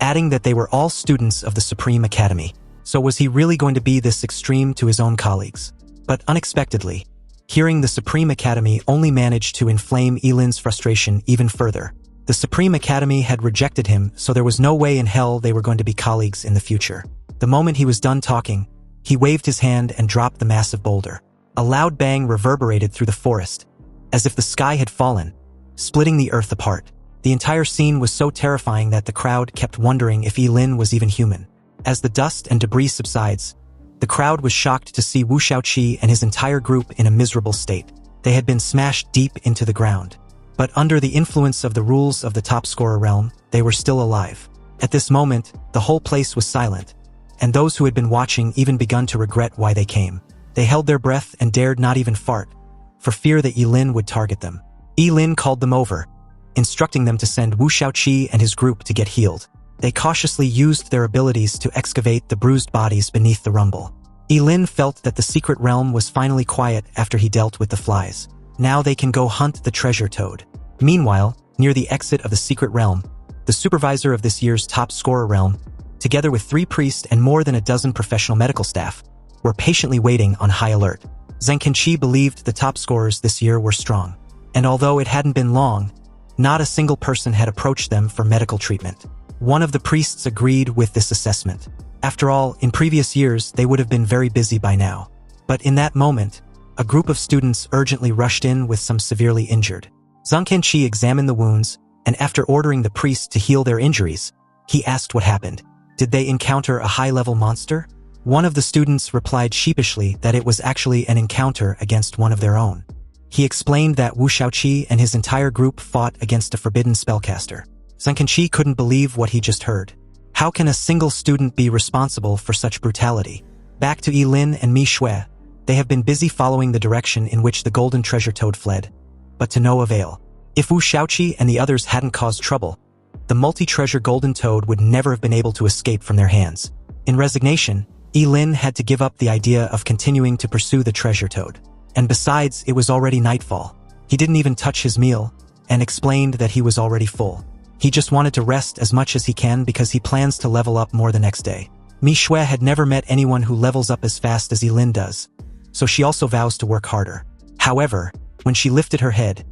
adding that they were all students of the Supreme Academy. So was he really going to be this extreme to his own colleagues? But unexpectedly, hearing the Supreme Academy only managed to inflame Yi Lin's frustration even further. The Supreme Academy had rejected him, so there was no way in hell they were going to be colleagues in the future. The moment he was done talking, he waved his hand and dropped the massive boulder. A loud bang reverberated through the forest, as if the sky had fallen, splitting the earth apart. The entire scene was so terrifying that the crowd kept wondering if Yi Lin was even human. As the dust and debris subsides, the crowd was shocked to see Wu Shaoqi and his entire group in a miserable state. They had been smashed deep into the ground. But under the influence of the rules of the top scorer realm, they were still alive. At this moment, the whole place was silent, and those who had been watching even begun to regret why they came. They held their breath and dared not even fart, for fear that Yi Lin would target them. Yi Lin called them over, instructing them to send Wu Shaoqi and his group to get healed. They cautiously used their abilities to excavate the bruised bodies beneath the rumble. Yi Lin felt that the secret realm was finally quiet after he dealt with the flies. Now they can go hunt the treasure toad. Meanwhile, near the exit of the secret realm, the supervisor of this year's top scorer realm, together with 3 priests and more than a dozen professional medical staff, were patiently waiting on high alert. Zheng Kenqi believed the top scorers this year were strong, and although it hadn't been long, not a single person had approached them for medical treatment. One of the priests agreed with this assessment. After all, in previous years, they would have been very busy by now. But in that moment, a group of students urgently rushed in with some severely injured. Zheng Kenqi examined the wounds, and after ordering the priest to heal their injuries, he asked what happened. Did they encounter a high-level monster? One of the students replied sheepishly that it was actually an encounter against one of their own. He explained that Wu Shaoqi and his entire group fought against a forbidden spellcaster. Zheng Kenqi couldn't believe what he just heard. How can a single student be responsible for such brutality? Back to Yi Lin and Mi Shui, they have been busy following the direction in which the golden treasure toad fled, but to no avail. If Wu Shaoqi and the others hadn't caused trouble, the multi-treasure golden toad would never have been able to escape from their hands. In resignation, Yi Lin had to give up the idea of continuing to pursue the treasure toad. And besides, it was already nightfall. He didn't even touch his meal, and explained that he was already full. He just wanted to rest as much as he can because he plans to level up more the next day. Mi Shui had never met anyone who levels up as fast as Yi Lin does, so she also vows to work harder. However, when she lifted her head,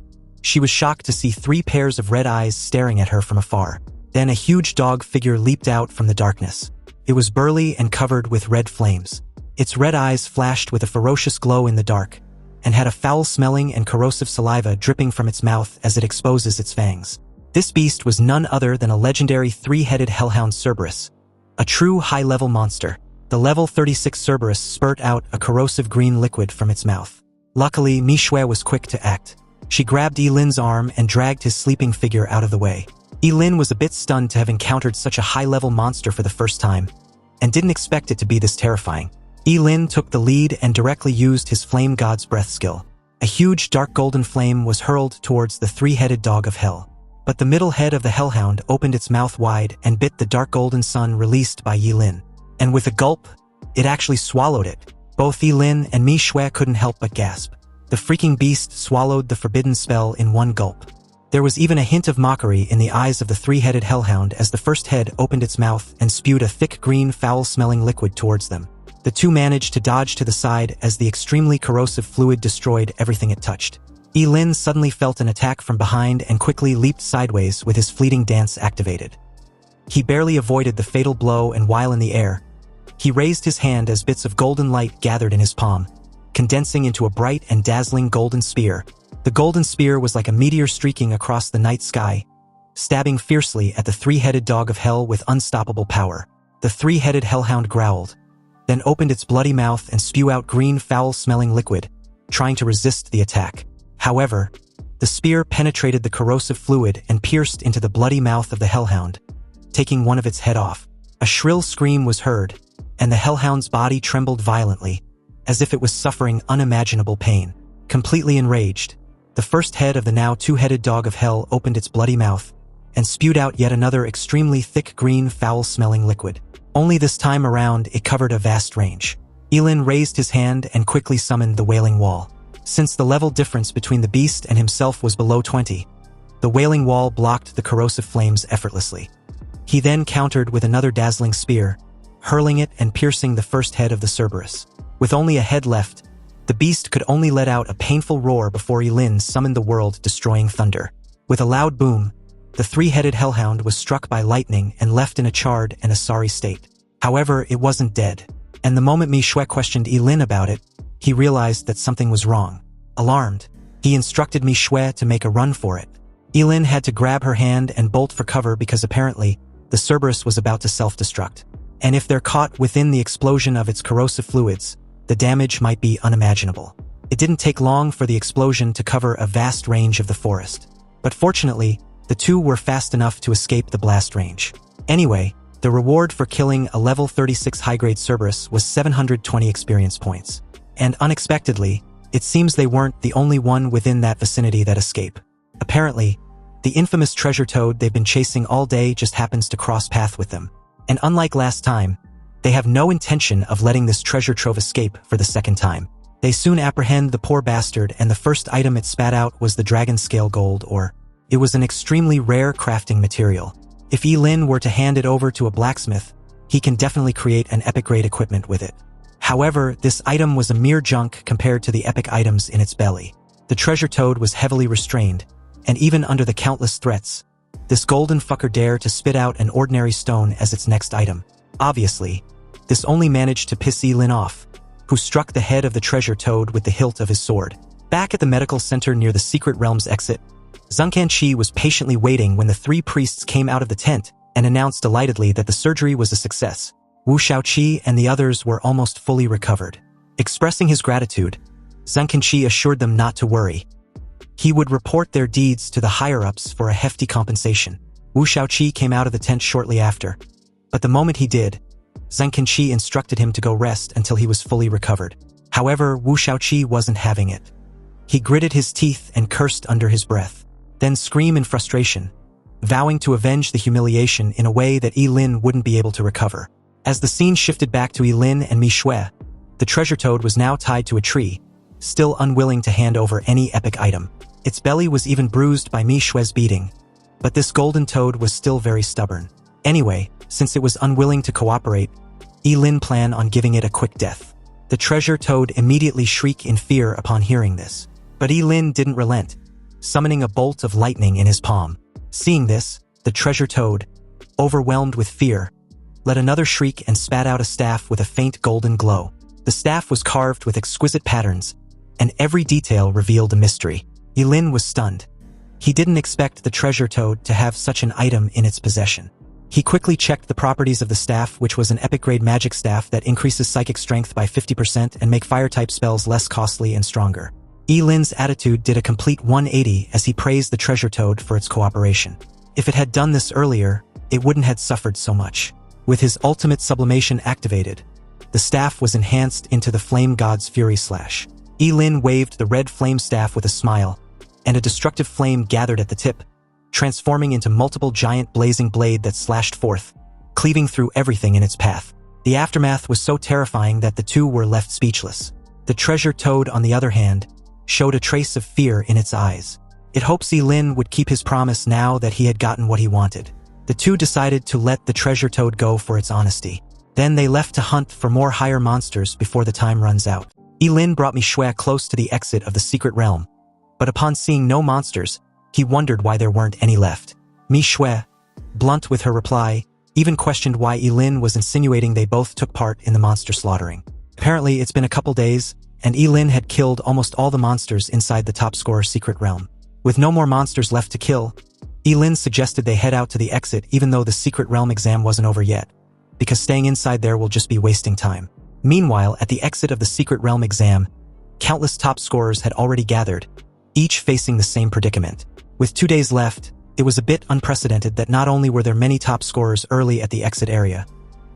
she was shocked to see 3 pairs of red eyes staring at her from afar. Then a huge dog figure leaped out from the darkness. It was burly and covered with red flames. Its red eyes flashed with a ferocious glow in the dark, and had a foul-smelling and corrosive saliva dripping from its mouth as it exposes its fangs. This beast was none other than a legendary three-headed hellhound Cerberus, a true high-level monster. The level 36 Cerberus spurt out a corrosive green liquid from its mouth. Luckily, Mishue was quick to act. She grabbed Yilin's arm and dragged his sleeping figure out of the way. Yilin was a bit stunned to have encountered such a high-level monster for the first time, and didn't expect it to be this terrifying. Yilin took the lead and directly used his Flame God's Breath skill. A huge dark golden flame was hurled towards the three-headed dog of hell. But the middle head of the hellhound opened its mouth wide and bit the dark golden sun released by Yilin. And with a gulp, it actually swallowed it. Both Yilin and Mishue couldn't help but gasp. The freaking beast swallowed the forbidden spell in one gulp. There was even a hint of mockery in the eyes of the three-headed hellhound as the first head opened its mouth and spewed a thick green foul-smelling liquid towards them. The two managed to dodge to the side as the extremely corrosive fluid destroyed everything it touched. Yilin suddenly felt an attack from behind and quickly leaped sideways with his fleeting dance activated. He barely avoided the fatal blow, and while in the air, he raised his hand as bits of golden light gathered in his palm, condensing into a bright and dazzling golden spear. The golden spear was like a meteor streaking across the night sky, stabbing fiercely at the three-headed dog of hell with unstoppable power. The three-headed hellhound growled, then opened its bloody mouth and spewed out green foul-smelling liquid, trying to resist the attack. However, the spear penetrated the corrosive fluid and pierced into the bloody mouth of the hellhound, taking one of its head off. A shrill scream was heard, and the hellhound's body trembled violently, as if it was suffering unimaginable pain. Completely enraged, the first head of the now two-headed dog of hell opened its bloody mouth and spewed out yet another extremely thick green foul-smelling liquid. Only this time around it covered a vast range. Yilin raised his hand and quickly summoned the Wailing Wall. Since the level difference between the beast and himself was below 20, the Wailing Wall blocked the corrosive flames effortlessly. He then countered with another dazzling spear, hurling it and piercing the first head of the Cerberus. With only a head left, the beast could only let out a painful roar before Yilin summoned the world-destroying thunder. With a loud boom, the three-headed hellhound was struck by lightning and left in a charred and a sorry state. However, it wasn't dead, and the moment Mishue questioned Yilin about it, he realized that something was wrong. Alarmed, he instructed Mishue to make a run for it. Yilin had to grab her hand and bolt for cover because apparently the Cerberus was about to self-destruct. And if they're caught within the explosion of its corrosive fluids, the damage might be unimaginable. It didn't take long for the explosion to cover a vast range of the forest. But fortunately, the two were fast enough to escape the blast range. Anyway, the reward for killing a level 36 high-grade Cerberus was 720 experience points. And unexpectedly, it seems they weren't the only one within that vicinity that escaped. Apparently, the infamous treasure toad they've been chasing all day just happens to cross path with them. And unlike last time, they have no intention of letting this treasure trove escape for the second time. They soon apprehend the poor bastard, and the first item it spat out was the dragon scale gold, or it was an extremely rare crafting material. If Yilin were to hand it over to a blacksmith, he can definitely create an epic-grade equipment with it. However, this item was a mere junk compared to the epic items in its belly. The treasure toad was heavily restrained, and even under the countless threats, this golden fucker dared to spit out an ordinary stone as its next item. Obviously, this only managed to piss Yilin off, who struck the head of the treasure toad with the hilt of his sword. Back at the medical center near the Secret Realm's exit, Zhengqianqi was patiently waiting when the three priests came out of the tent and announced delightedly that the surgery was a success. Wu Shaoqi and the others were almost fully recovered. Expressing his gratitude, Zhengqianqi assured them not to worry. He would report their deeds to the higher-ups for a hefty compensation. Wu Shaoqi came out of the tent shortly after, but the moment he did, Zhengqianqi instructed him to go rest until he was fully recovered. However, Wu Shaoqi wasn't having it. He gritted his teeth and cursed under his breath, then screamed in frustration, vowing to avenge the humiliation in a way that Yilin wouldn't be able to recover. As the scene shifted back to Yilin and Mishue, the treasure toad was now tied to a tree, still unwilling to hand over any epic item. Its belly was even bruised by Mishue's beating, but this golden toad was still very stubborn. Anyway, since it was unwilling to cooperate, Yilin planned on giving it a quick death. The treasure toad immediately shrieked in fear upon hearing this, but Yilin didn't relent, summoning a bolt of lightning in his palm. Seeing this, the treasure toad, overwhelmed with fear, let another shriek and spat out a staff with a faint golden glow. The staff was carved with exquisite patterns, and every detail revealed a mystery. Yilin was stunned. He didn't expect the treasure toad to have such an item in its possession. He quickly checked the properties of the staff, which was an epic-grade magic staff that increases psychic strength by 50% and make fire-type spells less costly and stronger. Yilin's attitude did a complete 180 as he praised the treasure toad for its cooperation. If it had done this earlier, it wouldn't have suffered so much. With his ultimate sublimation activated, the staff was enhanced into the flame god's fury slash. Yilin waved the red flame staff with a smile, and a destructive flame gathered at the tip, transforming into multiple giant blazing blade that slashed forth, cleaving through everything in its path. The aftermath was so terrifying that the two were left speechless. The treasure toad, on the other hand, showed a trace of fear in its eyes. It hoped Yilin would keep his promise now that he had gotten what he wanted. The two decided to let the treasure toad go for its honesty. Then they left to hunt for more higher monsters before the time runs out. Yilin brought Mishue close to the exit of the secret realm, but upon seeing no monsters, he wondered why there weren't any left. Mishue, blunt with her reply, even questioned why Yilin was insinuating they both took part in the monster slaughtering. Apparently, it's been a couple days, and Yilin had killed almost all the monsters inside the top scorer secret realm. With no more monsters left to kill, Yilin suggested they head out to the exit even though the secret realm exam wasn't over yet, because staying inside there will just be wasting time. Meanwhile, at the exit of the secret realm exam, countless top scorers had already gathered, each facing the same predicament. With 2 days left, it was a bit unprecedented that not only were there many top scorers early at the exit area,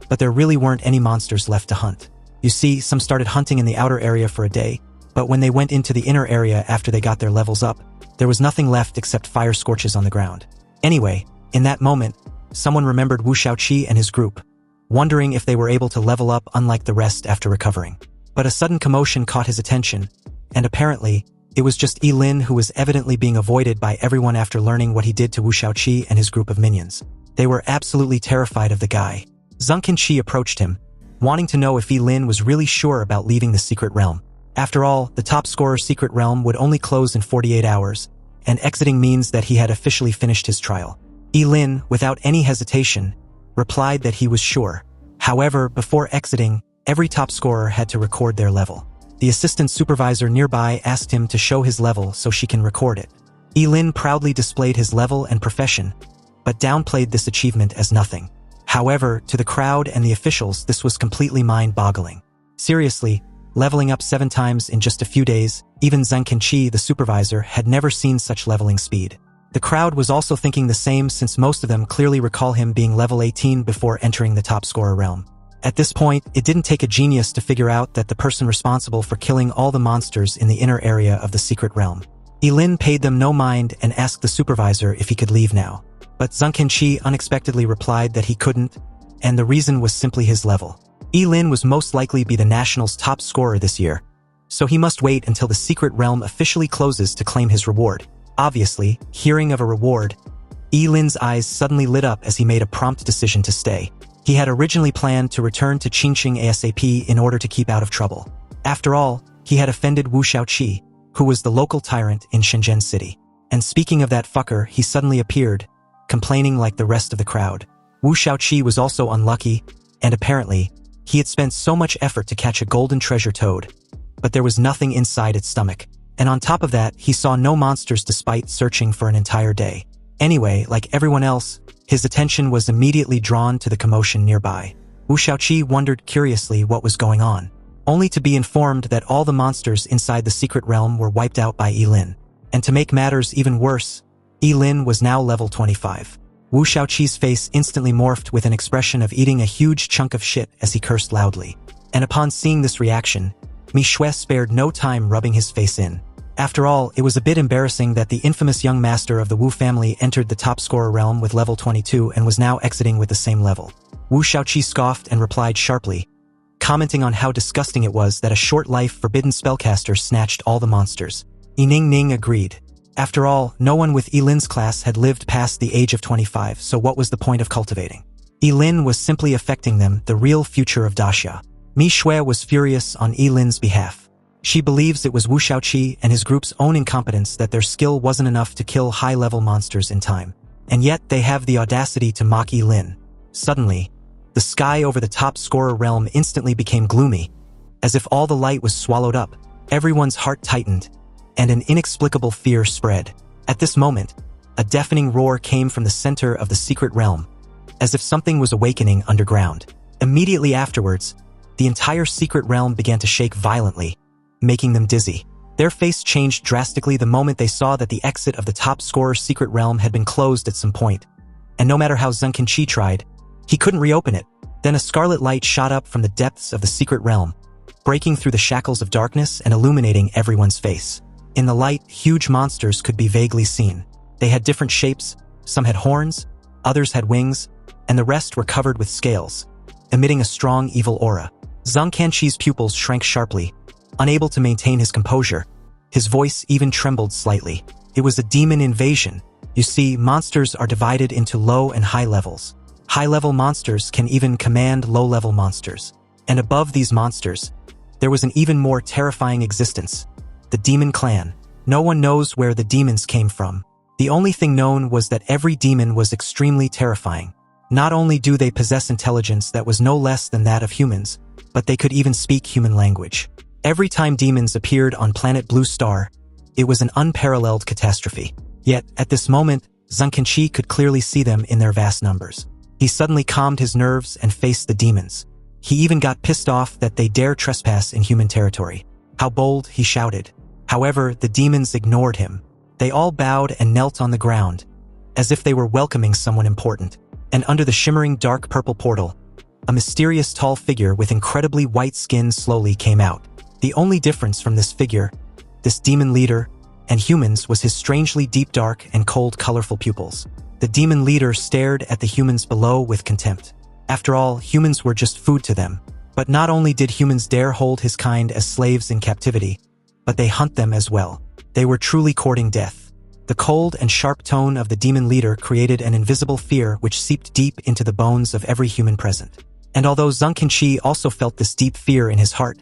but there really weren't any monsters left to hunt. You see, some started hunting in the outer area for a day, but when they went into the inner area after they got their levels up, there was nothing left except fire scorches on the ground. Anyway, in that moment, someone remembered Wu Shaoqi and his group, wondering if they were able to level up unlike the rest after recovering. But a sudden commotion caught his attention, and apparently, it was just Yilin who was evidently being avoided by everyone after learning what he did to Wu Shaoqi and his group of minions. They were absolutely terrified of the guy. Zheng Qinqi approached him, wanting to know if Yilin was really sure about leaving the secret realm. After all, the top scorer secret realm would only close in 48 hours, and exiting means that he had officially finished his trial. Yilin, without any hesitation, replied that he was sure. However, before exiting, every top scorer had to record their level. The assistant supervisor nearby asked him to show his level so she can record it. Yilin proudly displayed his level and profession, but downplayed this achievement as nothing. However, to the crowd and the officials, this was completely mind-boggling. Seriously, leveling up 7 times in just a few days, even Zheng Qinqi, the supervisor, had never seen such leveling speed. The crowd was also thinking the same since most of them clearly recall him being level 18 before entering the top scorer realm. At this point, it didn't take a genius to figure out that the person responsible for killing all the monsters in the inner area of the secret realm. Yilin paid them no mind and asked the supervisor if he could leave now. But Zheng Qinqi unexpectedly replied that he couldn't, and the reason was simply his level. Yilin was most likely be the Nationals' top scorer this year, so he must wait until the secret realm officially closes to claim his reward. Obviously, hearing of a reward, Yilin's eyes suddenly lit up as he made a prompt decision to stay. He had originally planned to return to Qingqing ASAP in order to keep out of trouble. After all, he had offended Wu Shaoqi, who was the local tyrant in Shenzhen City. And speaking of that fucker, he suddenly appeared, complaining like the rest of the crowd. Wu Shaoqi was also unlucky, and apparently, he had spent so much effort to catch a golden treasure toad, but there was nothing inside its stomach. And on top of that, he saw no monsters despite searching for an entire day. Anyway, like everyone else, his attention was immediately drawn to the commotion nearby. Wu Shaoqi wondered curiously what was going on, only to be informed that all the monsters inside the secret realm were wiped out by Yilin. And to make matters even worse, Yilin was now level 25. Wu Shaoqi's face instantly morphed with an expression of eating a huge chunk of shit as he cursed loudly. And upon seeing this reaction, Mishue spared no time rubbing his face in. After all, it was a bit embarrassing that the infamous young master of the Wu family entered the top scorer realm with level 22 and was now exiting with the same level. Wu Shaoqi scoffed and replied sharply, commenting on how disgusting it was that a short-life forbidden spellcaster snatched all the monsters. Yining Ning agreed. After all, no one with Yilin's class had lived past the age of 25, so what was the point of cultivating? Yilin was simply affecting them, the real future of Daxia. Mishue was furious on Yilin's behalf. She believes it was Wu Shaoqi and his group's own incompetence that their skill wasn't enough to kill high-level monsters in time. And yet they have the audacity to mock Yilin. Suddenly, the sky over the top scorer realm instantly became gloomy, As if all the light was swallowed up, everyone's heart tightened, and an inexplicable fear spread. At this moment, a deafening roar came from the center of the secret realm, as if something was awakening underground. Immediately afterwards, the entire secret realm began to shake violently, making them dizzy. Their face changed drastically the moment they saw that the exit of the top scorer's secret realm had been closed at some point, and no matter how Zheng Qi tried, he couldn't reopen it. Then a scarlet light shot up from the depths of the secret realm, breaking through the shackles of darkness and illuminating everyone's face. In the light, huge monsters could be vaguely seen. They had different shapes, some had horns, others had wings, and the rest were covered with scales, emitting a strong evil aura. Zheng Qi's pupils shrank sharply, unable to maintain his composure. His voice even trembled slightly. It was a demon invasion. You see, monsters are divided into low and high levels. High-level monsters can even command low-level monsters. And above these monsters, there was an even more terrifying existence, the demon clan. No one knows where the demons came from. The only thing known was that every demon was extremely terrifying. Not only do they possess intelligence that was no less than that of humans, but they could even speak human language. Every time demons appeared on planet Blue Star, it was an unparalleled catastrophe. Yet, at this moment, Zheng Qi could clearly see them in their vast numbers. He suddenly calmed his nerves and faced the demons. He even got pissed off that they dare trespass in human territory. How bold, he shouted. However, the demons ignored him. They all bowed and knelt on the ground, as if they were welcoming someone important. And under the shimmering dark purple portal, a mysterious tall figure with incredibly white skin slowly came out. The only difference from this figure, this demon leader, and humans was his strangely deep dark and cold colorful pupils. The demon leader stared at the humans below with contempt. After all, humans were just food to them. But not only did humans dare hold his kind as slaves in captivity, but they hunt them as well. They were truly courting death. The cold and sharp tone of the demon leader created an invisible fear which seeped deep into the bones of every human present. And although Zheng Qi also felt this deep fear in his heart,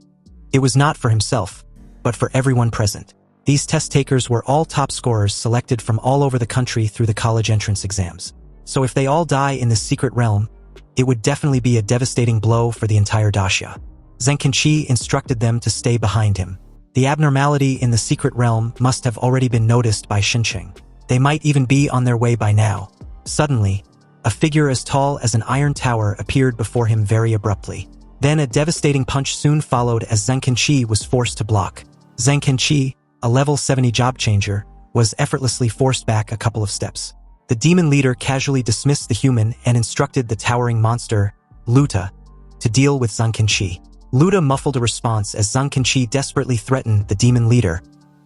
it was not for himself, but for everyone present. These test takers were all top scorers selected from all over the country through the college entrance exams. So if they all die in this secret realm, it would definitely be a devastating blow for the entire Daxia. Zheng Qi instructed them to stay behind him. The abnormality in the secret realm must have already been noticed by Xinqing. They might even be on their way by now. Suddenly, a figure as tall as an iron tower appeared before him very abruptly. Then a devastating punch soon followed as Zheng Qi was forced to block. Zheng Qi, a level 70 job changer, was effortlessly forced back a couple of steps. The demon leader casually dismissed the human and instructed the towering monster, Luta, to deal with Zheng Qi. Luta muffled a response as Zheng Qi desperately threatened the demon leader,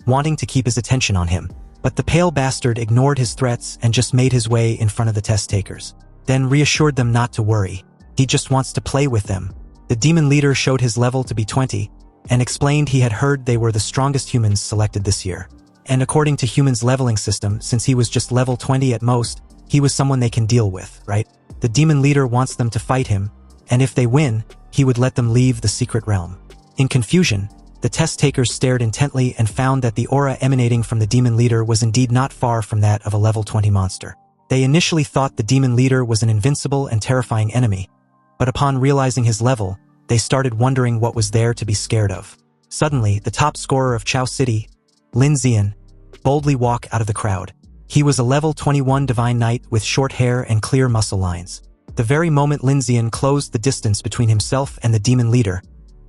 wanting to keep his attention on him. But the pale bastard ignored his threats and just made his way in front of the test takers. Then reassured them not to worry. He just wants to play with them. The demon leader showed his level to be 20, and explained he had heard they were the strongest humans selected this year. And according to humans' leveling system, since he was just level 20 at most, he was someone they can deal with, right? The demon leader wants them to fight him, and if they win, he would let them leave the secret realm. In confusion, the test takers stared intently and found that the aura emanating from the demon leader was indeed not far from that of a level 20 monster. They initially thought the demon leader was an invincible and terrifying enemy, but upon realizing his level, they started wondering what was there to be scared of. Suddenly, the top scorer of Chao City, Lin Zian, boldly walked out of the crowd. He was a level 21 divine knight with short hair and clear muscle lines. The very moment Lin Zian closed the distance between himself and the demon leader,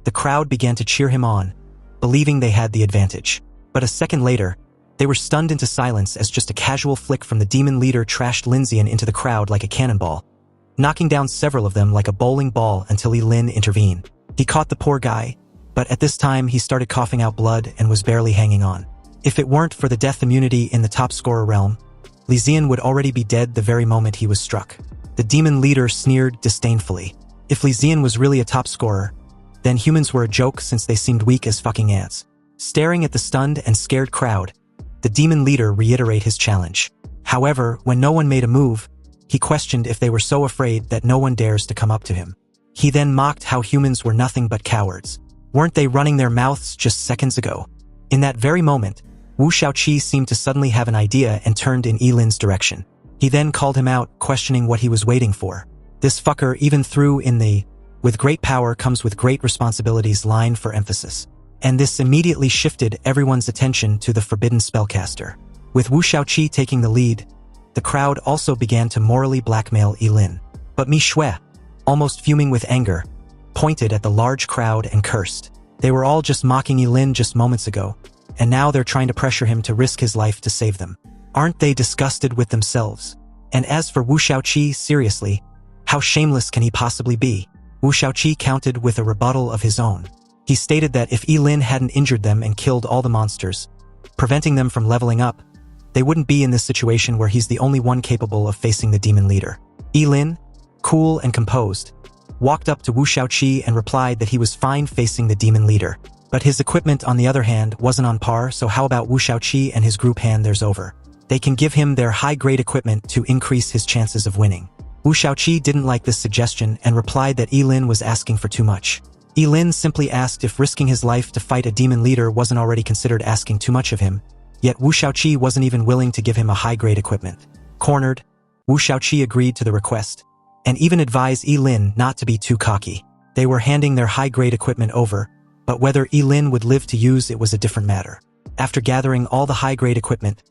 the crowd began to cheer him on, believing they had the advantage. But a second later, they were stunned into silence as just a casual flick from the demon leader trashed Lin Zian into the crowd like a cannonball, knocking down several of them like a bowling ball until Lin intervened. He caught the poor guy, but at this time he started coughing out blood and was barely hanging on. If it weren't for the death immunity in the top scorer realm, Li Zian would already be dead the very moment he was struck. The demon leader sneered disdainfully. If Li Zian was really a top scorer, then humans were a joke since they seemed weak as fucking ants. Staring at the stunned and scared crowd, the demon leader reiterated his challenge. However, when no one made a move, he questioned if they were so afraid that no one dares to come up to him. He then mocked how humans were nothing but cowards. Weren't they running their mouths just seconds ago? In that very moment, Wu Shaoqi seemed to suddenly have an idea and turned in Lin's direction. He then called him out, questioning what he was waiting for. This fucker even threw in the "With great power comes with great responsibilities" line for emphasis. And this immediately shifted everyone's attention to the forbidden spellcaster. With Wu Shaoqi taking the lead, the crowd also began to morally blackmail Yilin. But Mi Shui, almost fuming with anger, pointed at the large crowd and cursed. They were all just mocking Yilin just moments ago, and now they're trying to pressure him to risk his life to save them. Aren't they disgusted with themselves? And as for Wu Shaoqi, seriously, how shameless can he possibly be? Wu Shaoqi countered with a rebuttal of his own. He stated that if Yilin hadn't injured them and killed all the monsters, preventing them from leveling up, they wouldn't be in this situation where he's the only one capable of facing the demon leader. Yilin, cool and composed, walked up to Wu Shaoqi and replied that he was fine facing the demon leader. But his equipment, on the other hand, wasn't on par, so how about Wu Shaoqi and his group hand theirs over? They can give him their high-grade equipment to increase his chances of winning. Wu Shaoqi didn't like this suggestion and replied that Yilin was asking for too much. Yilin simply asked if risking his life to fight a demon leader wasn't already considered asking too much of him, yet Wu Shaoqi wasn't even willing to give him a high-grade equipment. Cornered, Wu Shaoqi agreed to the request, and even advised Yilin not to be too cocky. They were handing their high-grade equipment over, but whether Yilin would live to use it was a different matter. After gathering all the high-grade equipment,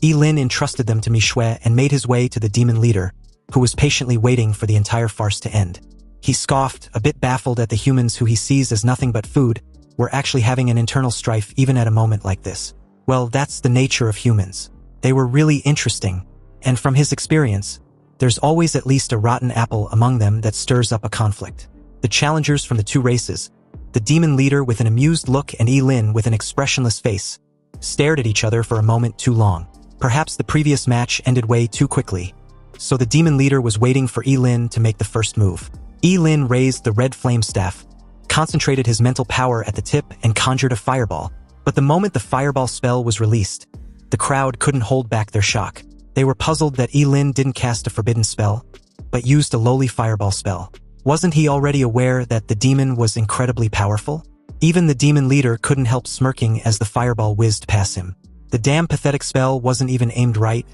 Yilin entrusted them to Mi Shui and made his way to the demon leader, who was patiently waiting for the entire farce to end. He scoffed, a bit baffled at the humans who he sees as nothing but food, were actually having an internal strife even at a moment like this. Well, that's the nature of humans. They were really interesting, and from his experience, there's always at least a rotten apple among them that stirs up a conflict. The challengers from the two races, the demon leader with an amused look and Yilin with an expressionless face, stared at each other for a moment too long. Perhaps the previous match ended way too quickly, so the demon leader was waiting for Yilin to make the first move. Yilin raised the red flame staff, concentrated his mental power at the tip and conjured a fireball. But the moment the fireball spell was released, the crowd couldn't hold back their shock. They were puzzled that Yilin didn't cast a forbidden spell, but used a lowly fireball spell. Wasn't he already aware that the demon was incredibly powerful? Even the demon leader couldn't help smirking as the fireball whizzed past him. The damn pathetic spell wasn't even aimed right,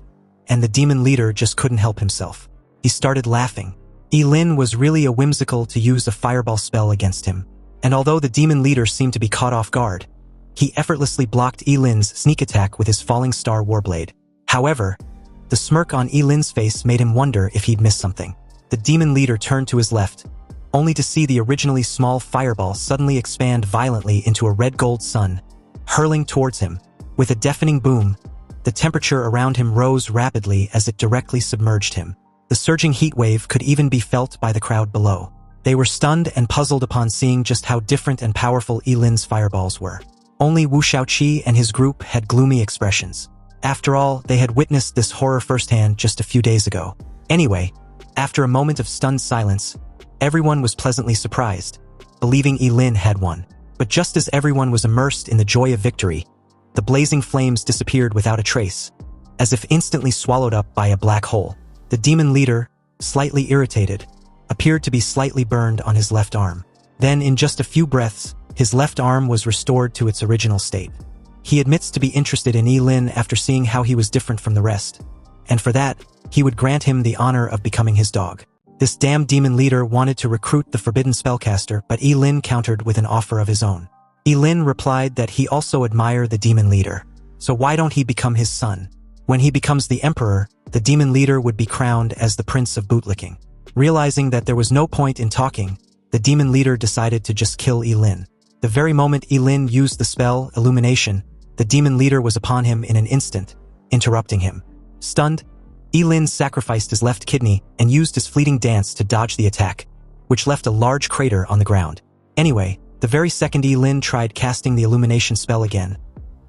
and the demon leader just couldn't help himself. He started laughing. Yilin was really a whimsical to use a fireball spell against him, and although the demon leader seemed to be caught off guard, he effortlessly blocked Yilin's sneak attack with his falling star warblade. However, the smirk on Yilin's face made him wonder if he'd missed something. The demon leader turned to his left, only to see the originally small fireball suddenly expand violently into a red-gold sun, hurling towards him. With a deafening boom, the temperature around him rose rapidly as it directly submerged him. The surging heat wave could even be felt by the crowd below. They were stunned and puzzled upon seeing just how different and powerful Yilin's fireballs were. Only Wu Shaoqi and his group had gloomy expressions. After all, they had witnessed this horror firsthand just a few days ago. Anyway, after a moment of stunned silence, everyone was pleasantly surprised, believing Yilin had won. But just as everyone was immersed in the joy of victory, the blazing flames disappeared without a trace, as if instantly swallowed up by a black hole. The demon leader, slightly irritated, appeared to be slightly burned on his left arm. Then, in just a few breaths, his left arm was restored to its original state. He admits to be interested in Yilin after seeing how he was different from the rest, and for that, he would grant him the honor of becoming his dog. This damn demon leader wanted to recruit the forbidden spellcaster, but Yilin countered with an offer of his own. Yilin replied that he also admired the demon leader, so why don't he become his son? When he becomes the emperor, the demon leader would be crowned as the prince of bootlicking. Realizing that there was no point in talking, the demon leader decided to just kill Yilin. The very moment Yilin used the spell, Illumination, the demon leader was upon him in an instant, interrupting him. Stunned, Yilin sacrificed his left kidney and used his fleeting dance to dodge the attack, which left a large crater on the ground. Anyway, the very second Yilin tried casting the Illumination spell again,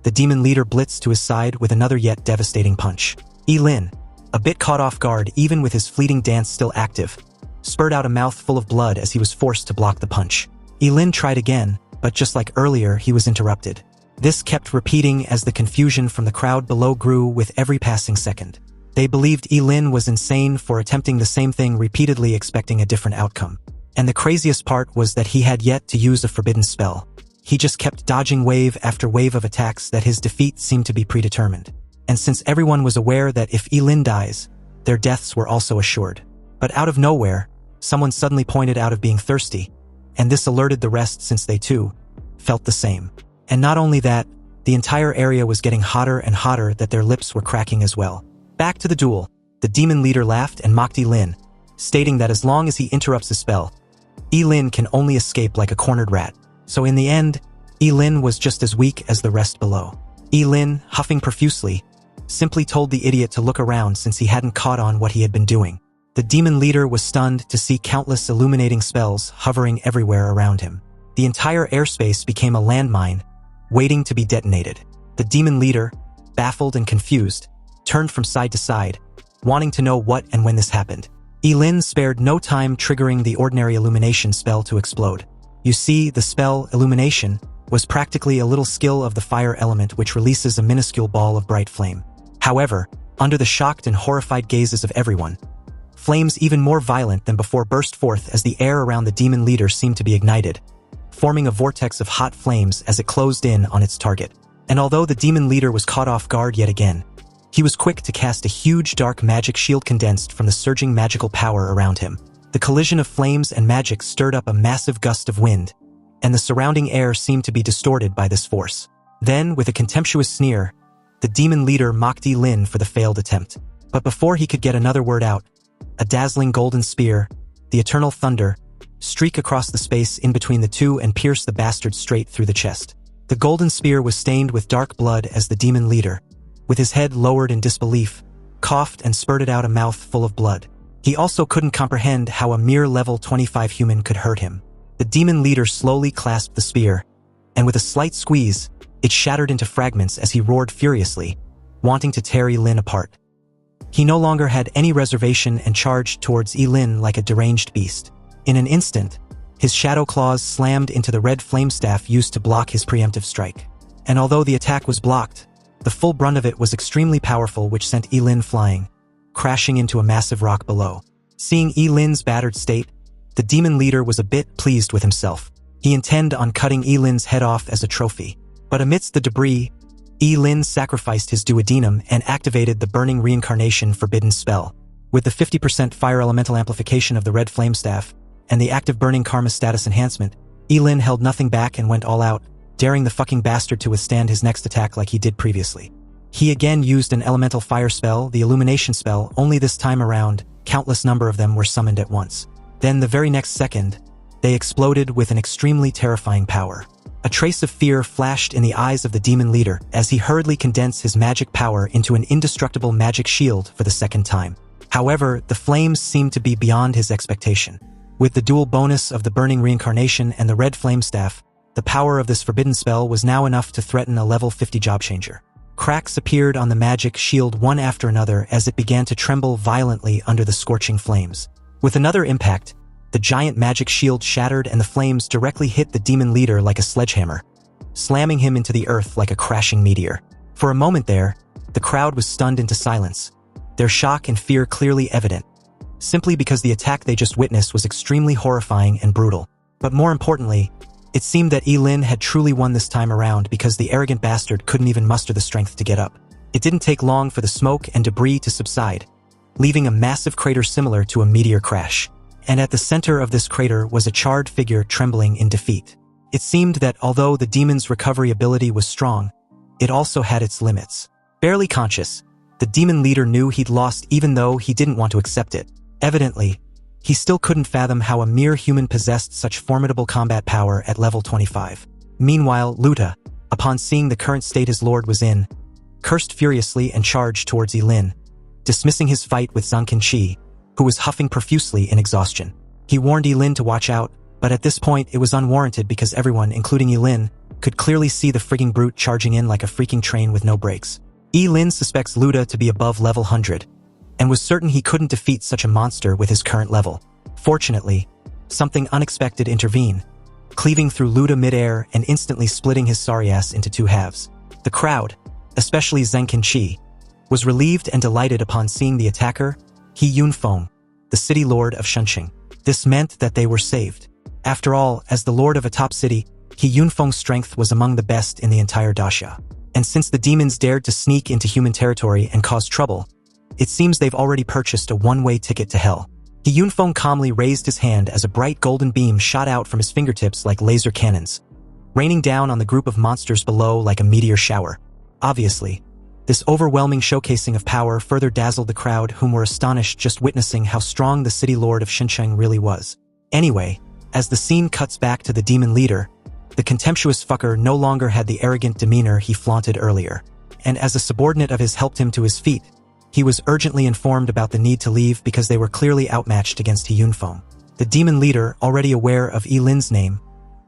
the demon leader blitzed to his side with another yet devastating punch. Yilin, a bit caught off guard even with his fleeting dance still active, spurted out a mouthful of blood as he was forced to block the punch. Yilin tried again, but just like earlier, he was interrupted. This kept repeating as the confusion from the crowd below grew with every passing second. They believed Yilin was insane for attempting the same thing repeatedly, expecting a different outcome. And the craziest part was that he had yet to use a forbidden spell. He just kept dodging wave after wave of attacks that his defeat seemed to be predetermined. And since everyone was aware that if Yilin dies, their deaths were also assured. But out of nowhere, someone suddenly pointed out of being thirsty, and this alerted the rest since they too felt the same. And not only that, the entire area was getting hotter and hotter that their lips were cracking as well. Back to the duel, the demon leader laughed and mocked Lin, stating that as long as he interrupts his spell, Lin can only escape like a cornered rat. So in the end, Lin was just as weak as the rest below. Lin, huffing profusely, simply told the idiot to look around since he hadn't caught on what he had been doing. The demon leader was stunned to see countless illuminating spells hovering everywhere around him. The entire airspace became a landmine, waiting to be detonated. The demon leader, baffled and confused, turned from side to side, wanting to know what and when this happened. Lin spared no time triggering the ordinary illumination spell to explode. You see, the spell, Illumination, was practically a little skill of the fire element which releases a minuscule ball of bright flame. However, under the shocked and horrified gazes of everyone, flames even more violent than before burst forth as the air around the demon leader seemed to be ignited, forming a vortex of hot flames as it closed in on its target. And although the demon leader was caught off guard yet again, he was quick to cast a huge dark magic shield condensed from the surging magical power around him. The collision of flames and magic stirred up a massive gust of wind, and the surrounding air seemed to be distorted by this force. Then, with a contemptuous sneer, the demon leader mocked Lin for the failed attempt. But before he could get another word out, a dazzling golden spear, the eternal thunder, streak across the space in between the two and pierce the bastard straight through the chest. The golden spear was stained with dark blood as the demon leader, with his head lowered in disbelief, coughed and spurted out a mouth full of blood. He also couldn't comprehend how a mere level 25 human could hurt him. The demon leader slowly clasped the spear, and with a slight squeeze, it shattered into fragments as he roared furiously, wanting to tear Lin apart. He no longer had any reservation and charged towards Lin like a deranged beast. In an instant, his shadow claws slammed into the red flame staff used to block his preemptive strike. And although the attack was blocked, the full brunt of it was extremely powerful, which sent Lin flying, crashing into a massive rock below. Seeing Lin's battered state, the demon leader was a bit pleased with himself. He intended on cutting Lin's head off as a trophy. But amidst the debris, Lin sacrificed his duodenum and activated the burning reincarnation forbidden spell. With the 50% fire elemental amplification of the red flame staff, and the active burning karma status enhancement, Lin held nothing back and went all out, daring the fucking bastard to withstand his next attack like he did previously. He again used an elemental fire spell, the illumination spell, only this time around, countless number of them were summoned at once. Then the very next second, they exploded with an extremely terrifying power. A trace of fear flashed in the eyes of the demon leader as he hurriedly condensed his magic power into an indestructible magic shield for the second time. However, the flames seemed to be beyond his expectation. With the dual bonus of the burning reincarnation and the red flame staff, the power of this forbidden spell was now enough to threaten a level 50 job changer. Cracks appeared on the magic shield one after another as it began to tremble violently under the scorching flames. With another impact, the giant magic shield shattered and the flames directly hit the demon leader like a sledgehammer, slamming him into the earth like a crashing meteor. For a moment there, the crowd was stunned into silence, their shock and fear clearly evident, simply because the attack they just witnessed was extremely horrifying and brutal. But more importantly, it seemed that Lin had truly won this time around because the arrogant bastard couldn't even muster the strength to get up. It didn't take long for the smoke and debris to subside, leaving a massive crater similar to a meteor crash. And at the center of this crater was a charred figure trembling in defeat. It seemed that although the demon's recovery ability was strong, it also had its limits. Barely conscious, the demon leader knew he'd lost even though he didn't want to accept it. Evidently, he still couldn't fathom how a mere human possessed such formidable combat power at level 25. Meanwhile, Luta, upon seeing the current state his lord was in, cursed furiously and charged towards Lin, dismissing his fight with Zhang Qinqi, who was huffing profusely in exhaustion. He warned Lin to watch out, but at this point it was unwarranted because everyone, including Lin, could clearly see the frigging brute charging in like a freaking train with no brakes. Lin suspects Luta to be above level 100, and was certain he couldn't defeat such a monster with his current level. Fortunately, something unexpected intervened, cleaving through Luta midair and instantly splitting his sorry ass into two halves. The crowd, especially Zhang Qinqi, was relieved and delighted upon seeing the attacker, He Yunfeng, the city lord of Shunqing. This meant that they were saved. After all, as the lord of a top city, He Yunfeng's strength was among the best in the entire Daxia. And since the demons dared to sneak into human territory and cause trouble, it seems they've already purchased a one-way ticket to hell. He Yunfeng calmly raised his hand as a bright golden beam shot out from his fingertips like laser cannons, raining down on the group of monsters below like a meteor shower. Obviously, this overwhelming showcasing of power further dazzled the crowd, whom were astonished just witnessing how strong the city lord of Xincheng really was. Anyway, as the scene cuts back to the demon leader, the contemptuous fucker no longer had the arrogant demeanor he flaunted earlier, and as a subordinate of his helped him to his feet, he was urgently informed about the need to leave because they were clearly outmatched against He Yunfeng. The demon leader, already aware of Yi Lin's name,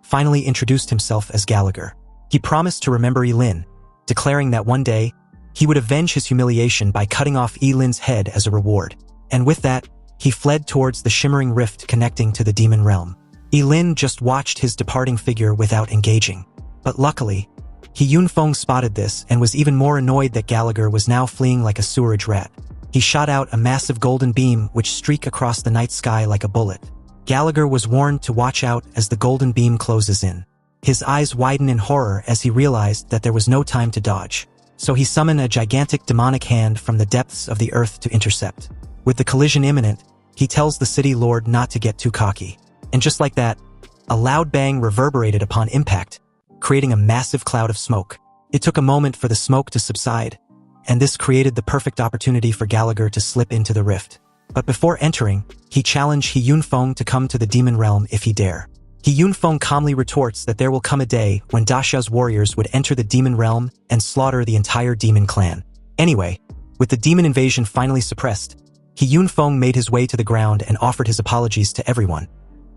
finally introduced himself as Gallagher. He promised to remember Yi Lin, declaring that one day, he would avenge his humiliation by cutting off Yi Lin's head as a reward. And with that, he fled towards the shimmering rift connecting to the demon realm. Yi Lin just watched his departing figure without engaging. But luckily, He Yunfeng spotted this and was even more annoyed that Gallagher was now fleeing like a sewerage rat. He shot out a massive golden beam which streaked across the night sky like a bullet. Gallagher was warned to watch out as the golden beam closes in. His eyes widen in horror as he realized that there was no time to dodge. So he summoned a gigantic demonic hand from the depths of the earth to intercept. With the collision imminent, he tells the city lord not to get too cocky. And just like that, a loud bang reverberated upon impact, creating a massive cloud of smoke. It took a moment for the smoke to subside, and this created the perfect opportunity for Gallagher to slip into the rift. But before entering, he challenged He Yunfeng to come to the demon realm if he dare. He Yunfeng calmly retorts that there will come a day when Dasha's warriors would enter the demon realm and slaughter the entire demon clan. Anyway, with the demon invasion finally suppressed, He Yunfeng made his way to the ground and offered his apologies to everyone,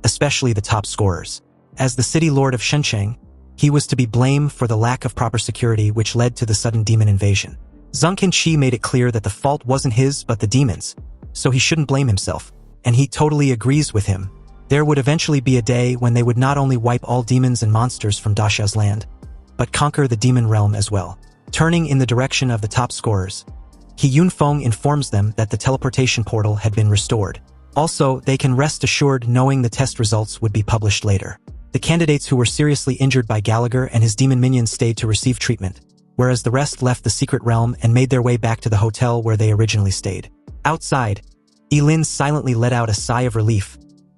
especially the top scorers. As the city lord of Shenzhen, he was to be blamed for the lack of proper security which led to the sudden demon invasion. Zhang Qi made it clear that the fault wasn't his but the demons, so he shouldn't blame himself, and he totally agrees with him. There would eventually be a day when they would not only wipe all demons and monsters from Dasha's land, but conquer the demon realm as well. Turning in the direction of the top scorers, He Yunfeng informs them that the teleportation portal had been restored. Also, they can rest assured knowing the test results would be published later. The candidates who were seriously injured by Gallagher and his demon minions stayed to receive treatment, whereas the rest left the secret realm and made their way back to the hotel where they originally stayed. Outside, Yi Lin silently let out a sigh of relief,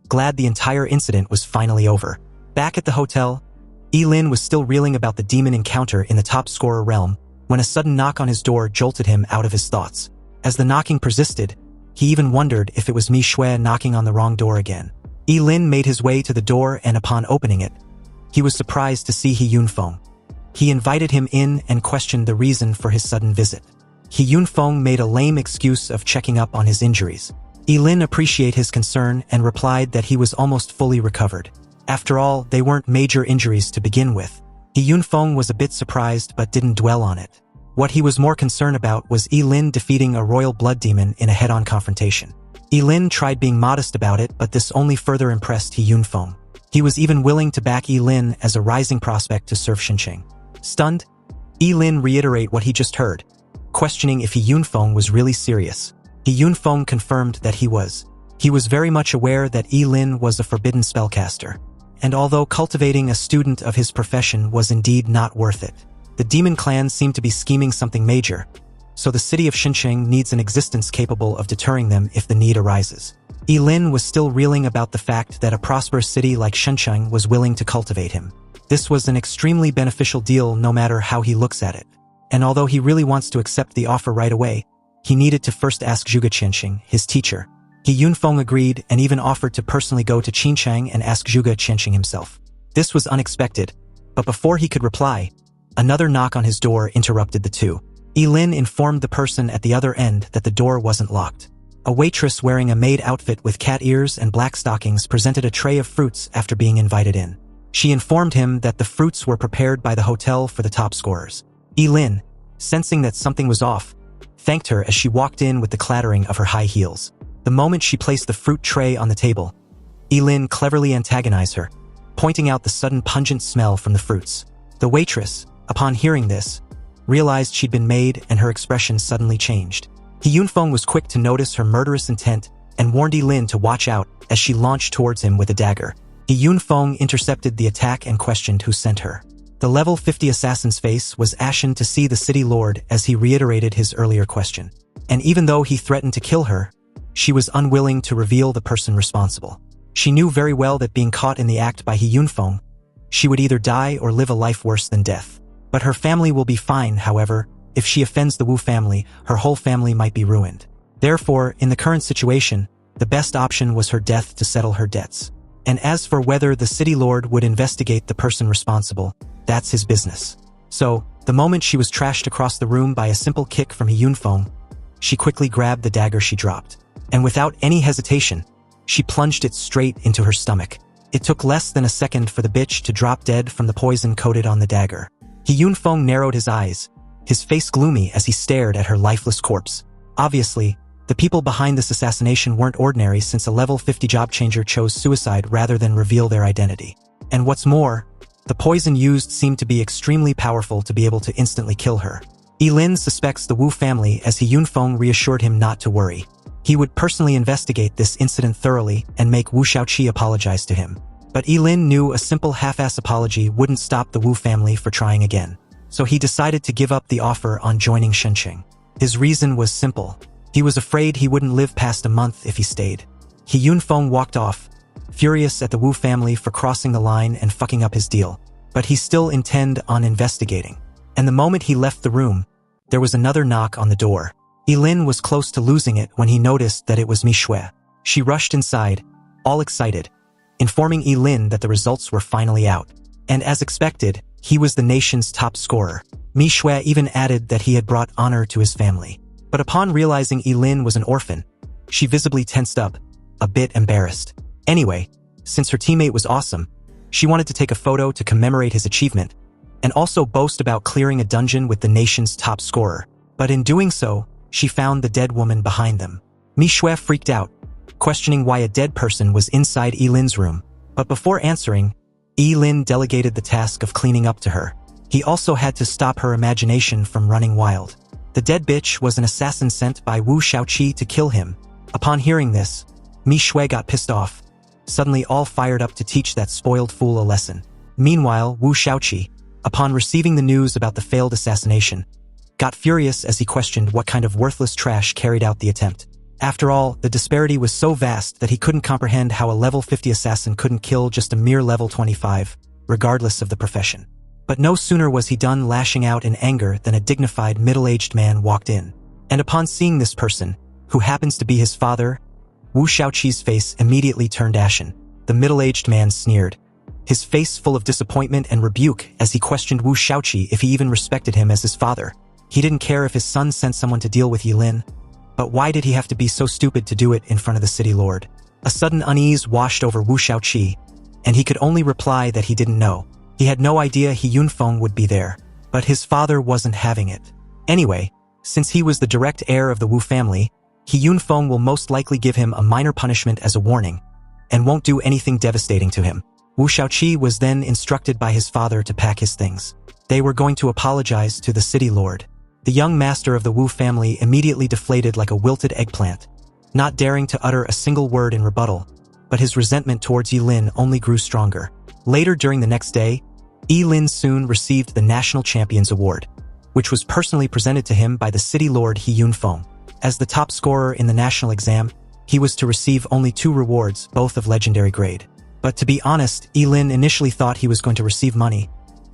glad the entire incident was finally over. Back at the hotel, Yi Lin was still reeling about the demon encounter in the top scorer realm when a sudden knock on his door jolted him out of his thoughts. As the knocking persisted, he even wondered if it was Mi Shui knocking on the wrong door again. Yi Lin made his way to the door and upon opening it, he was surprised to see He Yunfeng. He invited him in and questioned the reason for his sudden visit. He Yunfeng made a lame excuse of checking up on his injuries. Yi Lin appreciated his concern and replied that he was almost fully recovered. After all, they weren't major injuries to begin with. He Yunfeng was a bit surprised but didn't dwell on it. What he was more concerned about was Yi Lin defeating a royal blood demon in a head-on confrontation. Yi Lin tried being modest about it, but this only further impressed He Yunfeng. He was even willing to back Yi Lin as a rising prospect to serve Xincheng. Stunned, Yi Lin reiterated what he just heard, questioning if He Yunfeng was really serious. He Yunfeng confirmed that he was. He was very much aware that Yi Lin was a forbidden spellcaster, and although cultivating a student of his profession was indeed not worth it, the demon clan seemed to be scheming something major, so the city of Xincheng needs an existence capable of deterring them if the need arises. Yi Lin was still reeling about the fact that a prosperous city like Xincheng was willing to cultivate him. This was an extremely beneficial deal no matter how he looks at it. And although he really wants to accept the offer right away, he needed to first ask Zhuge Qianxing, his teacher. He Yunfeng agreed and even offered to personally go to Qincheng and ask Zhuge Qianxing himself. This was unexpected, but before he could reply, another knock on his door interrupted the two. Yi Lin informed the person at the other end that the door wasn't locked. A waitress wearing a maid outfit with cat ears and black stockings presented a tray of fruits after being invited in. She informed him that the fruits were prepared by the hotel for the top scorers. Yi Lin, sensing that something was off, thanked her as she walked in with the clattering of her high heels. The moment she placed the fruit tray on the table, Yi Lin cleverly antagonized her, pointing out the sudden pungent smell from the fruits. The waitress, upon hearing this, realized she'd been made and her expression suddenly changed. He Yunfeng was quick to notice her murderous intent and warned Yi Lin to watch out as she launched towards him with a dagger. He Yunfeng intercepted the attack and questioned who sent her. The level 50 assassin's face was ashen to see the city lord as he reiterated his earlier question. And even though he threatened to kill her, she was unwilling to reveal the person responsible. She knew very well that being caught in the act by He Yunfeng, she would either die or live a life worse than death. But her family will be fine, however. If she offends the Wu family, her whole family might be ruined. Therefore, in the current situation, the best option was her death to settle her debts. And as for whether the city lord would investigate the person responsible, that's his business. So, the moment she was trashed across the room by a simple kick from He Yunfeng, she quickly grabbed the dagger she dropped. And without any hesitation, she plunged it straight into her stomach. It took less than a second for the bitch to drop dead from the poison coated on the dagger. He Yunfeng narrowed his eyes, his face gloomy as he stared at her lifeless corpse. Obviously, the people behind this assassination weren't ordinary, since a level 50 job changer chose suicide rather than reveal their identity. And what's more, the poison used seemed to be extremely powerful to be able to instantly kill her. Lin suspects the Wu family, as He Yunfeng reassured him not to worry. He would personally investigate this incident thoroughly and make Wu Shaoqi apologize to him. But Lin knew a simple half-ass apology wouldn't stop the Wu family for trying again. So he decided to give up the offer on joining Shenqing. His reason was simple. He was afraid he wouldn't live past a month if he stayed. He Yunfeng walked off, furious at the Wu family for crossing the line and fucking up his deal. But he still intended on investigating. And the moment he left the room, there was another knock on the door. Lin was close to losing it when he noticed that it was Mi Shui. She rushed inside, all excited, informing Lin that the results were finally out. And as expected, he was the nation's top scorer. Mi Shui even added that he had brought honor to his family. But upon realizing Lin was an orphan, she visibly tensed up, a bit embarrassed. Anyway, since her teammate was awesome, she wanted to take a photo to commemorate his achievement, and also boast about clearing a dungeon with the nation's top scorer. But in doing so, she found the dead woman behind them. Mi Shui freaked out, questioning why a dead person was inside Lin's room. But before answering, Lin delegated the task of cleaning up to her. He also had to stop her imagination from running wild. The dead bitch was an assassin sent by Wu Shaoqi to kill him. Upon hearing this, Mi Shui got pissed off, suddenly all fired up to teach that spoiled fool a lesson. Meanwhile, Wu Shaoqi, upon receiving the news about the failed assassination, got furious as he questioned what kind of worthless trash carried out the attempt. After all, the disparity was so vast that he couldn't comprehend how a level 50 assassin couldn't kill just a mere level 25, regardless of the profession. But no sooner was he done lashing out in anger than a dignified middle-aged man walked in. And upon seeing this person, who happens to be his father, Wu Shaoqi's face immediately turned ashen. The middle-aged man sneered, his face full of disappointment and rebuke as he questioned Wu Shaoqi if he even respected him as his father. He didn't care if his son sent someone to deal with Lin, but why did he have to be so stupid to do it in front of the city lord? A sudden unease washed over Wu Shaoqi, and he could only reply that he didn't know. He had no idea He Yunfeng would be there, but his father wasn't having it. Anyway, since he was the direct heir of the Wu family, He Yunfeng will most likely give him a minor punishment as a warning, and won't do anything devastating to him. Wu Shaoqi was then instructed by his father to pack his things. They were going to apologize to the city lord. The young master of the Wu family immediately deflated like a wilted eggplant, not daring to utter a single word in rebuttal, but his resentment towards Lin only grew stronger. Later during the next day, Lin soon received the National Champions Award, which was personally presented to him by the city lord He Yunfeng. As the top scorer in the national exam, he was to receive only 2 rewards, both of legendary grade. But to be honest, Lin initially thought he was going to receive money,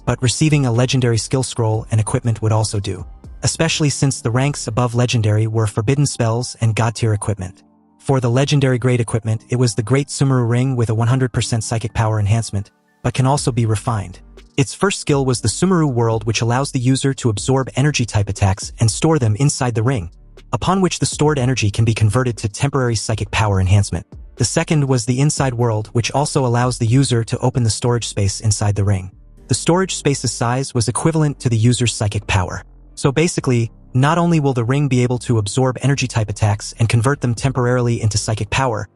but receiving a legendary skill scroll and equipment would also do, especially since the ranks above legendary were forbidden spells and god-tier equipment. For the legendary grade equipment, it was the Great Sumeru Ring with a 100% psychic power enhancement, but can also be refined. Its first skill was the Sumeru World, which allows the user to absorb energy-type attacks and store them inside the ring, upon which the stored energy can be converted to temporary psychic power enhancement. The second was the Inside World, which also allows the user to open the storage space inside the ring. The storage space's size was equivalent to the user's psychic power. So basically, not only will the ring be able to absorb energy-type attacks and convert them temporarily into psychic power,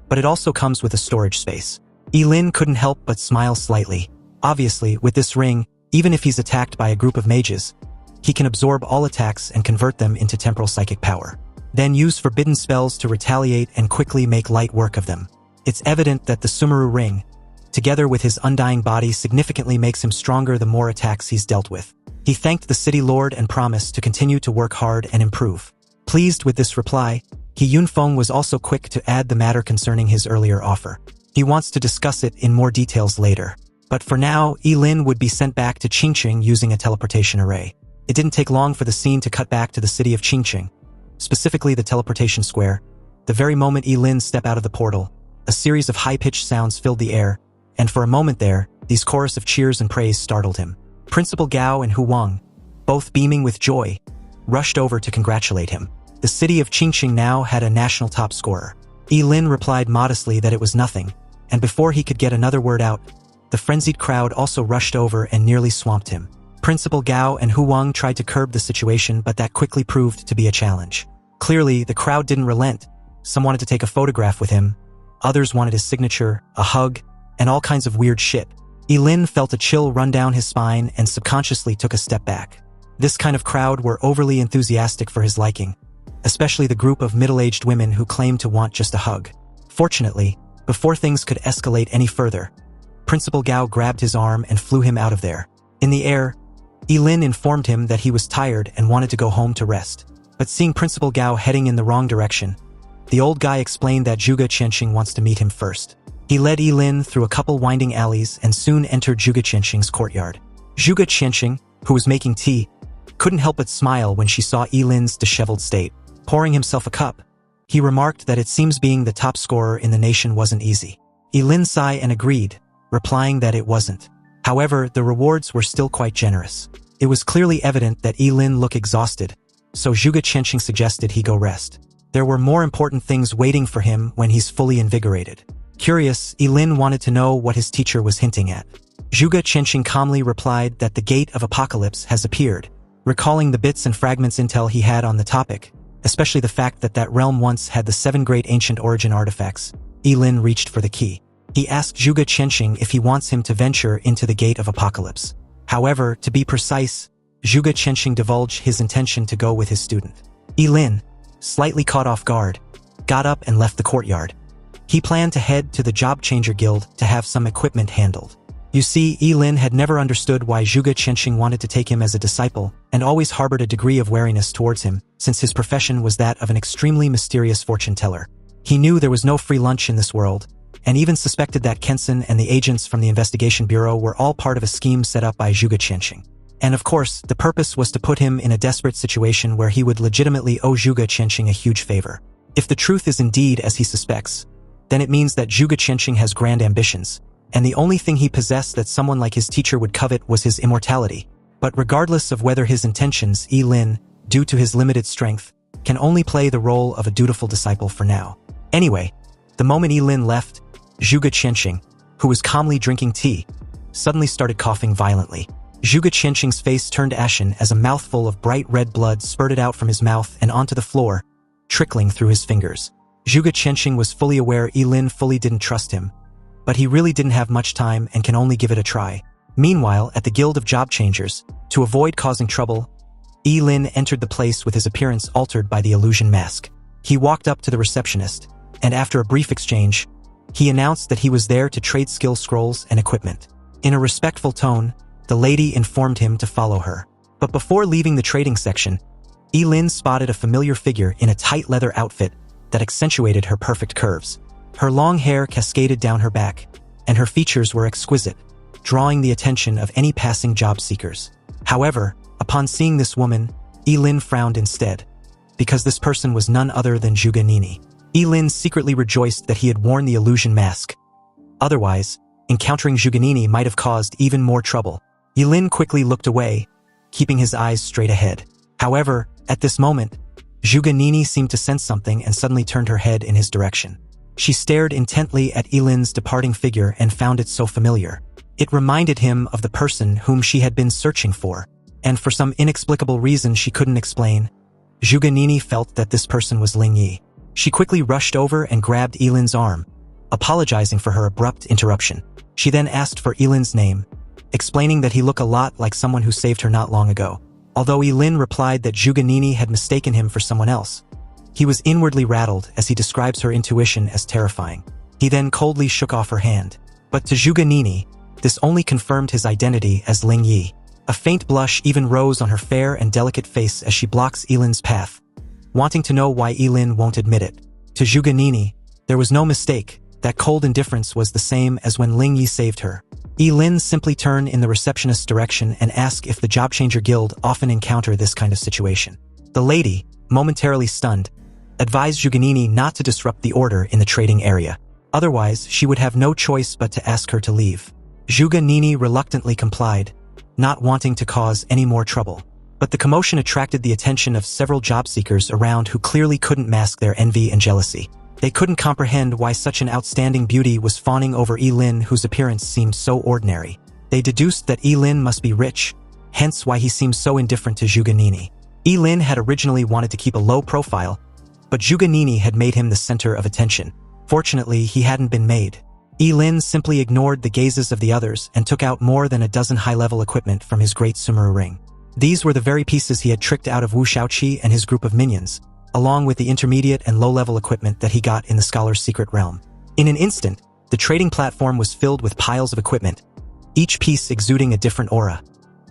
but it also comes with a storage space. Lin couldn't help but smile slightly. Obviously, with this ring, even if he's attacked by a group of mages, he can absorb all attacks and convert them into temporal psychic power, then use forbidden spells to retaliate and quickly make light work of them. It's evident that the Sumeru Ring, together with his undying body, significantly makes him stronger the more attacks he's dealt with. He thanked the city lord and promised to continue to work hard and improve. Pleased with this reply, He Yunfeng was also quick to add the matter concerning his earlier offer. He wants to discuss it in more details later. But for now, Yilin would be sent back to Qingqing using a teleportation array. It didn't take long for the scene to cut back to the city of Qingqing, specifically the teleportation square. The very moment Yilin stepped out of the portal, a series of high-pitched sounds filled the air, and for a moment there, these chorus of cheers and praise startled him. Principal Gao and Hu Wang, both beaming with joy, rushed over to congratulate him. The city of Qingqing now had a national top scorer. Yilin replied modestly that it was nothing, and before he could get another word out, the frenzied crowd also rushed over and nearly swamped him. Principal Gao and Hu Wang tried to curb the situation, but that quickly proved to be a challenge. Clearly, the crowd didn't relent. Some wanted to take a photograph with him, others wanted his signature, a hug, and all kinds of weird shit. Yilin felt a chill run down his spine and subconsciously took a step back. This kind of crowd were overly enthusiastic for his liking, especially the group of middle-aged women who claimed to want just a hug. Fortunately, before things could escalate any further, Principal Gao grabbed his arm and flew him out of there. In the air, Yilin informed him that he was tired and wanted to go home to rest. But seeing Principal Gao heading in the wrong direction, the old guy explained that Zhuge Qianxing wants to meet him first. He led Yilin through a couple winding alleys and soon entered Zhuge Qianxing's courtyard. Zhuge Qianxing, who was making tea, couldn't help but smile when she saw Yilin's disheveled state. Pouring himself a cup, he remarked that it seems being the top scorer in the nation wasn't easy. Yilin sighed and agreed, replying that it wasn't. However, the rewards were still quite generous. It was clearly evident that Yilin looked exhausted, so Zhuge Qianxing suggested he go rest. There were more important things waiting for him when he's fully invigorated. Curious, Yilin wanted to know what his teacher was hinting at. Zhuge Qianxing calmly replied that the Gate of Apocalypse has appeared. Recalling the bits and fragments intel he had on the topic, especially the fact that that realm once had the 7 great ancient origin artifacts, Yilin reached for the key. He asked Zhuge Qianxing if he wants him to venture into the Gate of Apocalypse. However, to be precise, Zhuge Qianxing divulged his intention to go with his student. Yilin, slightly caught off guard, got up and left the courtyard. He planned to head to the Job Changer Guild to have some equipment handled. You see, Yilin had never understood why Zhuge Qianxing wanted to take him as a disciple and always harbored a degree of wariness towards him, since his profession was that of an extremely mysterious fortune teller. He knew there was no free lunch in this world, and even suspected that Kenson and the agents from the Investigation Bureau were all part of a scheme set up by Zhuge Qianxing. And of course, the purpose was to put him in a desperate situation where he would legitimately owe Zhuge Qianxing a huge favor. If the truth is indeed as he suspects, then it means that Zhuge Qianxing has grand ambitions, and the only thing he possessed that someone like his teacher would covet was his immortality. But regardless of whether his intentions, Yilin, due to his limited strength, can only play the role of a dutiful disciple for now. Anyway, the moment Yilin left, Zhuge Qianxing, who was calmly drinking tea, suddenly started coughing violently. Zhuge Qianxing's face turned ashen as a mouthful of bright red blood spurted out from his mouth and onto the floor, trickling through his fingers. Zhuge Qianxing was fully aware Yilin fully didn't trust him, but he really didn't have much time and can only give it a try. Meanwhile, at the Guild of Job Changers, to avoid causing trouble, Yilin entered the place with his appearance altered by the illusion mask. He walked up to the receptionist, and after a brief exchange, he announced that he was there to trade skill scrolls and equipment. In a respectful tone, the lady informed him to follow her. But before leaving the trading section, Yilin spotted a familiar figure in a tight leather outfit that accentuated her perfect curves. Her long hair cascaded down her back, and her features were exquisite, drawing the attention of any passing job seekers. However, upon seeing this woman, Yilin frowned instead, because this person was none other than Zhuge Nini. Yilin secretly rejoiced that he had worn the illusion mask. Otherwise, encountering Zhuge Nini might have caused even more trouble. Yilin quickly looked away, keeping his eyes straight ahead. However, at this moment, Zhuge Nini seemed to sense something and suddenly turned her head in his direction. She stared intently at Yilin's departing figure and found it so familiar. It reminded him of the person whom she had been searching for, and for some inexplicable reason she couldn't explain, Zhuge Nini felt that this person was Ling Yi. She quickly rushed over and grabbed Yilin's arm, apologizing for her abrupt interruption. She then asked for Yilin's name, explaining that he looked a lot like someone who saved her not long ago. Although Yilin replied that Zhuge Nini had mistaken him for someone else, he was inwardly rattled as he describes her intuition as terrifying. He then coldly shook off her hand. But to Zhuge Nini, this only confirmed his identity as Ling Yi. A faint blush even rose on her fair and delicate face as she blocks Yilin's path, wanting to know why Yilin won't admit it. To Zhuge Nini, there was no mistake. That cold indifference was the same as when Ling Yi saved her. Yilin simply turned in the receptionist's direction and asked if the Job Changer Guild often encounter this kind of situation. The lady, momentarily stunned, advised Zhuge Nini not to disrupt the order in the trading area. Otherwise, she would have no choice but to ask her to leave. Zhuge Nini reluctantly complied, not wanting to cause any more trouble. But the commotion attracted the attention of several job seekers around who clearly couldn't mask their envy and jealousy. They couldn't comprehend why such an outstanding beauty was fawning over Yilin, whose appearance seemed so ordinary. They deduced that Yilin must be rich, hence why he seemed so indifferent to Zhuge Nini. Yilin had originally wanted to keep a low profile, but Zhuge Nini had made him the center of attention. Fortunately, he hadn't been made. Yilin simply ignored the gazes of the others and took out more than a dozen high-level equipment from his great sumeru ring. These were the very pieces he had tricked out of Wu Shaoqi and his group of minions, along with the intermediate and low-level equipment that he got in the scholar's secret realm. In an instant, the trading platform was filled with piles of equipment, each piece exuding a different aura,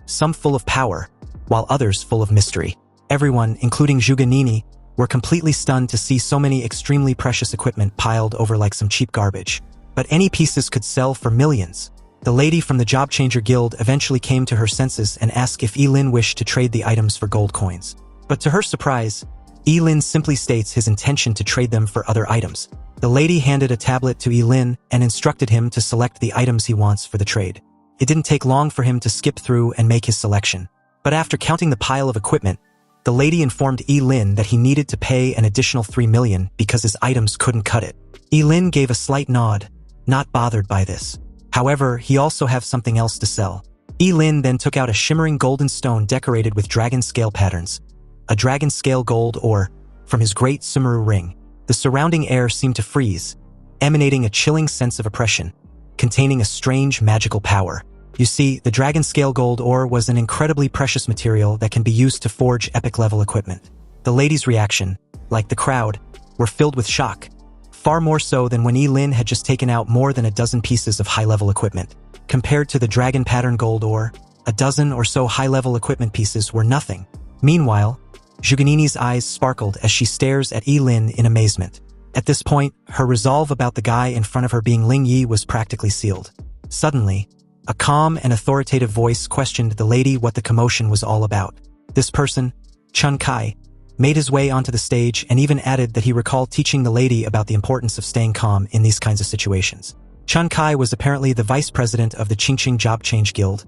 some full of power, while others full of mystery. Everyone, including Zhuge Nini, were completely stunned to see so many extremely precious equipment piled over like some cheap garbage. But any pieces could sell for millions. The lady from the Job Changer Guild eventually came to her senses and asked if Yilin wished to trade the items for gold coins. But to her surprise, Yilin simply states his intention to trade them for other items. The lady handed a tablet to Yilin and instructed him to select the items he wants for the trade. It didn't take long for him to skip through and make his selection. But after counting the pile of equipment, the lady informed Yilin that he needed to pay an additional 3 million because his items couldn't cut it. Yilin gave a slight nod, not bothered by this. However, he also have something else to sell. Yilin then took out a shimmering golden stone decorated with dragon scale patterns, a dragon scale gold ore, from his great sumeru ring. The surrounding air seemed to freeze, emanating a chilling sense of oppression, containing a strange magical power. You see, the dragon scale gold ore was an incredibly precious material that can be used to forge epic-level equipment. The lady's reaction, like the crowd, were filled with shock, far more so than when Yilin had just taken out more than a dozen pieces of high-level equipment. Compared to the dragon pattern gold ore, a dozen or so high-level equipment pieces were nothing. Meanwhile, Zhuge Nini's eyes sparkled as she stares at Yilin in amazement. At this point, her resolve about the guy in front of her being Ling Yi was practically sealed. Suddenly, a calm and authoritative voice questioned the lady what the commotion was all about. This person, Chun Kai, made his way onto the stage and even added that he recalled teaching the lady about the importance of staying calm in these kinds of situations. Chun Kai was apparently the vice president of the Qingqing Job Change Guild,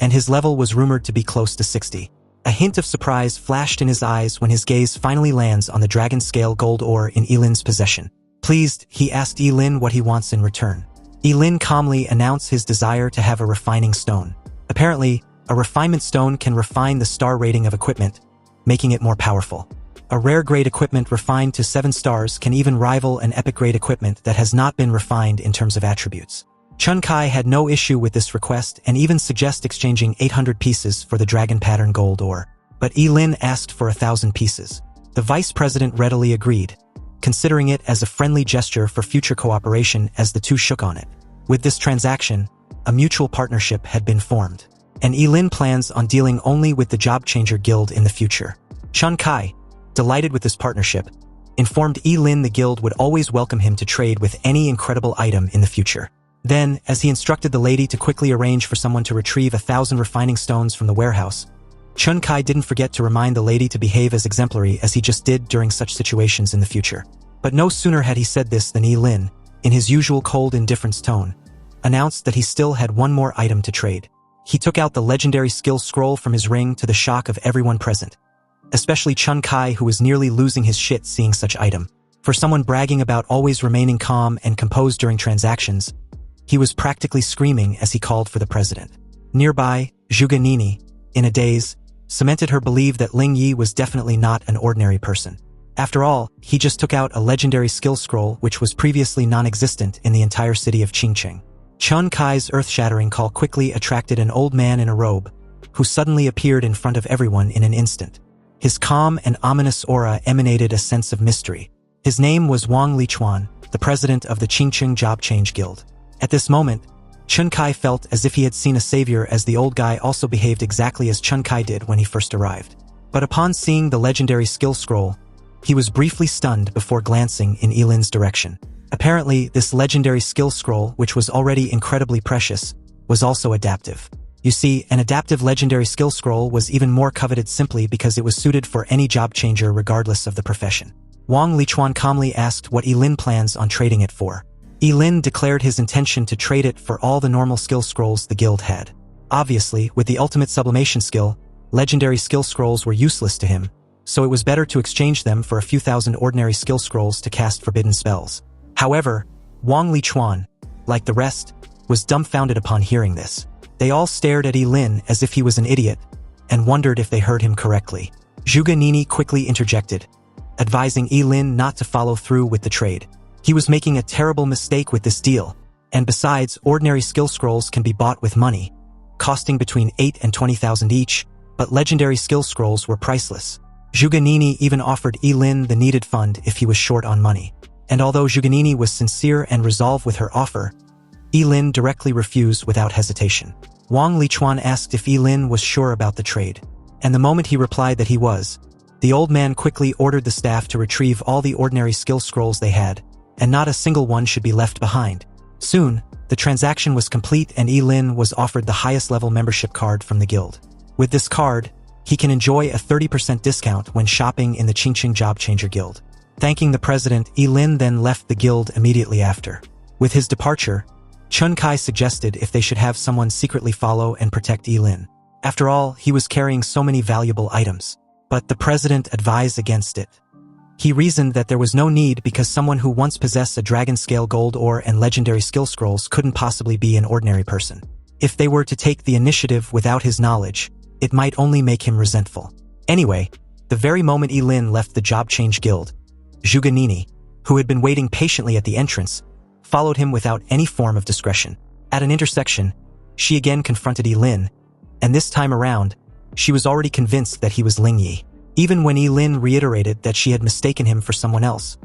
and his level was rumored to be close to 60. A hint of surprise flashed in his eyes when his gaze finally lands on the dragon scale gold ore in Yilin's possession. Pleased, he asked Yilin what he wants in return. Yilin calmly announced his desire to have a refining stone. Apparently, a refinement stone can refine the star rating of equipment, making it more powerful. A rare-grade equipment refined to 7 stars can even rival an epic-grade equipment that has not been refined in terms of attributes. Chun Kai had no issue with this request and even suggested exchanging 800 pieces for the dragon pattern gold ore. But Yilin asked for 1,000 pieces. The vice president readily agreed, considering it as a friendly gesture for future cooperation as the two shook on it. With this transaction, a mutual partnership had been formed, and Yilin plans on dealing only with the Job Changer Guild in the future. Chun Kai, delighted with this partnership, informed Yilin the guild would always welcome him to trade with any incredible item in the future. Then, as he instructed the lady to quickly arrange for someone to retrieve 1,000 refining stones from the warehouse, Chun Kai didn't forget to remind the lady to behave as exemplary as he just did during such situations in the future. But no sooner had he said this than Yilin, in his usual cold indifference tone, announced that he still had one more item to trade. He took out the legendary skill scroll from his ring to the shock of everyone present, especially Chun Kai, who was nearly losing his shit seeing such item. For someone bragging about always remaining calm and composed during transactions, he was practically screaming as he called for the president. Nearby, Zhuge Nini, in a daze, cemented her belief that Ling Yi was definitely not an ordinary person. After all, he just took out a legendary skill scroll which was previously non-existent in the entire city of Qingqing. Chun Kai's earth-shattering call quickly attracted an old man in a robe, who suddenly appeared in front of everyone in an instant. His calm and ominous aura emanated a sense of mystery. His name was Wang Lichuan, the president of the Qingqing Job Change Guild. At this moment, Chun Kai felt as if he had seen a savior, as the old guy also behaved exactly as Chun Kai did when he first arrived. But upon seeing the legendary skill scroll, He was briefly stunned before glancing in Yilin's direction. Apparently, this legendary skill scroll, which was already incredibly precious, was also adaptive. You see, an adaptive legendary skill scroll was even more coveted simply because it was suited for any job changer regardless of the profession. Wang Lichuan calmly asked what Yilin plans on trading it for. Yilin declared his intention to trade it for all the normal skill scrolls the guild had. Obviously, with the ultimate sublimation skill, legendary skill scrolls were useless to him, so it was better to exchange them for a few thousand ordinary skill scrolls to cast forbidden spells. However, Wang Lichuan, like the rest, was dumbfounded upon hearing this. They all stared at Yilin as if he was an idiot, and wondered if they heard him correctly. Zhuge Nini quickly interjected, advising Yilin not to follow through with the trade. He was making a terrible mistake with this deal, and besides, ordinary skill scrolls can be bought with money, costing between 8 and 20,000 each, but legendary skill scrolls were priceless. Zhuge Nini even offered Yilin the needed fund if he was short on money. And although Zhuge Nini was sincere and resolved with her offer, Yilin directly refused without hesitation. Wang Lichuan asked if Yilin was sure about the trade, and the moment he replied that he was, the old man quickly ordered the staff to retrieve all the ordinary skill scrolls they had, and not a single one should be left behind. Soon, the transaction was complete and Yilin was offered the highest level membership card from the guild. With this card, he can enjoy a 30% discount when shopping in the Qingqing Job Changer Guild. Thanking the president, Yilin then left the guild immediately after. With his departure, Chun Kai suggested if they should have someone secretly follow and protect Yilin. After all, he was carrying so many valuable items. But the president advised against it. He reasoned that there was no need because someone who once possessed a dragon-scale gold ore and legendary skill scrolls couldn't possibly be an ordinary person. If they were to take the initiative without his knowledge, it might only make him resentful. Anyway, the very moment Yilin left the Job Change Guild, Zhuge Nini, who had been waiting patiently at the entrance, followed him without any form of discretion. At an intersection, she again confronted Yilin, and this time around, she was already convinced that he was Ling Yi. Even when Yilin reiterated that she had mistaken him for someone else,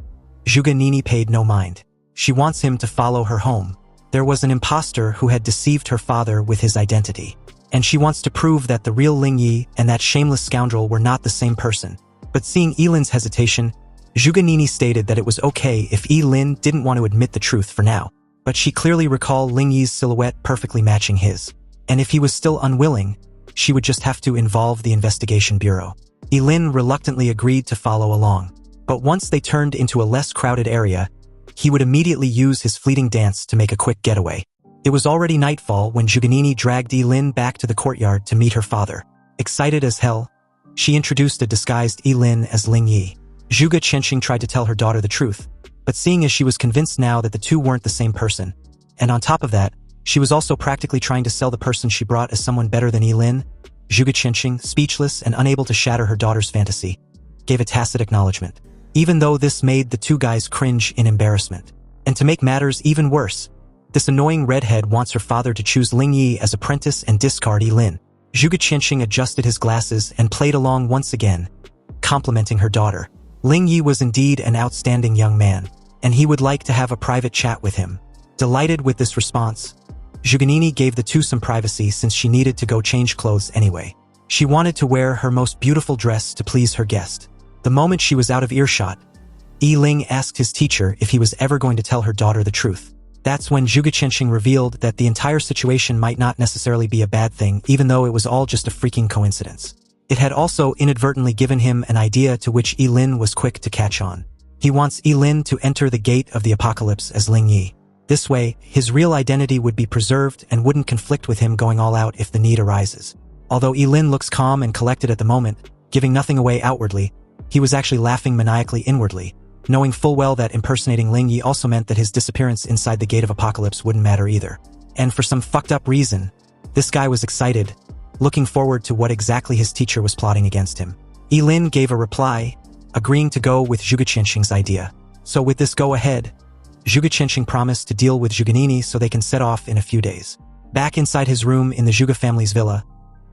Zhuge Nini paid no mind. She wants him to follow her home. There was an imposter who had deceived her father with his identity, and she wants to prove that the real Ling Yi and that shameless scoundrel were not the same person. But seeing Yilin's hesitation, Zhuge Nini stated that it was okay if Yilin didn't want to admit the truth for now, but she clearly recalled Ling Yi's silhouette perfectly matching his, and if he was still unwilling, she would just have to involve the investigation bureau. Yilin reluctantly agreed to follow along, but once they turned into a less crowded area, he would immediately use his fleeting dance to make a quick getaway. It was already nightfall when Zhuge Nini dragged Yilin back to the courtyard to meet her father. Excited as hell, she introduced a disguised Yilin as Ling Yi. Zhuge Qianxing tried to tell her daughter the truth, but seeing as she was convinced now that the two weren't the same person, and on top of that, she was also practically trying to sell the person she brought as someone better than Yilin, Zhuge Qianxing, speechless and unable to shatter her daughter's fantasy, gave a tacit acknowledgement, even though this made the two guys cringe in embarrassment. And to make matters even worse, this annoying redhead wants her father to choose Ling Yi as apprentice and discard Yilin. Zhuge Qianxing adjusted his glasses and played along once again, complimenting her daughter. Ling Yi was indeed an outstanding young man, and he would like to have a private chat with him. Delighted with this response, Zhuge Nini gave the two some privacy since she needed to go change clothes anyway. She wanted to wear her most beautiful dress to please her guest. The moment she was out of earshot, Yiling asked his teacher if he was ever going to tell her daughter the truth. That's when Zhuge Qianxing revealed that the entire situation might not necessarily be a bad thing, even though it was all just a freaking coincidence. It had also inadvertently given him an idea to which Yilin was quick to catch on. He wants Yilin to enter the gate of the apocalypse as Ling Yi. This way, his real identity would be preserved and wouldn't conflict with him going all out if the need arises. Although Yilin looks calm and collected at the moment, giving nothing away outwardly, he was actually laughing maniacally inwardly, knowing full well that impersonating Ling Yi also meant that his disappearance inside the gate of apocalypse wouldn't matter either. And for some fucked up reason, this guy was excited, looking forward to what exactly his teacher was plotting against him. Yilin gave a reply, agreeing to go with Zhuge Qianxing's idea. So with this go-ahead, Zhuge Qianxing promised to deal with Zhuge Nini so they can set off in a few days. Back inside his room in the Zhuge family's villa,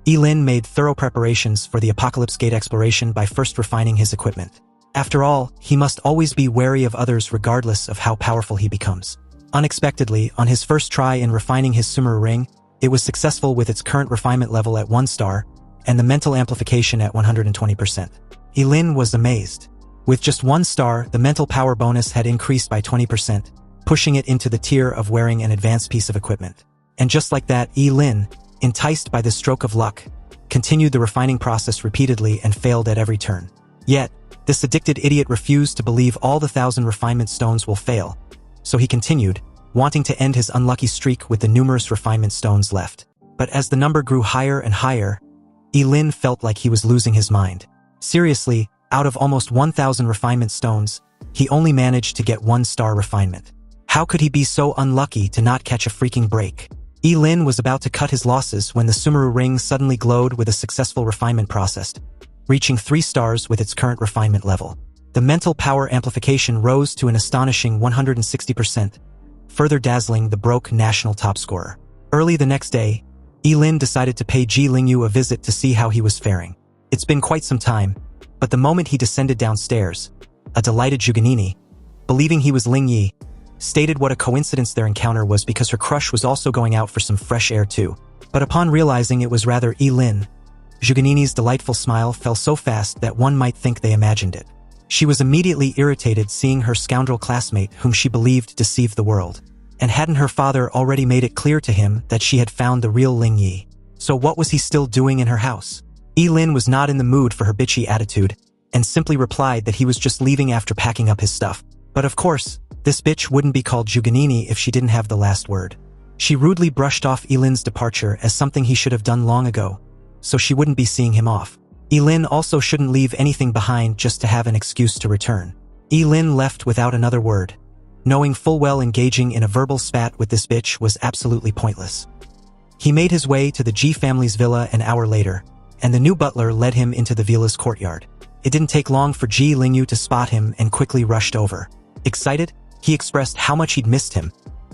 Yilin made thorough preparations for the Apocalypse Gate exploration by first refining his equipment. After all, he must always be wary of others regardless of how powerful he becomes. Unexpectedly, on his first try in refining his Sumeru ring, it was successful with its current refinement level at 1 star, and the mental amplification at 120%. Yilin was amazed. With just 1 star, the mental power bonus had increased by 20%, pushing it into the tier of wearing an advanced piece of equipment. And just like that, Lin, enticed by this stroke of luck, continued the refining process repeatedly and failed at every turn. Yet, this addicted idiot refused to believe all the 1,000 refinement stones will fail, so he continued, wanting to end his unlucky streak with the numerous refinement stones left. But as the number grew higher and higher, Lin felt like he was losing his mind. Seriously, out of almost 1,000 refinement stones, he only managed to get 1-star refinement. How could he be so unlucky to not catch a freaking break? Lin was about to cut his losses when the Sumeru ring suddenly glowed with a successful refinement process, reaching 3 stars with its current refinement level. The mental power amplification rose to an astonishing 160%, further dazzling the broke national top scorer. Early the next day, Lin decided to pay Ji Lingyu a visit to see how he was faring. It's been quite some time, but the moment he descended downstairs, a delighted Zhuganini, believing he was Ling Yi, stated what a coincidence their encounter was because her crush was also going out for some fresh air too. But upon realizing it was rather Lin, Zhuganini's delightful smile fell so fast that one might think they imagined it. She was immediately irritated seeing her scoundrel classmate whom she believed deceived the world. And hadn't her father already made it clear to him that she had found the real Ling Yi? So what was he still doing in her house? Lin was not in the mood for her bitchy attitude, and simply replied that he was just leaving after packing up his stuff. But of course, this bitch wouldn't be called Zhuganini if she didn't have the last word. She rudely brushed off Lin's departure as something he should have done long ago, so she wouldn't be seeing him off. Lin also shouldn't leave anything behind just to have an excuse to return. Lin left without another word, knowing full well engaging in a verbal spat with this bitch was absolutely pointless. He made his way to the Ji family's villa an hour later, and the new butler led him into the villa's courtyard. It didn't take long for Ji Lingyu to spot him and quickly rushed over. Excited, he expressed how much he'd missed him,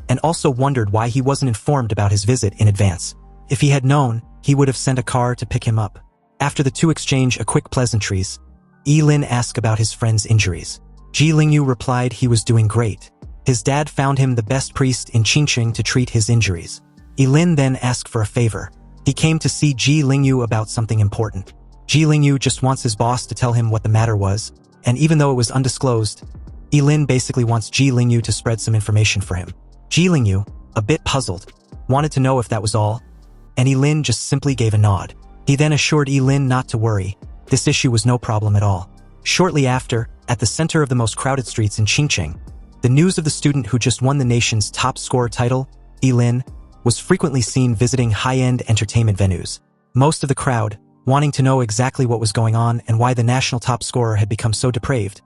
and also wondered why he wasn't informed about his visit in advance. If he had known, he would have sent a car to pick him up. After the two exchanged a quick pleasantries, Lin asked about his friend's injuries. Ji Lingyu replied he was doing great. His dad found him the best priest in Qingqing to treat his injuries. Lin then asked for a favor. He came to see Ji Lingyu about something important. Ji Lingyu just wants his boss to tell him what the matter was, and even though it was undisclosed, Lin basically wants Ji Lingyu to spread some information for him. Ji Lingyu, a bit puzzled, wanted to know if that was all, and Lin just simply gave a nod. He then assured Lin not to worry, this issue was no problem at all. Shortly after, at the center of the most crowded streets in Qingqing, the news of the student who just won the nation's top scorer title, Lin, was frequently seen visiting high-end entertainment venues. Most of the crowd, wanting to know exactly what was going on and why the national top scorer had become so depraved,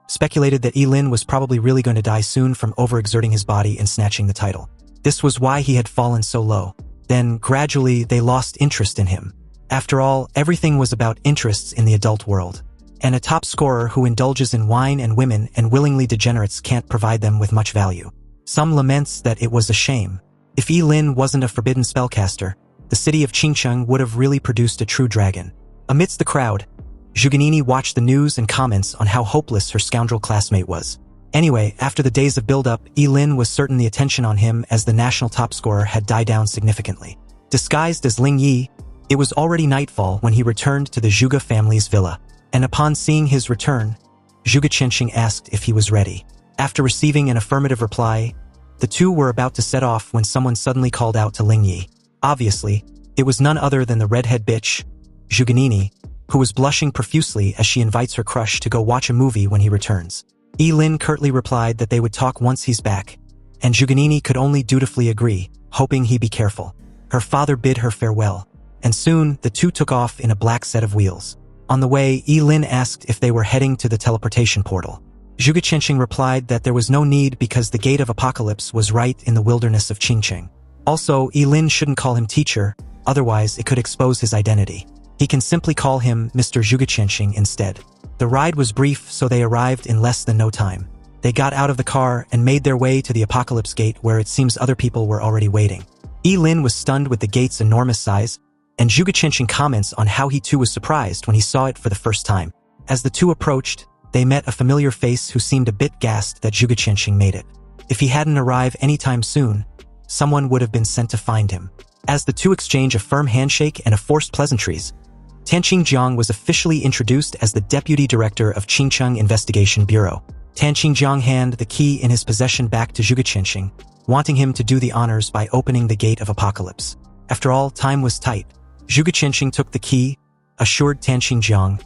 speculated that Lin was probably really going to die soon from overexerting his body and snatching the title. This was why he had fallen so low. Then, gradually, they lost interest in him. After all, everything was about interests in the adult world. And a top scorer who indulges in wine and women and willingly degenerates can't provide them with much value. Some laments that it was a shame. If Lin wasn't a forbidden spellcaster, the city of Qingqing would have really produced a true dragon. Amidst the crowd, Zhuganini watched the news and comments on how hopeless her scoundrel classmate was. Anyway, after the days of build-up, Lin was certain the attention on him as the national top scorer had died down significantly. Disguised as Ling Yi, it was already nightfall when he returned to the Zhuge family's villa. And upon seeing his return, Zhuge Qianxing asked if he was ready. After receiving an affirmative reply, the two were about to set off when someone suddenly called out to Ling Yi. Obviously, it was none other than the redhead bitch, Zhuganini, who was blushing profusely as she invites her crush to go watch a movie when he returns. Lin curtly replied that they would talk once he's back, and Zhuganini could only dutifully agree, hoping he be careful. Her father bid her farewell, and soon the two took off in a black set of wheels. On the way, Lin asked if they were heading to the teleportation portal. Zhuge Qianxing replied that there was no need because the Gate of Apocalypse was right in the wilderness of Qingqing. Also, Lin shouldn't call him teacher, otherwise it could expose his identity. He can simply call him Mr. Zhuge Qianxing instead. The ride was brief, so they arrived in less than no time. They got out of the car and made their way to the Apocalypse Gate where it seems other people were already waiting. Lin was stunned with the gate's enormous size, and Zhuge Qianxing comments on how he too was surprised when he saw it for the first time. As the two approached, they met a familiar face who seemed a bit gassed that Zhuge Qianxing made it. If he hadn't arrived anytime soon, someone would have been sent to find him. As the two exchange a firm handshake and a forced pleasantries, Tanqing Jiang was officially introduced as the Deputy Director of Qingcheng Investigation Bureau. Tanqing Jiang handed the key in his possession back to Zhuge Qianxing, wanting him to do the honors by opening the Gate of Apocalypse. After all, time was tight. Zhuge Qianxing took the key, assured Tanqing Jiang,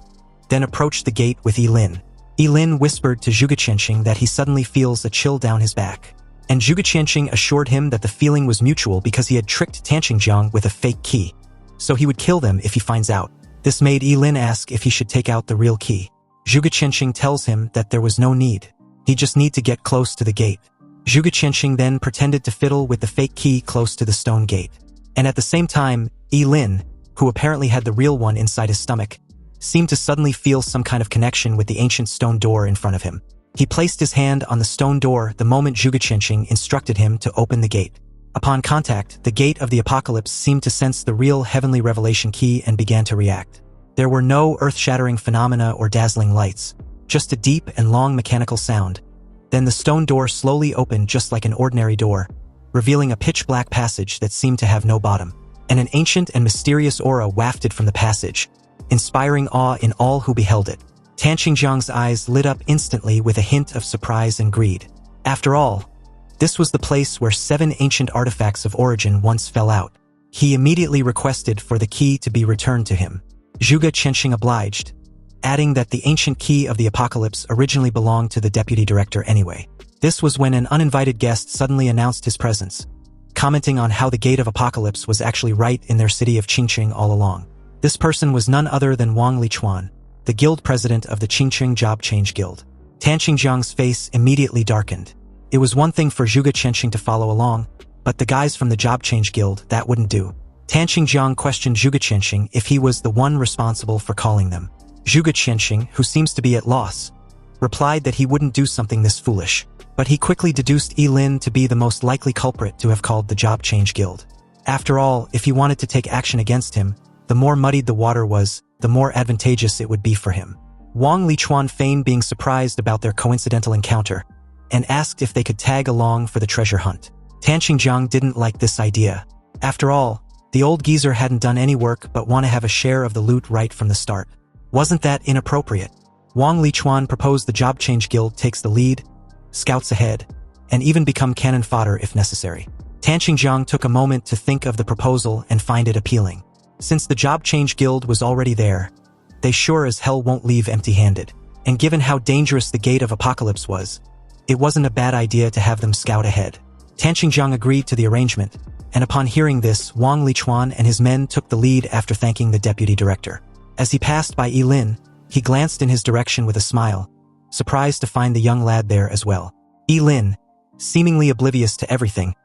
then approached the gate with Yilin. Yilin whispered to Zhuge Qianxing that he suddenly feels a chill down his back. And Zhuge Qianxing assured him that the feeling was mutual because he had tricked Tanqing Jiang with a fake key. So he would kill them if he finds out. This made Yilin ask if he should take out the real key. Zhuge Qianxing tells him that there was no need. He just need to get close to the gate. Zhuge Qianxing then pretended to fiddle with the fake key close to the stone gate. And at the same time, Yilin, who apparently had the real one inside his stomach, seemed to suddenly feel some kind of connection with the ancient stone door in front of him. He placed his hand on the stone door the moment Zhuge Qianxing instructed him to open the gate. Upon contact, the Gate of the Apocalypse seemed to sense the real heavenly revelation key and began to react. There were no earth-shattering phenomena or dazzling lights, just a deep and long mechanical sound. Then the stone door slowly opened just like an ordinary door, revealing a pitch-black passage that seemed to have no bottom. And an ancient and mysterious aura wafted from the passage, inspiring awe in all who beheld it. Tanqing Jiang's eyes lit up instantly with a hint of surprise and greed. After all, this was the place where 7 ancient artifacts of origin once fell out. He immediately requested for the key to be returned to him. Zhuge Qianxing obliged, adding that the ancient key of the Apocalypse originally belonged to the Deputy Director anyway. This was when an uninvited guest suddenly announced his presence, commenting on how the Gate of Apocalypse was actually right in their city of Qingcheng all along. This person was none other than Wang Lichuan, the guild president of the Qingcheng Job Change Guild. Tanqing Jiang's face immediately darkened. It was one thing for Zhuge Qianxing to follow along, but the guys from the Job Change Guild, that wouldn't do. Tanqing Jiang questioned Zhuge Qianxing if he was the one responsible for calling them. Zhuge Qianxing, who seems to be at loss, replied that he wouldn't do something this foolish, but he quickly deduced Yilin to be the most likely culprit to have called the Job Change Guild. After all, if he wanted to take action against him, the more muddied the water was, the more advantageous it would be for him. Wang Lichuan feigned being surprised about their coincidental encounter, and asked if they could tag along for the treasure hunt. Tanqing Jiang didn't like this idea. After all, the old geezer hadn't done any work but want to have a share of the loot right from the start. Wasn't that inappropriate? Wang Lichuan proposed the Job Change Guild takes the lead, scouts ahead, and even become cannon fodder if necessary. Tanqing Jiang took a moment to think of the proposal and find it appealing. Since the Job Change Guild was already there, they sure as hell won't leave empty-handed. And given how dangerous the Gate of Apocalypse was, it wasn't a bad idea to have them scout ahead. Tanqing Jiang agreed to the arrangement, and upon hearing this, Wang Lichuan and his men took the lead after thanking the deputy director. As he passed by Yilin, he glanced in his direction with a smile, surprised to find the young lad there as well. Yilin, seemingly oblivious to everything,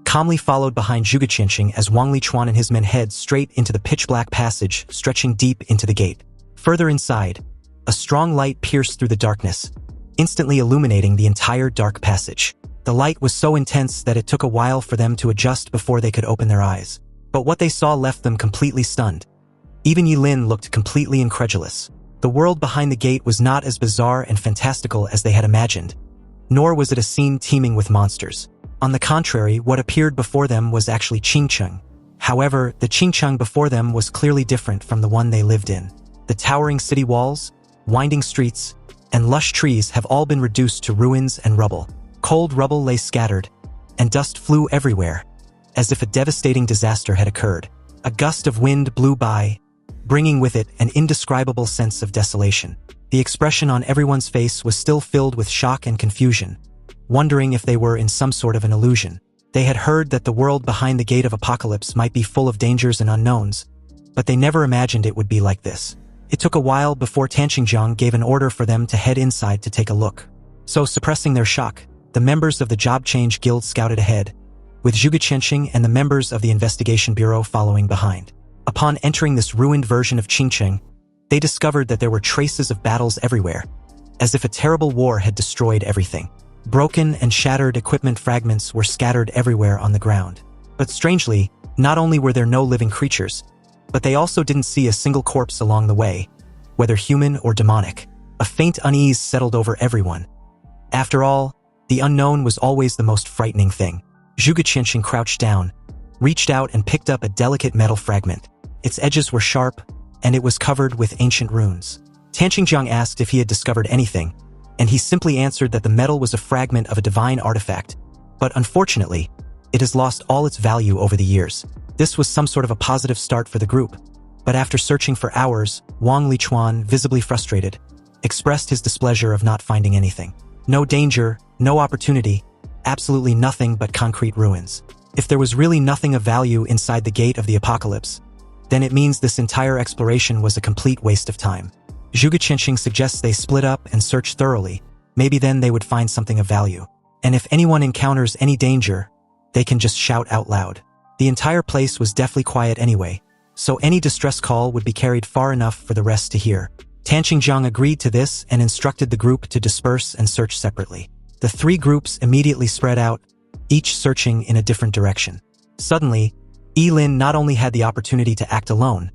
calmly followed behind Zhuge Qianxing as Wang Lichuan and his men head straight into the pitch-black passage stretching deep into the gate. Further inside, a strong light pierced through the darkness, instantly illuminating the entire dark passage. The light was so intense that it took a while for them to adjust before they could open their eyes. But what they saw left them completely stunned. Even Yilin looked completely incredulous. The world behind the gate was not as bizarre and fantastical as they had imagined, nor was it a scene teeming with monsters. On the contrary, what appeared before them was actually Qingcheng. However, the Qingcheng before them was clearly different from the one they lived in. The towering city walls, winding streets, and lush trees have all been reduced to ruins and rubble. Cold rubble lay scattered, and dust flew everywhere, as if a devastating disaster had occurred. A gust of wind blew by, bringing with it an indescribable sense of desolation. The expression on everyone's face was still filled with shock and confusion, wondering if they were in some sort of an illusion. They had heard that the world behind the Gate of Apocalypse might be full of dangers and unknowns, but they never imagined it would be like this. It took a while before Tanqing Jiang gave an order for them to head inside to take a look. So, suppressing their shock, the members of the Job Change Guild scouted ahead, with Zhuge Qianxing and the members of the Investigation Bureau following behind. Upon entering this ruined version of Qingcheng, they discovered that there were traces of battles everywhere, as if a terrible war had destroyed everything. Broken and shattered equipment fragments were scattered everywhere on the ground. But strangely, not only were there no living creatures, but they also didn't see a single corpse along the way, whether human or demonic. A faint unease settled over everyone. After all, the unknown was always the most frightening thing. Zhuge Qianxing crouched down, reached out and picked up a delicate metal fragment. Its edges were sharp, and it was covered with ancient runes. Tanqingjiang asked if he had discovered anything, and he simply answered that the metal was a fragment of a divine artifact, but unfortunately, it has lost all its value over the years. This was some sort of a positive start for the group, but after searching for hours, Wang Lichuan, visibly frustrated, expressed his displeasure of not finding anything. No danger, no opportunity, absolutely nothing but concrete ruins. If there was really nothing of value inside the gate of the apocalypse, then it means this entire exploration was a complete waste of time. Zhuge Qianxing suggests they split up and search thoroughly. Maybe then they would find something of value. And if anyone encounters any danger, they can just shout out loud. The entire place was deathly quiet anyway, so any distress call would be carried far enough for the rest to hear. Tanqingjiang agreed to this and instructed the group to disperse and search separately. The three groups immediately spread out, each searching in a different direction. Suddenly, Yilin not only had the opportunity to act alone,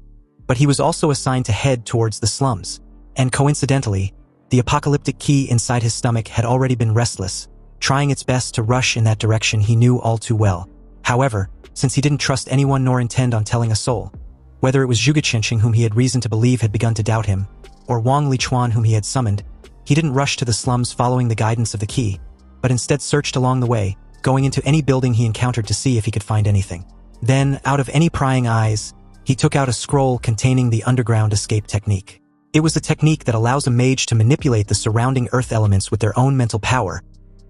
but he was also assigned to head towards the slums. And coincidentally, the apocalyptic key inside his stomach had already been restless, trying its best to rush in that direction he knew all too well. However, since he didn't trust anyone nor intend on telling a soul, whether it was Zhuge Qianxing whom he had reason to believe had begun to doubt him, or Wang Lichuan whom he had summoned, he didn't rush to the slums following the guidance of the key, but instead searched along the way, going into any building he encountered to see if he could find anything. Then, out of any prying eyes, he took out a scroll containing the underground escape technique. It was a technique that allows a mage to manipulate the surrounding earth elements with their own mental power,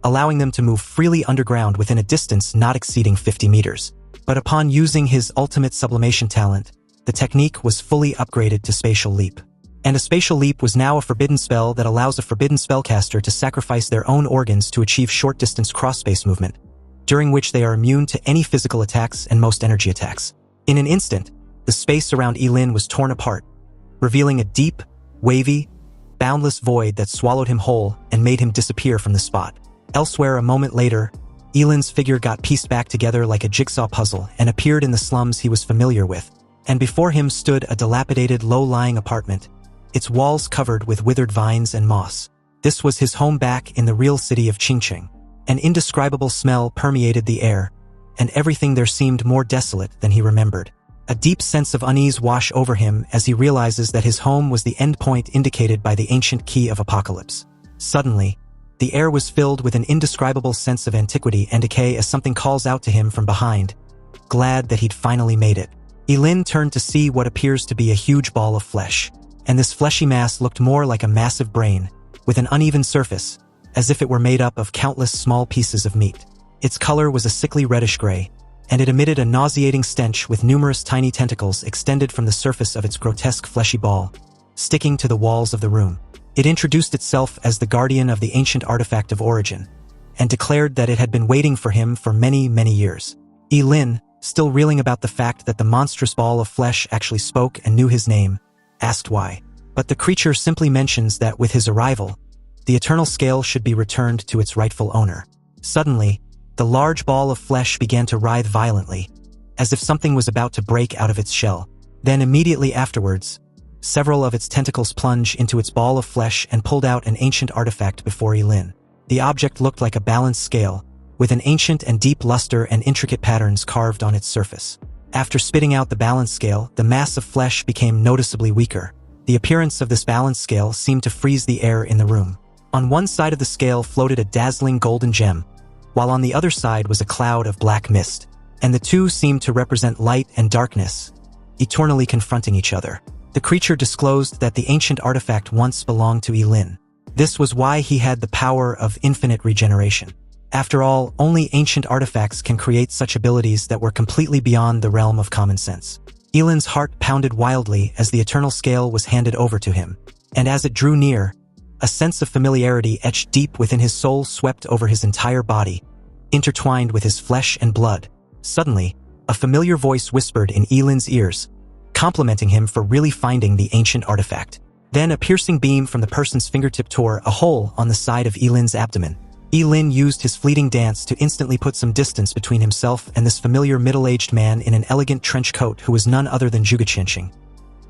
allowing them to move freely underground within a distance not exceeding 50 meters. But upon using his ultimate sublimation talent, the technique was fully upgraded to Spatial Leap. And a Spatial Leap was now a forbidden spell that allows a forbidden spellcaster to sacrifice their own organs to achieve short-distance cross-space movement, during which they are immune to any physical attacks and most energy attacks. In an instant, the space around Yilin was torn apart, revealing a deep, wavy, boundless void that swallowed him whole and made him disappear from the spot. Elsewhere, a moment later, Yilin's figure got pieced back together like a jigsaw puzzle and appeared in the slums he was familiar with, and before him stood a dilapidated, low-lying apartment, its walls covered with withered vines and moss. This was his home back in the real city of Qingqing. An indescribable smell permeated the air, and everything there seemed more desolate than he remembered. A deep sense of unease washed over him as he realizes that his home was the endpoint indicated by the ancient key of apocalypse. Suddenly, the air was filled with an indescribable sense of antiquity and decay as something calls out to him from behind, glad that he'd finally made it. Yilin turned to see what appears to be a huge ball of flesh, and this fleshy mass looked more like a massive brain, with an uneven surface, as if it were made up of countless small pieces of meat. Its color was a sickly reddish-gray, and it emitted a nauseating stench with numerous tiny tentacles extended from the surface of its grotesque fleshy ball, sticking to the walls of the room. It introduced itself as the guardian of the ancient artifact of origin, and declared that it had been waiting for him for many, many years. Yilin, still reeling about the fact that the monstrous ball of flesh actually spoke and knew his name, asked why. But the creature simply mentions that with his arrival, the eternal scale should be returned to its rightful owner. Suddenly, the large ball of flesh began to writhe violently, as if something was about to break out of its shell. Then immediately afterwards, several of its tentacles plunged into its ball of flesh and pulled out an ancient artifact before Yilin. The object looked like a balanced scale, with an ancient and deep luster and intricate patterns carved on its surface. After spitting out the balance scale, the mass of flesh became noticeably weaker. The appearance of this balance scale seemed to freeze the air in the room. On one side of the scale floated a dazzling golden gem, while on the other side was a cloud of black mist, and the two seemed to represent light and darkness, eternally confronting each other. The creature disclosed that the ancient artifact once belonged to Yilin. This was why he had the power of infinite regeneration. After all, only ancient artifacts can create such abilities that were completely beyond the realm of common sense. Yilin's heart pounded wildly as the eternal scale was handed over to him, and as it drew near, a sense of familiarity etched deep within his soul swept over his entire body, intertwined with his flesh and blood. Suddenly, a familiar voice whispered in Yilin's ears, complimenting him for really finding the ancient artifact. Then a piercing beam from the person's fingertip tore a hole on the side of Yilin's abdomen. Yilin used his fleeting dance to instantly put some distance between himself and this familiar middle-aged man in an elegant trench coat who was none other than Zhuge Qianxing,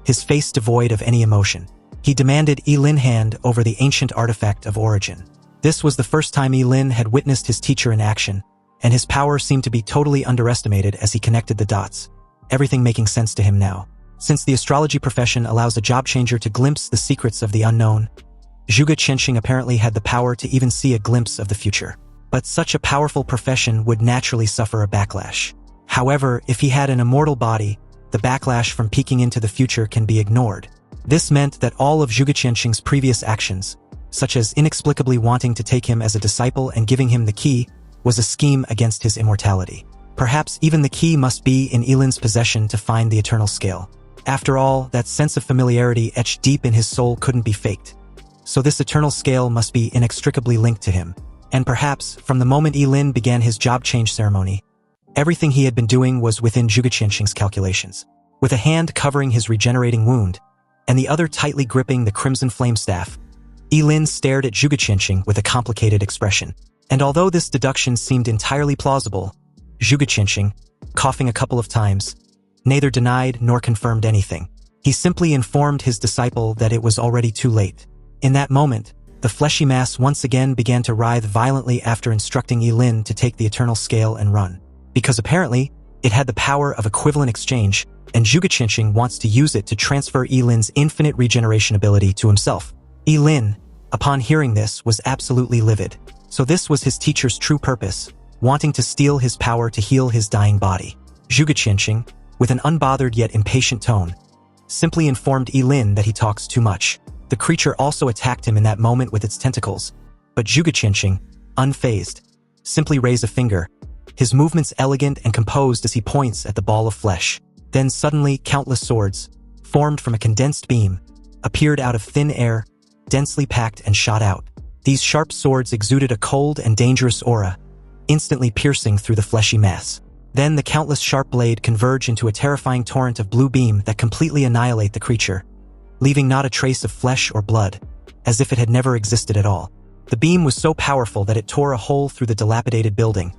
his face devoid of any emotion. He demanded Yilin hand over the ancient artifact of origin. This was the first time Yilin had witnessed his teacher in action, and his power seemed to be totally underestimated as he connected the dots, everything making sense to him now. Since the astrology profession allows a job changer to glimpse the secrets of the unknown, Zhuge Qianxing apparently had the power to even see a glimpse of the future. But such a powerful profession would naturally suffer a backlash. However, if he had an immortal body, the backlash from peeking into the future can be ignored. This meant that all of Zhuge Qianxing's previous actions, such as inexplicably wanting to take him as a disciple and giving him the key, was a scheme against his immortality. Perhaps even the key must be in Yilin's possession to find the eternal scale. After all, that sense of familiarity etched deep in his soul couldn't be faked. So this eternal scale must be inextricably linked to him. And perhaps, from the moment Yilin began his job change ceremony, everything he had been doing was within Zhuge Qianxing's calculations. With a hand covering his regenerating wound, and the other tightly gripping the crimson flame staff, Yilin stared at Zhuge Qianxing with a complicated expression. And although this deduction seemed entirely plausible, Zhuge Qianxing, coughing a couple of times, neither denied nor confirmed anything. He simply informed his disciple that it was already too late. In that moment, the fleshy mass once again began to writhe violently after instructing Yilin to take the eternal scale and run. Because apparently, it had the power of equivalent exchange, and Zhuge Qianxing wants to use it to transfer Yilin's infinite regeneration ability to himself. Yilin, upon hearing this, was absolutely livid. So this was his teacher's true purpose, wanting to steal his power to heal his dying body. Zhuge Qianxing, with an unbothered yet impatient tone, simply informed Yilin that he talks too much. The creature also attacked him in that moment with its tentacles, but Zhuge Qianxing, unfazed, simply raised a finger, his movements elegant and composed as he points at the ball of flesh. Then suddenly countless swords, formed from a condensed beam, appeared out of thin air, densely packed and shot out. These sharp swords exuded a cold and dangerous aura, instantly piercing through the fleshy mass. Then the countless sharp blade converge into a terrifying torrent of blue beam that completely annihilate the creature, leaving not a trace of flesh or blood, as if it had never existed at all. The beam was so powerful that it tore a hole through the dilapidated building,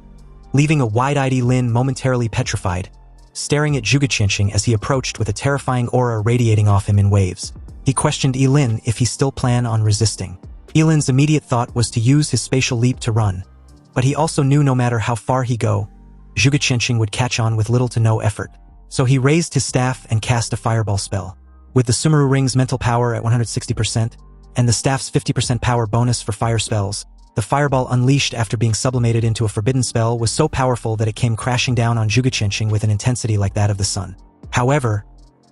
leaving a wide-eyed Yilin momentarily petrified, staring at Zhuge Qianxing as he approached with a terrifying aura radiating off him in waves. He questioned Yilin if he still planned on resisting. Yilin's immediate thought was to use his spatial leap to run, but he also knew no matter how far he go, Zhuge Qianxing would catch on with little to no effort. So he raised his staff and cast a fireball spell. With the Sumeru Ring's mental power at 160%, and the staff's 50% power bonus for fire spells, the fireball unleashed after being sublimated into a forbidden spell was so powerful that it came crashing down on Zhuge Qianxing with an intensity like that of the sun. However,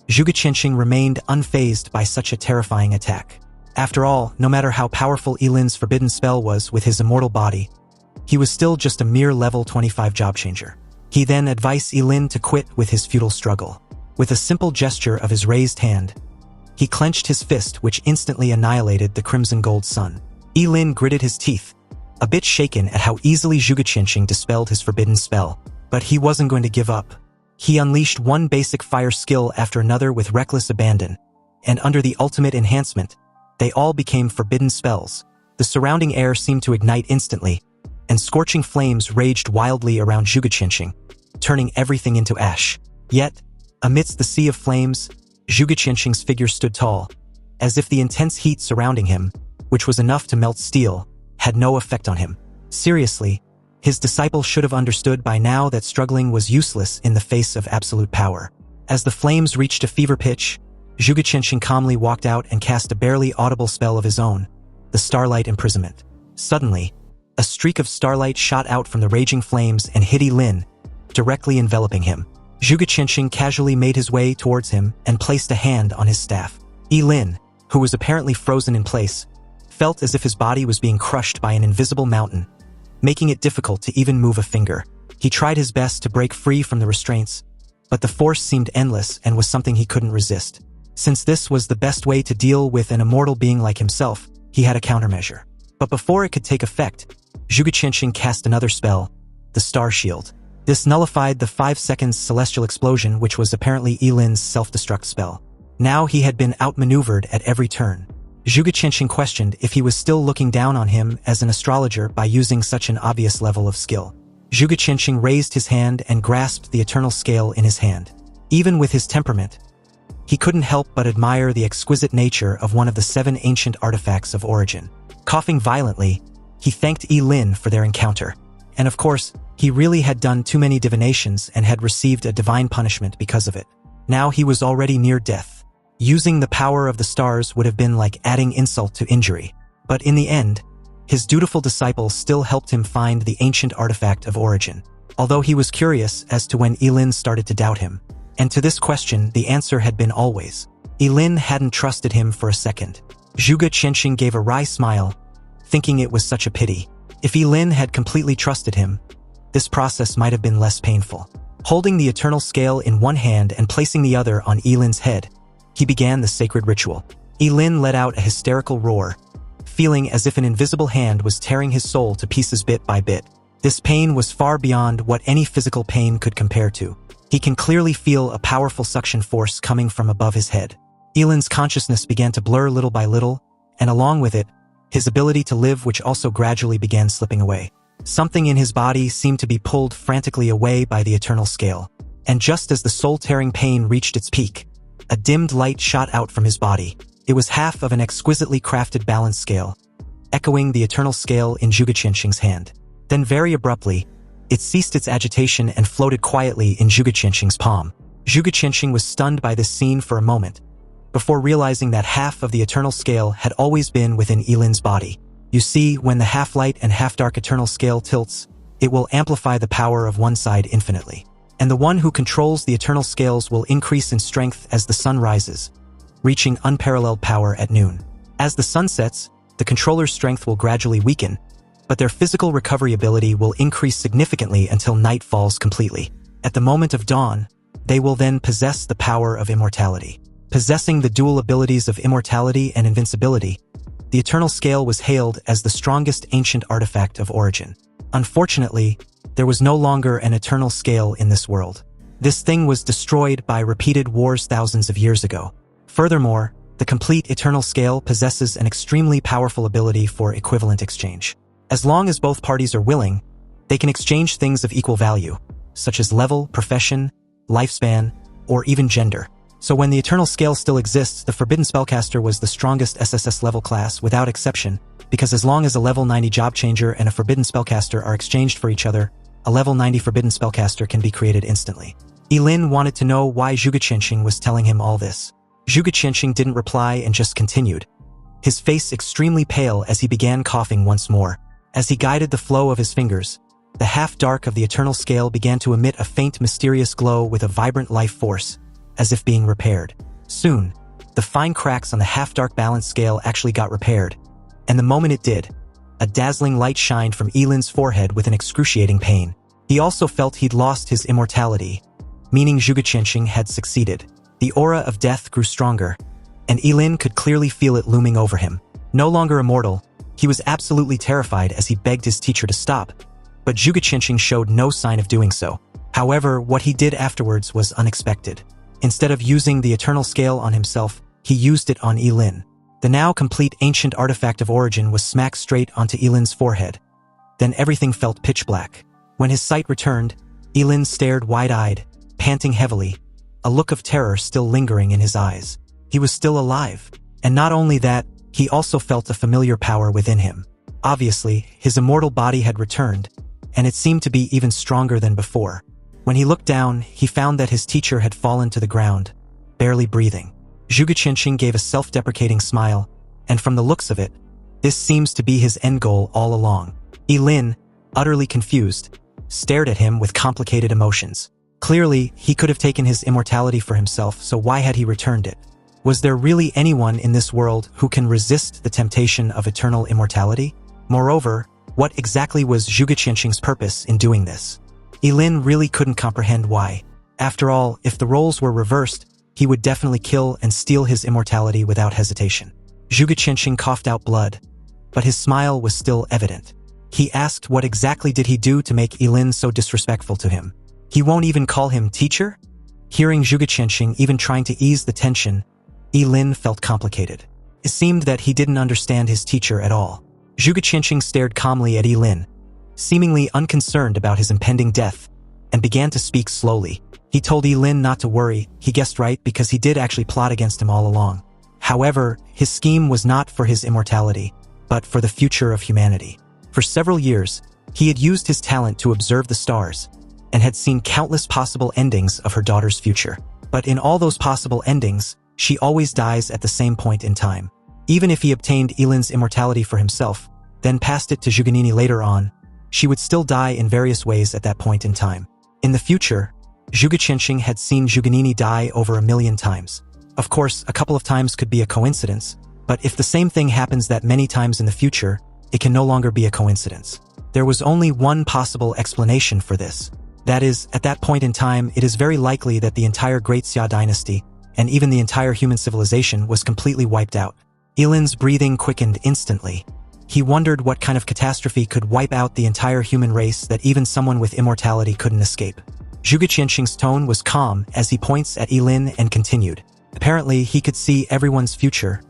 Zhuge Qianxing remained unfazed by such a terrifying attack. After all, no matter how powerful Yilin's forbidden spell was with his immortal body, he was still just a mere level 25 job changer. He then advised Yilin to quit with his futile struggle. With a simple gesture of his raised hand, he clenched his fist, which instantly annihilated the crimson gold sun. Yilin gritted his teeth, a bit shaken at how easily Zhuge Qianxing dispelled his forbidden spell. But he wasn't going to give up. He unleashed one basic fire skill after another with reckless abandon, and under the ultimate enhancement, they all became forbidden spells. The surrounding air seemed to ignite instantly, and scorching flames raged wildly around Zhuge Qianxing, turning everything into ash. Yet, amidst the sea of flames, Zhuge Qianxing's figure stood tall, as if the intense heat surrounding him, which was enough to melt steel, had no effect on him. Seriously, his disciple should have understood by now that struggling was useless in the face of absolute power. As the flames reached a fever pitch, Zhuge Qianxing calmly walked out and cast a barely audible spell of his own, the Starlight Imprisonment. Suddenly, a streak of starlight shot out from the raging flames and hit Yilin, directly enveloping him. Zhuge Qianxing casually made his way towards him and placed a hand on his staff. Yilin, who was apparently frozen in place, felt as if his body was being crushed by an invisible mountain, making it difficult to even move a finger. He tried his best to break free from the restraints, but the force seemed endless and was something he couldn't resist. Since this was the best way to deal with an immortal being like himself, he had a countermeasure. But before it could take effect, Zhuge Qianxing cast another spell, the Star Shield. This nullified the 5 seconds celestial explosion, which was apparently Yilin's self-destruct spell. Now he had been outmaneuvered at every turn. Zhuge Qianxing questioned if he was still looking down on him as an astrologer by using such an obvious level of skill. Zhuge Qianxing raised his hand and grasped the eternal scale in his hand. Even with his temperament, he couldn't help but admire the exquisite nature of one of the 7 ancient artifacts of origin. Coughing violently, he thanked Yilin for their encounter. And of course, he really had done too many divinations and had received a divine punishment because of it. Now he was already near death. Using the power of the stars would have been like adding insult to injury. But in the end, his dutiful disciple still helped him find the ancient artifact of origin, although he was curious as to when Yilin started to doubt him. And to this question, the answer had been always. Yilin hadn't trusted him for a second. Zhuge Qianxing gave a wry smile, thinking it was such a pity. If Yilin had completely trusted him, this process might have been less painful. Holding the eternal scale in one hand and placing the other on Yilin's head, he began the sacred ritual. Yilin let out a hysterical roar, feeling as if an invisible hand was tearing his soul to pieces bit by bit. This pain was far beyond what any physical pain could compare to. He can clearly feel a powerful suction force coming from above his head. Yilin's consciousness began to blur little by little, and along with it, his ability to live, which also gradually began slipping away. Something in his body seemed to be pulled frantically away by the eternal scale. And just as the soul-tearing pain reached its peak, a dimmed light shot out from his body. It was half of an exquisitely crafted balance scale, echoing the eternal scale in Zhuge Qianxing's hand. Then very abruptly, it ceased its agitation and floated quietly in Zhuge Qianxing's palm. Zhuge Qianxing was stunned by this scene for a moment, before realizing that half of the eternal scale had always been within Yilin's body. You see, when the half-light and half-dark eternal scale tilts, it will amplify the power of one side infinitely. And the one who controls the eternal scales will increase in strength as the sun rises, reaching unparalleled power at noon. As the sun sets, the controller's strength will gradually weaken, but their physical recovery ability will increase significantly until night falls completely. At the moment of dawn, they will then possess the power of immortality. Possessing the dual abilities of immortality and invincibility, the eternal scale was hailed as the strongest ancient artifact of origin. Unfortunately, there was no longer an eternal scale in this world. This thing was destroyed by repeated wars thousands of years ago. Furthermore, the complete eternal scale possesses an extremely powerful ability for equivalent exchange. As long as both parties are willing, they can exchange things of equal value, such as level, profession, lifespan, or even gender. So when the eternal scale still exists, the forbidden spellcaster was the strongest SSS level class without exception, because as long as a level 90 job changer and a forbidden spellcaster are exchanged for each other, a level 90 forbidden spellcaster can be created instantly. Yilin wanted to know why Zhuge Qianxing was telling him all this. Zhuge Qianxing didn't reply and just continued, his face extremely pale as he began coughing once more. As he guided the flow of his fingers, the half-dark of the eternal scale began to emit a faint mysterious glow with a vibrant life force, as if being repaired. Soon, the fine cracks on the half-dark balance scale actually got repaired, and the moment it did, a dazzling light shined from Yilin's forehead with an excruciating pain. He also felt he'd lost his immortality, meaning Zhuge Qianxing had succeeded. The aura of death grew stronger, and Yilin could clearly feel it looming over him. No longer immortal, he was absolutely terrified as he begged his teacher to stop, but Zhuge Qianxing showed no sign of doing so. However, what he did afterwards was unexpected. Instead of using the eternal scale on himself, he used it on Yilin. The now complete ancient artifact of origin was smacked straight onto Yilin's forehead. Then everything felt pitch black. When his sight returned, Yilin stared wide-eyed, panting heavily, a look of terror still lingering in his eyes. He was still alive. And not only that, he also felt a familiar power within him. Obviously, his immortal body had returned, and it seemed to be even stronger than before. When he looked down, he found that his teacher had fallen to the ground, barely breathing. Zhuge Qianxing gave a self-deprecating smile, and from the looks of it, this seems to be his end goal all along. Yilin, utterly confused, stared at him with complicated emotions. Clearly, he could have taken his immortality for himself, so why had he returned it? Was there really anyone in this world who can resist the temptation of eternal immortality? Moreover, what exactly was Zhuge Qianxing's purpose in doing this? Yilin really couldn't comprehend why. After all, if the roles were reversed, he would definitely kill and steal his immortality without hesitation. Zhuge Qianxing coughed out blood, but his smile was still evident. He asked what exactly did he do to make Yilin so disrespectful to him. He won't even call him teacher? Hearing Zhuge Qianxing even trying to ease the tension, Yilin felt complicated. It seemed that he didn't understand his teacher at all. Zhuge Qianxing stared calmly at Yilin, seemingly unconcerned about his impending death, and began to speak slowly. He told Yilin not to worry. He guessed right because he did actually plot against him all along. However, his scheme was not for his immortality, but for the future of humanity. For several years, he had used his talent to observe the stars, and had seen countless possible endings of her daughter's future. But in all those possible endings, she always dies at the same point in time. Even if he obtained Yilin's immortality for himself, then passed it to Zhuganini later on, she would still die in various ways at that point in time. In the future, Zhuge Qianxing had seen Zhuganini die over 1,000,000 times. Of course, a couple of times could be a coincidence, but if the same thing happens that many times in the future, it can no longer be a coincidence. There was only one possible explanation for this. That is, at that point in time, it is very likely that the entire Great Xia dynasty, and even the entire human civilization, was completely wiped out. Yilin's breathing quickened instantly. He wondered what kind of catastrophe could wipe out the entire human race that even someone with immortality couldn't escape. Zhuge Qianxing's tone was calm as he points at Yilin and continued. Apparently, he could see everyone's future.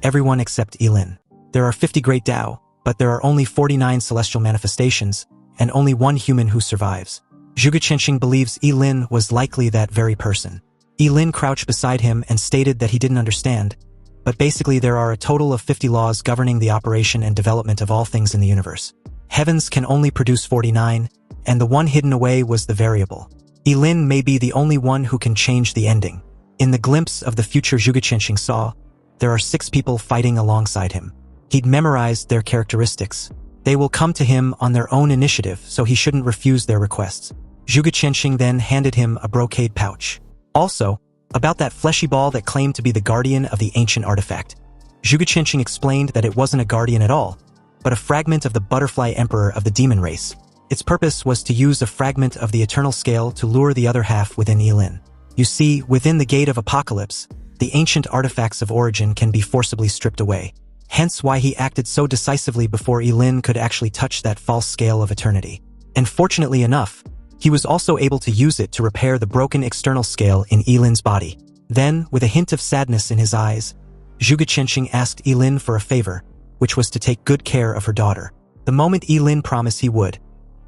Everyone except Yilin. There are 50 great Tao, but there are only 49 celestial manifestations, and only one human who survives. Zhuge Qianxing believes Yilin was likely that very person. Yilin crouched beside him and stated that he didn't understand, but basically there are a total of 50 laws governing the operation and development of all things in the universe. Heavens can only produce 49, and the one hidden away was the variable. Yilin may be the only one who can change the ending. In the glimpse of the future Zhuge Qianxing saw, there are 6 people fighting alongside him. He'd memorized their characteristics. They will come to him on their own initiative, so he shouldn't refuse their requests. Zhuge Qianxing then handed him a brocade pouch. Also, about that fleshy ball that claimed to be the guardian of the ancient artifact. Zhuge Qianxing explained that it wasn't a guardian at all, but a fragment of the butterfly emperor of the demon race. Its purpose was to use a fragment of the eternal scale to lure the other half within Yilin. You see, within the gate of apocalypse, the ancient artifacts of origin can be forcibly stripped away. Hence why he acted so decisively before Yilin could actually touch that false scale of eternity. And fortunately enough, he was also able to use it to repair the broken external scale in Yilin's body. Then, with a hint of sadness in his eyes, Zhuge Qianxing asked Yilin for a favor, which was to take good care of her daughter. The moment Yilin promised he would,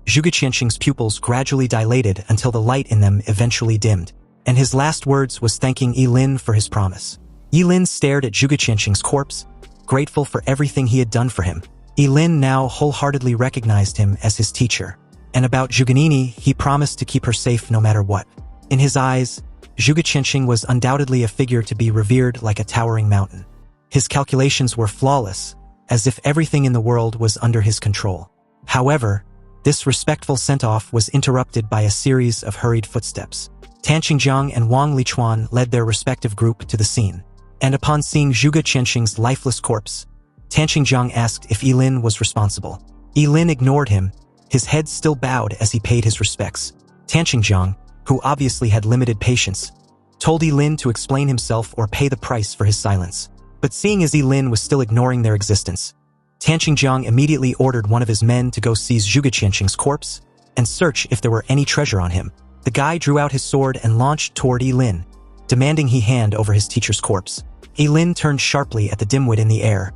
Zhuge Qianxing's pupils gradually dilated until the light in them eventually dimmed, and his last words was thanking Yilin for his promise. Yilin stared at Zhuge Qianxing's corpse, grateful for everything he had done for him. Yilin now wholeheartedly recognized him as his teacher. And about Zhuganini, he promised to keep her safe no matter what. In his eyes, Zhuge Qianxing was undoubtedly a figure to be revered like a towering mountain. His calculations were flawless, as if everything in the world was under his control. However, this respectful send-off was interrupted by a series of hurried footsteps. Tan Qingjiang and Wang Lichuan led their respective group to the scene. And upon seeing Zhuge Qianxing's lifeless corpse, Tan Qingjiang asked if Yilin was responsible. Yilin ignored him, his head still bowed as he paid his respects. Tan Qingjiang, who obviously had limited patience, told Yilin to explain himself or pay the price for his silence. But seeing as Yilin was still ignoring their existence, Tan Qingjiang immediately ordered one of his men to go seize Zhuge Qianxing's corpse and search if there were any treasure on him. The guy drew out his sword and launched toward Yilin, demanding he hand over his teacher's corpse. Yilin turned sharply at the dimwit in the air,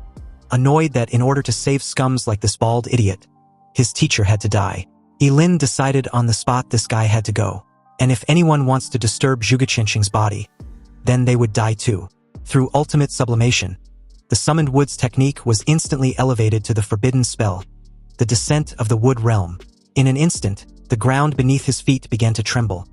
annoyed that in order to save scums like this bald idiot, his teacher had to die. Yilin decided on the spot this guy had to go, and if anyone wants to disturb Zhuge Qianxing's body, then they would die too. Through ultimate sublimation, the summoned wood's technique was instantly elevated to the forbidden spell, the descent of the wood realm. In an instant, the ground beneath his feet began to tremble,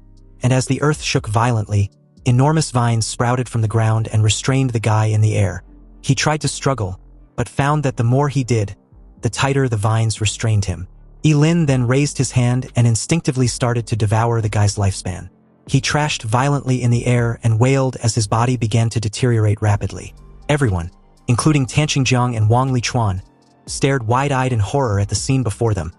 and as the earth shook violently, enormous vines sprouted from the ground and restrained the guy in the air. He tried to struggle, but found that the more he did, the tighter the vines restrained him. Yilin then raised his hand and instinctively started to devour the guy's lifespan. He trashed violently in the air and wailed as his body began to deteriorate rapidly. Everyone, including Tan Qingjiang and Wang Lichuan, stared wide-eyed in horror at the scene before them.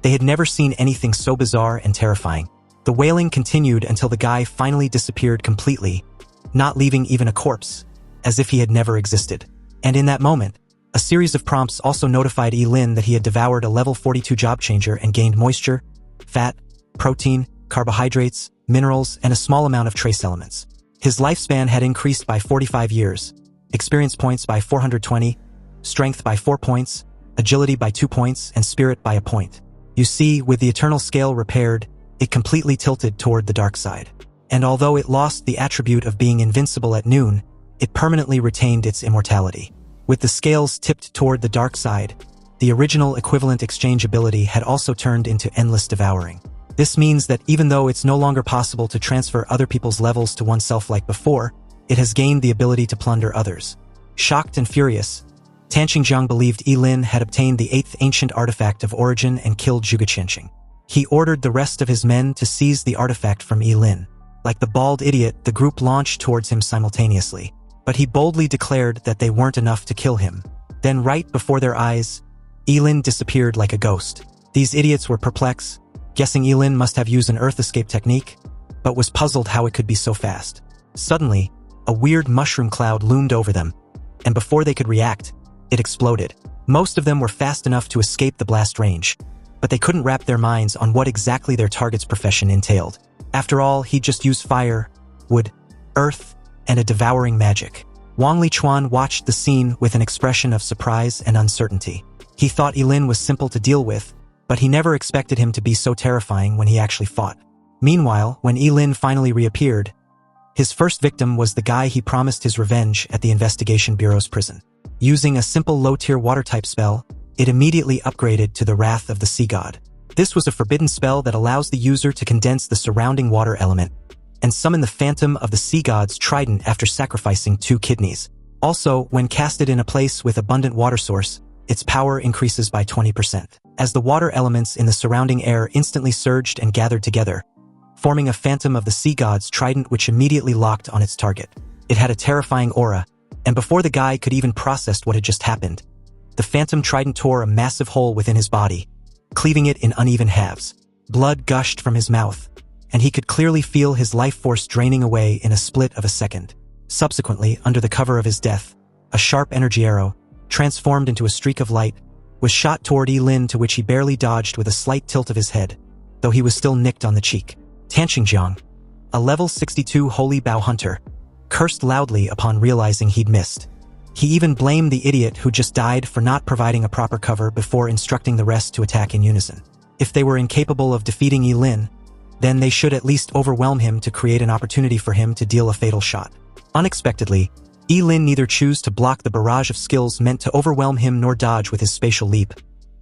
They had never seen anything so bizarre and terrifying. The wailing continued until the guy finally disappeared completely, not leaving even a corpse, as if he had never existed. And in that moment, a series of prompts also notified Yilin that he had devoured a level 42 job changer and gained moisture, fat, protein, carbohydrates, minerals, and a small amount of trace elements. His lifespan had increased by 45 years, experience points by 420, strength by 4 points, agility by 2 points, and spirit by 1 point. You see, with the eternal scale repaired, it completely tilted toward the dark side. And although it lost the attribute of being invincible at noon, it permanently retained its immortality. With the scales tipped toward the dark side, the original equivalent exchange ability had also turned into endless devouring. This means that even though it's no longer possible to transfer other people's levels to oneself like before, it has gained the ability to plunder others. Shocked and furious, Tanqingjiang believed Yilin had obtained the 8th ancient artifact of origin and killed Zhuge Qianqing. He ordered the rest of his men to seize the artifact from Yilin. Like the bald idiot, the group launched towards him simultaneously. But he boldly declared that they weren't enough to kill him. Then right before their eyes, Yilin disappeared like a ghost. These idiots were perplexed, guessing Yilin must have used an earth escape technique, but was puzzled how it could be so fast. Suddenly, a weird mushroom cloud loomed over them, and before they could react, it exploded. Most of them were fast enough to escape the blast range, but they couldn't wrap their minds on what exactly their target's profession entailed. After all, he'd just used fire, wood, earth, and a devouring magic. Wang Lichuan watched the scene with an expression of surprise and uncertainty. He thought Yilin was simple to deal with, but he never expected him to be so terrifying when he actually fought. Meanwhile, when Yilin finally reappeared, his first victim was the guy he promised his revenge at the Investigation Bureau's prison. Using a simple low-tier water-type spell, it immediately upgraded to the Wrath of the Sea God. This was a forbidden spell that allows the user to condense the surrounding water element and summon the phantom of the sea god's trident after sacrificing 2 kidneys. Also, when casted in a place with abundant water source, its power increases by 20%. As the water elements in the surrounding air instantly surged and gathered together, forming a phantom of the sea god's trident which immediately locked on its target. It had a terrifying aura, and before the guy could even process what had just happened, the phantom trident tore a massive hole within his body, cleaving it in uneven halves. Blood gushed from his mouth, and he could clearly feel his life force draining away in a split of a second. Subsequently, under the cover of his death, a sharp energy arrow, transformed into a streak of light, was shot toward Yilin, to which he barely dodged with a slight tilt of his head, though he was still nicked on the cheek. Tanqingjiang, a level 62 holy bow hunter, cursed loudly upon realizing he'd missed. He even blamed the idiot who just died for not providing a proper cover before instructing the rest to attack in unison. If they were incapable of defeating Yilin, then they should at least overwhelm him to create an opportunity for him to deal a fatal shot. Unexpectedly, Yilin neither chose to block the barrage of skills meant to overwhelm him nor dodge with his spatial leap,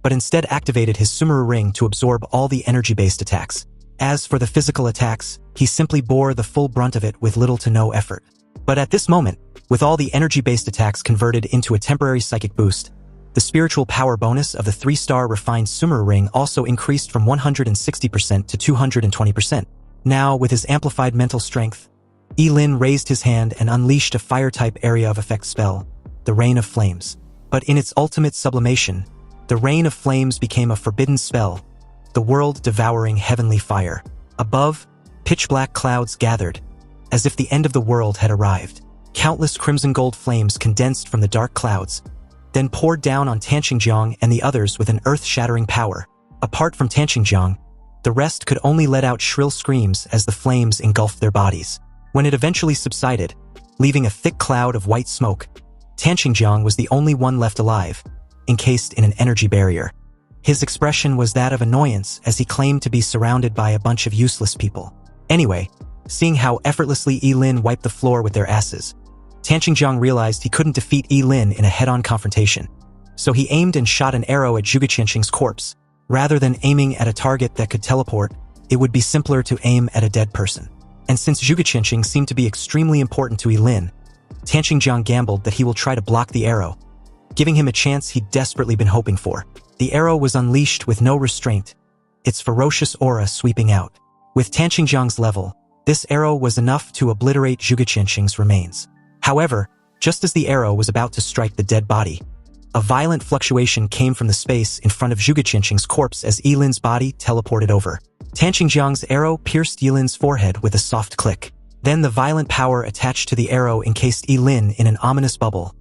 but instead activated his Sumeru ring to absorb all the energy-based attacks. As for the physical attacks, he simply bore the full brunt of it with little to no effort. But at this moment, with all the energy-based attacks converted into a temporary psychic boost, the spiritual power bonus of the 3-star refined Sumeru ring also increased from 160% to 220%. Now, with his amplified mental strength, Yilin raised his hand and unleashed a fire-type area of effect spell, the Rain of Flames. But in its ultimate sublimation, the Rain of Flames became a forbidden spell, the world-devouring heavenly fire. Above, pitch-black clouds gathered, as if the end of the world had arrived. Countless crimson gold flames condensed from the dark clouds, then poured down on Tanqingjiang and the others with an earth-shattering power. Apart from Tanqingjiang, the rest could only let out shrill screams as the flames engulfed their bodies. When it eventually subsided, leaving a thick cloud of white smoke, Tanqingjiang was the only one left alive, encased in an energy barrier. His expression was that of annoyance as he claimed to be surrounded by a bunch of useless people. Anyway, seeing how effortlessly Yilin wiped the floor with their asses, Tanqingjiang realized he couldn't defeat Yilin in a head-on confrontation. So he aimed and shot an arrow at Zhuge Qianqing's corpse. Rather than aiming at a target that could teleport, it would be simpler to aim at a dead person. And since Zhuge Qianqing seemed to be extremely important to Yilin, Tanqingjiang gambled that he will try to block the arrow, giving him a chance he'd desperately been hoping for. The arrow was unleashed with no restraint, its ferocious aura sweeping out. With Tanqingjiang's level, this arrow was enough to obliterate Zhuge Qianqing's remains. However, just as the arrow was about to strike the dead body, a violent fluctuation came from the space in front of Zhuge Qianqing's corpse as Yilin's body teleported over. Tanqingjiang's arrow pierced Yilin's forehead with a soft click. Then the violent power attached to the arrow encased Yilin in an ominous bubble,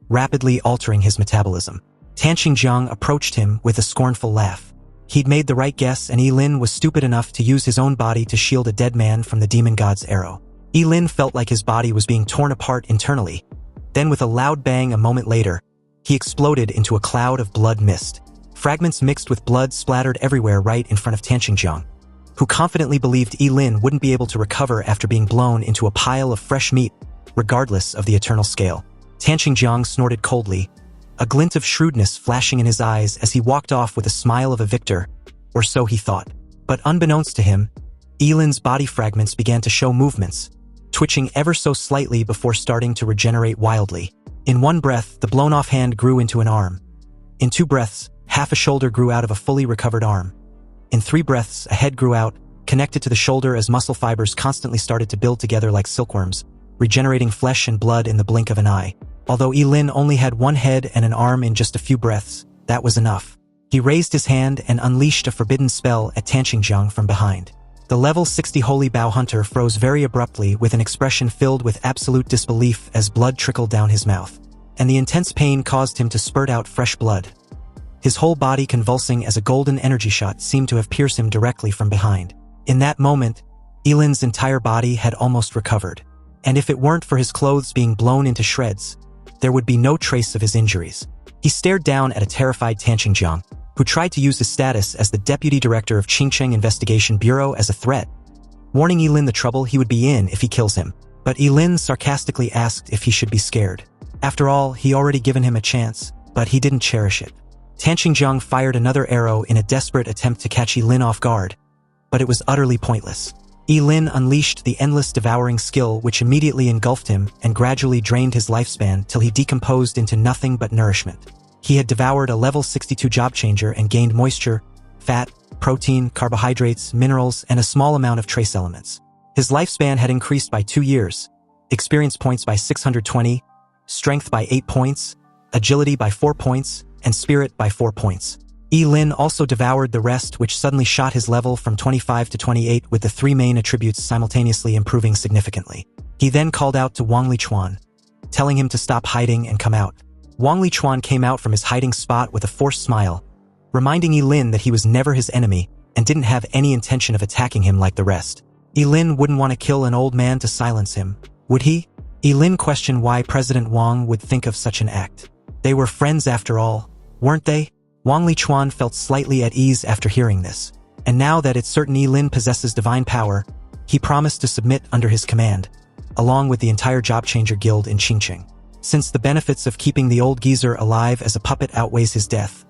rapidly altering his metabolism. Tanqingjiang approached him with a scornful laugh. He'd made the right guess, and Yilin was stupid enough to use his own body to shield a dead man from the demon god's arrow. Yilin felt like his body was being torn apart internally. Then with a loud bang a moment later, he exploded into a cloud of blood mist. Fragments mixed with blood splattered everywhere right in front of Tanqingjiang, who confidently believed Yilin wouldn't be able to recover after being blown into a pile of fresh meat, regardless of the eternal scale. Tanqingjiang snorted coldly, a glint of shrewdness flashing in his eyes as he walked off with a smile of a victor, or so he thought. But unbeknownst to him, Yilin's body fragments began to show movements, twitching ever so slightly before starting to regenerate wildly. In one breath, the blown-off hand grew into an arm. In 2 breaths, half a shoulder grew out of a fully recovered arm. In 3 breaths, a head grew out, connected to the shoulder as muscle fibers constantly started to build together like silkworms, regenerating flesh and blood in the blink of an eye. Although Yilin only had 1 head and an arm in just a few breaths, that was enough. He raised his hand and unleashed a forbidden spell at Tanqingjiang from behind. The level 60 Holy Bow Hunter froze very abruptly with an expression filled with absolute disbelief as blood trickled down his mouth, and the intense pain caused him to spurt out fresh blood. His whole body convulsing as a golden energy shot seemed to have pierced him directly from behind. In that moment, Yilin's entire body had almost recovered, and if it weren't for his clothes being blown into shreds, there would be no trace of his injuries. He stared down at a terrified Tanqingjiang, who tried to use his status as the deputy director of Qingcheng Investigation Bureau as a threat, warning Yilin the trouble he would be in if he kills him. But Yilin sarcastically asked if he should be scared. After all, he already given him a chance, but he didn't cherish it. Tanqingjiang fired another arrow in a desperate attempt to catch Yilin off guard, but it was utterly pointless. Yilin unleashed the endless devouring skill which immediately engulfed him and gradually drained his lifespan till he decomposed into nothing but nourishment. He had devoured a level 62 job changer and gained moisture, fat, protein, carbohydrates, minerals, and a small amount of trace elements. His lifespan had increased by 2 years, experience points by 620, strength by 8 points, agility by 4 points, and spirit by 4 points. Yilin also devoured the rest, which suddenly shot his level from 25 to 28 with the 3 main attributes simultaneously improving significantly. He then called out to Wang Lichuan, telling him to stop hiding and come out. Wang Lichuan came out from his hiding spot with a forced smile, reminding Yilin that he was never his enemy and didn't have any intention of attacking him like the rest. Yilin wouldn't want to kill an old man to silence him, would he? Yilin questioned why President Wang would think of such an act. They were friends after all, weren't they? Wang Lichuan felt slightly at ease after hearing this, and now that it's certain Yilin possesses divine power, he promised to submit under his command, along with the entire Job Changer Guild in Qingcheng. Since the benefits of keeping the old geezer alive as a puppet outweighs his death,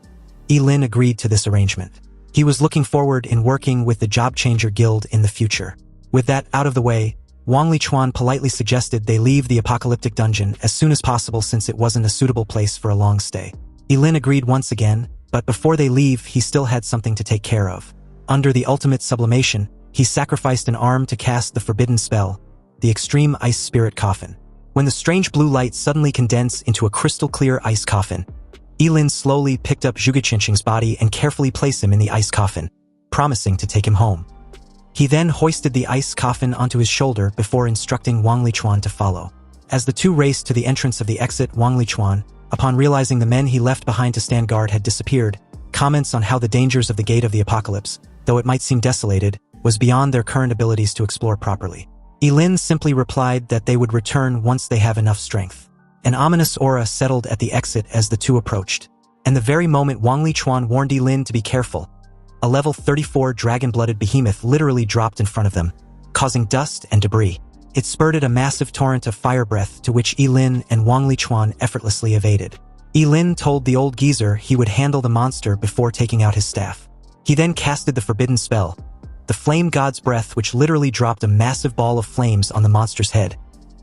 Yilin agreed to this arrangement. He was looking forward in working with the Job Changer Guild in the future. With that out of the way, Wang Lichuan politely suggested they leave the apocalyptic dungeon as soon as possible since it wasn't a suitable place for a long stay. Yilin agreed once again, but before they leave, he still had something to take care of. Under the ultimate sublimation, he sacrificed an arm to cast the forbidden spell, the Extreme Ice Spirit Coffin. When the strange blue light suddenly condensed into a crystal-clear ice coffin, Yilin slowly picked up Zhuge Qinqing's body and carefully placed him in the ice coffin, promising to take him home. He then hoisted the ice coffin onto his shoulder before instructing Wang Lichuan to follow. As the two raced to the entrance of the exit, Wang Lichuan, upon realizing the men he left behind to stand guard had disappeared, comments on how the dangers of the Gate of the Apocalypse, though it might seem desolated, was beyond their current abilities to explore properly. Yilin simply replied that they would return once they have enough strength. An ominous aura settled at the exit as the two approached, and the very moment Wang Lichuan warned Yilin to be careful, a level 34 dragon-blooded behemoth literally dropped in front of them, causing dust and debris. It spurted a massive torrent of fire breath to which Yilin and Wang Lichuan effortlessly evaded. Yilin told the old geezer he would handle the monster before taking out his staff. He then casted the forbidden spell, the Flame God's Breath, which literally dropped a massive ball of flames on the monster's head,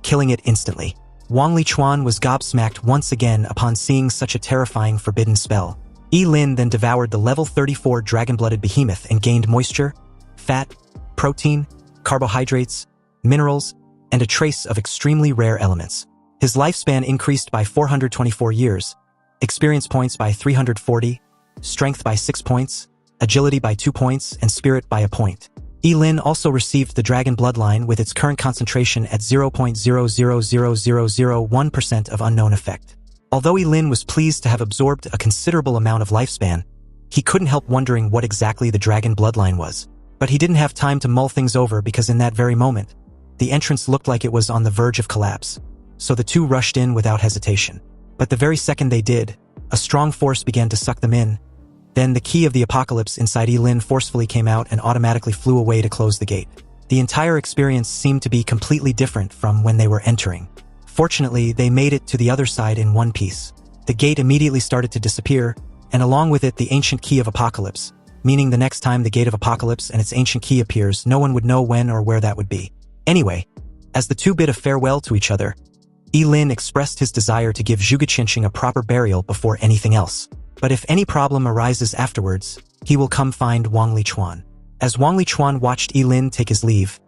killing it instantly. Wang Lichuan was gobsmacked once again upon seeing such a terrifying forbidden spell. Yilin then devoured the level 34 dragon-blooded behemoth and gained moisture, fat, protein, carbohydrates, minerals, and a trace of extremely rare elements. His lifespan increased by 424 years, experience points by 340, strength by 6 points, agility by 2 points, and spirit by a point. Yilin also received the Dragon Bloodline with its current concentration at 0.000001% of unknown effect. Although Yilin was pleased to have absorbed a considerable amount of lifespan, he couldn't help wondering what exactly the Dragon Bloodline was. But he didn't have time to mull things over because in that very moment, the entrance looked like it was on the verge of collapse, so the two rushed in without hesitation. But the very second they did, a strong force began to suck them in. Then the key of the apocalypse inside Yilin forcefully came out and automatically flew away to close the gate. The entire experience seemed to be completely different from when they were entering. Fortunately, they made it to the other side in one piece. The gate immediately started to disappear, and along with it the ancient key of apocalypse, meaning the next time the Gate of Apocalypse and its ancient key appears, no one would know when or where that would be. Anyway, as the two bid a farewell to each other, Lin expressed his desire to give Zhuge Qinsheng a proper burial before anything else. But if any problem arises afterwards, he will come find Wang Lichuan. As Wang Lichuan watched Lin take his leave,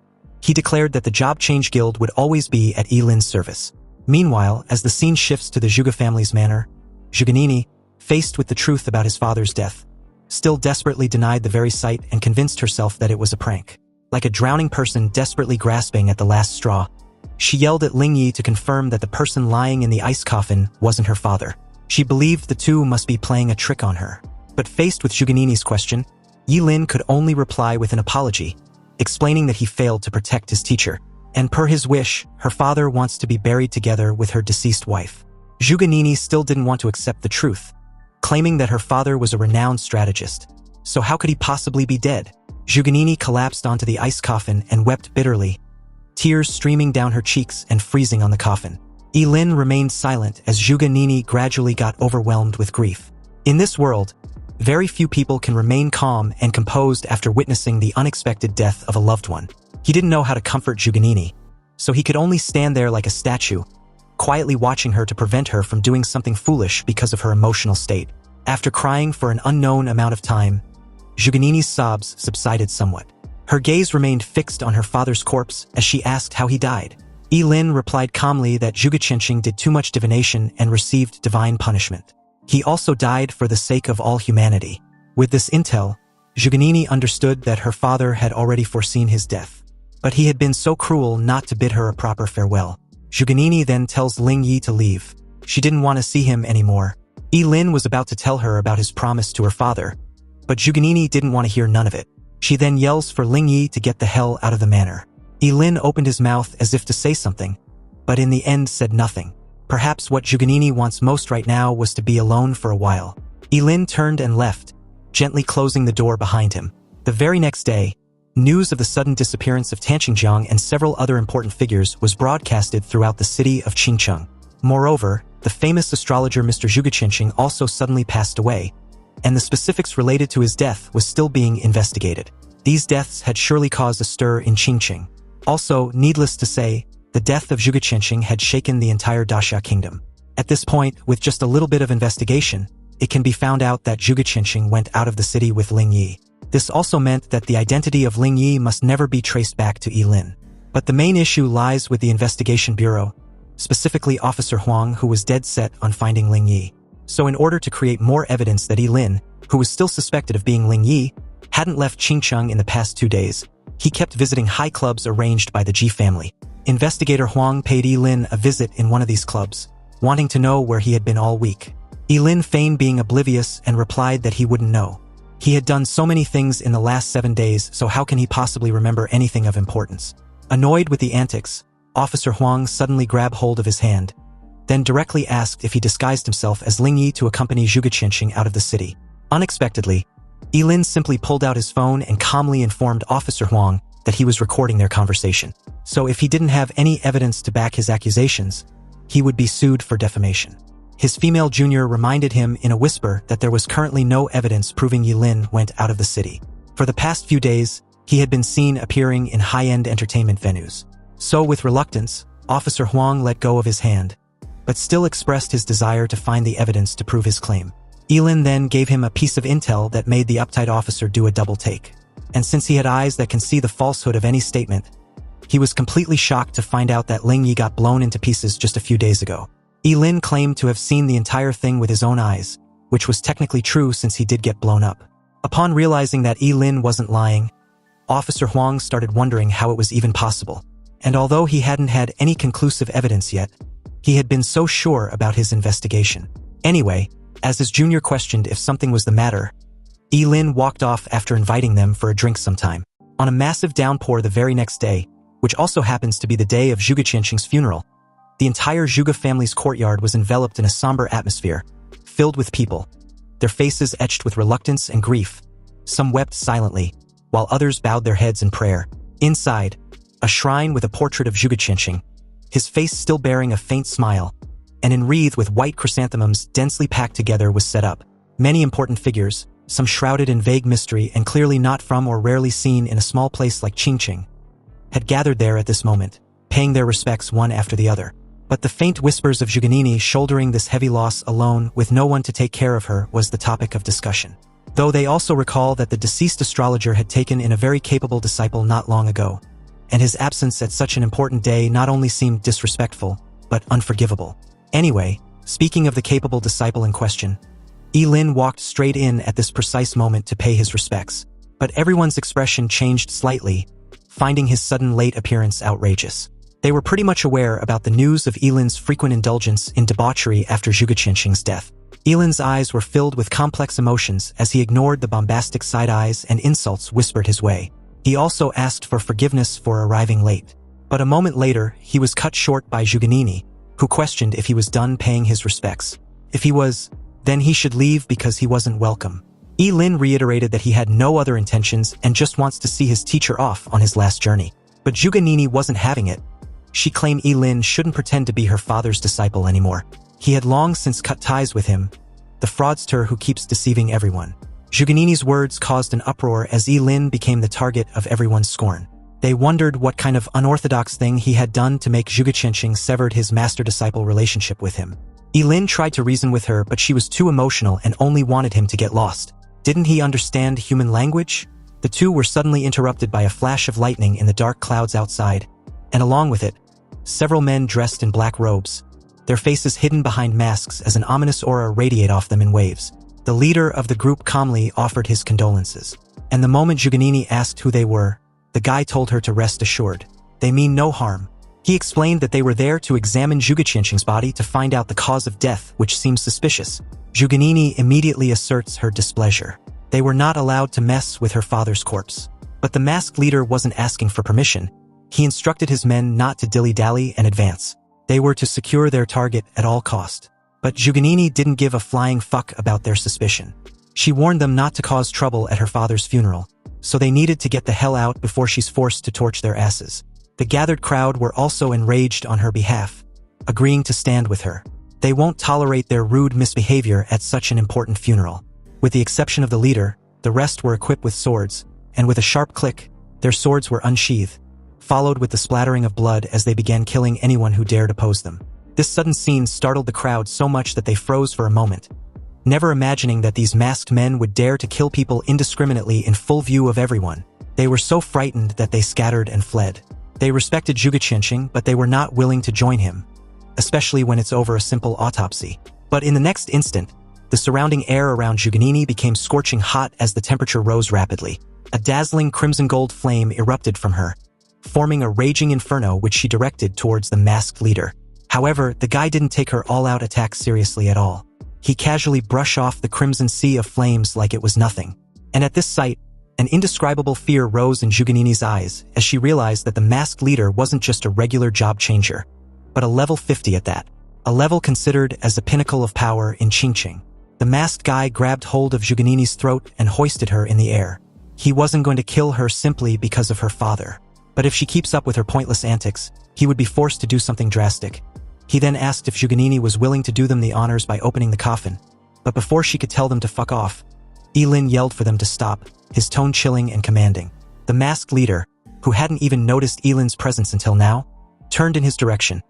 he declared that the Job Change Guild would always be at Lin's service. Meanwhile, as the scene shifts to the Zhuge family's manor, Zhuge, faced with the truth about his father's death, still desperately denied the very sight and convinced herself that it was a prank. Like a drowning person desperately grasping at the last straw, she yelled at Ling Yi to confirm that the person lying in the ice coffin wasn't her father. She believed the two must be playing a trick on her. But faced with Zhuge question, Lin could only reply with an apology, explaining that he failed to protect his teacher. And per his wish, her father wants to be buried together with her deceased wife. Zhuge still didn't want to accept the truth, claiming that her father was a renowned strategist. So how could he possibly be dead? Zhuge collapsed onto the ice coffin and wept bitterly, tears streaming down her cheeks and freezing on the coffin. Lin remained silent as Zhuge gradually got overwhelmed with grief. In this world, very few people can remain calm and composed after witnessing the unexpected death of a loved one. He didn't know how to comfort Zhuge, so he could only stand there like a statue, quietly watching her to prevent her from doing something foolish because of her emotional state. After crying for an unknown amount of time, Zhuge sobs subsided somewhat. Her gaze remained fixed on her father's corpse as she asked how he died. Lin replied calmly that Zhuge Qinsheng did too much divination and received divine punishment. He also died for the sake of all humanity. With this intel, Zhuge understood that her father had already foreseen his death. But he had been so cruel not to bid her a proper farewell. Zhuge then tells Ling Yi to leave. She didn't want to see him anymore. Lin was about to tell her about his promise to her father, but Zhuge didn't want to hear none of it. She then yells for Ling Yi to get the hell out of the manor. Lin opened his mouth as if to say something, but in the end said nothing. Perhaps what Zhuge wants most right now was to be alone for a while. Lin turned and left, gently closing the door behind him. The very next day, news of the sudden disappearance of Tanqingjiang and several other important figures was broadcasted throughout the city of Qingcheng. Moreover, the famous astrologer Mr. Zhuge Qinsheng also suddenly passed away, and the specifics related to his death was still being investigated. These deaths had surely caused a stir in Qingcheng. Also, needless to say, the death of Zhuge Qinsheng had shaken the entire Daxia kingdom. At this point, with just a little bit of investigation, it can be found out that Zhuge Qinsheng went out of the city with Ling Yi. This also meant that the identity of Ling Yi must never be traced back to Lin. But the main issue lies with the investigation bureau, specifically Officer Huang, who was dead set on finding Ling Yi. So in order to create more evidence that Lin, who was still suspected of being Ling Yi, hadn't left Qingcheng in the past 2 days, he kept visiting high clubs arranged by the Ji family. Investigator Huang paid Lin a visit in one of these clubs, wanting to know where he had been all week. Lin feigned being oblivious and replied that he wouldn't know. He had done so many things in the last 7 days, so how can he possibly remember anything of importance? Annoyed with the antics, Officer Huang suddenly grabbed hold of his hand, then directly asked if he disguised himself as Ling Yi to accompany Zhuge Qinsheng out of the city. Unexpectedly, Lin simply pulled out his phone and calmly informed Officer Huang that he was recording their conversation. So if he didn't have any evidence to back his accusations, he would be sued for defamation. His female junior reminded him in a whisper that there was currently no evidence proving Lin went out of the city. For the past few days, he had been seen appearing in high-end entertainment venues. So with reluctance, Officer Huang let go of his hand, but still expressed his desire to find the evidence to prove his claim. Lin then gave him a piece of intel that made the uptight officer do a double take. And since he had eyes that can see the falsehood of any statement, he was completely shocked to find out that Ling Yi got blown into pieces just a few days ago. Lin claimed to have seen the entire thing with his own eyes, which was technically true since he did get blown up. Upon realizing that Lin wasn't lying, Officer Huang started wondering how it was even possible. And although he hadn't had any conclusive evidence yet, he had been so sure about his investigation. Anyway, as his junior questioned if something was the matter, Lin walked off after inviting them for a drink sometime. On a massive downpour the very next day, which also happens to be the day of Zhuge Qinsheng's funeral, the entire Zhuge family's courtyard was enveloped in a somber atmosphere, filled with people, their faces etched with reluctance and grief. Some wept silently, while others bowed their heads in prayer. Inside, a shrine with a portrait of Zhuge Qinsheng, his face still bearing a faint smile, and enwreathed with white chrysanthemums densely packed together, was set up. Many important figures, some shrouded in vague mystery and clearly not from or rarely seen in a small place like Qingqing, had gathered there at this moment, paying their respects one after the other. But the faint whispers of Zhuganini shouldering this heavy loss alone with no one to take care of her was the topic of discussion. Though they also recall that the deceased astrologer had taken in a very capable disciple not long ago, and his absence at such an important day not only seemed disrespectful, but unforgivable. Anyway, speaking of the capable disciple in question, Lin walked straight in at this precise moment to pay his respects, but everyone's expression changed slightly, finding his sudden late appearance outrageous. They were pretty much aware about the news of Lin's frequent indulgence in debauchery after Zhuge Qianxing's death. Lin's eyes were filled with complex emotions as he ignored the bombastic side eyes and insults whispered his way. He also asked for forgiveness for arriving late. But a moment later, he was cut short by Zhuganini, who questioned if he was done paying his respects. If he was, then he should leave because he wasn't welcome. Lin reiterated that he had no other intentions and just wants to see his teacher off on his last journey. But Zhuganini wasn't having it. She claimed Lin shouldn't pretend to be her father's disciple anymore. He had long since cut ties with him, the fraudster who keeps deceiving everyone. Zhuganini's words caused an uproar as Lin became the target of everyone's scorn. They wondered what kind of unorthodox thing he had done to make Zhuge Qianxing severed his master-disciple relationship with him. Lin tried to reason with her, but she was too emotional and only wanted him to get lost. Didn't he understand human language? The two were suddenly interrupted by a flash of lightning in the dark clouds outside, and along with it, several men dressed in black robes, their faces hidden behind masks as an ominous aura radiated off them in waves. The leader of the group calmly offered his condolences. And the moment Zhuganini asked who they were, the guy told her to rest assured. They mean no harm. He explained that they were there to examine Zhuge Qianxing's body to find out the cause of death, which seems suspicious. Zhuganini immediately asserts her displeasure. They were not allowed to mess with her father's corpse. But the masked leader wasn't asking for permission. He instructed his men not to dilly-dally and advance. They were to secure their target at all cost. But Zhuganini didn't give a flying fuck about their suspicion. She warned them not to cause trouble at her father's funeral, so they needed to get the hell out before she's forced to torch their asses. The gathered crowd were also enraged on her behalf, agreeing to stand with her. They won't tolerate their rude misbehavior at such an important funeral. With the exception of the leader, the rest were equipped with swords, and with a sharp click, their swords were unsheathed, followed with the splattering of blood as they began killing anyone who dared oppose them. This sudden scene startled the crowd so much that they froze for a moment, never imagining that these masked men would dare to kill people indiscriminately in full view of everyone. They were so frightened that they scattered and fled. They respected Zhuge Qianxing, but they were not willing to join him, especially when it's over a simple autopsy. But in the next instant, the surrounding air around Zhuganini became scorching hot as the temperature rose rapidly. A dazzling crimson-gold flame erupted from her, forming a raging inferno which she directed towards the masked leader. However, the guy didn't take her all-out attack seriously at all. He casually brushed off the crimson sea of flames like it was nothing. And at this sight, an indescribable fear rose in Zhuganini's eyes as she realized that the masked leader wasn't just a regular job changer, but a level 50 at that. A level considered as the pinnacle of power in Qingqing. The masked guy grabbed hold of Zhuganini's throat and hoisted her in the air. He wasn't going to kill her simply because of her father. But if she keeps up with her pointless antics, he would be forced to do something drastic. He then asked if Zhuganini was willing to do them the honors by opening the coffin. But before she could tell them to fuck off, Lin yelled for them to stop, his tone chilling and commanding. The masked leader, who hadn't even noticed Lin's presence until now, turned in his direction,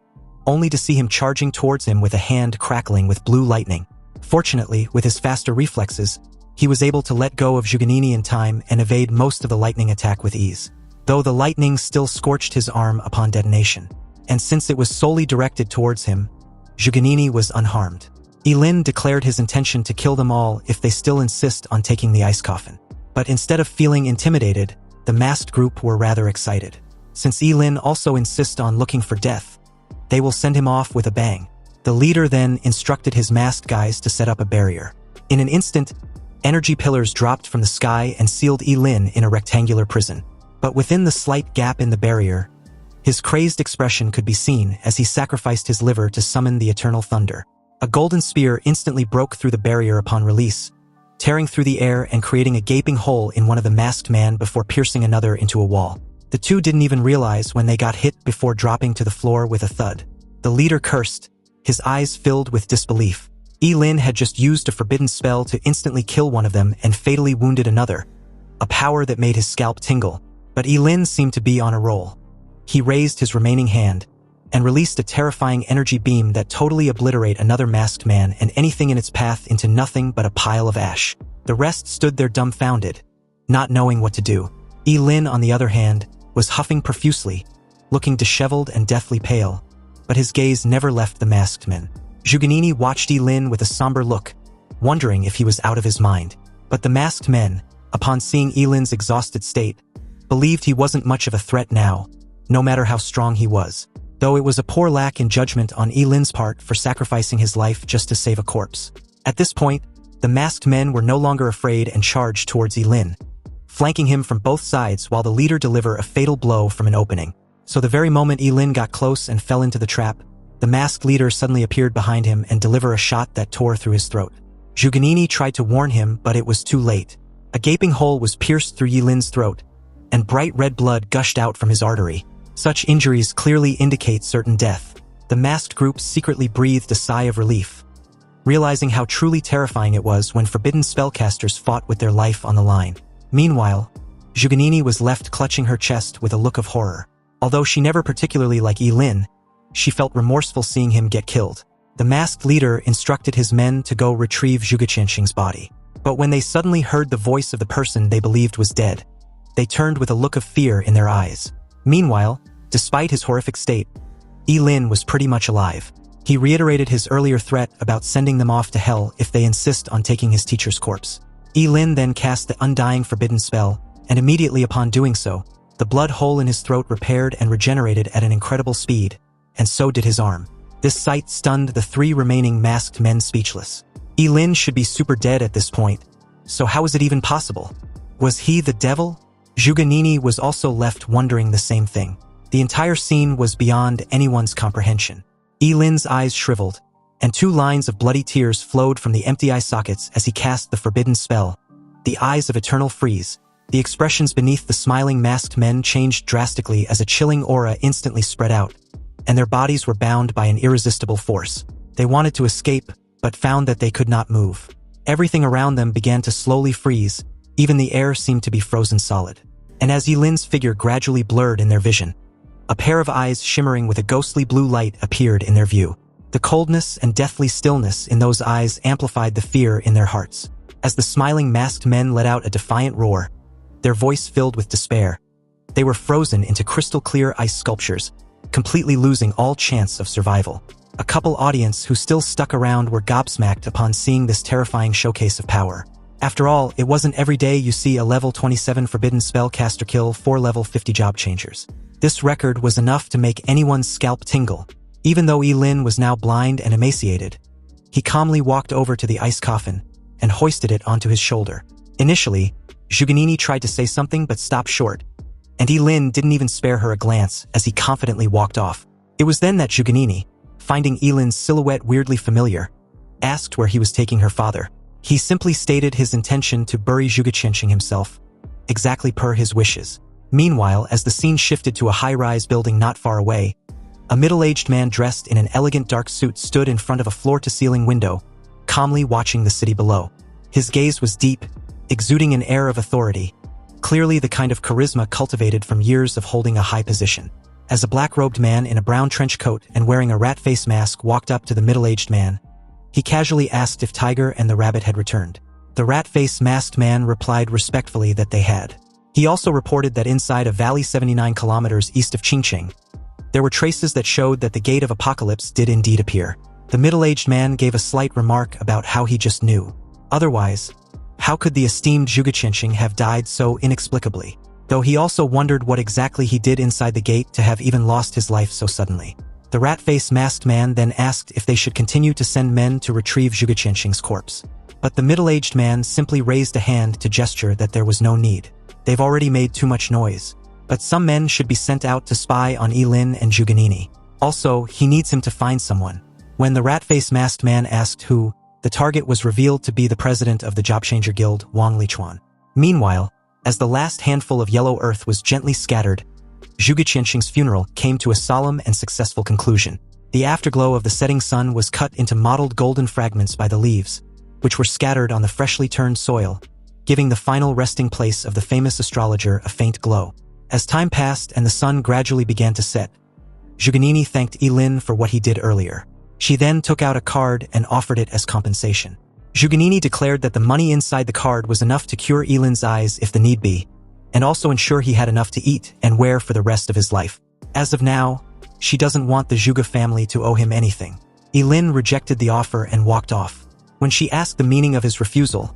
only to see him charging towards him with a hand crackling with blue lightning. Fortunately, with his faster reflexes, he was able to let go of Zhuganini in time and evade most of the lightning attack with ease, though the lightning still scorched his arm upon detonation. And since it was solely directed towards him, Zhuganini was unharmed. Lin declared his intention to kill them all if they still insist on taking the ice coffin. But instead of feeling intimidated, the masked group were rather excited. Since Lin also insists on looking for death, they will send him off with a bang. The leader then instructed his masked guys to set up a barrier. In an instant, energy pillars dropped from the sky and sealed Lin in a rectangular prison. But within the slight gap in the barrier, his crazed expression could be seen as he sacrificed his liver to summon the eternal thunder. A golden spear instantly broke through the barrier upon release, tearing through the air and creating a gaping hole in one of the masked men before piercing another into a wall. The two didn't even realize when they got hit before dropping to the floor with a thud. The leader cursed, his eyes filled with disbelief. Lin had just used a forbidden spell to instantly kill one of them and fatally wounded another, a power that made his scalp tingle. But Lin seemed to be on a roll. He raised his remaining hand and released a terrifying energy beam that totally obliterate another masked man and anything in its path into nothing but a pile of ash. The rest stood there dumbfounded, not knowing what to do. Lin, on the other hand, was huffing profusely, looking disheveled and deathly pale, but his gaze never left the masked men. Zhuganini watched Lin with a somber look, wondering if he was out of his mind. But the masked men, upon seeing Lin's exhausted state, believed he wasn't much of a threat now, no matter how strong he was, though it was a poor lack in judgment on Lin's part for sacrificing his life just to save a corpse. At this point, the masked men were no longer afraid and charged towards Lin, flanking him from both sides while the leader delivered a fatal blow from an opening. So the very moment Lin got close and fell into the trap, the masked leader suddenly appeared behind him and delivered a shot that tore through his throat. Zhuganini tried to warn him, but it was too late. A gaping hole was pierced through Lin's throat, and bright red blood gushed out from his artery. Such injuries clearly indicate certain death. The masked group secretly breathed a sigh of relief, realizing how truly terrifying it was when forbidden spellcasters fought with their life on the line. Meanwhile, Zhuganini was left clutching her chest with a look of horror. Although she never particularly liked Lin, she felt remorseful seeing him get killed. The masked leader instructed his men to go retrieve Zhuge Qianxing's body. But when they suddenly heard the voice of the person they believed was dead, they turned with a look of fear in their eyes. Meanwhile, despite his horrific state, Lin was pretty much alive. He reiterated his earlier threat about sending them off to hell if they insist on taking his teacher's corpse. Lin then cast the undying forbidden spell, and immediately upon doing so, the blood hole in his throat repaired and regenerated at an incredible speed, and so did his arm. This sight stunned the three remaining masked men speechless. Lin should be super dead at this point, so how is it even possible? Was he the devil? Zhuganini was also left wondering the same thing. The entire scene was beyond anyone's comprehension. Lin's eyes shriveled, and 2 lines of bloody tears flowed from the empty eye sockets as he cast the forbidden spell. The eyes of eternal freeze. The expressions beneath the smiling masked men changed drastically as a chilling aura instantly spread out, and their bodies were bound by an irresistible force. They wanted to escape, but found that they could not move. Everything around them began to slowly freeze, even the air seemed to be frozen solid. And as Lin's figure gradually blurred in their vision, a pair of eyes shimmering with a ghostly blue light appeared in their view. The coldness and deathly stillness in those eyes amplified the fear in their hearts. As the smiling masked men let out a defiant roar, their voice filled with despair, they were frozen into crystal-clear ice sculptures, completely losing all chance of survival. A couple audience who still stuck around were gobsmacked upon seeing this terrifying showcase of power. After all, it wasn't every day you see a level 27 forbidden spellcaster kill 4 level 50 job changers. This record was enough to make anyone's scalp tingle. Even though Lin was now blind and emaciated, he calmly walked over to the ice coffin and hoisted it onto his shoulder. Initially, Zhuganini tried to say something but stopped short, and Lin didn't even spare her a glance as he confidently walked off. It was then that Zhuganini, finding Lin's silhouette weirdly familiar, asked where he was taking her father. He simply stated his intention to bury Zhuge Qianxing himself, exactly per his wishes. Meanwhile, as the scene shifted to a high-rise building not far away, a middle-aged man dressed in an elegant dark suit stood in front of a floor-to-ceiling window, calmly watching the city below. His gaze was deep, exuding an air of authority, clearly the kind of charisma cultivated from years of holding a high position. As a black-robed man in a brown trench coat and wearing a rat-face mask walked up to the middle-aged man, he casually asked if Tiger and the rabbit had returned. The rat-face masked man replied respectfully that they had. He also reported that inside a valley 79 kilometers east of Qingqing, there were traces that showed that the Gate of Apocalypse did indeed appear. The middle-aged man gave a slight remark about how he just knew. Otherwise, how could the esteemed Zhuge Qianxing have died so inexplicably? Though he also wondered what exactly he did inside the gate to have even lost his life so suddenly. The rat-face masked man then asked if they should continue to send men to retrieve Zhuge Qianxing's corpse. But the middle-aged man simply raised a hand to gesture that there was no need. They've already made too much noise. But some men should be sent out to spy on Lin and Zhuganini. Also, he needs him to find someone. When the rat-face masked man asked who, the target was revealed to be the president of the Jobchanger Guild, Wang Lichuan. Meanwhile, as the last handful of yellow earth was gently scattered, Zhuge Qianxing's funeral came to a solemn and successful conclusion. The afterglow of the setting sun was cut into mottled golden fragments by the leaves, which were scattered on the freshly turned soil, giving the final resting place of the famous astrologer a faint glow. As time passed and the sun gradually began to set, Juganini thanked Ilin for what he did earlier. She then took out a card and offered it as compensation. Juganini declared that the money inside the card was enough to cure Ilin's eyes if the need be, and also ensure he had enough to eat and wear for the rest of his life. As of now, she doesn't want the Juga family to owe him anything. Ilin rejected the offer and walked off. When she asked the meaning of his refusal,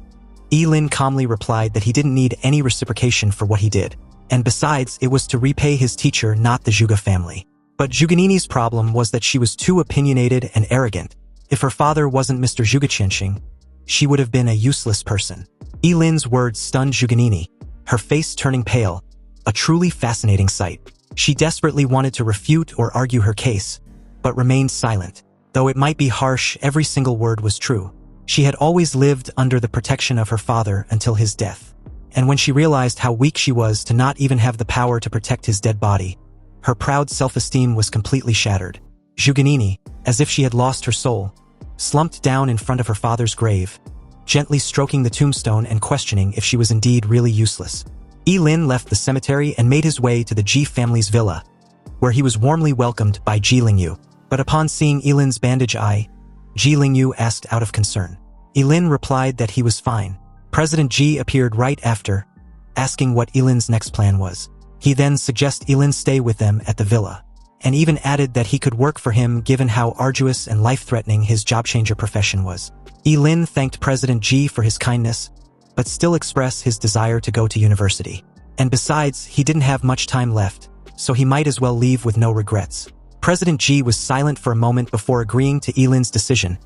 Ilin calmly replied that he didn't need any reciprocation for what he did, and besides, it was to repay his teacher, not the Juga family. But Juganini's problem was that she was too opinionated and arrogant. If her father wasn't Mr. Zhugaqianxing, she would have been a useless person. Ilin's words stunned Juganini, her face turning pale, a truly fascinating sight. She desperately wanted to refute or argue her case, but remained silent. Though it might be harsh, every single word was true. She had always lived under the protection of her father until his death. And when she realized how weak she was to not even have the power to protect his dead body, her proud self-esteem was completely shattered. Juganini, as if she had lost her soul, slumped down in front of her father's grave, gently stroking the tombstone and questioning if she was indeed really useless. Ilin left the cemetery and made his way to the Ji family's villa, where he was warmly welcomed by Ji Lingyu. But upon seeing Ilin's bandaged eye, Ji Lingyu asked out of concern. Ilin replied that he was fine. President Ji appeared right after, asking what Ilin's next plan was. He then suggested Ilin stay with them at the villa, and even added that he could work for him given how arduous and life-threatening his job-changer profession was. Ilin thanked President Ji for his kindness, but still expressed his desire to go to university. And besides, he didn't have much time left, so he might as well leave with no regrets. President Ji was silent for a moment before agreeing to Ilin's decision,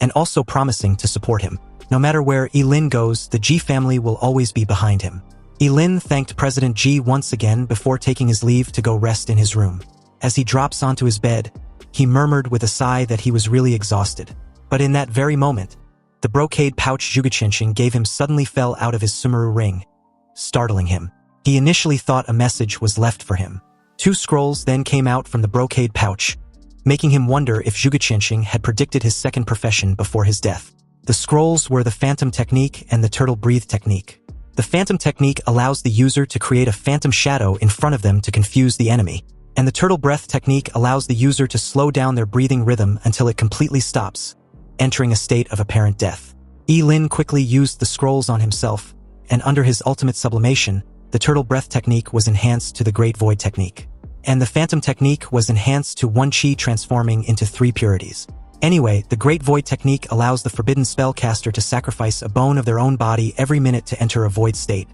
and also promising to support him. No matter where Ilin goes, the Ji family will always be behind him. Ilin thanked President Ji once again before taking his leave to go rest in his room. As he drops onto his bed, he murmured with a sigh that he was really exhausted. But in that very moment, the brocade pouch Zhugaqianxing gave him suddenly fell out of his sumaru ring, startling him. He initially thought a message was left for him. 2 scrolls then came out from the brocade pouch, making him wonder if Zhugaqianxing had predicted his second profession before his death. The scrolls were the Phantom Technique and the Turtle Breathe Technique. The Phantom Technique allows the user to create a phantom shadow in front of them to confuse the enemy, and the Turtle Breath Technique allows the user to slow down their breathing rhythm until it completely stops, entering a state of apparent death. Ilin quickly used the scrolls on himself, and under his ultimate sublimation, the Turtle Breath Technique was enhanced to the Great Void Technique, and the Phantom Technique was enhanced to 1 Qi transforming into 3 purities. Anyway, the Great Void Technique allows the forbidden spellcaster to sacrifice a bone of their own body every minute to enter a void state,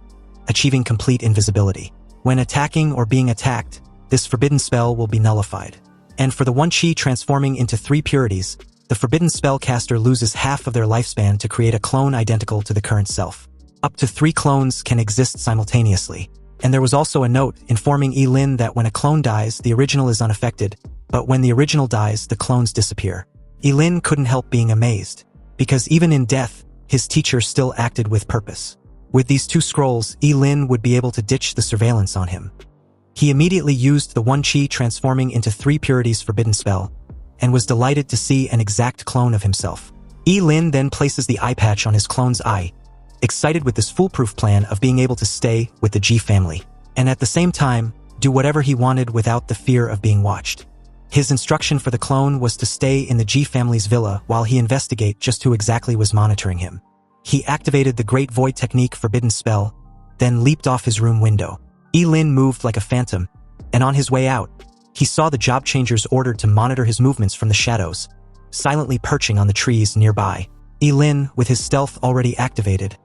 achieving complete invisibility. When attacking or being attacked, this forbidden spell will be nullified. And for the 1 Qi transforming into 3 purities, the forbidden spellcaster loses half of their lifespan to create a clone identical to the current self. Up to 3 clones can exist simultaneously, and there was also a note informing Ilin that when a clone dies, the original is unaffected, but when the original dies, the clones disappear. Ilin couldn't help being amazed, because even in death, his teacher still acted with purpose. With these 2 scrolls, Ilin would be able to ditch the surveillance on him. He immediately used the 1 Qi transforming into 3 purities forbidden spell, and was delighted to see an exact clone of himself. Ilin then places the eye patch on his clone's eye, excited with this foolproof plan of being able to stay with the Ji family, and at the same time, do whatever he wanted without the fear of being watched. His instruction for the clone was to stay in the Ji family's villa while he investigated just who exactly was monitoring him. He activated the Great Void Technique forbidden spell, then leaped off his room window. Ilin moved like a phantom, and on his way out, he saw the job changers ordered to monitor his movements from the shadows, silently perching on the trees nearby. Ilin, with his stealth already activated,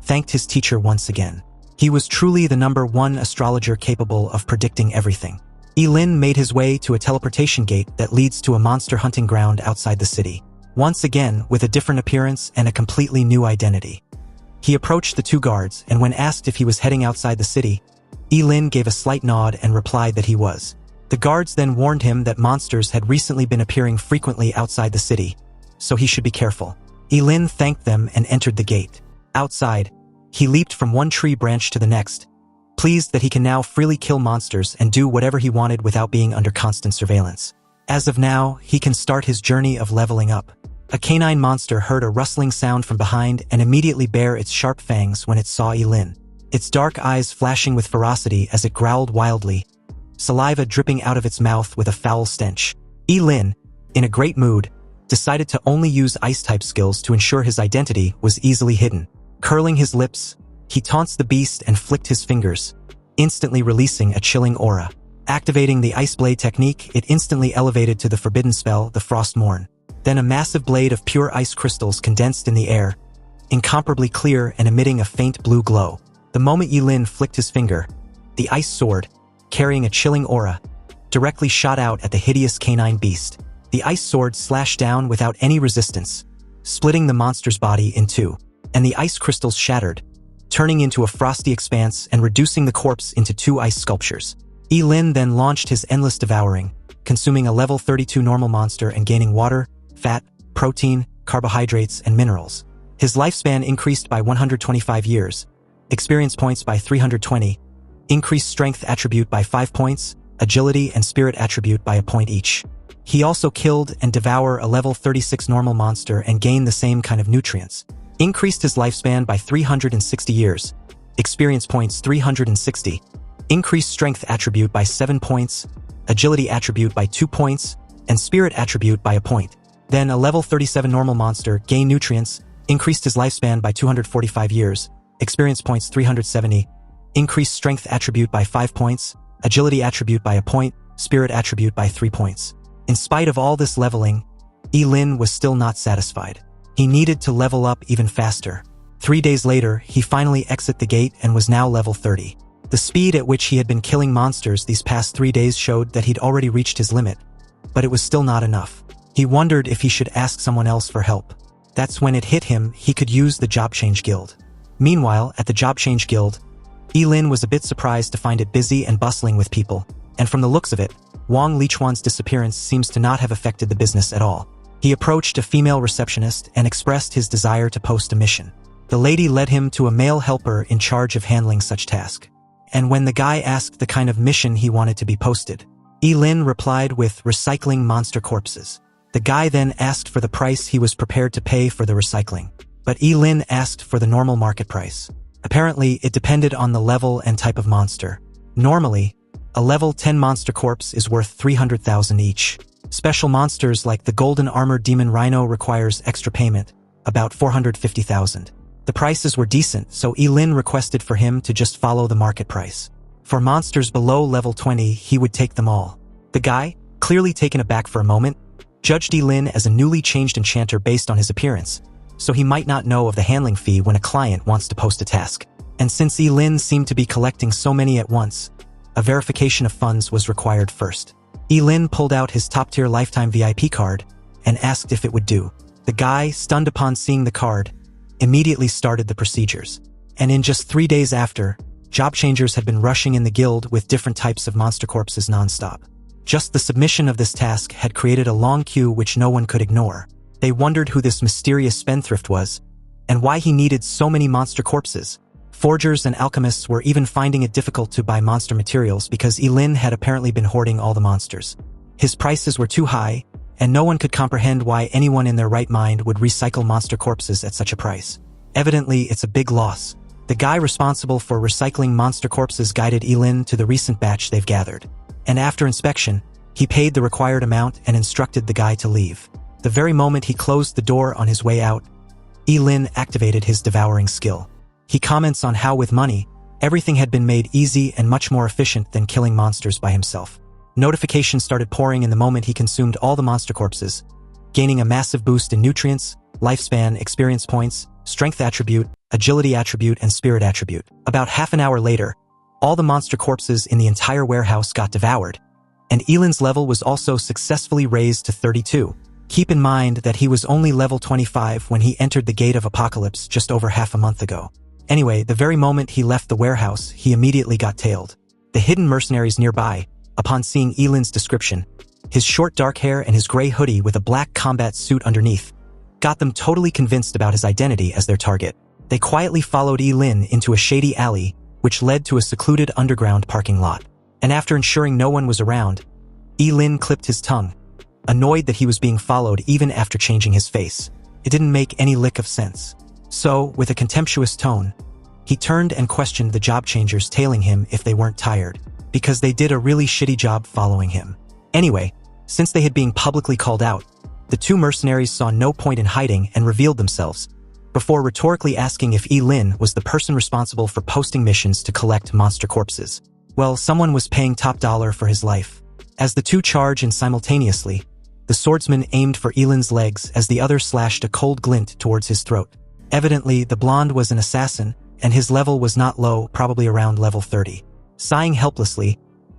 thanked his teacher once again. He was truly the #1 astrologer capable of predicting everything. Ilin made his way to a teleportation gate that leads to a monster hunting ground outside the city, once again with a different appearance and a completely new identity. He approached the 2 guards, and when asked if he was heading outside the city, Ilin gave a slight nod and replied that he was. The guards then warned him that monsters had recently been appearing frequently outside the city, so he should be careful. Ilin thanked them and entered the gate. Outside, he leaped from 1 tree branch to the next, pleased that he can now freely kill monsters and do whatever he wanted without being under constant surveillance. As of now, he can start his journey of leveling up. A canine monster heard a rustling sound from behind and immediately bared its sharp fangs when it saw Yi-Lin. Its dark eyes flashing with ferocity as it growled wildly, saliva dripping out of its mouth with a foul stench. Yi-Lin, in a great mood, decided to only use ice-type skills to ensure his identity was easily hidden. Curling his lips, he taunts the beast and flicked his fingers, instantly releasing a chilling aura. Activating the Ice Blade technique, it instantly elevated to the forbidden spell, the Frost Morn. Then a massive blade of pure ice crystals condensed in the air, incomparably clear and emitting a faint blue glow. The moment Yi-Lin flicked his finger, the ice sword, carrying a chilling aura, directly shot out at the hideous canine beast. The ice sword slashed down without any resistance, splitting the monster's body in two, and the ice crystals shattered, turning into a frosty expanse and reducing the corpse into two ice sculptures. Yi-Lin then launched his endless devouring, consuming a level 32 normal monster and gaining water, fat, protein, carbohydrates, and minerals. His lifespan increased by 125 years, experience points by 320, increased strength attribute by 5 points, agility and spirit attribute by a point each. He also killed and devoured a level 36 normal monster and gained the same kind of nutrients. Increased his lifespan by 360 years, experience points 360, increased strength attribute by 7 points, agility attribute by 2 points, and spirit attribute by a point. Then a level 37 normal monster gained nutrients, increased his lifespan by 245 years, experience points 370, increased strength attribute by 5 points, agility attribute by a point, spirit attribute by 3 points. In spite of all this leveling, Yi-Lin was still not satisfied. He needed to level up even faster. 3 days later, he finally exited the gate and was now level 30. The speed at which he had been killing monsters these past 3 days showed that he'd already reached his limit, but it was still not enough. He wondered if he should ask someone else for help. That's when it hit him he could use the Job Change Guild. Meanwhile, at the Job Change Guild, Yi-Lin was a bit surprised to find it busy and bustling with people, and from the looks of it, Wang Lichuan's disappearance seems to not have affected the business at all. He approached a female receptionist and expressed his desire to post a mission. The lady led him to a male helper in charge of handling such task. And when the guy asked the kind of mission he wanted to be posted, Yi-Lin replied with recycling monster corpses. The guy then asked for the price he was prepared to pay for the recycling, but Yi-Lin asked for the normal market price. Apparently, it depended on the level and type of monster. Normally, a level 10 monster corpse is worth 300,000 each. Special monsters like the Golden Armored Demon Rhino requires extra payment, about 450,000. The prices were decent, so Yi-Lin requested for him to just follow the market price. For monsters below level 20, he would take them all. The guy, clearly taken aback for a moment, judged Yi-Lin as a newly changed enchanter based on his appearance, so he might not know of the handling fee when a client wants to post a task. And since Yi-Lin seemed to be collecting so many at once, a verification of funds was required first. Yi-Lin pulled out his top-tier lifetime VIP card and asked if it would do. The guy, stunned upon seeing the card, immediately started the procedures. And in just 3 days after, job changers had been rushing in the guild with different types of monster corpses non-stop. Just the submission of this task had created a long queue which no one could ignore. They wondered who this mysterious spendthrift was, and why he needed so many monster corpses. Forgers and alchemists were even finding it difficult to buy monster materials because Yi-Lin had apparently been hoarding all the monsters. His prices were too high, and no one could comprehend why anyone in their right mind would recycle monster corpses at such a price. Evidently, it's a big loss. The guy responsible for recycling monster corpses guided Yi-Lin to the recent batch they've gathered. And after inspection, he paid the required amount and instructed the guy to leave. The very moment he closed the door on his way out, Yi-Lin activated his devouring skill. He comments on how with money, everything had been made easy and much more efficient than killing monsters by himself. Notifications started pouring in the moment he consumed all the monster corpses, gaining a massive boost in nutrients, lifespan, experience points, strength attribute, agility attribute, and spirit attribute. About half an hour later, all the monster corpses in the entire warehouse got devoured, and Yi-Lin's level was also successfully raised to 32. Keep in mind that he was only level 25 when he entered the Gate of Apocalypse just over half a month ago. Anyway, the very moment he left the warehouse, he immediately got tailed. The hidden mercenaries nearby, upon seeing Yi-Lin's description, his short dark hair and his gray hoodie with a black combat suit underneath, got them totally convinced about his identity as their target. They quietly followed Yi-Lin into a shady alley, which led to a secluded underground parking lot. And after ensuring no one was around, Yi-Lin clipped his tongue, annoyed that he was being followed even after changing his face. It didn't make any lick of sense. So, with a contemptuous tone, he turned and questioned the job changers tailing him if they weren't tired, because they did a really shitty job following him. Anyway, since they had been publicly called out, the two mercenaries saw no point in hiding and revealed themselves, before rhetorically asking if Lin was the person responsible for posting missions to collect monster corpses. Well, someone was paying top dollar for his life. As the two charged in simultaneously, the swordsman aimed for Lin's legs as the other slashed a cold glint towards his throat. Evidently, the blonde was an assassin, and his level was not low, probably around level 30. Sighing helplessly,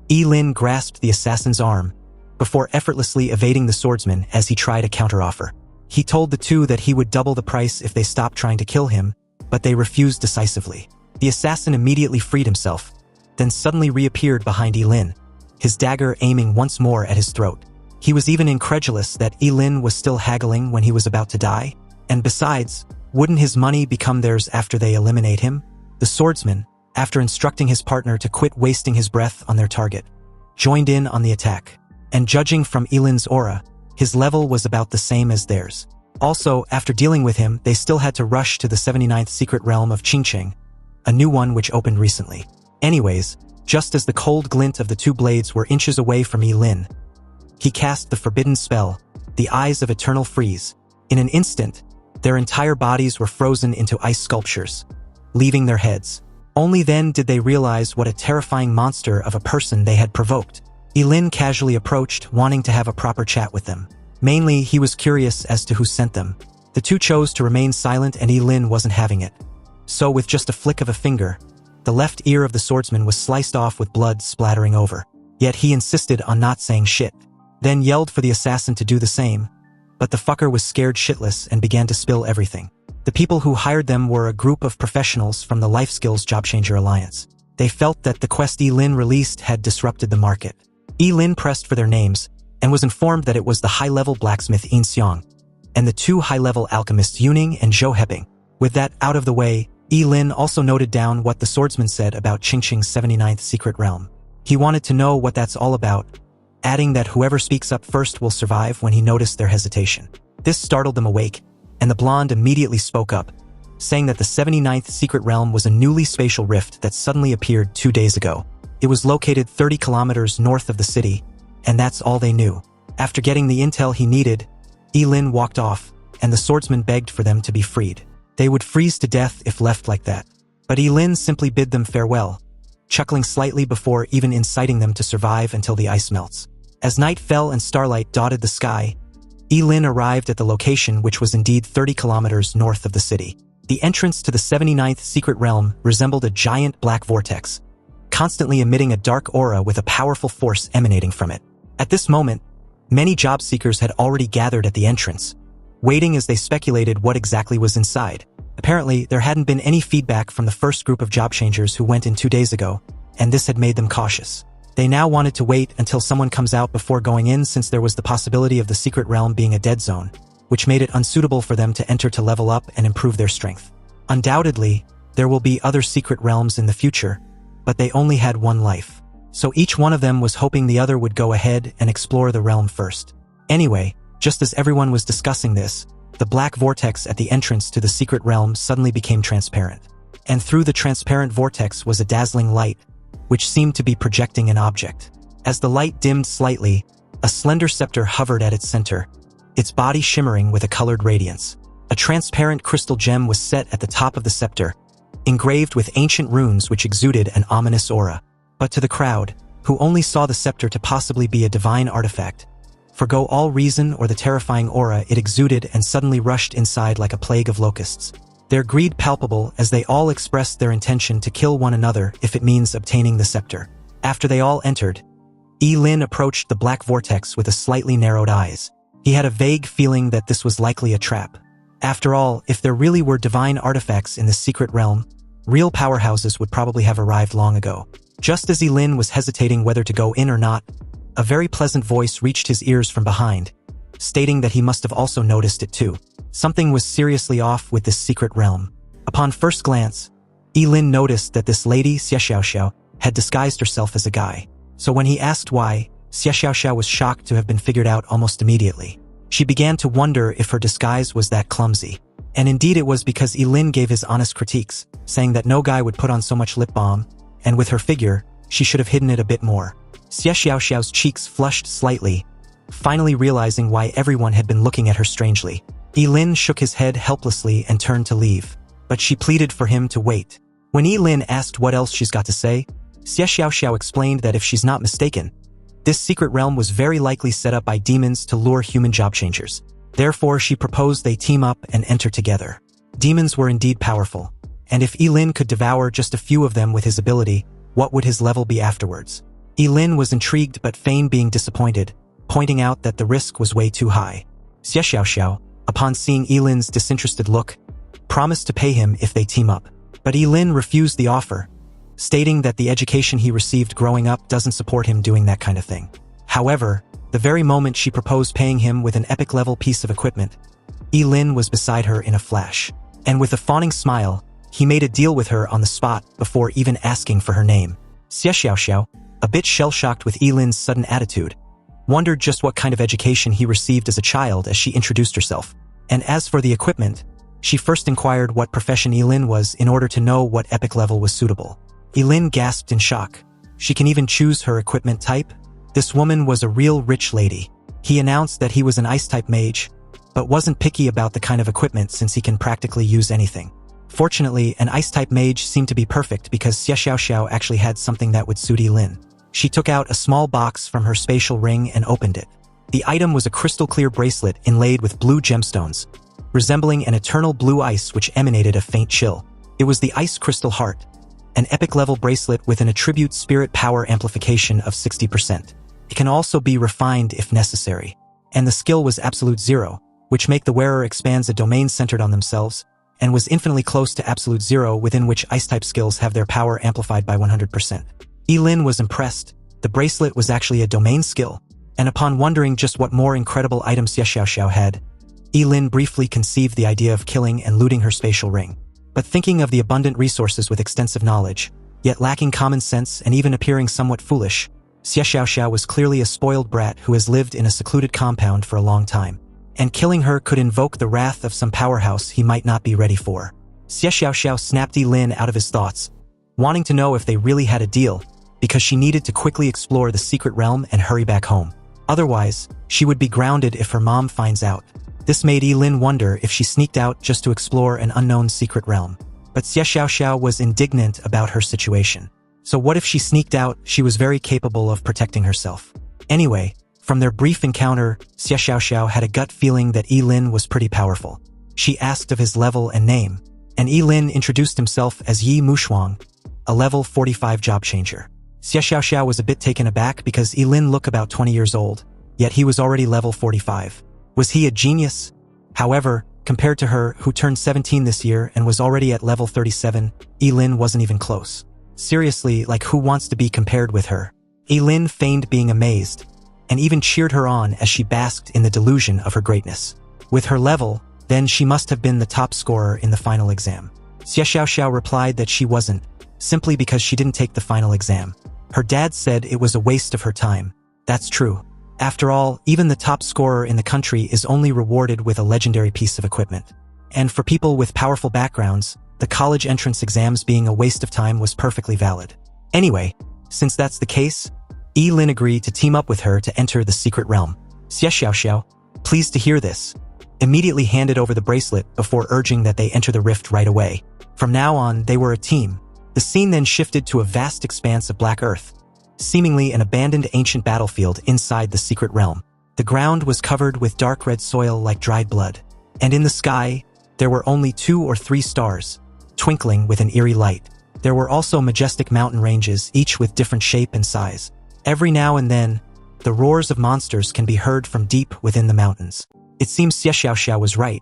Lin grasped the assassin's arm, before effortlessly evading the swordsman as he tried a counteroffer. He told the two that he would double the price if they stopped trying to kill him, but they refused decisively. The assassin immediately freed himself, then suddenly reappeared behind Lin, his dagger aiming once more at his throat. He was even incredulous that Lin was still haggling when he was about to die, and besides, wouldn't his money become theirs after they eliminate him? The swordsman, after instructing his partner to quit wasting his breath on their target, joined in on the attack. And judging from Lin's aura, his level was about the same as theirs. Also, after dealing with him, they still had to rush to the 79th secret realm of Qingcheng, a new one which opened recently. Anyways, just as the cold glint of the two blades were inches away from Lin, he cast the forbidden spell, the Eyes of Eternal Freeze. In an instant, their entire bodies were frozen into ice sculptures, leaving their heads. Only then did they realize what a terrifying monster of a person they had provoked. Lin casually approached, wanting to have a proper chat with them. Mainly, he was curious as to who sent them. The two chose to remain silent and Lin wasn't having it. So with just a flick of a finger, the left ear of the swordsman was sliced off with blood splattering over. Yet he insisted on not saying shit. Then yelled for the assassin to do the same. But the fucker was scared shitless and began to spill everything. The people who hired them were a group of professionals from the Life Skills Job Changer Alliance. They felt that the quest Lin released had disrupted the market. Lin pressed for their names, and was informed that it was the high-level blacksmith Yin Xiang, and the two high-level alchemists Yuning and Zhou Heping. With that out of the way, Lin also noted down what the swordsman said about Qingcheng's 79th secret realm. He wanted to know what that's all about, adding that whoever speaks up first will survive when he noticed their hesitation. This startled them awake, and the blonde immediately spoke up, saying that the 79th secret realm was a newly spatial rift that suddenly appeared 2 days ago. It was located 30 kilometers north of the city, and that's all they knew. After getting the intel he needed, Lin walked off, and the swordsman begged for them to be freed. They would freeze to death if left like that. But Lin simply bid them farewell, chuckling slightly before even inciting them to survive until the ice melts. As night fell and starlight dotted the sky, Lin arrived at the location which was indeed 30 kilometers north of the city. The entrance to the 79th secret realm resembled a giant black vortex, constantly emitting a dark aura with a powerful force emanating from it. At this moment, many job seekers had already gathered at the entrance, waiting as they speculated what exactly was inside. Apparently, there hadn't been any feedback from the first group of job changers who went in 2 days ago, and this had made them cautious. They now wanted to wait until someone comes out before going in, since there was the possibility of the secret realm being a dead zone, which made it unsuitable for them to enter to level up and improve their strength. Undoubtedly, there will be other secret realms in the future, but they only had one life. So each one of them was hoping the other would go ahead and explore the realm first. Anyway, just as everyone was discussing this, the black vortex at the entrance to the secret realm suddenly became transparent. And through the transparent vortex was a dazzling light, which seemed to be projecting an object. As the light dimmed slightly, a slender scepter hovered at its center, its body shimmering with a colored radiance. A transparent crystal gem was set at the top of the scepter, engraved with ancient runes which exuded an ominous aura. But to the crowd, who only saw the scepter to possibly be a divine artifact, forgo all reason or the terrifying aura it exuded and suddenly rushed inside like a plague of locusts. Their greed palpable as they all expressed their intention to kill one another if it means obtaining the scepter. After they all entered, Lin approached the black vortex with a slightly narrowed eyes. He had a vague feeling that this was likely a trap. After all, if there really were divine artifacts in the secret realm, real powerhouses would probably have arrived long ago. Just as Lin was hesitating whether to go in or not, a very pleasant voice reached his ears from behind, stating that he must have also noticed it too. Something was seriously off with this secret realm. Upon first glance, Lin noticed that this lady, Xie Xiaoxiao, had disguised herself as a guy. So when he asked why, Xie Xiaoxiao was shocked to have been figured out almost immediately. She began to wonder if her disguise was that clumsy. And indeed it was, because Yilin gave his honest critiques, saying that no guy would put on so much lip balm, and with her figure, she should have hidden it a bit more. Xie Xiaoxiao's cheeks flushed slightly, finally realizing why everyone had been looking at her strangely. Yilin shook his head helplessly and turned to leave, but she pleaded for him to wait. When Yilin asked what else she's got to say, Xie Xiaoxiao explained that if she's not mistaken, this secret realm was very likely set up by demons to lure human job changers. Therefore, she proposed they team up and enter together. Demons were indeed powerful, and if Yilin could devour just a few of them with his ability, what would his level be afterwards? Yilin was intrigued but feigned being disappointed, pointing out that the risk was way too high. Xie Xiaoxiao, upon seeing Yilin's disinterested look, promised to pay him if they team up. But Yilin refused the offer, stating that the education he received growing up doesn't support him doing that kind of thing. However, the very moment she proposed paying him with an epic-level piece of equipment, Yilin was beside her in a flash. And with a fawning smile, he made a deal with her on the spot before even asking for her name. Xie Xiaoxiao, a bit shell-shocked with Yilin's sudden attitude, wondered just what kind of education he received as a child as she introduced herself. And as for the equipment, she first inquired what profession Yilin was in order to know what epic level was suitable. Yilin gasped in shock. She can even choose her equipment type? This woman was a real rich lady. He announced that he was an ice-type mage, but wasn't picky about the kind of equipment since he can practically use anything. Fortunately, an ice-type mage seemed to be perfect because Xie Xiaoxiao actually had something that would suit Yilin. She took out a small box from her spatial ring and opened it. The item was a crystal-clear bracelet inlaid with blue gemstones, resembling an eternal blue ice which emanated a faint chill. It was the Ice Crystal Heart, an epic-level bracelet with an attribute spirit power amplification of 60%. It can also be refined if necessary. And the skill was Absolute Zero, which make the wearer expands a domain centered on themselves, and was infinitely close to Absolute Zero, within which Ice-type skills have their power amplified by 100%. Yilin was impressed. The bracelet was actually a domain skill, and upon wondering just what more incredible items Xie Xiaoxiao had, Yilin briefly conceived the idea of killing and looting her spatial ring. But thinking of the abundant resources with extensive knowledge, yet lacking common sense and even appearing somewhat foolish, Xie Xiaoxiao was clearly a spoiled brat who has lived in a secluded compound for a long time, and killing her could invoke the wrath of some powerhouse he might not be ready for. Xie Xiaoxiao snapped Yilin out of his thoughts, wanting to know if they really had a deal, because she needed to quickly explore the secret realm and hurry back home. Otherwise, she would be grounded if her mom finds out. This made Yilin wonder if she sneaked out just to explore an unknown secret realm. But Xie Xiaoxiao was indignant about her situation. So what if she sneaked out? She was very capable of protecting herself. Anyway, from their brief encounter, Xie Xiaoxiao had a gut feeling that Yilin was pretty powerful. She asked of his level and name, and Yilin introduced himself as Yi Mushuang, a level 45 job changer. Xie Xiaoxiao was a bit taken aback because Yilin looked about 20 years old, yet he was already level 45. Was he a genius? However, compared to her, who turned 17 this year and was already at level 37, Yilin wasn't even close. Seriously, like who wants to be compared with her? Yilin feigned being amazed, and even cheered her on as she basked in the delusion of her greatness. With her level, then she must have been the top scorer in the final exam. Xie Xiaoxiao replied that she wasn't, simply because she didn't take the final exam. Her dad said it was a waste of her time. That's true. After all, even the top scorer in the country is only rewarded with a legendary piece of equipment. And for people with powerful backgrounds, the college entrance exams being a waste of time was perfectly valid. Anyway, since that's the case, Yilin agreed to team up with her to enter the secret realm. Xie Xiaoxiao, pleased to hear this, immediately handed over the bracelet before urging that they enter the rift right away. From now on, they were a team. The scene then shifted to a vast expanse of black earth, seemingly an abandoned ancient battlefield inside the secret realm. The ground was covered with dark red soil like dried blood, and in the sky, there were only 2 or 3 stars, twinkling with an eerie light. There were also majestic mountain ranges, each with different shape and size. Every now and then, the roars of monsters can be heard from deep within the mountains. It seems Xie Xiaoxiao was right.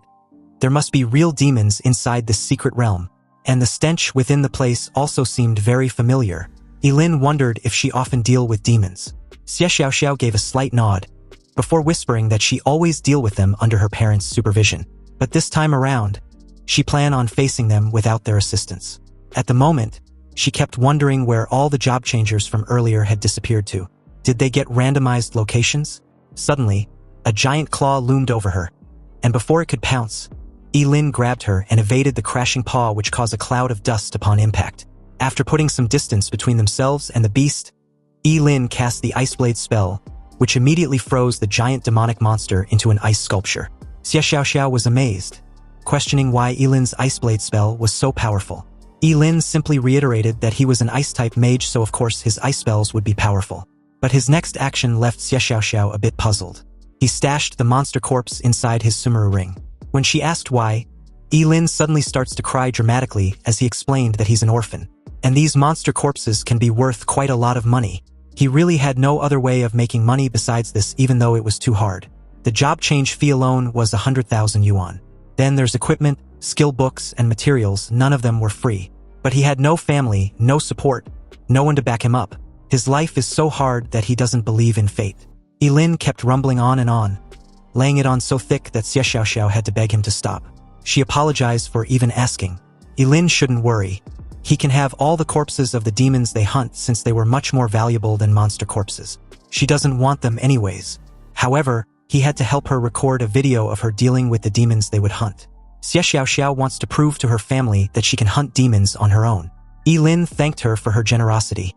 There must be real demons inside this secret realm, and the stench within the place also seemed very familiar. Yilin wondered if she often deal with demons. Xie Xiaoxiao gave a slight nod, before whispering that she always deal with them under her parents' supervision. But this time around, she planned on facing them without their assistance. At the moment, she kept wondering where all the job changers from earlier had disappeared to. Did they get randomized locations? Suddenly, a giant claw loomed over her, and before it could pounce, Lin grabbed her and evaded the crashing paw, which caused a cloud of dust upon impact. After putting some distance between themselves and the beast, Lin cast the Ice Blade spell, which immediately froze the giant demonic monster into an ice sculpture. Xie Xiaoxiao was amazed, questioning why Lin's Ice Blade spell was so powerful. Lin simply reiterated that he was an ice-type mage, so of course his ice spells would be powerful. But his next action left Xie Xiaoxiao a bit puzzled. He stashed the monster corpse inside his sumeru ring. When she asked why, Lin suddenly starts to cry dramatically as he explained that he's an orphan, and these monster corpses can be worth quite a lot of money. He really had no other way of making money besides this, even though it was too hard. The job change fee alone was 100,000 yuan. Then there's equipment, skill books, and materials. None of them were free. But he had no family, no support, no one to back him up. His life is so hard that he doesn't believe in fate. Lin kept rumbling on, laying it on so thick that Xie Xiaoxiao had to beg him to stop. She apologized for even asking. Lin shouldn't worry. He can have all the corpses of the demons they hunt, since they were much more valuable than monster corpses. She doesn't want them anyways. However, he had to help her record a video of her dealing with the demons they would hunt. Xie Xiaoxiao wants to prove to her family that she can hunt demons on her own. Lin thanked her for her generosity,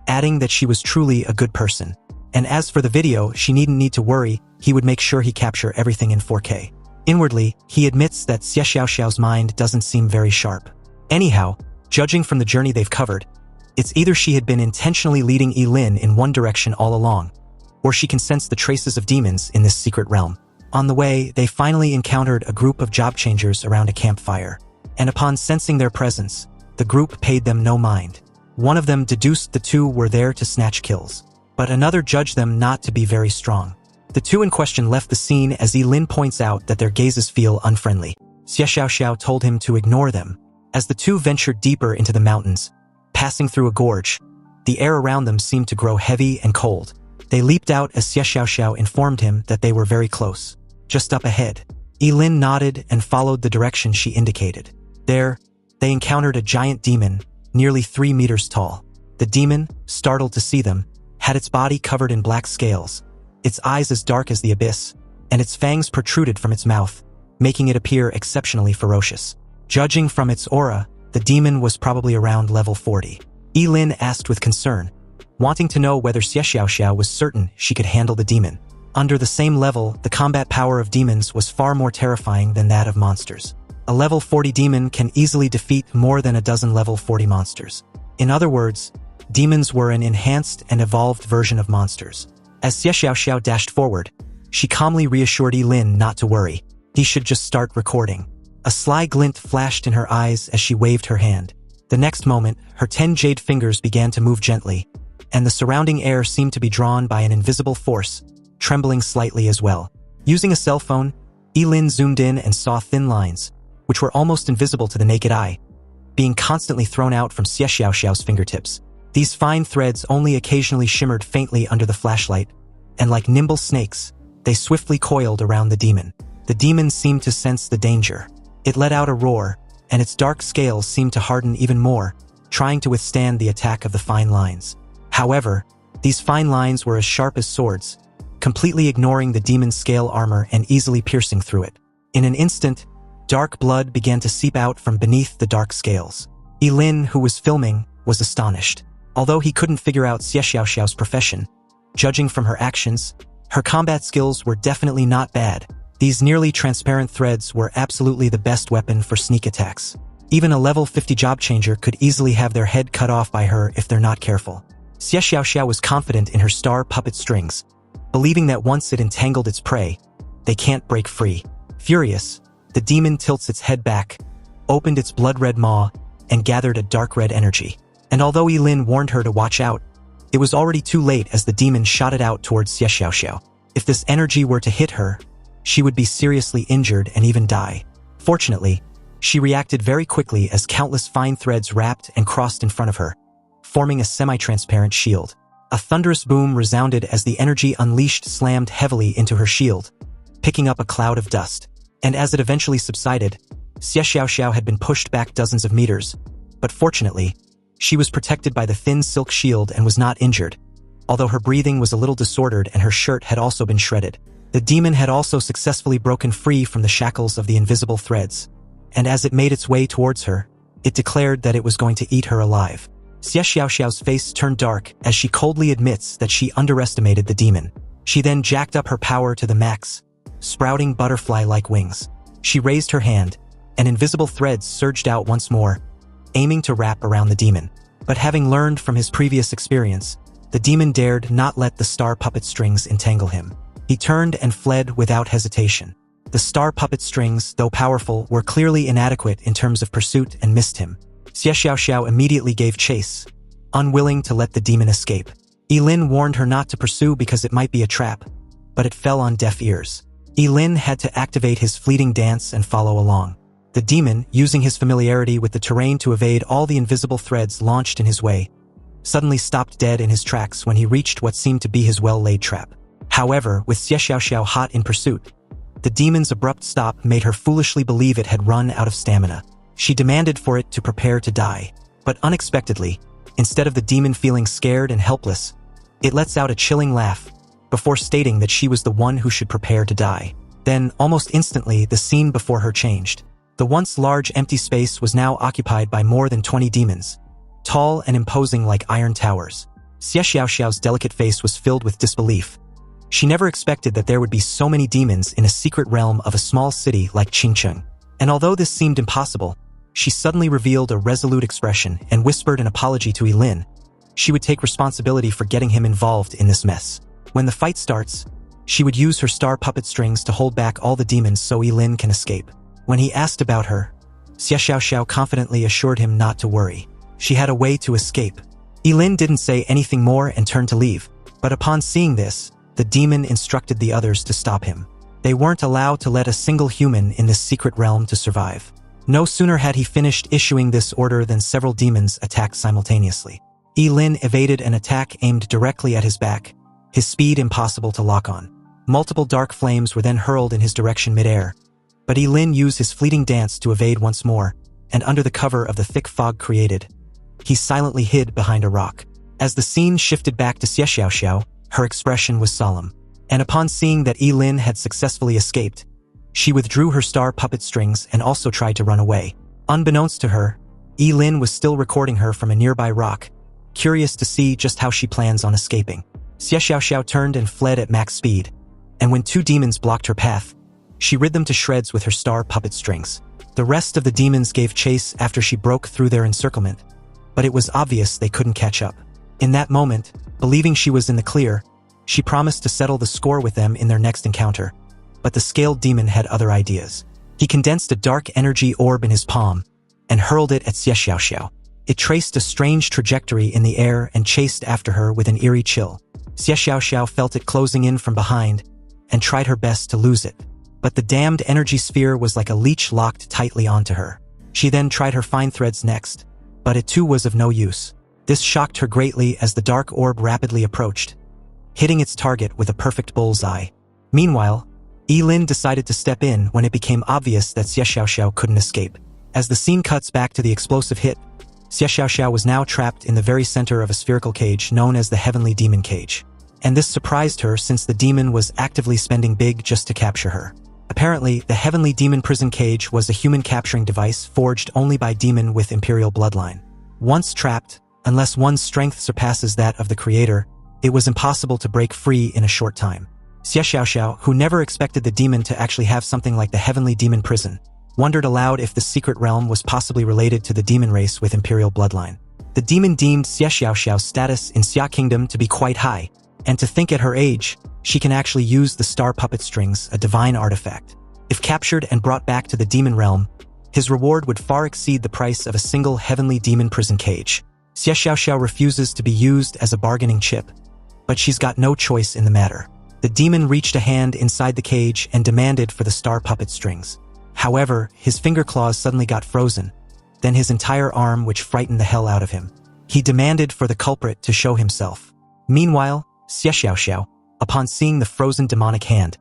adding that she was truly a good person. And as for the video, she needn't need to worry, he would make sure he capture everything in 4K. Inwardly, he admits that Xie Xiaoxiao's mind doesn't seem very sharp. Anyhow, judging from the journey they've covered, it's either she had been intentionally leading Lin in one direction all along, or she can sense the traces of demons in this secret realm. On the way, they finally encountered a group of job changers around a campfire, and upon sensing their presence, the group paid them no mind. One of them deduced the two were there to snatch kills, but another judged them not to be very strong. The two in question left the scene as Lin points out that their gazes feel unfriendly. Xie Xiaoxiao told him to ignore them. As the two ventured deeper into the mountains, passing through a gorge, the air around them seemed to grow heavy and cold. They leaped out as Xie Xiaoxiao informed him that they were very close, just up ahead. Lin nodded and followed the direction she indicated. There, they encountered a giant demon, nearly 3 meters tall. The demon, startled to see them, had its body covered in black scales, its eyes as dark as the abyss, and its fangs protruded from its mouth, making it appear exceptionally ferocious. Judging from its aura, the demon was probably around level 40. Lin asked with concern, wanting to know whether Xie Xiaoxiao was certain she could handle the demon. Under the same level, the combat power of demons was far more terrifying than that of monsters. A level 40 demon can easily defeat more than a dozen level 40 monsters. In other words, demons were an enhanced and evolved version of monsters. As Xie Xiaoxiao dashed forward, she calmly reassured Lin not to worry. He should just start recording. A sly glint flashed in her eyes as she waved her hand. The next moment, her 10 jade fingers began to move gently, and the surrounding air seemed to be drawn by an invisible force, trembling slightly as well. Using a cell phone, Lin zoomed in and saw thin lines, which were almost invisible to the naked eye, being constantly thrown out from Xie Xiaoxiao's fingertips. These fine threads only occasionally shimmered faintly under the flashlight, and like nimble snakes, they swiftly coiled around the demon. The demon seemed to sense the danger. It let out a roar, and its dark scales seemed to harden even more, trying to withstand the attack of the fine lines. However, these fine lines were as sharp as swords, completely ignoring the demon's scale armor and easily piercing through it. In an instant, dark blood began to seep out from beneath the dark scales. Lin, who was filming, was astonished. Although he couldn't figure out Xie Xiaoxiao's profession, judging from her actions, her combat skills were definitely not bad. These nearly transparent threads were absolutely the best weapon for sneak attacks. Even a level 50 job changer could easily have their head cut off by her if they're not careful. Xie Xiaoxiao was confident in her star puppet strings, believing that once it entangled its prey, they can't break free. Furious, the demon tilts its head back, opened its blood-red maw, and gathered a dark red energy. And although Lin warned her to watch out, it was already too late as the demon shot it out towards Xie Xiaoxiao. If this energy were to hit her, she would be seriously injured and even die. Fortunately, she reacted very quickly as countless fine threads wrapped and crossed in front of her, forming a semi-transparent shield. A thunderous boom resounded as the energy unleashed slammed heavily into her shield, picking up a cloud of dust. And as it eventually subsided, Xie Xiaoxiao had been pushed back dozens of meters, but fortunately, she was protected by the thin silk shield and was not injured. although her breathing was a little disordered and her shirt had also been shredded. The demon had also successfully broken free from the shackles of the invisible threads, and as it made its way towards her, it declared that it was going to eat her alive. Xie Xiaoxiao's face turned dark as she coldly admits that she underestimated the demon. She then jacked up her power to the max, sprouting butterfly-like wings. She raised her hand, and invisible threads surged out once more, aiming to wrap around the demon. But having learned from his previous experience, the demon dared not let the star puppet strings entangle him. He turned and fled without hesitation. The star puppet strings, though powerful, were clearly inadequate in terms of pursuit and missed him. Xie Xiaoxiao immediately gave chase, unwilling to let the demon escape. Yilin warned her not to pursue because it might be a trap, but it fell on deaf ears. Yilin had to activate his fleeting dance and follow along. The demon, using his familiarity with the terrain to evade all the invisible threads launched in his way, suddenly stopped dead in his tracks when he reached what seemed to be his well-laid trap. However, with Xie Xiaoxiao hot in pursuit, the demon's abrupt stop made her foolishly believe it had run out of stamina. She demanded for it to prepare to die, but unexpectedly, instead of the demon feeling scared and helpless, it lets out a chilling laugh, before stating that she was the one who should prepare to die. Then, almost instantly, the scene before her changed. The once large empty space was now occupied by more than 20 demons, tall and imposing like iron towers. Xie Xiaoxiao's delicate face was filled with disbelief. She never expected that there would be so many demons in a secret realm of a small city like Qingcheng. And although this seemed impossible, she suddenly revealed a resolute expression and whispered an apology to Yilin. She would take responsibility for getting him involved in this mess. When the fight starts, she would use her star puppet strings to hold back all the demons so Yilin can escape. When he asked about her, Xie Xiaoxiao confidently assured him not to worry. She had a way to escape. Yilin didn't say anything more and turned to leave, but upon seeing this, the demon instructed the others to stop him. They weren't allowed to let a single human in this secret realm to survive. No sooner had he finished issuing this order than several demons attacked simultaneously. Yilin evaded an attack aimed directly at his back, his speed impossible to lock on. Multiple dark flames were then hurled in his direction midair, but Yilin used his fleeting dance to evade once more, and under the cover of the thick fog created, he silently hid behind a rock. As the scene shifted back to Xie Xiaoxiao, her expression was solemn, and upon seeing that Yilin had successfully escaped, she withdrew her star puppet strings and also tried to run away. Unbeknownst to her, Yilin was still recording her from a nearby rock, curious to see just how she plans on escaping. Xie Xiaoxiao turned and fled at max speed, and when two demons blocked her path, she rid them to shreds with her star puppet strings. The rest of the demons gave chase after she broke through their encirclement, but it was obvious they couldn't catch up. In that moment, believing she was in the clear, she promised to settle the score with them in their next encounter. But the scaled demon had other ideas. He condensed a dark energy orb in his palm and hurled it at Xie Xiaoxiao. It traced a strange trajectory in the air and chased after her with an eerie chill. Xie Xiaoxiao felt it closing in from behind and tried her best to lose it. But the damned energy sphere was like a leech locked tightly onto her. She then tried her fine threads next, but it too was of no use. This shocked her greatly as the dark orb rapidly approached, hitting its target with a perfect bullseye. Meanwhile, Yilin decided to step in when it became obvious that Xie Xiaoxiao couldn't escape. As the scene cuts back to the explosive hit, Xie Xiaoxiao was now trapped in the very center of a spherical cage known as the Heavenly Demon Cage. And this surprised her since the demon was actively spending big just to capture her. Apparently, the Heavenly Demon Prison Cage was a human capturing device forged only by demon with imperial bloodline. Once trapped, unless one's strength surpasses that of the creator, it was impossible to break free in a short time. Xie Xiaoxiao, who never expected the demon to actually have something like the Heavenly Demon Prison, wondered aloud if the secret realm was possibly related to the demon race with imperial bloodline. The demon deemed Xie Xiaoxiao's status in Xia Kingdom to be quite high, and to think at her age, she can actually use the star puppet strings, a divine artifact. If captured and brought back to the demon realm, his reward would far exceed the price of a single Heavenly Demon Prison Cage. Xie Xiaoxiao refuses to be used as a bargaining chip, but she's got no choice in the matter. The demon reached a hand inside the cage and demanded for the star puppet strings. However, his finger claws suddenly got frozen, then his entire arm, which frightened the hell out of him. He demanded for the culprit to show himself. Meanwhile, Xie Xiaoxiao, upon seeing the frozen demonic hand,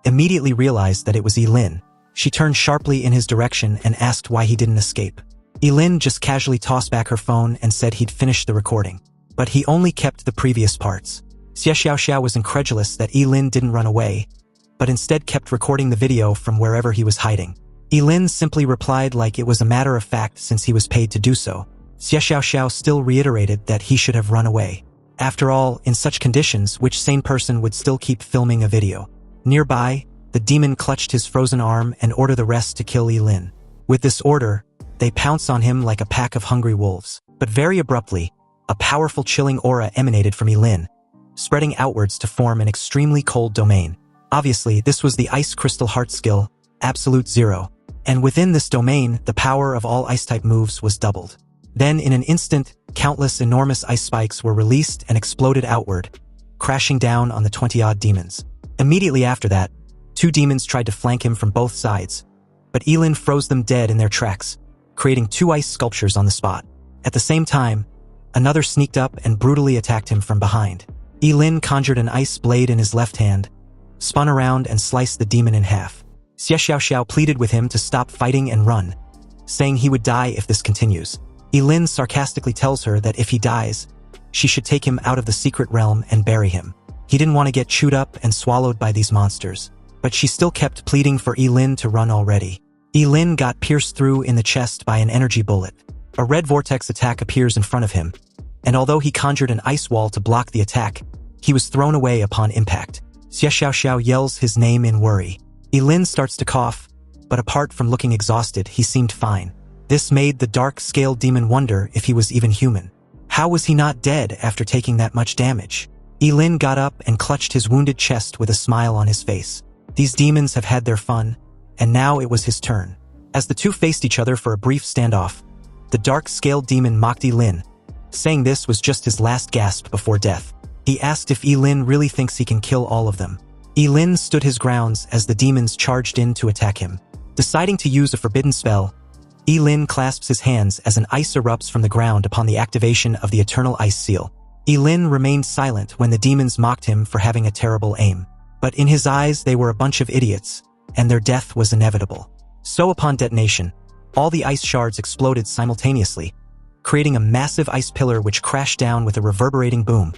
immediately realized that it was Yilin. She turned sharply in his direction and asked why he didn't escape. Yilin just casually tossed back her phone and said he'd finished the recording, but he only kept the previous parts. Xie Xiaoxiao was incredulous that Yi-Lin didn't run away, but instead kept recording the video from wherever he was hiding. Yi-Lin simply replied like it was a matter of fact since he was paid to do so. Xie Xiaoxiao still reiterated that he should have run away. After all, in such conditions, which sane person would still keep filming a video? Nearby, the demon clutched his frozen arm and ordered the rest to kill Yi-Lin. With this order, they pounce on him like a pack of hungry wolves. But very abruptly, a powerful chilling aura emanated from Yi-Lin, spreading outwards to form an extremely cold domain. Obviously, this was the Ice Crystal Heart skill, Absolute Zero. And within this domain, the power of all ice-type moves was doubled. Then, in an instant, countless enormous ice spikes were released and exploded outward, crashing down on the 20-odd demons. Immediately after that, 2 demons tried to flank him from both sides, but Yi-Lin froze them dead in their tracks, creating 2 ice sculptures on the spot. At the same time, another sneaked up and brutally attacked him from behind. Yi-Lin conjured an ice blade in his left hand, spun around and sliced the demon in half. Xie Xiaoxiao pleaded with him to stop fighting and run, saying he would die if this continues. Yi-Lin sarcastically tells her that if he dies, she should take him out of the secret realm and bury him. He didn't want to get chewed up and swallowed by these monsters, but she still kept pleading for Yi-Lin to run already. Yi-Lin got pierced through in the chest by an energy bullet. A red vortex attack appears in front of him, and although he conjured an ice wall to block the attack, he was thrown away upon impact. Xie Xiaoxiao yells his name in worry. Yi-Lin starts to cough, but apart from looking exhausted, he seemed fine. This made the dark-scaled demon wonder if he was even human. How was he not dead after taking that much damage? Yi-Lin got up and clutched his wounded chest with a smile on his face. These demons have had their fun, and now it was his turn. As the two faced each other for a brief standoff, the dark-scaled demon mocked Yi-Lin, saying this was just his last gasp before death. He asked if Yi-Lin really thinks he can kill all of them. Yi-Lin stood his grounds as the demons charged in to attack him. Deciding to use a forbidden spell, Yi-Lin clasps his hands as an ice erupts from the ground upon the activation of the Eternal Ice Seal. Yi-Lin remained silent when the demons mocked him for having a terrible aim. But in his eyes they were a bunch of idiots, and their death was inevitable. So upon detonation, all the ice shards exploded simultaneously, creating a massive ice pillar which crashed down with a reverberating boom,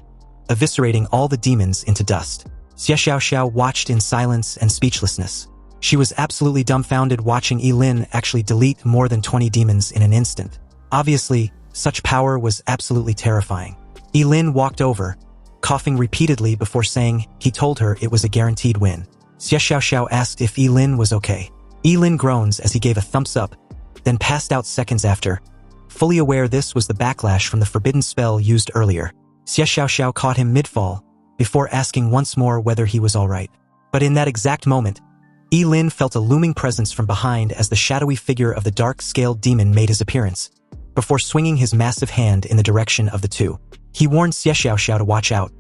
eviscerating all the demons into dust. Xie Xiaoxiao watched in silence and speechlessness. She was absolutely dumbfounded watching Yi-Lin actually delete more than 20 demons in an instant. Obviously, such power was absolutely terrifying. Yi-Lin walked over, coughing repeatedly before saying he told her it was a guaranteed win. Xie Xiaoxiao asked if Yi-Lin was okay. Yi-Lin groans as he gave a thumbs up, then passed out seconds after, fully aware this was the backlash from the forbidden spell used earlier. Xie Xiaoxiao caught him mid-fall, before asking once more whether he was alright. But in that exact moment, Yi-Lin felt a looming presence from behind as the shadowy figure of the dark-scaled demon made his appearance, before swinging his massive hand in the direction of the two. He warned Xie Xiaoxiao to watch out,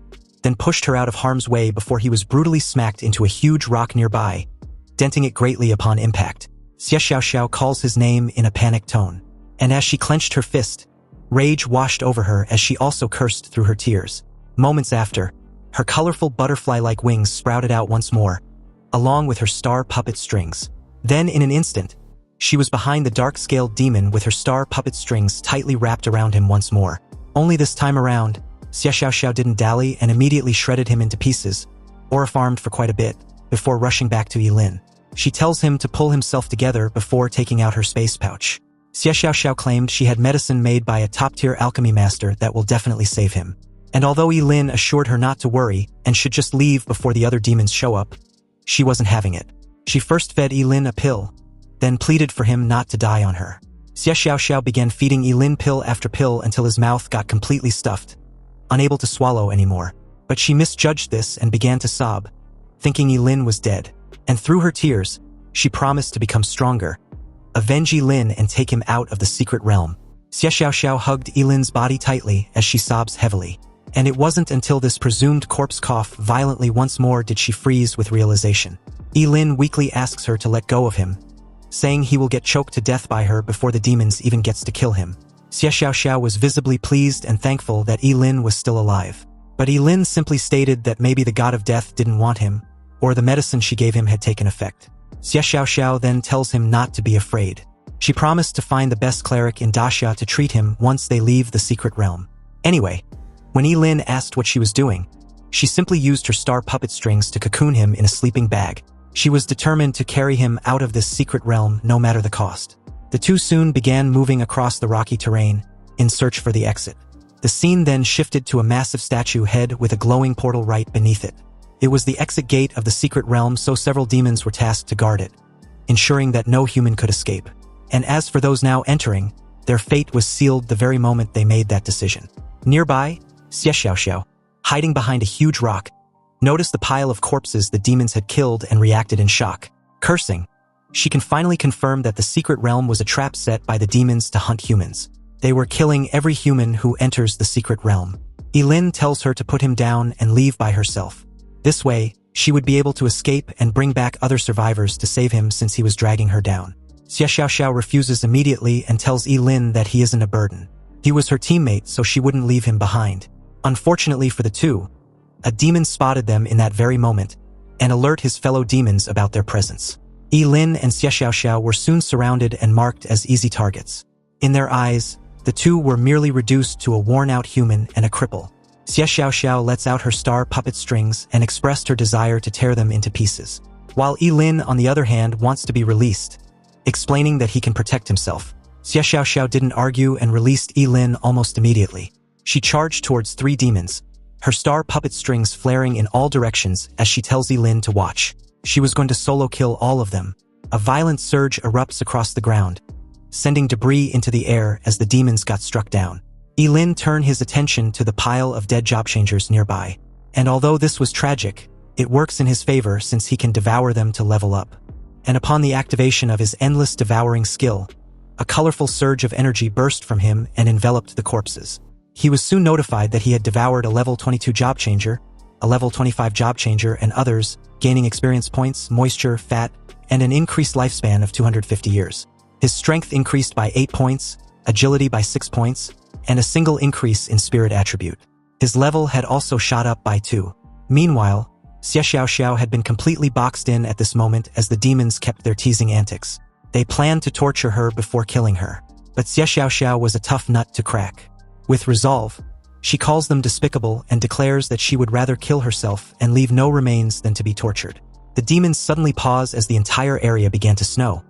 then pushed her out of harm's way before he was brutally smacked into a huge rock nearby, denting it greatly upon impact. Xie Xiaoxiao calls his name in a panicked tone, and as she clenched her fist, rage washed over her as she also cursed through her tears. Moments after, her colorful butterfly-like wings sprouted out once more, along with her star puppet strings. Then, in an instant, she was behind the dark-scaled demon with her star puppet strings tightly wrapped around him once more. Only this time around, Xie Xiaoxiao didn't dally and immediately shredded him into pieces, or farmed for quite a bit, before rushing back to Yi-Lin. She tells him to pull himself together before taking out her space pouch. Xie Xiaoxiao claimed she had medicine made by a top-tier alchemy master that will definitely save him. And although Yi-Lin assured her not to worry and should just leave before the other demons show up, she wasn't having it. She first fed Yi-Lin a pill, then pleaded for him not to die on her. Xie Xiaoxiao began feeding Yi-Lin pill after pill until his mouth got completely stuffed, unable to swallow anymore. But she misjudged this and began to sob, thinking Yi-Lin was dead. And through her tears, she promised to become stronger, avenge Yi-Lin and take him out of the secret realm. Xie Xiaoxiao hugged Yi-Lin's body tightly as she sobs heavily. And it wasn't until this presumed corpse cough violently once more did she freeze with realization. Yi-Lin weakly asks her to let go of him, saying he will get choked to death by her before the demons even gets to kill him. Xie Xiaoxiao was visibly pleased and thankful that Yi-Lin was still alive. But Yi-Lin simply stated that maybe the god of death didn't want him, or the medicine she gave him had taken effect. Xie Xiaoxiao then tells him not to be afraid. She promised to find the best cleric in Daxia to treat him once they leave the secret realm. Anyway, when Yi-Lin asked what she was doing, She simply used her star puppet strings to cocoon him in a sleeping bag. She was determined to carry him out of this secret realm no matter the cost. The two soon began moving across the rocky terrain in search for the exit. The scene then shifted to a massive statue head with a glowing portal right beneath it. It was the exit gate of the secret realm, so several demons were tasked to guard it, ensuring that no human could escape. And as for those now entering, their fate was sealed the very moment they made that decision. Nearby, Xiaoxiao, hiding behind a huge rock, noticed the pile of corpses the demons had killed and reacted in shock. Cursing, she can finally confirm that the secret realm was a trap set by the demons to hunt humans. They were killing every human who enters the secret realm. Yilin tells her to put him down and leave by herself. This way, she would be able to escape and bring back other survivors to save him since he was dragging her down. Xiaoxiao refuses immediately and tells Yilin that he isn't a burden. He was her teammate, so she wouldn't leave him behind. Unfortunately for the two, a demon spotted them in that very moment and alerted his fellow demons about their presence. Yilin and Xiaoxiao were soon surrounded and marked as easy targets. In their eyes, the two were merely reduced to a worn-out human and a cripple. Xiaoxiao lets out her star puppet strings and expressed her desire to tear them into pieces, while Yilin, on the other hand, wants to be released, explaining that he can protect himself. Xiaoxiao didn't argue and released Yilin almost immediately. She charged towards three demons, her star puppet strings flaring in all directions as she tells Yilin to watch. She was going to solo kill all of them. A violent surge erupts across the ground, sending debris into the air as the demons got struck down. Yilin turned his attention to the pile of dead job changers nearby. And although this was tragic, it works in his favor since he can devour them to level up. And upon the activation of his endless devouring skill, a colorful surge of energy burst from him and enveloped the corpses. He was soon notified that he had devoured a level 22 job changer, a level 25 job changer, and others, gaining experience points, moisture, fat, and an increased lifespan of 250 years. His strength increased by 8 points, agility by 6 points, and a single increase in spirit attribute. His level had also shot up by 2. Meanwhile, Xiaoxiao had been completely boxed in at this moment as the demons kept their teasing antics. They planned to torture her before killing her, but Xiaoxiao was a tough nut to crack. With resolve, she calls them despicable and declares that she would rather kill herself and leave no remains than to be tortured. The demons suddenly pause as the entire area began to snow,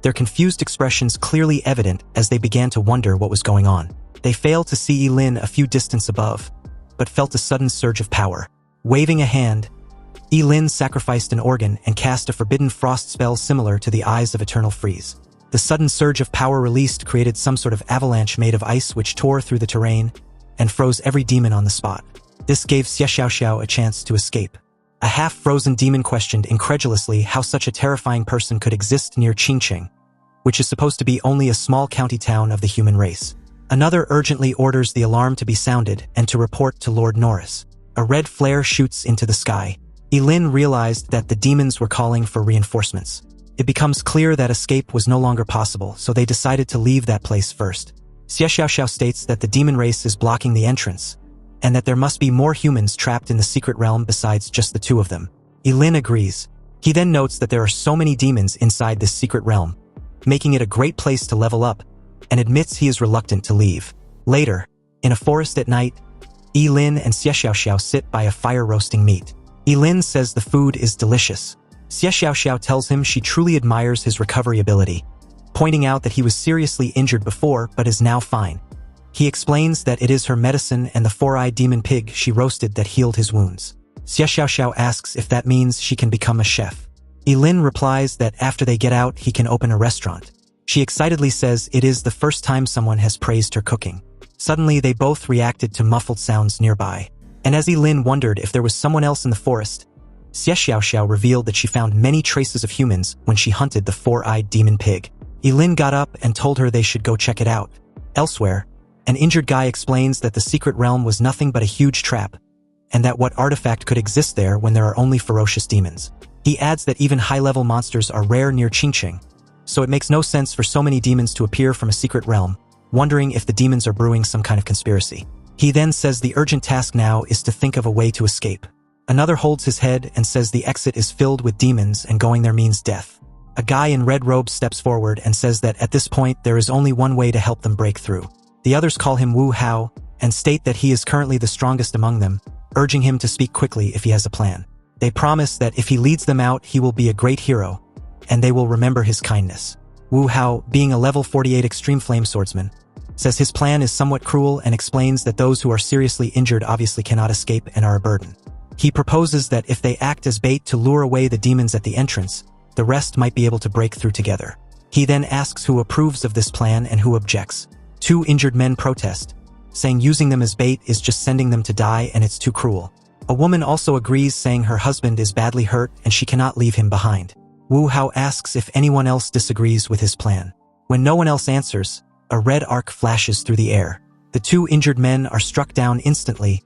their confused expressions clearly evident as they began to wonder what was going on. They failed to see Yilin a few distance above, but felt a sudden surge of power. Waving a hand, Yilin sacrificed an organ and cast a forbidden frost spell similar to the Eyes of Eternal Freeze. The sudden surge of power released created some sort of avalanche made of ice which tore through the terrain and froze every demon on the spot. This gave Xiaoxiao a chance to escape. A half-frozen demon questioned incredulously how such a terrifying person could exist near Qingqing, which is supposed to be only a small county town of the human race. Another urgently orders the alarm to be sounded and to report to Lord Norris. A red flare shoots into the sky. Yilin realized that the demons were calling for reinforcements. It becomes clear that escape was no longer possible, so they decided to leave that place first. Xiaoxiao states that the demon race is blocking the entrance, and that there must be more humans trapped in the secret realm besides just the two of them. Yilin agrees. He then notes that there are so many demons inside this secret realm, making it a great place to level up, and admits he is reluctant to leave. Later, in a forest at night, Yilin and Xiaoxiao sit by a fire roasting meat. Yilin says the food is delicious. Xiaoxiao tells him she truly admires his recovery ability, pointing out that he was seriously injured before but is now fine. He explains that it is her medicine and the four-eyed demon pig she roasted that healed his wounds. Xiaoxiao asks if that means she can become a chef. Yilin replies that after they get out, he can open a restaurant. She excitedly says it is the first time someone has praised her cooking. Suddenly, they both reacted to muffled sounds nearby. And as Yilin wondered if there was someone else in the forest, Xiaoxiao revealed that she found many traces of humans when she hunted the four-eyed demon pig. Yilin got up and told her they should go check it out. Elsewhere, an injured guy explains that the secret realm was nothing but a huge trap, and that what artifact could exist there when there are only ferocious demons. He adds that even high-level monsters are rare near Qingqing, so it makes no sense for so many demons to appear from a secret realm, wondering if the demons are brewing some kind of conspiracy. He then says the urgent task now is to think of a way to escape. Another holds his head and says the exit is filled with demons and going there means death. A guy in red robes steps forward and says that at this point there is only one way to help them break through. The others call him Wu Hao and state that he is currently the strongest among them, urging him to speak quickly if he has a plan. They promise that if he leads them out, he will be a great hero, and they will remember his kindness. Wu Hao, being a level 48 extreme flame swordsman, says his plan is somewhat cruel and explains that those who are seriously injured obviously cannot escape and are a burden. He proposes that if they act as bait to lure away the demons at the entrance, the rest might be able to break through together. He then asks who approves of this plan and who objects. 2 injured men protest, saying using them as bait is just sending them to die and it's too cruel. A woman also agrees, saying her husband is badly hurt and she cannot leave him behind. Wu Hao asks if anyone else disagrees with his plan. When no one else answers, a red arc flashes through the air. The 2 injured men are struck down instantly,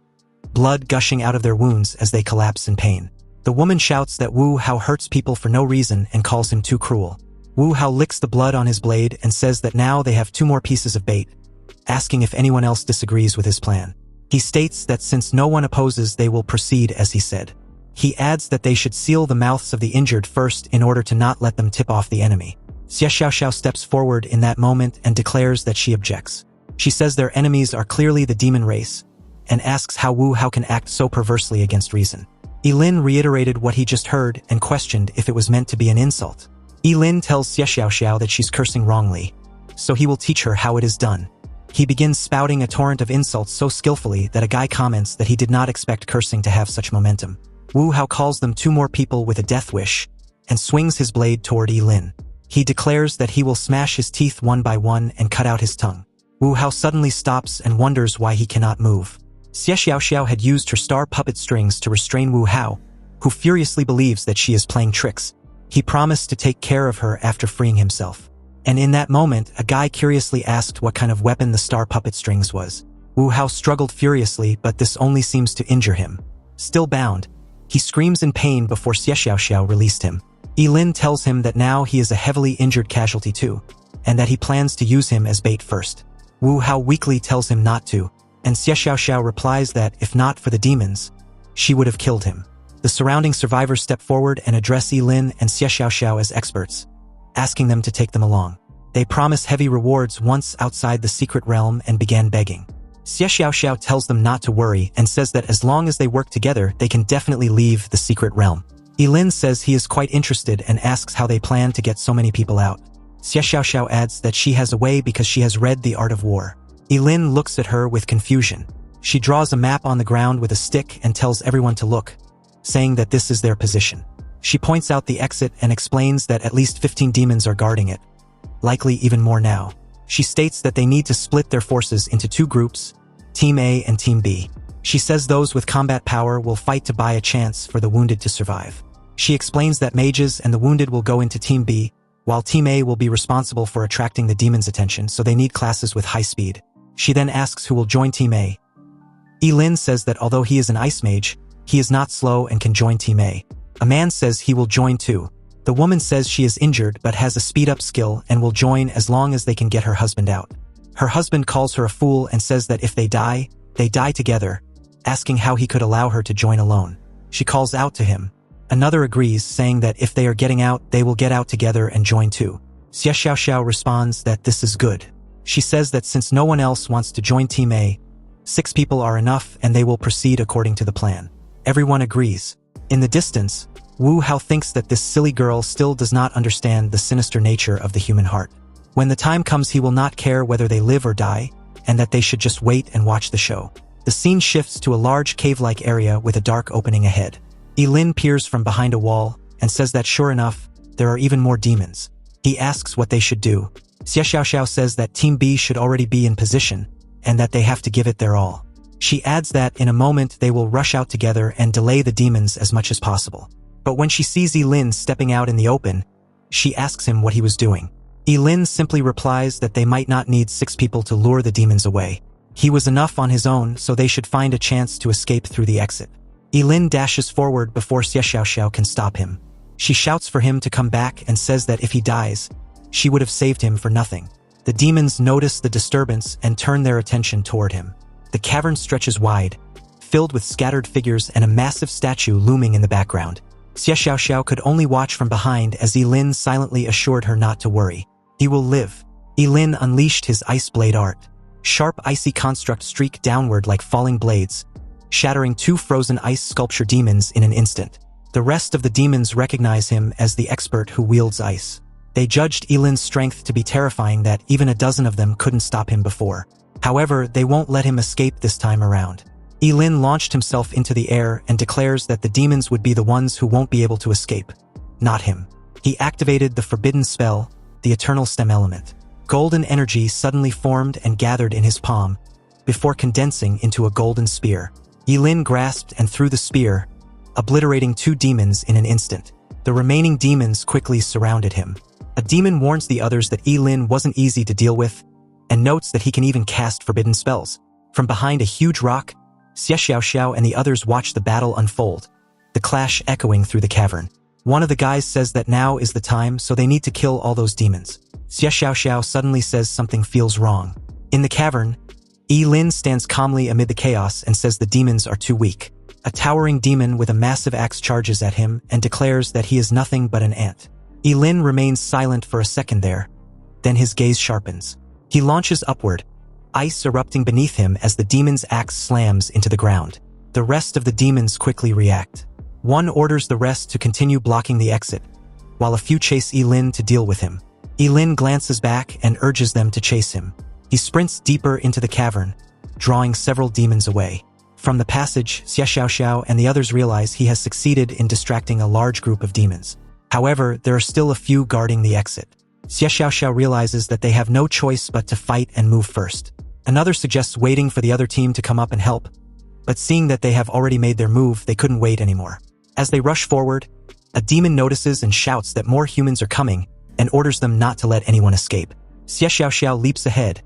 blood gushing out of their wounds as they collapse in pain. The woman shouts that Wu Hao hurts people for no reason and calls him too cruel. Wu Hao licks the blood on his blade and says that now they have 2 more pieces of bait, asking if anyone else disagrees with his plan. He states that since no one opposes, they will proceed as he said. He adds that they should seal the mouths of the injured first in order to not let them tip off the enemy. Xie Xiaoxiao steps forward in that moment and declares that she objects. She says their enemies are clearly the demon race, and asks how Wu Hao can act so perversely against reason. Yilin reiterated what he just heard and questioned if it was meant to be an insult. Yilin tells Xie Xiaoxiao that she's cursing wrongly, so he will teach her how it is done. He begins spouting a torrent of insults so skillfully that a guy comments that he did not expect cursing to have such momentum. Wu Hao calls them 2 more people with a death wish, and swings his blade toward Yilin. He declares that he will smash his teeth one by one and cut out his tongue. Wu Hao suddenly stops and wonders why he cannot move. Xie Xiaoxiao had used her star puppet strings to restrain Wu Hao, who furiously believes that she is playing tricks. He promised to take care of her after freeing himself. And in that moment, a guy curiously asked what kind of weapon the star puppet strings was. Wu Hao struggled furiously, but this only seems to injure him. Still bound, he screams in pain before Xie Xiaoxiao released him. Yilin tells him that now he is a heavily injured casualty too, and that he plans to use him as bait first. Wu Hao weakly tells him not to, and Xie Xiaoxiao replies that, if not for the demons, she would have killed him. The surrounding survivors step forward and address Yilin and Xie Xiaoxiao as experts, asking them to take them along. They promise heavy rewards once outside the secret realm and began begging. Xie Xiaoxiao tells them not to worry and says that as long as they work together, they can definitely leave the secret realm. Yilin says he is quite interested and asks how they plan to get so many people out. Xie Xiaoxiao adds that she has a way because she has read The Art of War. Yilin looks at her with confusion. She draws a map on the ground with a stick and tells everyone to look, saying that this is their position. She points out the exit and explains that at least 15 demons are guarding it, likely even more now. She states that they need to split their forces into 2 groups, Team A and Team B. She says those with combat power will fight to buy a chance for the wounded to survive. She explains that mages and the wounded will go into Team B, while Team A will be responsible for attracting the demons' attention, so they need classes with high speed. She then asks who will join Team A. Yilin says that although he is an ice mage, he is not slow and can join Team A. A man says he will join too. The woman says she is injured but has a speed-up skill and will join as long as they can get her husband out. Her husband calls her a fool and says that if they die together, asking how he could allow her to join alone. She calls out to him. Another agrees, saying that if they are getting out, they will get out together and join too. Xie Xiaoxiao responds that this is good. She says that since no one else wants to join Team A, 6 people are enough and they will proceed according to the plan. Everyone agrees. In the distance, Wu Hao thinks that this silly girl still does not understand the sinister nature of the human heart. When the time comes, he will not care whether they live or die, and that they should just wait and watch the show. The scene shifts to a large cave-like area with a dark opening ahead. Yilin peers from behind a wall and says that sure enough, there are even more demons. He asks what they should do. Xie Xiaoxiao says that Team B should already be in position, and that they have to give it their all. She adds that in a moment they will rush out together and delay the demons as much as possible. But when she sees Yilin stepping out in the open, she asks him what he was doing. Yilin simply replies that they might not need 6 people to lure the demons away. He was enough on his own, so they should find a chance to escape through the exit. Yilin dashes forward before Xie Xiaoxiao can stop him. She shouts for him to come back and says that if he dies, she would have saved him for nothing. The demons notice the disturbance and turn their attention toward him. The cavern stretches wide, filled with scattered figures and a massive statue looming in the background. Xie Xiaoxiao could only watch from behind as Yilin silently assured her not to worry. He will live. Yilin unleashed his ice blade art. Sharp icy constructs streak downward like falling blades, shattering 2 frozen ice sculpture demons in an instant. The rest of the demons recognize him as the expert who wields ice. They judged Yilin's strength to be terrifying that even a dozen of them couldn't stop him before. However, they won't let him escape this time around. Yilin launched himself into the air and declares that the demons would be the ones who won't be able to escape. Not him. He activated the forbidden spell, the eternal stem element. Golden energy suddenly formed and gathered in his palm, before condensing into a golden spear. Yilin grasped and threw the spear, obliterating 2 demons in an instant. The remaining demons quickly surrounded him. A demon warns the others that Yilin wasn't easy to deal with, and notes that he can even cast forbidden spells. From behind a huge rock, Xie Xiaoxiao and the others watch the battle unfold, the clash echoing through the cavern. One of the guys says that now is the time, so they need to kill all those demons. Xie Xiaoxiao suddenly says something feels wrong. In the cavern, Yilin stands calmly amid the chaos and says the demons are too weak. A towering demon with a massive axe charges at him and declares that he is nothing but an ant. Yilin remains silent for a second there, then his gaze sharpens. He launches upward, ice erupting beneath him as the demon's axe slams into the ground. The rest of the demons quickly react. One orders the rest to continue blocking the exit, while a few chase Yilin to deal with him. Yilin glances back and urges them to chase him. He sprints deeper into the cavern, drawing several demons away. From the passage, Xie Xiaoxiao and the others realize he has succeeded in distracting a large group of demons. However, there are still a few guarding the exit. Xie Xiaoxiao realizes that they have no choice but to fight and move first. Another suggests waiting for the other team to come up and help, but seeing that they have already made their move, they couldn't wait anymore. As they rush forward, a demon notices and shouts that more humans are coming and orders them not to let anyone escape. Xie Xiaoxiao leaps ahead,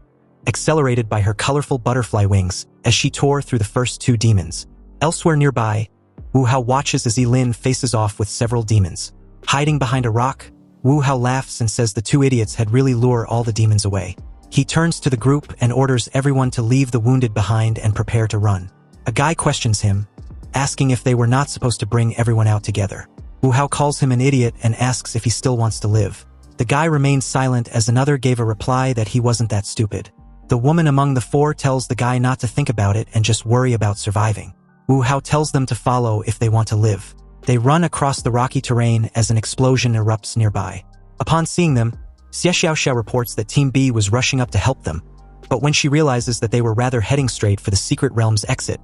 accelerated by her colorful butterfly wings as she tore through the first 2 demons. Elsewhere nearby, Wu Hao watches as Yilin faces off with several demons. Hiding behind a rock, Wu Hao laughs and says the 2 idiots had really lured all the demons away. He turns to the group and orders everyone to leave the wounded behind and prepare to run. A guy questions him, asking if they were not supposed to bring everyone out together. Wu Hao calls him an idiot and asks if he still wants to live. The guy remains silent as another gave a reply that he wasn't that stupid. The woman among the 4 tells the guy not to think about it and just worry about surviving. Wu Hao tells them to follow if they want to live. They run across the rocky terrain as an explosion erupts nearby. Upon seeing them, Xie Xiaoxiao reports that Team B was rushing up to help them, but when she realizes that they were rather heading straight for the secret realm's exit,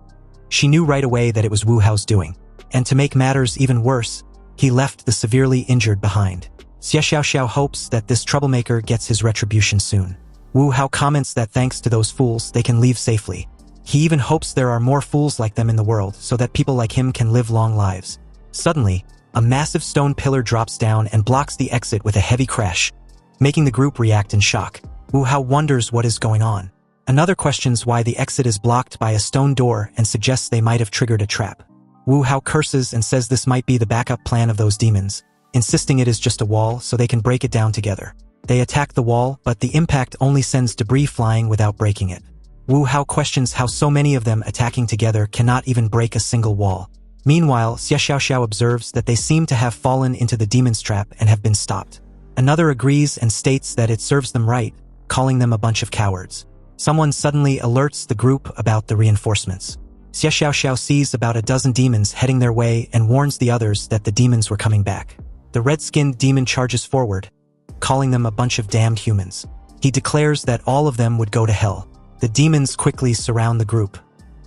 she knew right away that it was Wu Hao's doing. And to make matters even worse, he left the severely injured behind. Xie Xiaoxiao hopes that this troublemaker gets his retribution soon. Wu Hao comments that thanks to those fools, they can leave safely. He even hopes there are more fools like them in the world so that people like him can live long lives. Suddenly, a massive stone pillar drops down and blocks the exit with a heavy crash, making the group react in shock. Wu Hao wonders what is going on. Another questions why the exit is blocked by a stone door and suggests they might have triggered a trap. Wu Hao curses and says this might be the backup plan of those demons, insisting it is just a wall so they can break it down together. They attack the wall, but the impact only sends debris flying without breaking it. Wu Hao questions how so many of them attacking together cannot even break a single wall. Meanwhile, Xie Xiaoxiao observes that they seem to have fallen into the demon's trap and have been stopped. Another agrees and states that it serves them right, calling them a bunch of cowards. Someone suddenly alerts the group about the reinforcements. Xie Xiaoxiao sees about a dozen demons heading their way and warns the others that the demons were coming back. The red-skinned demon charges forward, calling them a bunch of damned humans. He declares that all of them would go to hell. The demons quickly surround the group.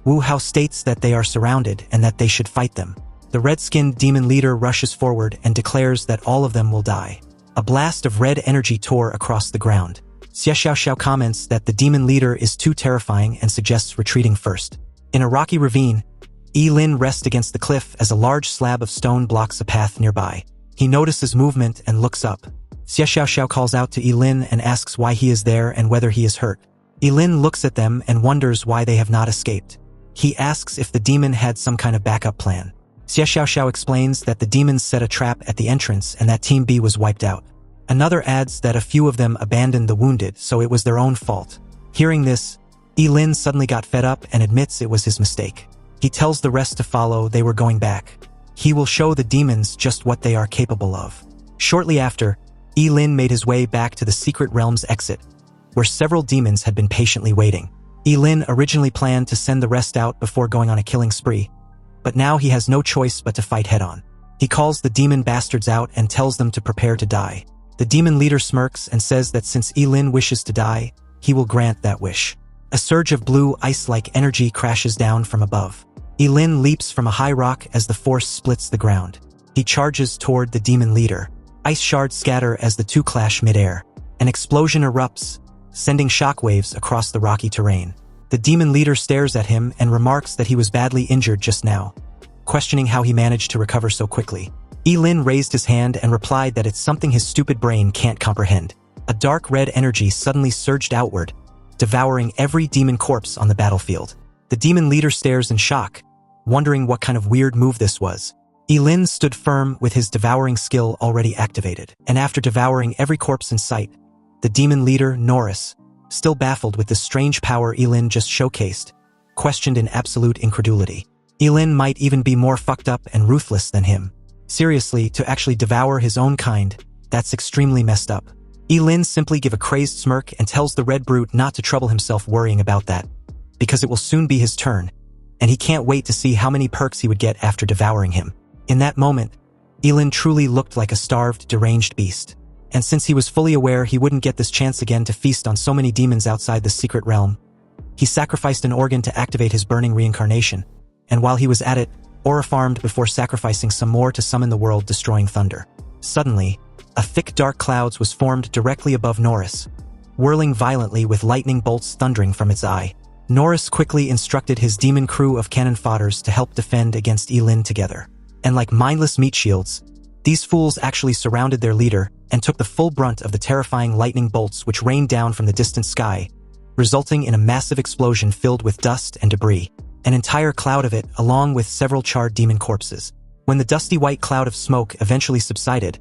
Wu Hao states that they are surrounded and that they should fight them. The red-skinned demon leader rushes forward and declares that all of them will die. A blast of red energy tore across the ground. Xie Xiaoxiao comments that the demon leader is too terrifying and suggests retreating first. In a rocky ravine, Yilin rests against the cliff as a large slab of stone blocks a path nearby. He notices movement and looks up. Xie Xiaoxiao calls out to Yilin and asks why he is there and whether he is hurt. Yilin looks at them and wonders why they have not escaped. He asks if the demon had some kind of backup plan. Xie Xiaoxiao explains that the demons set a trap at the entrance and that Team B was wiped out. Another adds that a few of them abandoned the wounded, so it was their own fault. Hearing this, Yilin suddenly got fed up and admits it was his mistake. He tells the rest to follow, they were going back. He will show the demons just what they are capable of. Shortly after, Yilin made his way back to the secret realm's exit, where several demons had been patiently waiting. Lin originally planned to send the rest out before going on a killing spree, but now he has no choice but to fight head-on. He calls the demon bastards out and tells them to prepare to die. The demon leader smirks and says that since Lin wishes to die, he will grant that wish. A surge of blue ice-like energy crashes down from above. Lin leaps from a high rock as the force splits the ground. He charges toward the demon leader. Ice shards scatter as the two clash mid-air. An explosion erupts, sending shockwaves across the rocky terrain. The demon leader stares at him and remarks that he was badly injured just now, questioning how he managed to recover so quickly. Lin raised his hand and replied that it's something his stupid brain can't comprehend. A dark red energy suddenly surged outward, devouring every demon corpse on the battlefield. The demon leader stares in shock, wondering what kind of weird move this was. Lin stood firm with his devouring skill already activated, and after devouring every corpse in sight, the demon leader, Norris, still baffled with the strange power Lin just showcased, questioned in absolute incredulity. Lin might even be more fucked up and ruthless than him. Seriously, to actually devour his own kind, that's extremely messed up. Lin simply gives a crazed smirk and tells the red brute not to trouble himself worrying about that, because it will soon be his turn, and he can't wait to see how many perks he would get after devouring him. In that moment, Lin truly looked like a starved, deranged beast. And since he was fully aware he wouldn't get this chance again to feast on so many demons outside the secret realm, he sacrificed an organ to activate his burning reincarnation, and while he was at it, aura farmed before sacrificing some more to summon the world-destroying thunder. Suddenly, a thick dark cloud was formed directly above Norris, whirling violently with lightning bolts thundering from its eye. Norris quickly instructed his demon crew of cannon fodders to help defend against Lin together. And like mindless meat shields, these fools actually surrounded their leader and took the full brunt of the terrifying lightning bolts which rained down from the distant sky, resulting in a massive explosion filled with dust and debris. An entire cloud of it, along with several charred demon corpses. When the dusty white cloud of smoke eventually subsided,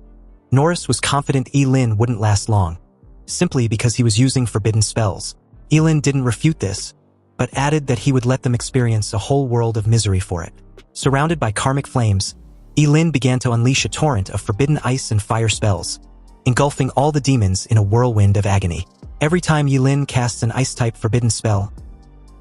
Norris was confident Lin wouldn't last long, simply because he was using forbidden spells. Lin didn't refute this, but added that he would let them experience a whole world of misery for it. Surrounded by karmic flames, Lin began to unleash a torrent of forbidden ice and fire spells, engulfing all the demons in a whirlwind of agony. Every time Lin casts an ice-type forbidden spell,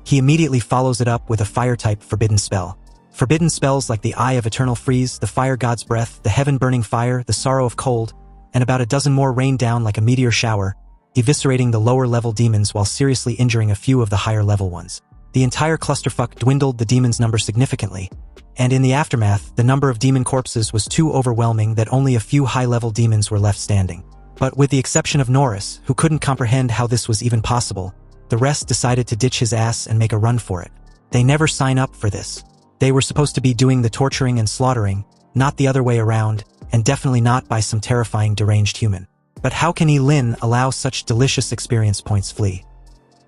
he immediately follows it up with a fire-type forbidden spell. Forbidden spells like the Eye of Eternal Freeze, the Fire God's Breath, the Heaven-Burning Fire, the Sorrow of Cold, and about a dozen more rain down like a meteor shower, eviscerating the lower-level demons while seriously injuring a few of the higher-level ones. The entire clusterfuck dwindled the demons' number significantly, and in the aftermath, the number of demon corpses was too overwhelming that only a few high-level demons were left standing. But with the exception of Norris, who couldn't comprehend how this was even possible, the rest decided to ditch his ass and make a run for it. They never sign up for this. They were supposed to be doing the torturing and slaughtering, not the other way around, and definitely not by some terrifying deranged human. But how can Lin allow such delicious experience points flee?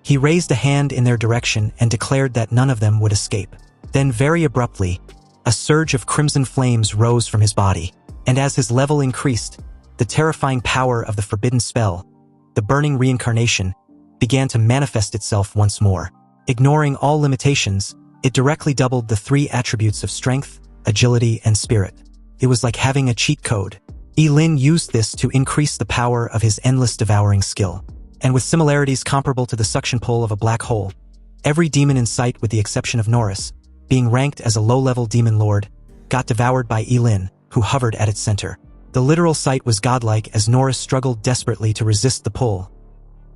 He raised a hand in their direction and declared that none of them would escape. Then very abruptly, a surge of crimson flames rose from his body, and as his level increased, the terrifying power of the forbidden spell, the burning reincarnation, began to manifest itself once more. Ignoring all limitations, it directly doubled the three attributes of strength, agility, and spirit. It was like having a cheat code. Lin used this to increase the power of his endless devouring skill. And with similarities comparable to the suction pull of a black hole, every demon in sight with the exception of Norris, being ranked as a low-level demon lord, got devoured by Lin, who hovered at its center. The literal sight was godlike as Norris struggled desperately to resist the pull,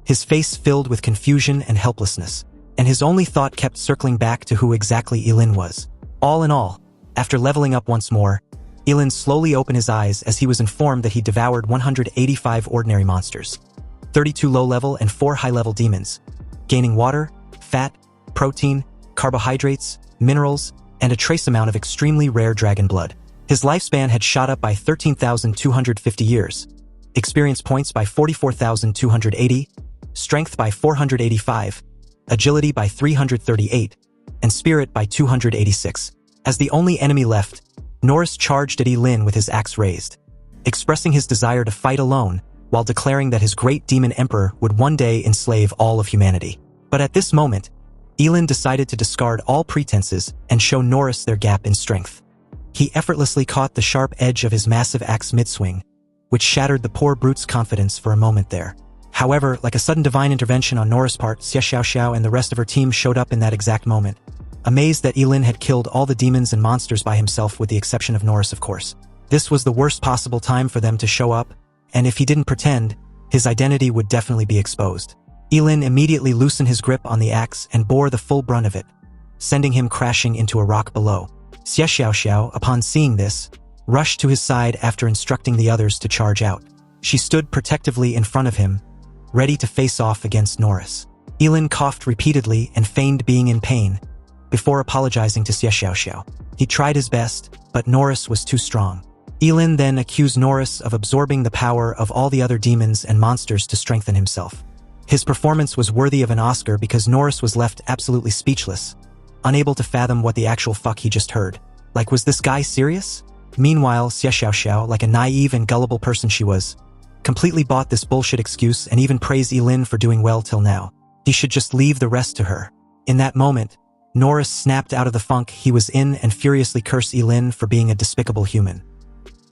his face filled with confusion and helplessness, and his only thought kept circling back to who exactly Lin was. All in all, after leveling up once more, Lin slowly opened his eyes as he was informed that he devoured 185 ordinary monsters, 32 low-level and 4 high-level demons, gaining water, fat, protein, carbohydrates, minerals, and a trace amount of extremely rare dragon blood. His lifespan had shot up by 13,250 years, experience points by 44,280, strength by 485, agility by 338, and spirit by 286. As the only enemy left, Norris charged at Lin with his axe raised, expressing his desire to fight alone while declaring that his great demon emperor would one day enslave all of humanity. But at this moment, Lin decided to discard all pretenses and show Norris their gap in strength. He effortlessly caught the sharp edge of his massive axe mid-swing, which shattered the poor brute's confidence for a moment there. However, like a sudden divine intervention on Nora's part, Xie Xiaoxiao and the rest of her team showed up in that exact moment. Amazed that Yilin had killed all the demons and monsters by himself with the exception of Norris, of course. This was the worst possible time for them to show up, and if he didn't pretend, his identity would definitely be exposed. Yilin immediately loosened his grip on the axe and bore the full brunt of it, sending him crashing into a rock below. Xie Xiaoxiao, upon seeing this, rushed to his side after instructing the others to charge out. She stood protectively in front of him, ready to face off against Norris. Yilin coughed repeatedly and feigned being in pain, before apologizing to Xie Xiaoxiao. He tried his best, but Norris was too strong. Yilin then accused Norris of absorbing the power of all the other demons and monsters to strengthen himself. His performance was worthy of an Oscar because Norris was left absolutely speechless, unable to fathom what the actual fuck he just heard. Like, was this guy serious? Meanwhile, Xie Xiaoxiao, like a naive and gullible person she was, completely bought this bullshit excuse and even praised Yilin for doing well till now. He should just leave the rest to her. In that moment, Norris snapped out of the funk he was in and furiously cursed Yilin for being a despicable human.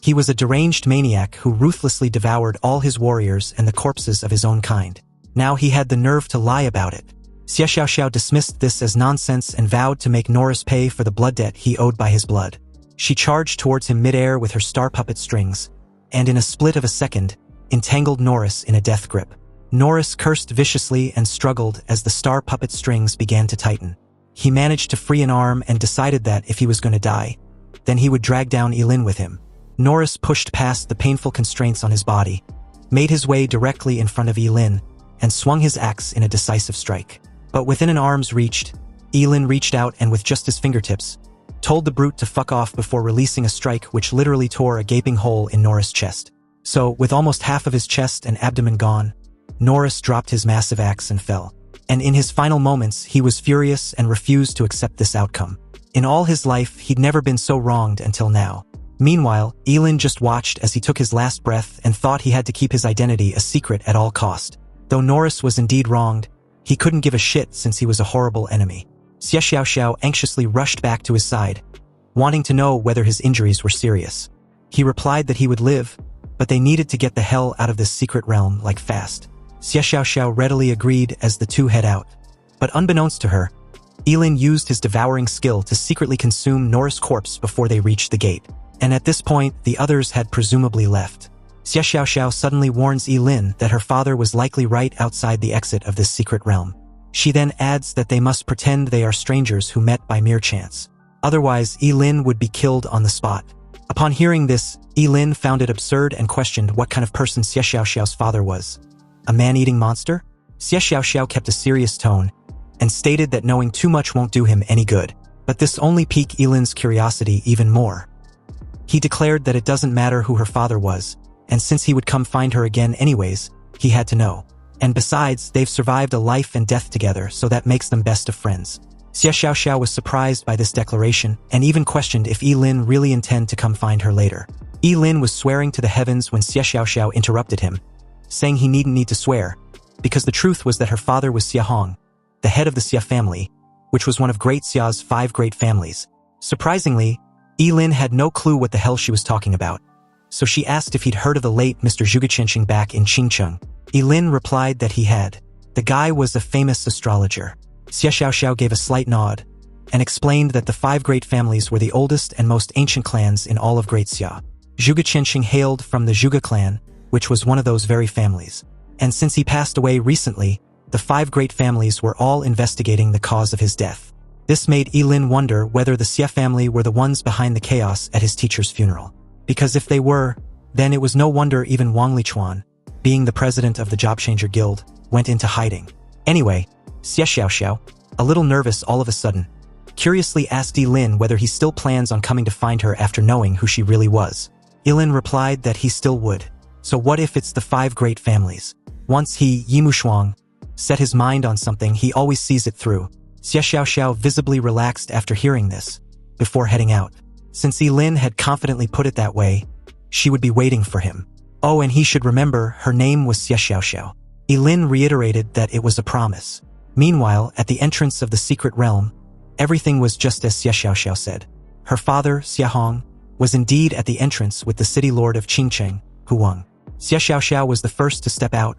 He was a deranged maniac who ruthlessly devoured all his warriors and the corpses of his own kind. Now he had the nerve to lie about it. Xie Xiaoxiao dismissed this as nonsense and vowed to make Norris pay for the blood debt he owed by his blood. She charged towards him midair with her star puppet strings, and in a split of a second, entangled Norris in a death grip. Norris cursed viciously and struggled as the star puppet strings began to tighten. He managed to free an arm and decided that if he was going to die, then he would drag down Yilin with him. Norris pushed past the painful constraints on his body, made his way directly in front of Yilin, and swung his axe in a decisive strike. But within an arm's reach, Yilin reached out and with just his fingertips, told the brute to fuck off before releasing a strike which literally tore a gaping hole in Norris' chest. So, with almost half of his chest and abdomen gone, Norris dropped his massive axe and fell. And in his final moments, he was furious and refused to accept this outcome. In all his life, he'd never been so wronged until now. Meanwhile, Yilin just watched as he took his last breath and thought he had to keep his identity a secret at all cost. Though Norris was indeed wronged, he couldn't give a shit since he was a horrible enemy. Xie Xiaoxiao anxiously rushed back to his side, wanting to know whether his injuries were serious. He replied that he would live, but they needed to get the hell out of this secret realm, like fast. Xie Xiaoxiao readily agreed as the two head out. But unbeknownst to her, Yilin used his devouring skill to secretly consume Norris' corpse before they reached the gate. And at this point, the others had presumably left. Xie Xiaoxiao suddenly warns Yilin that her father was likely right outside the exit of this secret realm. She then adds that they must pretend they are strangers who met by mere chance. Otherwise, Yilin would be killed on the spot. Upon hearing this, Yilin found it absurd and questioned what kind of person Xie Xiaoxiao's father was. A man-eating monster? Xie Xiaoxiao kept a serious tone and stated that knowing too much won't do him any good. But this only piqued Yilin's curiosity even more. He declared that it doesn't matter who her father was, and since he would come find her again anyways, he had to know. And besides, they've survived a life and death together, so that makes them best of friends. Xie Xiaoxiao was surprised by this declaration and even questioned if Yilin really intended to come find her later. Yilin was swearing to the heavens when Xie Xiaoxiao interrupted him, saying he needn't need to swear, because the truth was that her father was Xie Hong, the head of the Xie family, which was one of Great Xia's 5 great families. Surprisingly, Yilin had no clue what the hell she was talking about, so she asked if he'd heard of the late Mr. Zhuge Qianqing back in Qingcheng. Yilin replied that he had. The guy was a famous astrologer. Xie Xiaoxiao gave a slight nod and explained that the 5 great families were the oldest and most ancient clans in all of Great Xia. Zhuge Qianqing hailed from the Zhuge clan, which was one of those very families. And since he passed away recently, the 5 great families were all investigating the cause of his death. This made Yilin wonder whether the Xie family were the ones behind the chaos at his teacher's funeral. Because if they were, then it was no wonder even Wang Lichuan, being the president of the Job Changer Guild, went into hiding. Anyway, Xie Xiaoxiao, a little nervous all of a sudden, curiously asked Yilin whether he still plans on coming to find her after knowing who she really was. Yilin replied that he still would. So what if it's the 5 great families? Once he, Yimu Shuang, set his mind on something, he always sees it through. Xie Xiaoxiao visibly relaxed after hearing this, before heading out. Since Yilin had confidently put it that way, she would be waiting for him. Oh, and he should remember her name was Xie Xiaoxiao. Yilin reiterated that it was a promise. Meanwhile, at the entrance of the secret realm, everything was just as Xie Xiaoxiao said. Her father, Xie Hong, was indeed at the entrance with the city lord of Qingcheng, Hu Wang. Xie Xiaoxiao was the first to step out,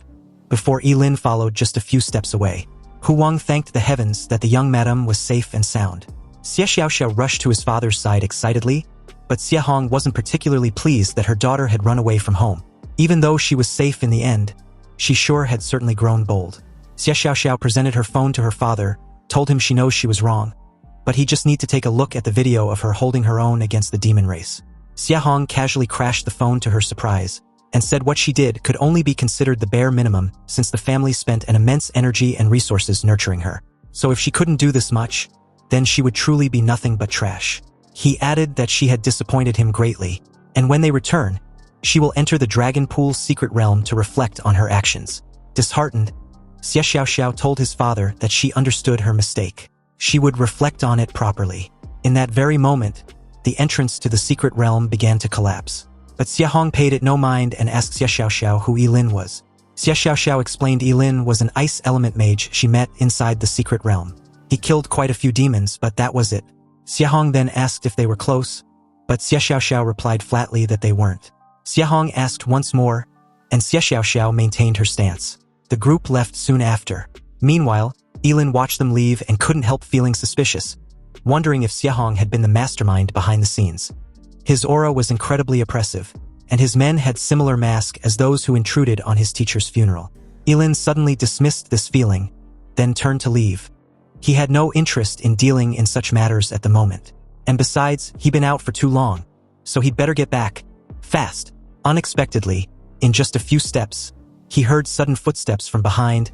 before Yilin followed just a few steps away. Hu Wang thanked the heavens that the young madam was safe and sound. Xie Xiaoxiao rushed to his father's side excitedly, but Xie Hong wasn't particularly pleased that her daughter had run away from home. Even though she was safe in the end, she sure had certainly grown bold. Xie Xiaoxiao presented her phone to her father, told him she knows she was wrong, but he just need to take a look at the video of her holding her own against the demon race. Xie Hong casually crashed the phone to her surprise, and said what she did could only be considered the bare minimum since the family spent an immense energy and resources nurturing her. So if she couldn't do this much, then she would truly be nothing but trash. He added that she had disappointed him greatly, and when they return, she will enter the Dragon Pool's secret realm to reflect on her actions. Disheartened, Xie Xiaoxiao told his father that she understood her mistake. She would reflect on it properly. In that very moment, the entrance to the secret realm began to collapse. But Xie Hong paid it no mind and asked Xie Xiaoxiao who Yilin was. Xie Xiaoxiao explained Yilin was an ice element mage she met inside the secret realm. He killed quite a few demons, but that was it. Xie Hong then asked if they were close, but Xie Xiaoxiao replied flatly that they weren't. Xie Hong asked once more, and Xie Xiaoxiao maintained her stance. The group left soon after. Meanwhile, Yilin watched them leave and couldn't help feeling suspicious, wondering if Xie Hong had been the mastermind behind the scenes. His aura was incredibly oppressive, and his men had similar masks as those who intruded on his teacher's funeral. Yilin suddenly dismissed this feeling, then turned to leave. He had no interest in dealing in such matters at the moment. And besides, he'd been out for too long, so he'd better get back. Fast. Unexpectedly, in just a few steps, he heard sudden footsteps from behind,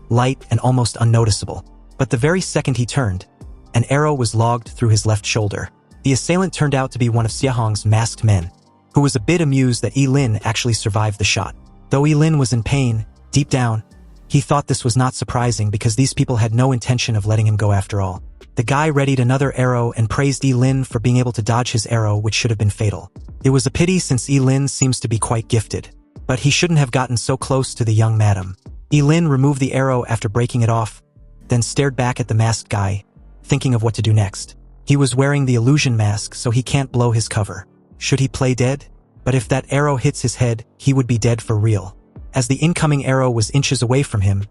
light and almost unnoticeable. But the very second he turned, an arrow was logged through his left shoulder. The assailant turned out to be one of Xie Hong's masked men, who was a bit amused that Yilin actually survived the shot. Though Yilin was in pain, deep down, he thought this was not surprising because these people had no intention of letting him go after all. The guy readied another arrow and praised Yilin for being able to dodge his arrow, which should have been fatal. It was a pity since Yilin seems to be quite gifted, but he shouldn't have gotten so close to the young madam. Yilin removed the arrow after breaking it off, then stared back at the masked guy, thinking of what to do next. He was wearing the illusion mask, so he can't blow his cover. Should he play dead? But if that arrow hits his head, he would be dead for real. As the incoming arrow was inches away from him,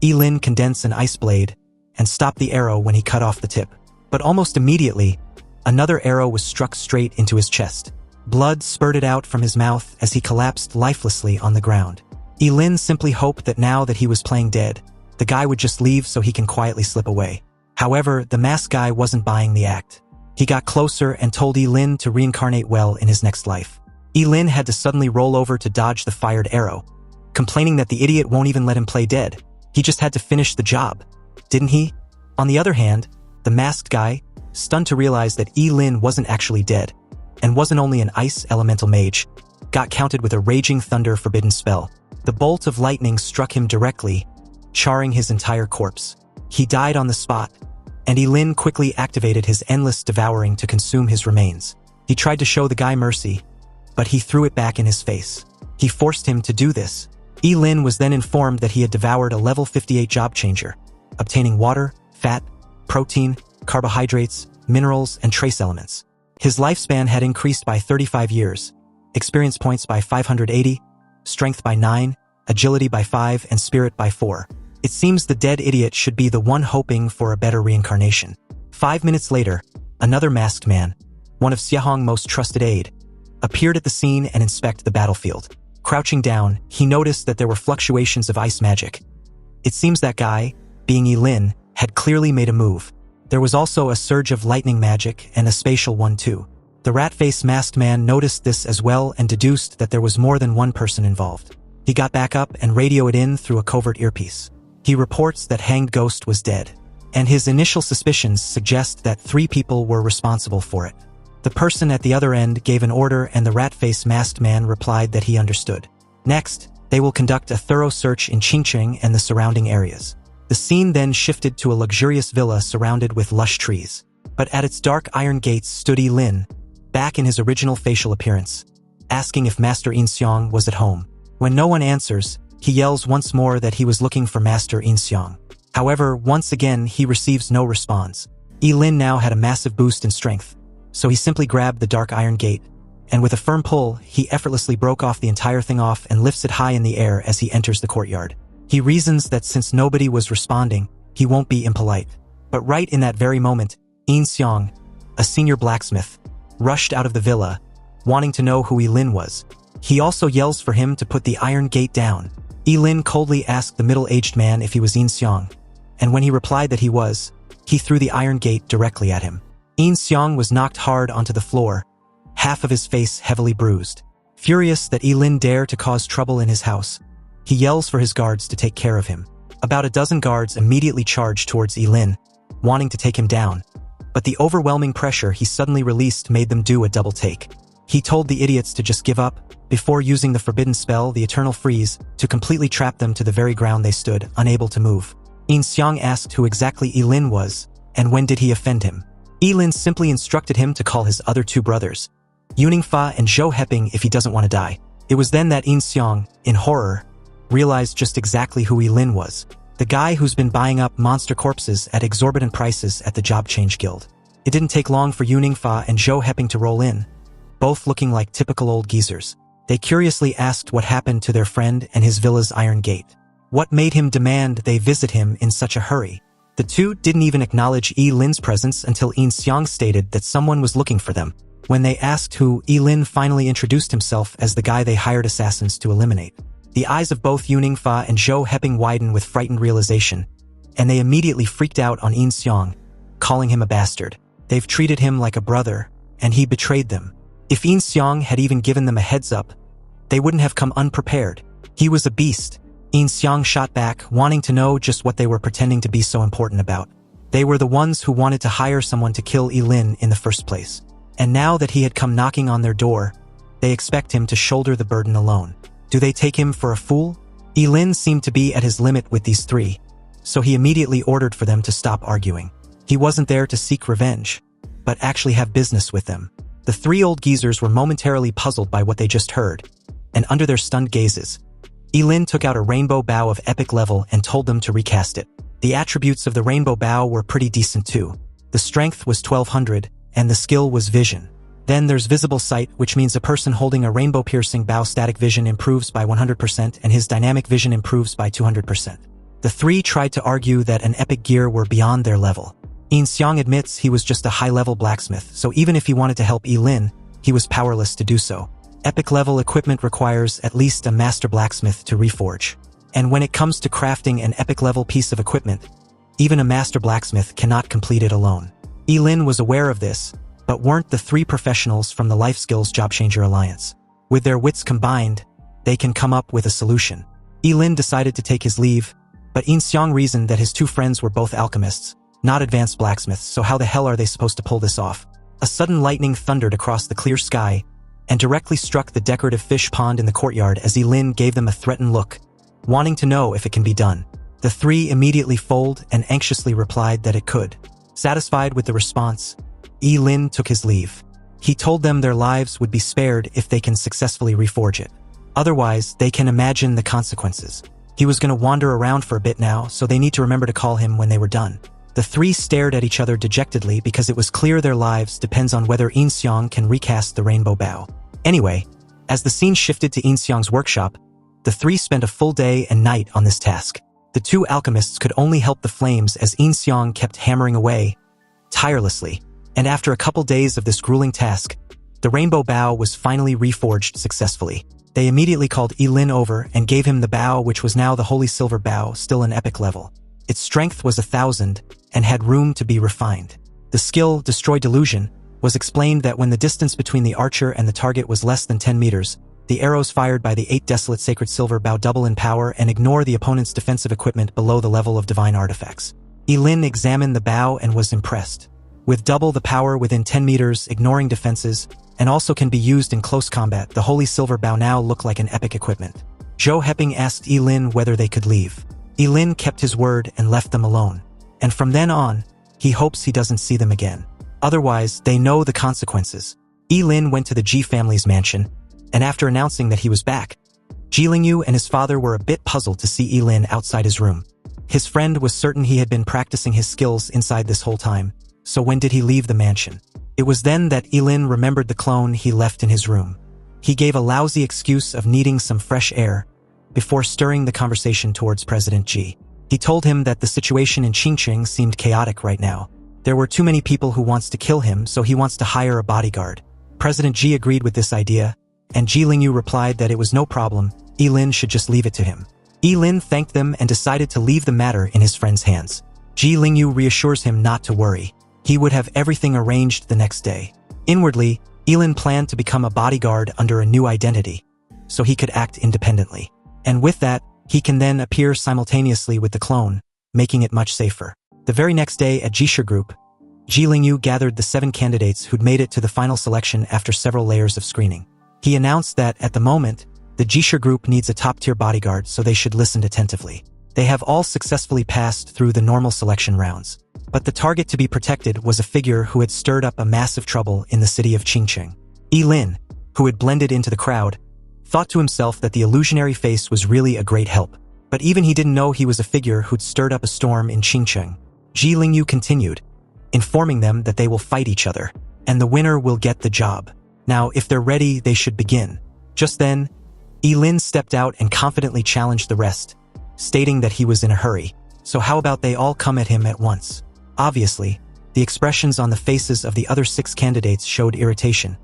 Yilin condensed an ice blade and stopped the arrow when he cut off the tip. But almost immediately, another arrow was struck straight into his chest. Blood spurted out from his mouth as he collapsed lifelessly on the ground. Yilin simply hoped that now that he was playing dead, the guy would just leave so he can quietly slip away. However, the masked guy wasn't buying the act. He got closer and told Yilin to reincarnate well in his next life. Yilin had to suddenly roll over to dodge the fired arrow, complaining that the idiot won't even let him play dead. He just had to finish the job, didn't he? On the other hand, the masked guy, stunned to realize that Yilin wasn't actually dead, and wasn't only an ice elemental mage, got counted with a raging thunder forbidden spell. The bolt of lightning struck him directly, charring his entire corpse. He died on the spot, and Yilin quickly activated his endless devouring to consume his remains. He tried to show the guy mercy, but he threw it back in his face. He forced him to do this. Yilin was then informed that he had devoured a level 58 job changer, obtaining water, fat, protein, carbohydrates, minerals, and trace elements. His lifespan had increased by 35 years, experience points by 580, strength by 9, agility by 5, and spirit by 4. It seems the dead idiot should be the one hoping for a better reincarnation. 5 minutes later, another masked man, one of Xie Hong's most trusted aide, appeared at the scene and inspected the battlefield. Crouching down, he noticed that there were fluctuations of ice magic. It seems that guy, being Yilin, had clearly made a move. There was also a surge of lightning magic and a spatial one too. The rat-faced masked man noticed this as well and deduced that there was more than one person involved. He got back up and radioed it in through a covert earpiece. He reports that Hanged Ghost was dead, and his initial suspicions suggest that 3 people were responsible for it. The person at the other end gave an order and the rat-faced masked man replied that he understood. Next, they will conduct a thorough search in Qingcheng and the surrounding areas. The scene then shifted to a luxurious villa surrounded with lush trees. But at its dark iron gates stood Yilin, back in his original facial appearance, asking if Master Inxiang was at home. When no one answers, he yells once more that he was looking for Master Inxiang. However, once again he receives no response. Yilin now had a massive boost in strength, so he simply grabbed the dark iron gate, and with a firm pull, he effortlessly broke off the entire thing off and lifts it high in the air as he enters the courtyard. He reasons that since nobody was responding, he won't be impolite. But right in that very moment, In Seong, a senior blacksmith, rushed out of the villa, wanting to know who Lin was. He also yells for him to put the iron gate down. Lin coldly asked the middle-aged man if he was In Seong, and when he replied that he was, he threw the iron gate directly at him. In Seong was knocked hard onto the floor, half of his face heavily bruised. Furious that Lin dare to cause trouble in his house, he yells for his guards to take care of him. About a dozen guards immediately charge towards Lin, wanting to take him down, but the overwhelming pressure he suddenly released made them do a double take. He told the idiots to just give up, before using the forbidden spell, the Eternal Freeze, to completely trap them to the very ground they stood, unable to move. In Seong asked who exactly Lin was, and when did he offend him. Lin simply instructed him to call his other two brothers, Fa and Zhou Heping, if he doesn't want to die. It was then that In Seong, in horror, realized just exactly who Lin was. The guy who's been buying up monster corpses at exorbitant prices at the Job Change Guild. It didn't take long for Fa and Zhou Heping to roll in, both looking like typical old geezers. They curiously asked what happened to their friend and his villa's iron gate. What made him demand they visit him in such a hurry? The two didn't even acknowledge Lin's presence until In Seong stated that someone was looking for them. When they asked who, Lin finally introduced himself as the guy they hired assassins to eliminate. The eyes of both Fa and Zhou Heping widen with frightened realization, and they immediately freaked out on In Seong, calling him a bastard. They've treated him like a brother, and he betrayed them. If In Seong had even given them a heads up, they wouldn't have come unprepared. He was a beast. In Seong shot back, wanting to know just what they were pretending to be so important about. They were the ones who wanted to hire someone to kill Lin in the first place. And now that he had come knocking on their door, they expect him to shoulder the burden alone. Do they take him for a fool? Lin seemed to be at his limit with these three, so he immediately ordered for them to stop arguing. He wasn't there to seek revenge, but actually have business with them. The three old geezers were momentarily puzzled by what they just heard, and under their stunned gazes, Lin took out a rainbow bow of epic level and told them to recast it. The attributes of the rainbow bow were pretty decent too. The strength was 1200, and the skill was vision. Then there's visible sight, which means a person holding a rainbow-piercing bow static vision improves by 100% and his dynamic vision improves by 200%. The three tried to argue that an epic gear were beyond their level. In Seong admits he was just a high-level blacksmith, so even if he wanted to help Lin, he was powerless to do so. Epic-level equipment requires at least a master blacksmith to reforge. And when it comes to crafting an epic-level piece of equipment, even a master blacksmith cannot complete it alone. Lin was aware of this, but weren't the three professionals from the Life Skills Job Changer Alliance. With their wits combined, they can come up with a solution. Lin decided to take his leave, but In Seong reasoned that his two friends were both alchemists, not advanced blacksmiths, so how the hell are they supposed to pull this off? A sudden lightning thundered across the clear sky and directly struck the decorative fish pond in the courtyard as Lin gave them a threatened look, wanting to know if it can be done. The three immediately folded and anxiously replied that it could. Satisfied with the response, Lin took his leave. He told them their lives would be spared if they can successfully reforge it. Otherwise, they can imagine the consequences. He was going to wander around for a bit now, so they need to remember to call him when they were done. The three stared at each other dejectedly because it was clear their lives depends on whether In Seong can recast the rainbow bow. Anyway, as the scene shifted to In Seong's workshop, the three spent a full day and night on this task. The two alchemists could only help the flames as In Seong kept hammering away, tirelessly. And after a couple days of this grueling task, the rainbow bow was finally reforged successfully. They immediately called Lin over and gave him the bow, which was now the Holy Silver Bow, still an epic level. Its strength was 1000 and had room to be refined. The skill, Destroy Delusion, was explained that when the distance between the archer and the target was less than 10 meters, the arrows fired by the 8 Desolate Sacred Silver Bow double in power and ignore the opponent's defensive equipment below the level of divine artifacts. Lin examined the bow and was impressed. With double the power within 10 meters, ignoring defenses, and also can be used in close combat, the Holy Silver Bow now looked like an epic equipment. Zhou Heping asked Lin whether they could leave. Lin kept his word and left them alone. And from then on, he hopes he doesn't see them again. Otherwise, they know the consequences. Lin went to the Ji family's mansion, and after announcing that he was back, Ji Lingyu and his father were a bit puzzled to see Lin outside his room. His friend was certain he had been practicing his skills inside this whole time, so when did he leave the mansion? It was then that Lin remembered the clone he left in his room. He gave a lousy excuse of needing some fresh air, before stirring the conversation towards President Ji. He told him that the situation in Qingqing seemed chaotic right now. There were too many people who wants to kill him, so he wants to hire a bodyguard. President Ji agreed with this idea, and Ji Lingyu replied that it was no problem, Lin should just leave it to him. Lin thanked them and decided to leave the matter in his friend's hands. Ji Lingyu reassures him not to worry. He would have everything arranged the next day. Inwardly, Lin planned to become a bodyguard under a new identity, so he could act independently. And with that, he can then appear simultaneously with the clone, making it much safer. The very next day at Jisha Group, Ji Lingyu gathered the 7 candidates who'd made it to the final selection after several layers of screening. He announced that, at the moment, the Jisha Group needs a top-tier bodyguard, so they should listen attentively. They have all successfully passed through the normal selection rounds. But the target to be protected was a figure who had stirred up a massive trouble in the city of Qingqing. Lin, who had blended into the crowd, thought to himself that the illusionary face was really a great help. But even he didn't know he was a figure who'd stirred up a storm in Qingqing. Ji Lingyu continued, informing them that they will fight each other, and the winner will get the job. Now, if they're ready, they should begin. Just then, Lin stepped out and confidently challenged the rest, stating that he was in a hurry. So how about they all come at him at once? Obviously, the expressions on the faces of the other 6 candidates showed irritation,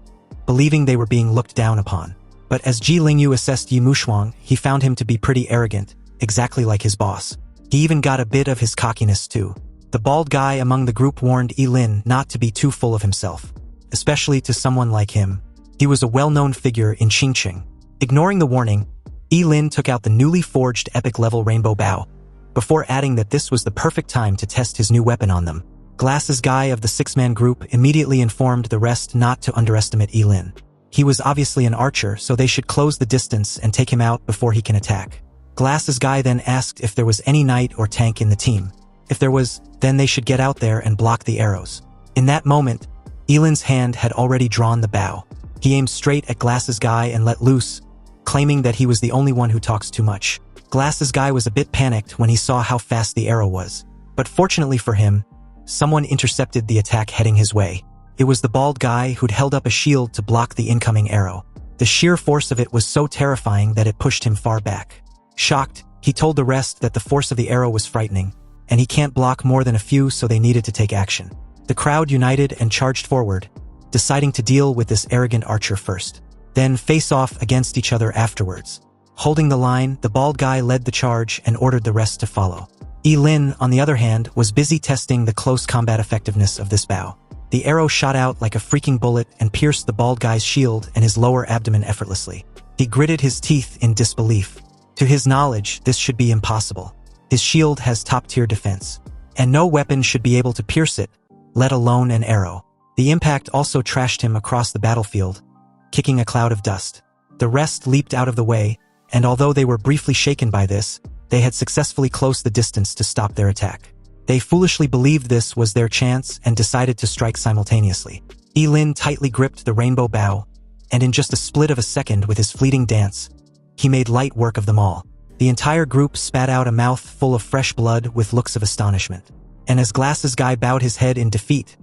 believing they were being looked down upon. But as Ji Lingyu assessed Yi Mushuang, he found him to be pretty arrogant, exactly like his boss. He even got a bit of his cockiness too. The bald guy among the group warned Lin not to be too full of himself, especially to someone like him. He was a well-known figure in Qingqing. Ignoring the warning, Lin took out the newly forged epic-level rainbow bow, before adding that this was the perfect time to test his new weapon on them. Glasses Guy of the 6-man group immediately informed the rest not to underestimate Lin. He was obviously an archer, so they should close the distance and take him out before he can attack. Glasses Guy then asked if there was any knight or tank in the team. If there was, then they should get out there and block the arrows. In that moment, Lin's hand had already drawn the bow. He aimed straight at Glasses Guy and let loose, claiming that he was the only one who talks too much. Glasses Guy was a bit panicked when he saw how fast the arrow was. But fortunately for him, someone intercepted the attack heading his way. It was the bald guy who'd held up a shield to block the incoming arrow. The sheer force of it was so terrifying that it pushed him far back. Shocked, he told the rest that the force of the arrow was frightening, and he can't block more than a few, so they needed to take action. The crowd united and charged forward, deciding to deal with this arrogant archer first, then face off against each other afterwards. Holding the line, the bald guy led the charge and ordered the rest to follow. Lin, on the other hand, was busy testing the close combat effectiveness of this bow. The arrow shot out like a freaking bullet and pierced the bald guy's shield and his lower abdomen effortlessly. He gritted his teeth in disbelief. To his knowledge, this should be impossible. His shield has top-tier defense, and no weapon should be able to pierce it, let alone an arrow. The impact also trashed him across the battlefield, kicking a cloud of dust. The rest leaped out of the way, and although they were briefly shaken by this, they had successfully closed the distance to stop their attack. They foolishly believed this was their chance and decided to strike simultaneously. Lin tightly gripped the rainbow bow, and in just a split of a second with his fleeting dance, he made light work of them all. The entire group spat out a mouth full of fresh blood with looks of astonishment. And as Glasses Guy bowed his head in defeat,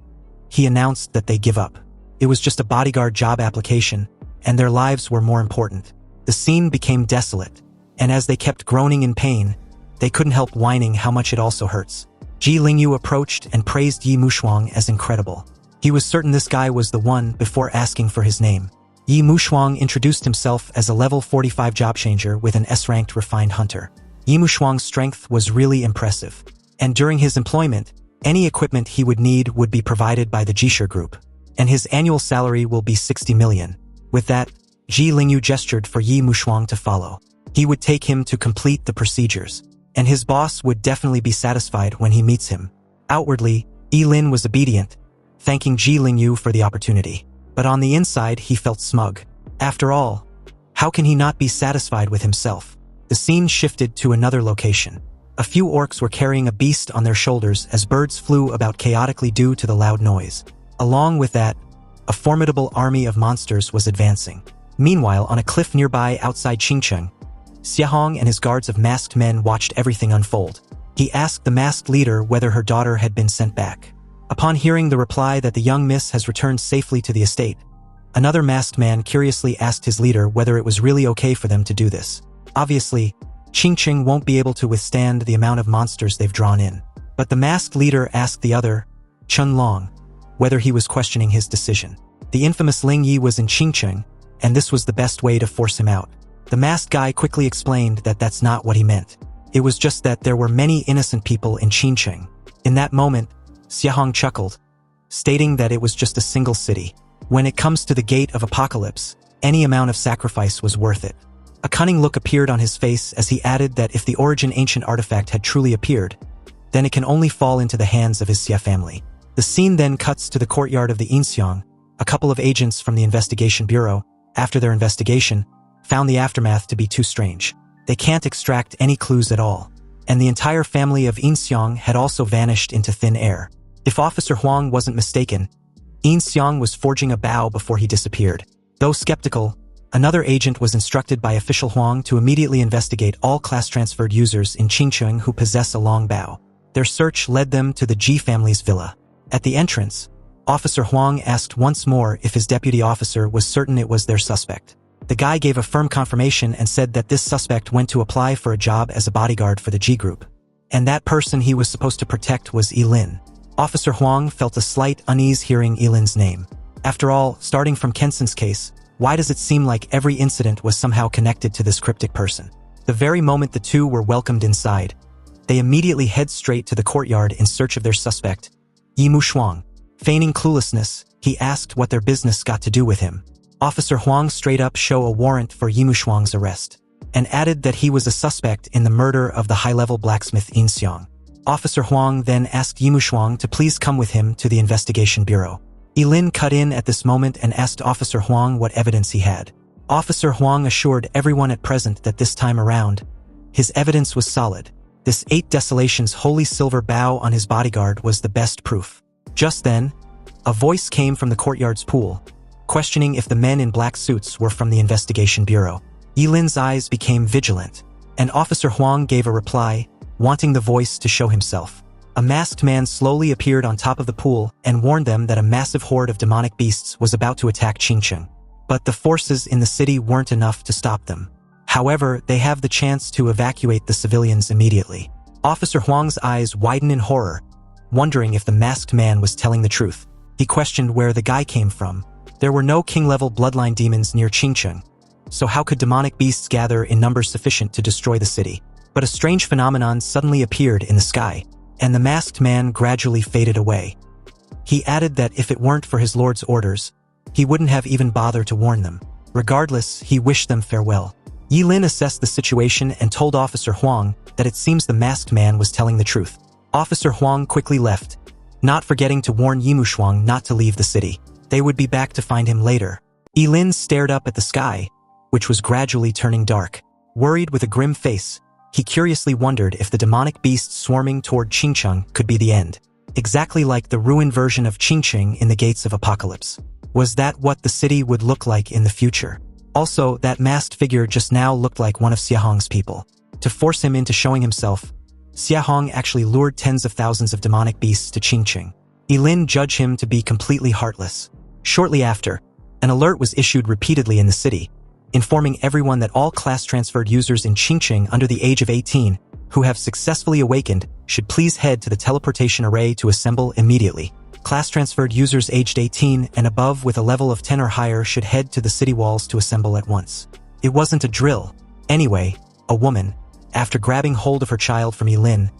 he announced that they give up. It was just a bodyguard job application, and their lives were more important. The scene became desolate, and as they kept groaning in pain, they couldn't help whining how much it also hurts. Ji Lingyu approached and praised Yi Mushuang as incredible. He was certain this guy was the one before asking for his name. Yi Mushuang introduced himself as a level 45 job changer with an S-ranked refined hunter. Yi Mushuang's strength was really impressive, and during his employment, any equipment he would need would be provided by the Jisha Group, and his annual salary will be 60 million. With that, Ji Lingyu gestured for Yi Mushuang to follow. He would take him to complete the procedures, and his boss would definitely be satisfied when he meets him. Outwardly, Lin was obedient, thanking Ji Lingyu for the opportunity. But on the inside, he felt smug. After all, how can he not be satisfied with himself? The scene shifted to another location. A few orcs were carrying a beast on their shoulders as birds flew about chaotically due to the loud noise. Along with that, a formidable army of monsters was advancing. Meanwhile, on a cliff nearby outside Qingcheng, Xiahong and his guards of masked men watched everything unfold. He asked the masked leader whether her daughter had been sent back. Upon hearing the reply that the young miss has returned safely to the estate, another masked man curiously asked his leader whether it was really okay for them to do this. Obviously, Qingqing won't be able to withstand the amount of monsters they've drawn in. But the masked leader asked the other, Chun Long, whether he was questioning his decision. The infamous Ling Yi was in Qingqing, and this was the best way to force him out. The masked guy quickly explained that that's not what he meant. It was just that there were many innocent people in Qingqing. In that moment, Xiahong chuckled, stating that it was just a single city. When it comes to the gate of apocalypse, any amount of sacrifice was worth it. A cunning look appeared on his face as he added that if the origin ancient artifact had truly appeared, then it can only fall into the hands of his Xia family. The scene then cuts to the courtyard of the Inxiang. A couple of agents from the investigation bureau, after their investigation, found the aftermath to be too strange. They can't extract any clues at all. And the entire family of Inxiang had also vanished into thin air. If Officer Huang wasn't mistaken, Inxiang was forging a bow before he disappeared. Though skeptical, another agent was instructed by official Huang to immediately investigate all class-transferred users in Qingqing who possess a long bow. Their search led them to the Ji family's villa. At the entrance, Officer Huang asked once more if his deputy officer was certain it was their suspect. The guy gave a firm confirmation and said that this suspect went to apply for a job as a bodyguard for the Ji group. And that person he was supposed to protect was Yilin. Officer Huang felt a slight unease hearing Yilin's name. After all, starting from Kenson's case, why does it seem like every incident was somehow connected to this cryptic person? The very moment the two were welcomed inside, they immediately head straight to the courtyard in search of their suspect, Yimu Shuang. Feigning cluelessness, he asked what their business got to do with him. Officer Huang straight up showed a warrant for Yimu Shuang's arrest, and added that he was a suspect in the murder of the high-level blacksmith Inxiang. Officer Huang then asked Yimu Shuang to please come with him to the investigation bureau. Yilin cut in at this moment and asked Officer Huang what evidence he had. Officer Huang assured everyone at present that this time around, his evidence was solid. This 8 Desolations holy silver bow on his bodyguard was the best proof. Just then, a voice came from the courtyard's pool, questioning if the men in black suits were from the investigation bureau. Yilin's eyes became vigilant, and Officer Huang gave a reply, wanting the voice to show himself. A masked man slowly appeared on top of the pool and warned them that a massive horde of demonic beasts was about to attack Qingqing. But the forces in the city weren't enough to stop them. However, they have the chance to evacuate the civilians immediately. Officer Huang's eyes widened in horror, wondering if the masked man was telling the truth. He questioned where the guy came from. There were no king-level bloodline demons near Qingqing, so how could demonic beasts gather in numbers sufficient to destroy the city? But a strange phenomenon suddenly appeared in the sky, and the masked man gradually faded away. He added that if it weren't for his lord's orders, he wouldn't have even bothered to warn them. Regardless, he wished them farewell. Yilin assessed the situation and told Officer Huang that it seems the masked man was telling the truth. Officer Huang quickly left, not forgetting to warn Yimu Shuang not to leave the city. They would be back to find him later. Yilin stared up at the sky, which was gradually turning dark. Worried with a grim face, he curiously wondered if the demonic beasts swarming toward Qingqing could be the end. Exactly like the ruined version of Qingqing in the Gates of Apocalypse. Was that what the city would look like in the future? Also, that masked figure just now looked like one of Xiahong's people. To force him into showing himself, Xiahong actually lured tens of thousands of demonic beasts to Qingqing. Yilin judged him to be completely heartless. Shortly after, an alert was issued repeatedly in the city, informing everyone that all class-transferred users in Qingqing under the age of 18 who have successfully awakened should please head to the teleportation array to assemble immediately. Class-transferred users aged 18 and above with a level of 10 or higher should head to the city walls to assemble at once. It wasn't a drill. Anyway, a woman, after grabbing hold of her child from Yilin,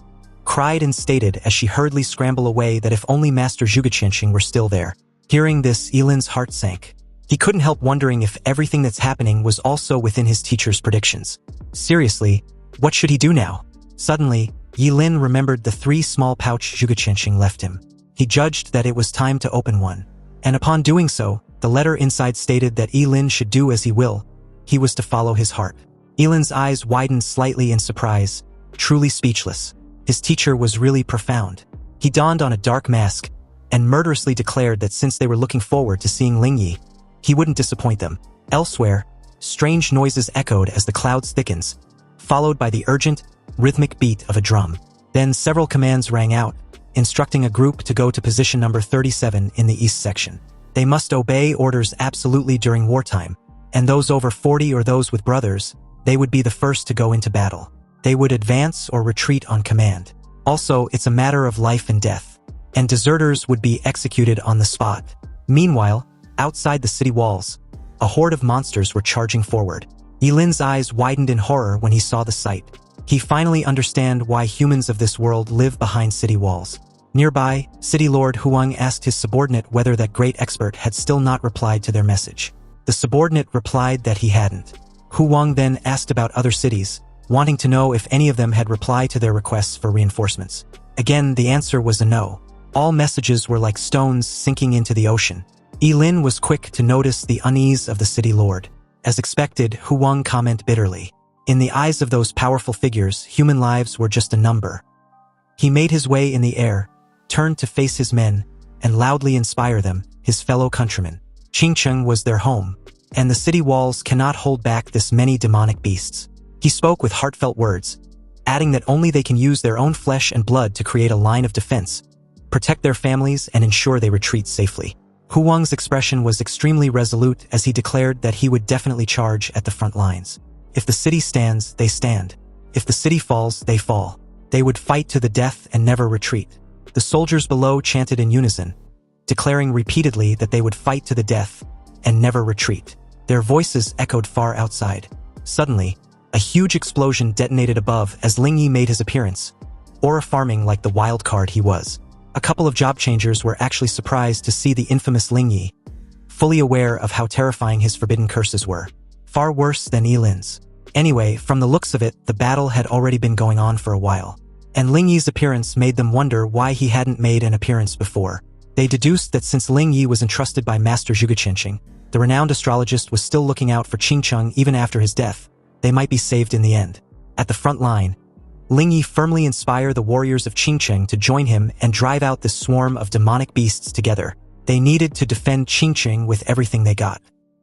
cried and stated as she hurriedly scrambled away that if only Master Zhuge were still there. Hearing this, Yilin's heart sank. He couldn't help wondering if everything that's happening was also within his teacher's predictions. Seriously, what should he do now? Suddenly, Yilin remembered the 3 small pouch Zhuge left him. He judged that it was time to open one. And upon doing so, the letter inside stated that Yilin should do as he will. He was to follow his heart. Yilin's eyes widened slightly in surprise, truly speechless. His teacher was really profound. He donned on a dark mask and murderously declared that since they were looking forward to seeing Ling Yi, he wouldn't disappoint them. Elsewhere, strange noises echoed as the clouds thickens, followed by the urgent, rhythmic beat of a drum. Then several commands rang out, instructing a group to go to position number 37 in the east section. They must obey orders absolutely during wartime, and those over 40 or those with brothers they would be the first to go into battle. They would advance or retreat on command. Also, it's a matter of life and death, and deserters would be executed on the spot. Meanwhile, outside the city walls, a horde of monsters were charging forward. Yilin's eyes widened in horror when he saw the sight. He finally understood why humans of this world live behind city walls. Nearby, City Lord Huang asked his subordinate whether that great expert had still not replied to their message. The subordinate replied that he hadn't. Huang then asked about other cities, wanting to know if any of them had replied to their requests for reinforcements. Again, the answer was a no. All messages were like stones sinking into the ocean. Yilin was quick to notice the unease of the city lord. As expected, Huang commented bitterly. In the eyes of those powerful figures, human lives were just a number. He made his way in the air, turned to face his men, and loudly inspire them, his fellow countrymen. Qingcheng was their home, and the city walls cannot hold back this many demonic beasts. He spoke with heartfelt words, adding that only they can use their own flesh and blood to create a line of defense, protect their families, and ensure they retreat safely. Huang's expression was extremely resolute as he declared that he would definitely charge at the front lines. If the city stands, they stand. If the city falls, they fall. They would fight to the death and never retreat. The soldiers below chanted in unison, declaring repeatedly that they would fight to the death and never retreat. Their voices echoed far outside. Suddenly, a huge explosion detonated above as Ling Yi made his appearance, aura farming like the wild card he was. A couple of job changers were actually surprised to see the infamous Ling Yi, fully aware of how terrifying his forbidden curses were. Far worse than Yilin's. Anyway, from the looks of it, the battle had already been going on for a while, and Ling Yi's appearance made them wonder why he hadn't made an appearance before. They deduced that since Ling Yi was entrusted by Master Zhuge Qianqing, the renowned astrologist was still looking out for Qingcheng even after his death. They might be saved in the end. At the front line, Ling Yi firmly inspired the warriors of Qingcheng to join him and drive out this swarm of demonic beasts together. They needed to defend Qingcheng with everything they got.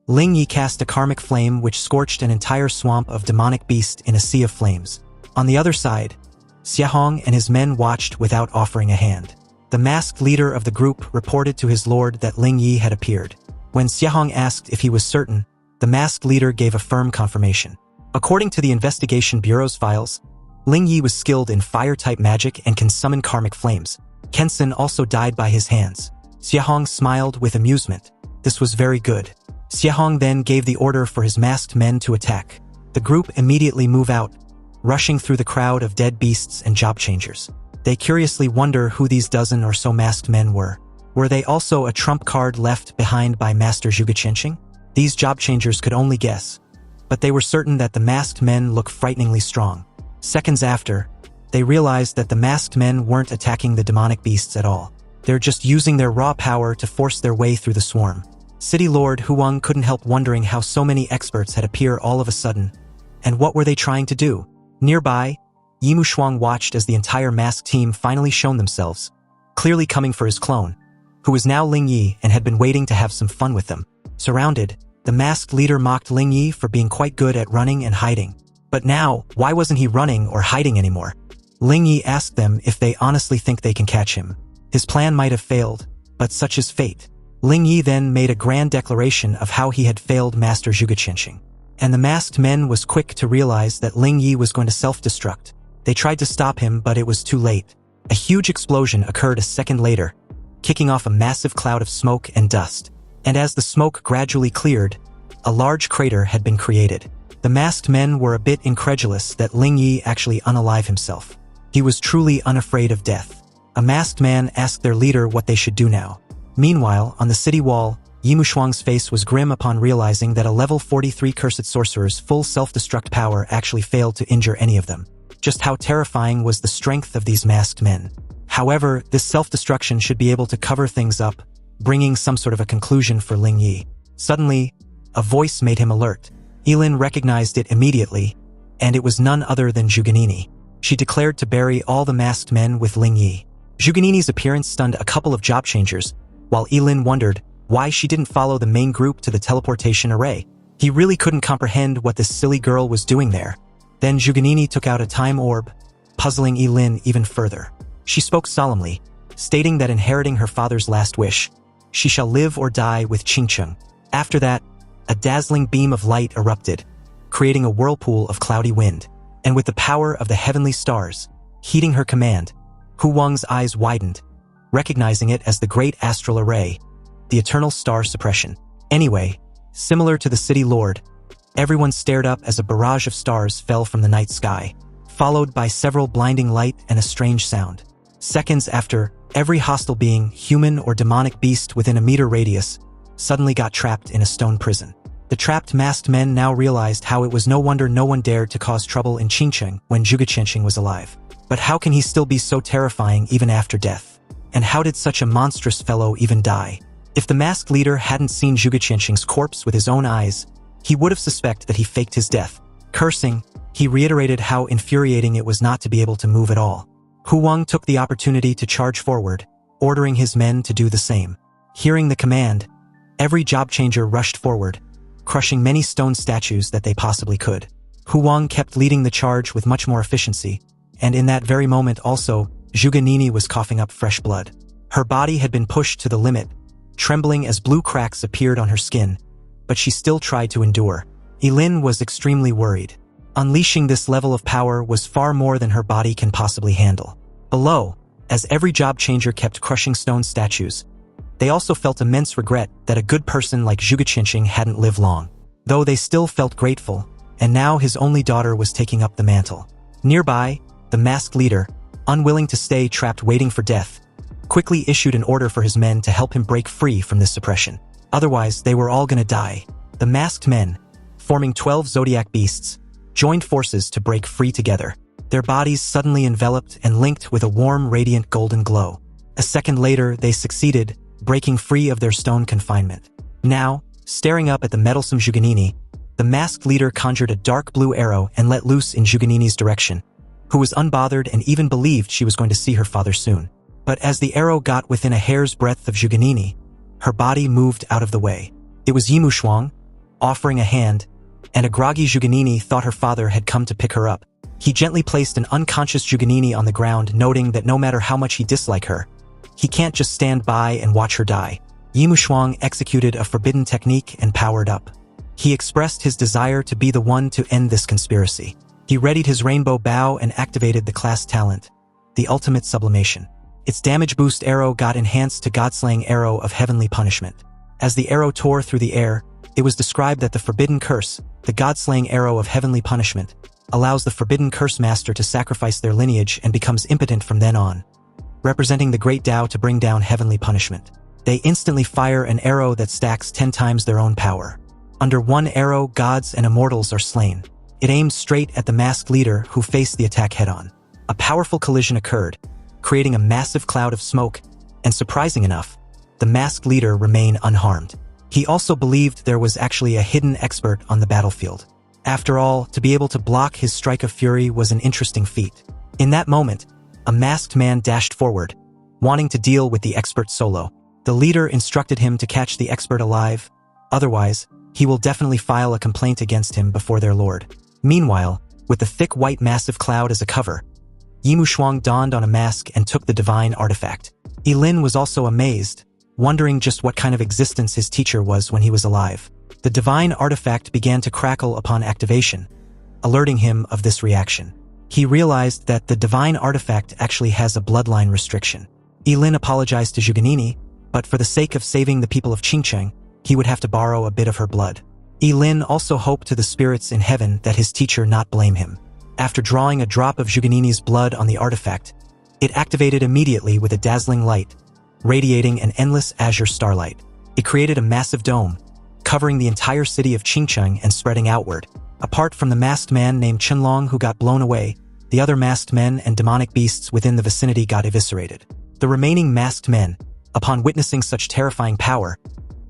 Ling Yi cast a karmic flame which scorched an entire swamp of demonic beasts in a sea of flames. On the other side, Xiahong and his men watched without offering a hand. The masked leader of the group reported to his lord that Ling Yi had appeared. When Xiahong asked if he was certain, the masked leader gave a firm confirmation. According to the Investigation Bureau's files, Ling Yi was skilled in fire-type magic and can summon karmic flames. Kensen also died by his hands. Xiahong smiled with amusement. This was very good. Xiahong then gave the order for his masked men to attack. The group immediately moved out, rushing through the crowd of dead beasts and job changers. They curiously wonder who these dozen or so masked men were. Were they also a trump card left behind by Master Zhuge Qianqing? These job changers could only guess, but they were certain that the masked men looked frighteningly strong. Seconds after, they realized that the masked men weren't attacking the demonic beasts at all. They're just using their raw power to force their way through the swarm. City Lord Huang couldn't help wondering how so many experts had appeared all of a sudden, and what were they trying to do? Nearby, Yimu Shuang watched as the entire masked team finally shown themselves, clearly coming for his clone, who was now Ling Yi and had been waiting to have some fun with them. Surrounded, the masked leader mocked Ling Yi for being quite good at running and hiding. But now, why wasn't he running or hiding anymore? Ling Yi asked them if they honestly think they can catch him. His plan might have failed, but such is fate. Ling Yi then made a grand declaration of how he had failed Master Zhuge Qianqing. And the masked men was quick to realize that Ling Yi was going to self-destruct. They tried to stop him, but it was too late. A huge explosion occurred a second later, kicking off a massive cloud of smoke and dust. And as the smoke gradually cleared, a large crater had been created. The masked men were a bit incredulous that Ling Yi actually unalive himself. He was truly unafraid of death. A masked man asked their leader what they should do now. Meanwhile, on the city wall, Yimu Shuang's face was grim upon realizing that a level 43 cursed sorcerer's full self-destruct power actually failed to injure any of them. Just how terrifying was the strength of these masked men. However, this self-destruction should be able to cover things up, bringing some sort of a conclusion for Ling Yi. Suddenly, a voice made him alert. Yilin recognized it immediately, and it was none other than Zhuganini. She declared to bury all the masked men with Ling Yi. Zhuganini's appearance stunned a couple of job changers, while Yilin wondered why she didn't follow the main group to the teleportation array. He really couldn't comprehend what this silly girl was doing there. Then Zhuganini took out a time orb, puzzling Yilin even further. She spoke solemnly, stating that inheriting her father's last wish, she shall live or die with Qingcheng. After that, a dazzling beam of light erupted, creating a whirlpool of cloudy wind. And with the power of the heavenly stars, heeding her command, Hu Wang's eyes widened, recognizing it as the great astral array, the eternal star suppression. Anyway, similar to the city lord, everyone stared up as a barrage of stars fell from the night sky, followed by several blinding light and a strange sound. Seconds after, every hostile being, human or demonic beast within a meter radius, suddenly got trapped in a stone prison. The trapped masked men now realized how it was no wonder no one dared to cause trouble in Qingcheng when Zhuge Qianqing was alive. But how can he still be so terrifying even after death? And how did such a monstrous fellow even die? If the masked leader hadn't seen Zhuge Qianqing's corpse with his own eyes, he would have suspected that he faked his death. Cursing, he reiterated how infuriating it was not to be able to move at all. Hu Wang took the opportunity to charge forward, ordering his men to do the same. Hearing the command, every job changer rushed forward, crushing many stone statues that they possibly could. Hu Wang kept leading the charge with much more efficiency, and in that very moment also, Zhuge Nini was coughing up fresh blood. Her body had been pushed to the limit, trembling as blue cracks appeared on her skin, but she still tried to endure. Yilin was extremely worried. Unleashing this level of power was far more than her body can possibly handle. Below, as every job changer kept crushing stone statues, they also felt immense regret that a good person like Zhuge Qianqing hadn't lived long. Though they still felt grateful, and now his only daughter was taking up the mantle. Nearby, the masked leader, unwilling to stay trapped waiting for death, quickly issued an order for his men to help him break free from this suppression. Otherwise, they were all gonna die. The masked men, forming 12 zodiac beasts, joined forces to break free together, their bodies suddenly enveloped and linked with a warm, radiant golden glow. A second later, they succeeded, breaking free of their stone confinement. Now, staring up at the meddlesome Zhuge Nini, the masked leader conjured a dark blue arrow and let loose in Zhuge Nini's direction, who was unbothered and even believed she was going to see her father soon. But as the arrow got within a hair's breadth of Zhuge Nini, her body moved out of the way. It was Yimu Shuang, offering a hand, and a groggy Zhuge Nini thought her father had come to pick her up. He gently placed an unconscious Zhuge Nini on the ground, noting that no matter how much he disliked her, he can't just stand by and watch her die. Yimu Shuang executed a forbidden technique and powered up. He expressed his desire to be the one to end this conspiracy. He readied his rainbow bow and activated the class talent, the ultimate sublimation. Its damage boost arrow got enhanced to God-slaying arrow of heavenly punishment. As the arrow tore through the air, it was described that the forbidden curse, the God-slaying arrow of heavenly punishment, allows the forbidden curse master to sacrifice their lineage and becomes impotent from then on, representing the great Tao to bring down heavenly punishment. They instantly fire an arrow that stacks 10 times their own power. Under one arrow, gods and immortals are slain. It aimed straight at the masked leader who faced the attack head-on. A powerful collision occurred, creating a massive cloud of smoke, and surprising enough, the masked leader remained unharmed. He also believed there was actually a hidden expert on the battlefield. After all, to be able to block his strike of fury was an interesting feat. In that moment, a masked man dashed forward, wanting to deal with the expert solo. The leader instructed him to catch the expert alive, otherwise, he will definitely file a complaint against him before their lord. Meanwhile, with the thick white massive cloud as a cover, Yimu Shuang donned on a mask and took the divine artifact. Yilin was also amazed, wondering just what kind of existence his teacher was when he was alive. The divine artifact began to crackle upon activation, alerting him of this reaction. He realized that the divine artifact actually has a bloodline restriction. Yilin apologized to Zhuge Nini, but for the sake of saving the people of Qingcheng, he would have to borrow a bit of her blood. Yilin also hoped to the spirits in heaven that his teacher not blame him. After drawing a drop of Zhuge Nini's blood on the artifact, it activated immediately with a dazzling light, radiating an endless azure starlight. It created a massive dome, covering the entire city of Qingcheng and spreading outward. Apart from the masked man named Qianlong who got blown away, the other masked men and demonic beasts within the vicinity got eviscerated. The remaining masked men, upon witnessing such terrifying power,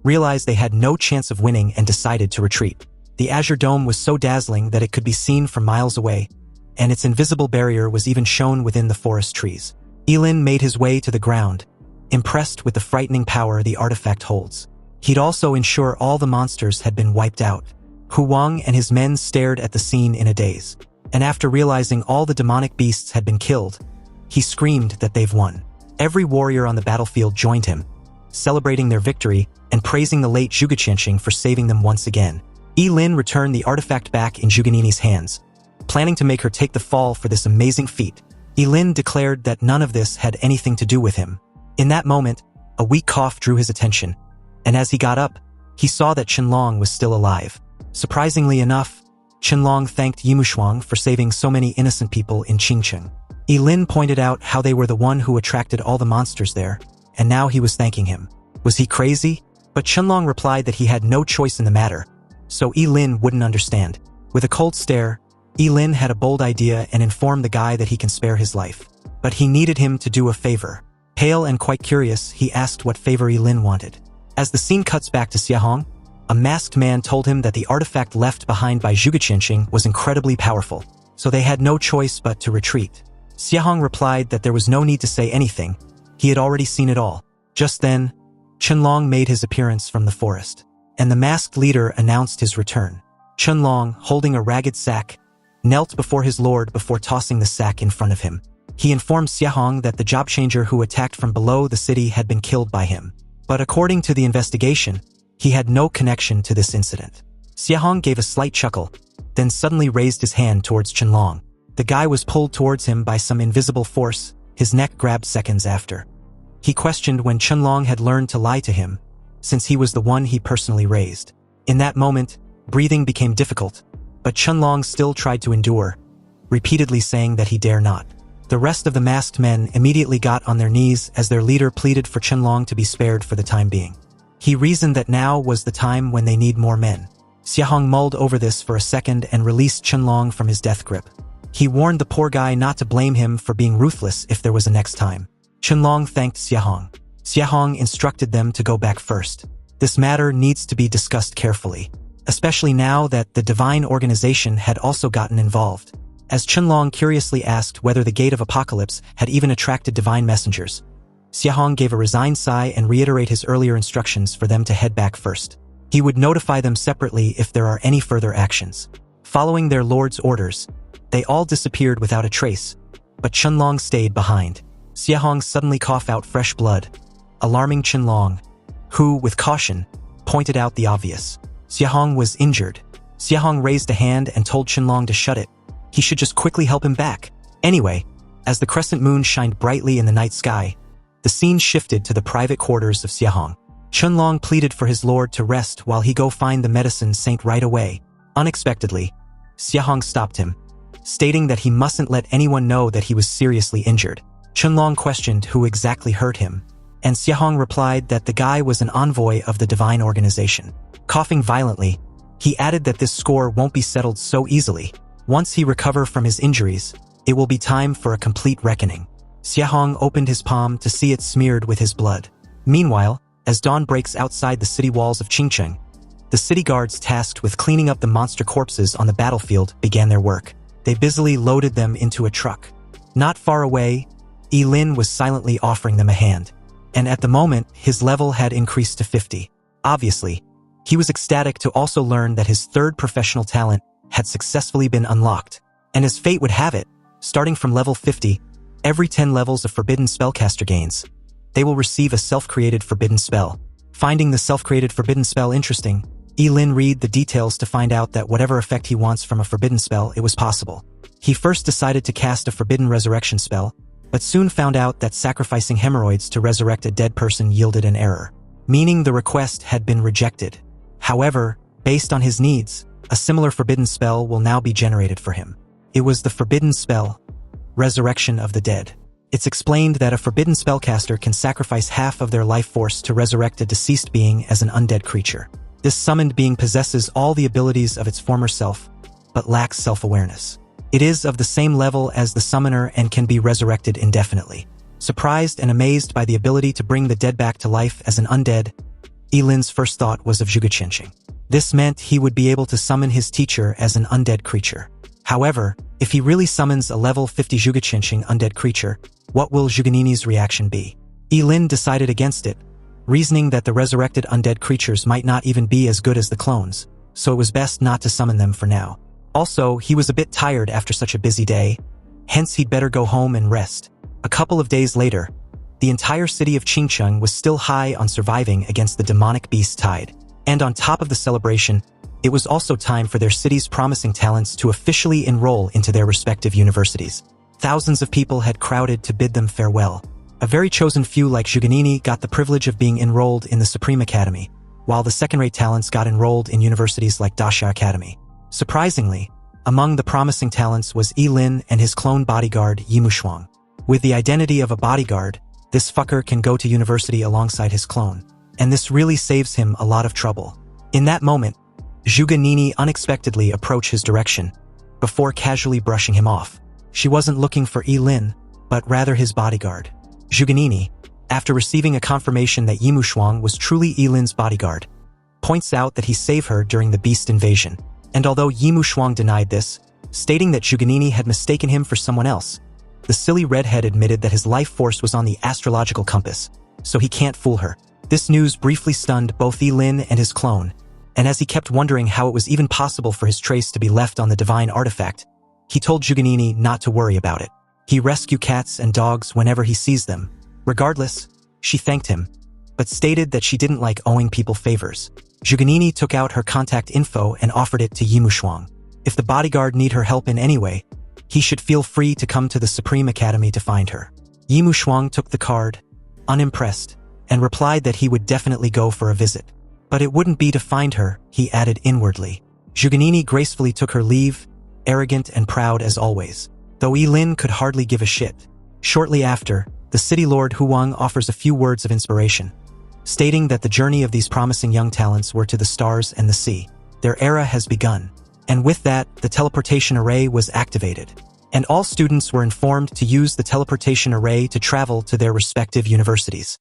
realized they had no chance of winning and decided to retreat. The azure dome was so dazzling that it could be seen from miles away, and its invisible barrier was even shown within the forest trees. Yilin made his way to the ground, impressed with the frightening power the artifact holds. He'd also ensure all the monsters had been wiped out. Hu Wang and his men stared at the scene in a daze, and after realizing all the demonic beasts had been killed, he screamed that they've won. Every warrior on the battlefield joined him, celebrating their victory and praising the late Zhuge Qianqing for saving them once again. Lin returned the artifact back in Juganini's hands, planning to make her take the fall for this amazing feat. Lin declared that none of this had anything to do with him. In that moment, a weak cough drew his attention, and as he got up, he saw that Qianlong was still alive. Surprisingly enough, Qianlong thanked Yimushuang for saving so many innocent people in Qingcheng. Lin pointed out how they were the one who attracted all the monsters there, and now he was thanking him. Was he crazy? But Qianlong replied that he had no choice in the matter, so Lin wouldn't understand. With a cold stare, Lin had a bold idea and informed the guy that he can spare his life. But he needed him to do a favor. Pale and quite curious, he asked what favor Lin wanted. As the scene cuts back to Xiahong, a masked man told him that the artifact left behind by Zhuge Qianqing was incredibly powerful, so they had no choice but to retreat. Xiahong replied that there was no need to say anything, he had already seen it all. Just then, Qianlong made his appearance from the forest, and the masked leader announced his return. Qianlong, holding a ragged sack, knelt before his lord before tossing the sack in front of him. He informed Xiahong that the job changer who attacked from below the city had been killed by him. But according to the investigation, he had no connection to this incident. Xiahong gave a slight chuckle, then suddenly raised his hand towards Qianlong. The guy was pulled towards him by some invisible force, his neck grabbed seconds after. He questioned when Qianlong had learned to lie to him, since he was the one he personally raised. In that moment, breathing became difficult, but Qianlong still tried to endure, repeatedly saying that he dare not. The rest of the masked men immediately got on their knees as their leader pleaded for Qianlong to be spared for the time being. He reasoned that now was the time when they need more men. Xiahong mulled over this for a second and released Qianlong from his death grip. He warned the poor guy not to blame him for being ruthless if there was a next time. Qianlong thanked Xiahong. Xiahong instructed them to go back first. This matter needs to be discussed carefully, especially now that the divine organization had also gotten involved. As Qianlong curiously asked whether the Gate of Apocalypse had even attracted divine messengers, Xiahong gave a resigned sigh and reiterated his earlier instructions for them to head back first. He would notify them separately if there are any further actions. Following their lord's orders, they all disappeared without a trace, but Qianlong stayed behind. Xiahong suddenly coughed out fresh blood, alarming Qianlong, who, with caution, pointed out the obvious. Xiahong was injured. Xiahong raised a hand and told Qianlong to shut it. He should just quickly help him back. Anyway, as the crescent moon shined brightly in the night sky, the scene shifted to the private quarters of Xiahong. Qianlong pleaded for his lord to rest while he go find the medicine saint right away. Unexpectedly, Xiahong stopped him, stating that he mustn't let anyone know that he was seriously injured. Qianlong questioned who exactly hurt him, and Xiahong replied that the guy was an envoy of the divine organization. Coughing violently, he added that this score won't be settled so easily. Once he recover from his injuries, it will be time for a complete reckoning. Xiahong opened his palm to see it smeared with his blood. Meanwhile, as dawn breaks outside the city walls of Qingcheng, the city guards tasked with cleaning up the monster corpses on the battlefield began their work. They busily loaded them into a truck. Not far away, Lin was silently offering them a hand, and at the moment, his level had increased to 50. Obviously, he was ecstatic to also learn that his third professional talent had successfully been unlocked, and as fate would have it, starting from level 50, every 10 levels of forbidden spellcaster gains, they will receive a self-created forbidden spell. Finding the self-created forbidden spell interesting, Lin read the details to find out that whatever effect he wants from a forbidden spell, it was possible. He first decided to cast a forbidden resurrection spell, but soon found out that sacrificing hemorrhoids to resurrect a dead person yielded an error, meaning the request had been rejected. However, based on his needs, a similar forbidden spell will now be generated for him. It was the forbidden spell, Resurrection of the Dead. It's explained that a forbidden spellcaster can sacrifice half of their life force to resurrect a deceased being as an undead creature. This summoned being possesses all the abilities of its former self, but lacks self-awareness. It is of the same level as the summoner and can be resurrected indefinitely. Surprised and amazed by the ability to bring the dead back to life as an undead, Lin's first thought was of Zhuge Qianqing. This meant he would be able to summon his teacher as an undead creature. However, if he really summons a level 50 Zhuge Qianqing undead creature, what will Juganini's reaction be? Lin decided against it, reasoning that the resurrected undead creatures might not even be as good as the clones, so it was best not to summon them for now. Also, he was a bit tired after such a busy day, hence he'd better go home and rest. A couple of days later, the entire city of Qingcheng was still high on surviving against the demonic beast tide. And on top of the celebration, it was also time for their city's promising talents to officially enroll into their respective universities. Thousands of people had crowded to bid them farewell. A very chosen few like Juganini got the privilege of being enrolled in the Supreme Academy, while the second-rate talents got enrolled in universities like Dasha Academy. Surprisingly, among the promising talents was Yi-Lin and his clone bodyguard Yimushuang. With the identity of a bodyguard, this fucker can go to university alongside his clone, and this really saves him a lot of trouble. In that moment, Juganini unexpectedly approached his direction, before casually brushing him off. She wasn't looking for Yi-Lin, but rather his bodyguard. Juganini, after receiving a confirmation that Yimushuang was truly Yi-Lin's bodyguard, points out that he saved her during the beast invasion. And although Yimushuang denied this, stating that Juganini had mistaken him for someone else, the silly redhead admitted that his life force was on the astrological compass, so he can't fool her. This news briefly stunned both Yi-Lin and his clone, and as he kept wondering how it was even possible for his trace to be left on the divine artifact, he told Juganini not to worry about it. He rescues cats and dogs whenever he sees them. Regardless, she thanked him, but stated that she didn't like owing people favors. Juganini took out her contact info and offered it to Yimushuang. If the bodyguard need her help in any way, he should feel free to come to the Supreme Academy to find her. Yimushuang took the card, unimpressed, and replied that he would definitely go for a visit. But it wouldn't be to find her, he added inwardly. Juganini gracefully took her leave, arrogant and proud as always, though Yi-Lin could hardly give a shit. Shortly after, the city lord Huang offers a few words of inspiration, stating that the journey of these promising young talents were to the stars and the sea. Their era has begun. And with that, the teleportation array was activated. And all students were informed to use the teleportation array to travel to their respective universities.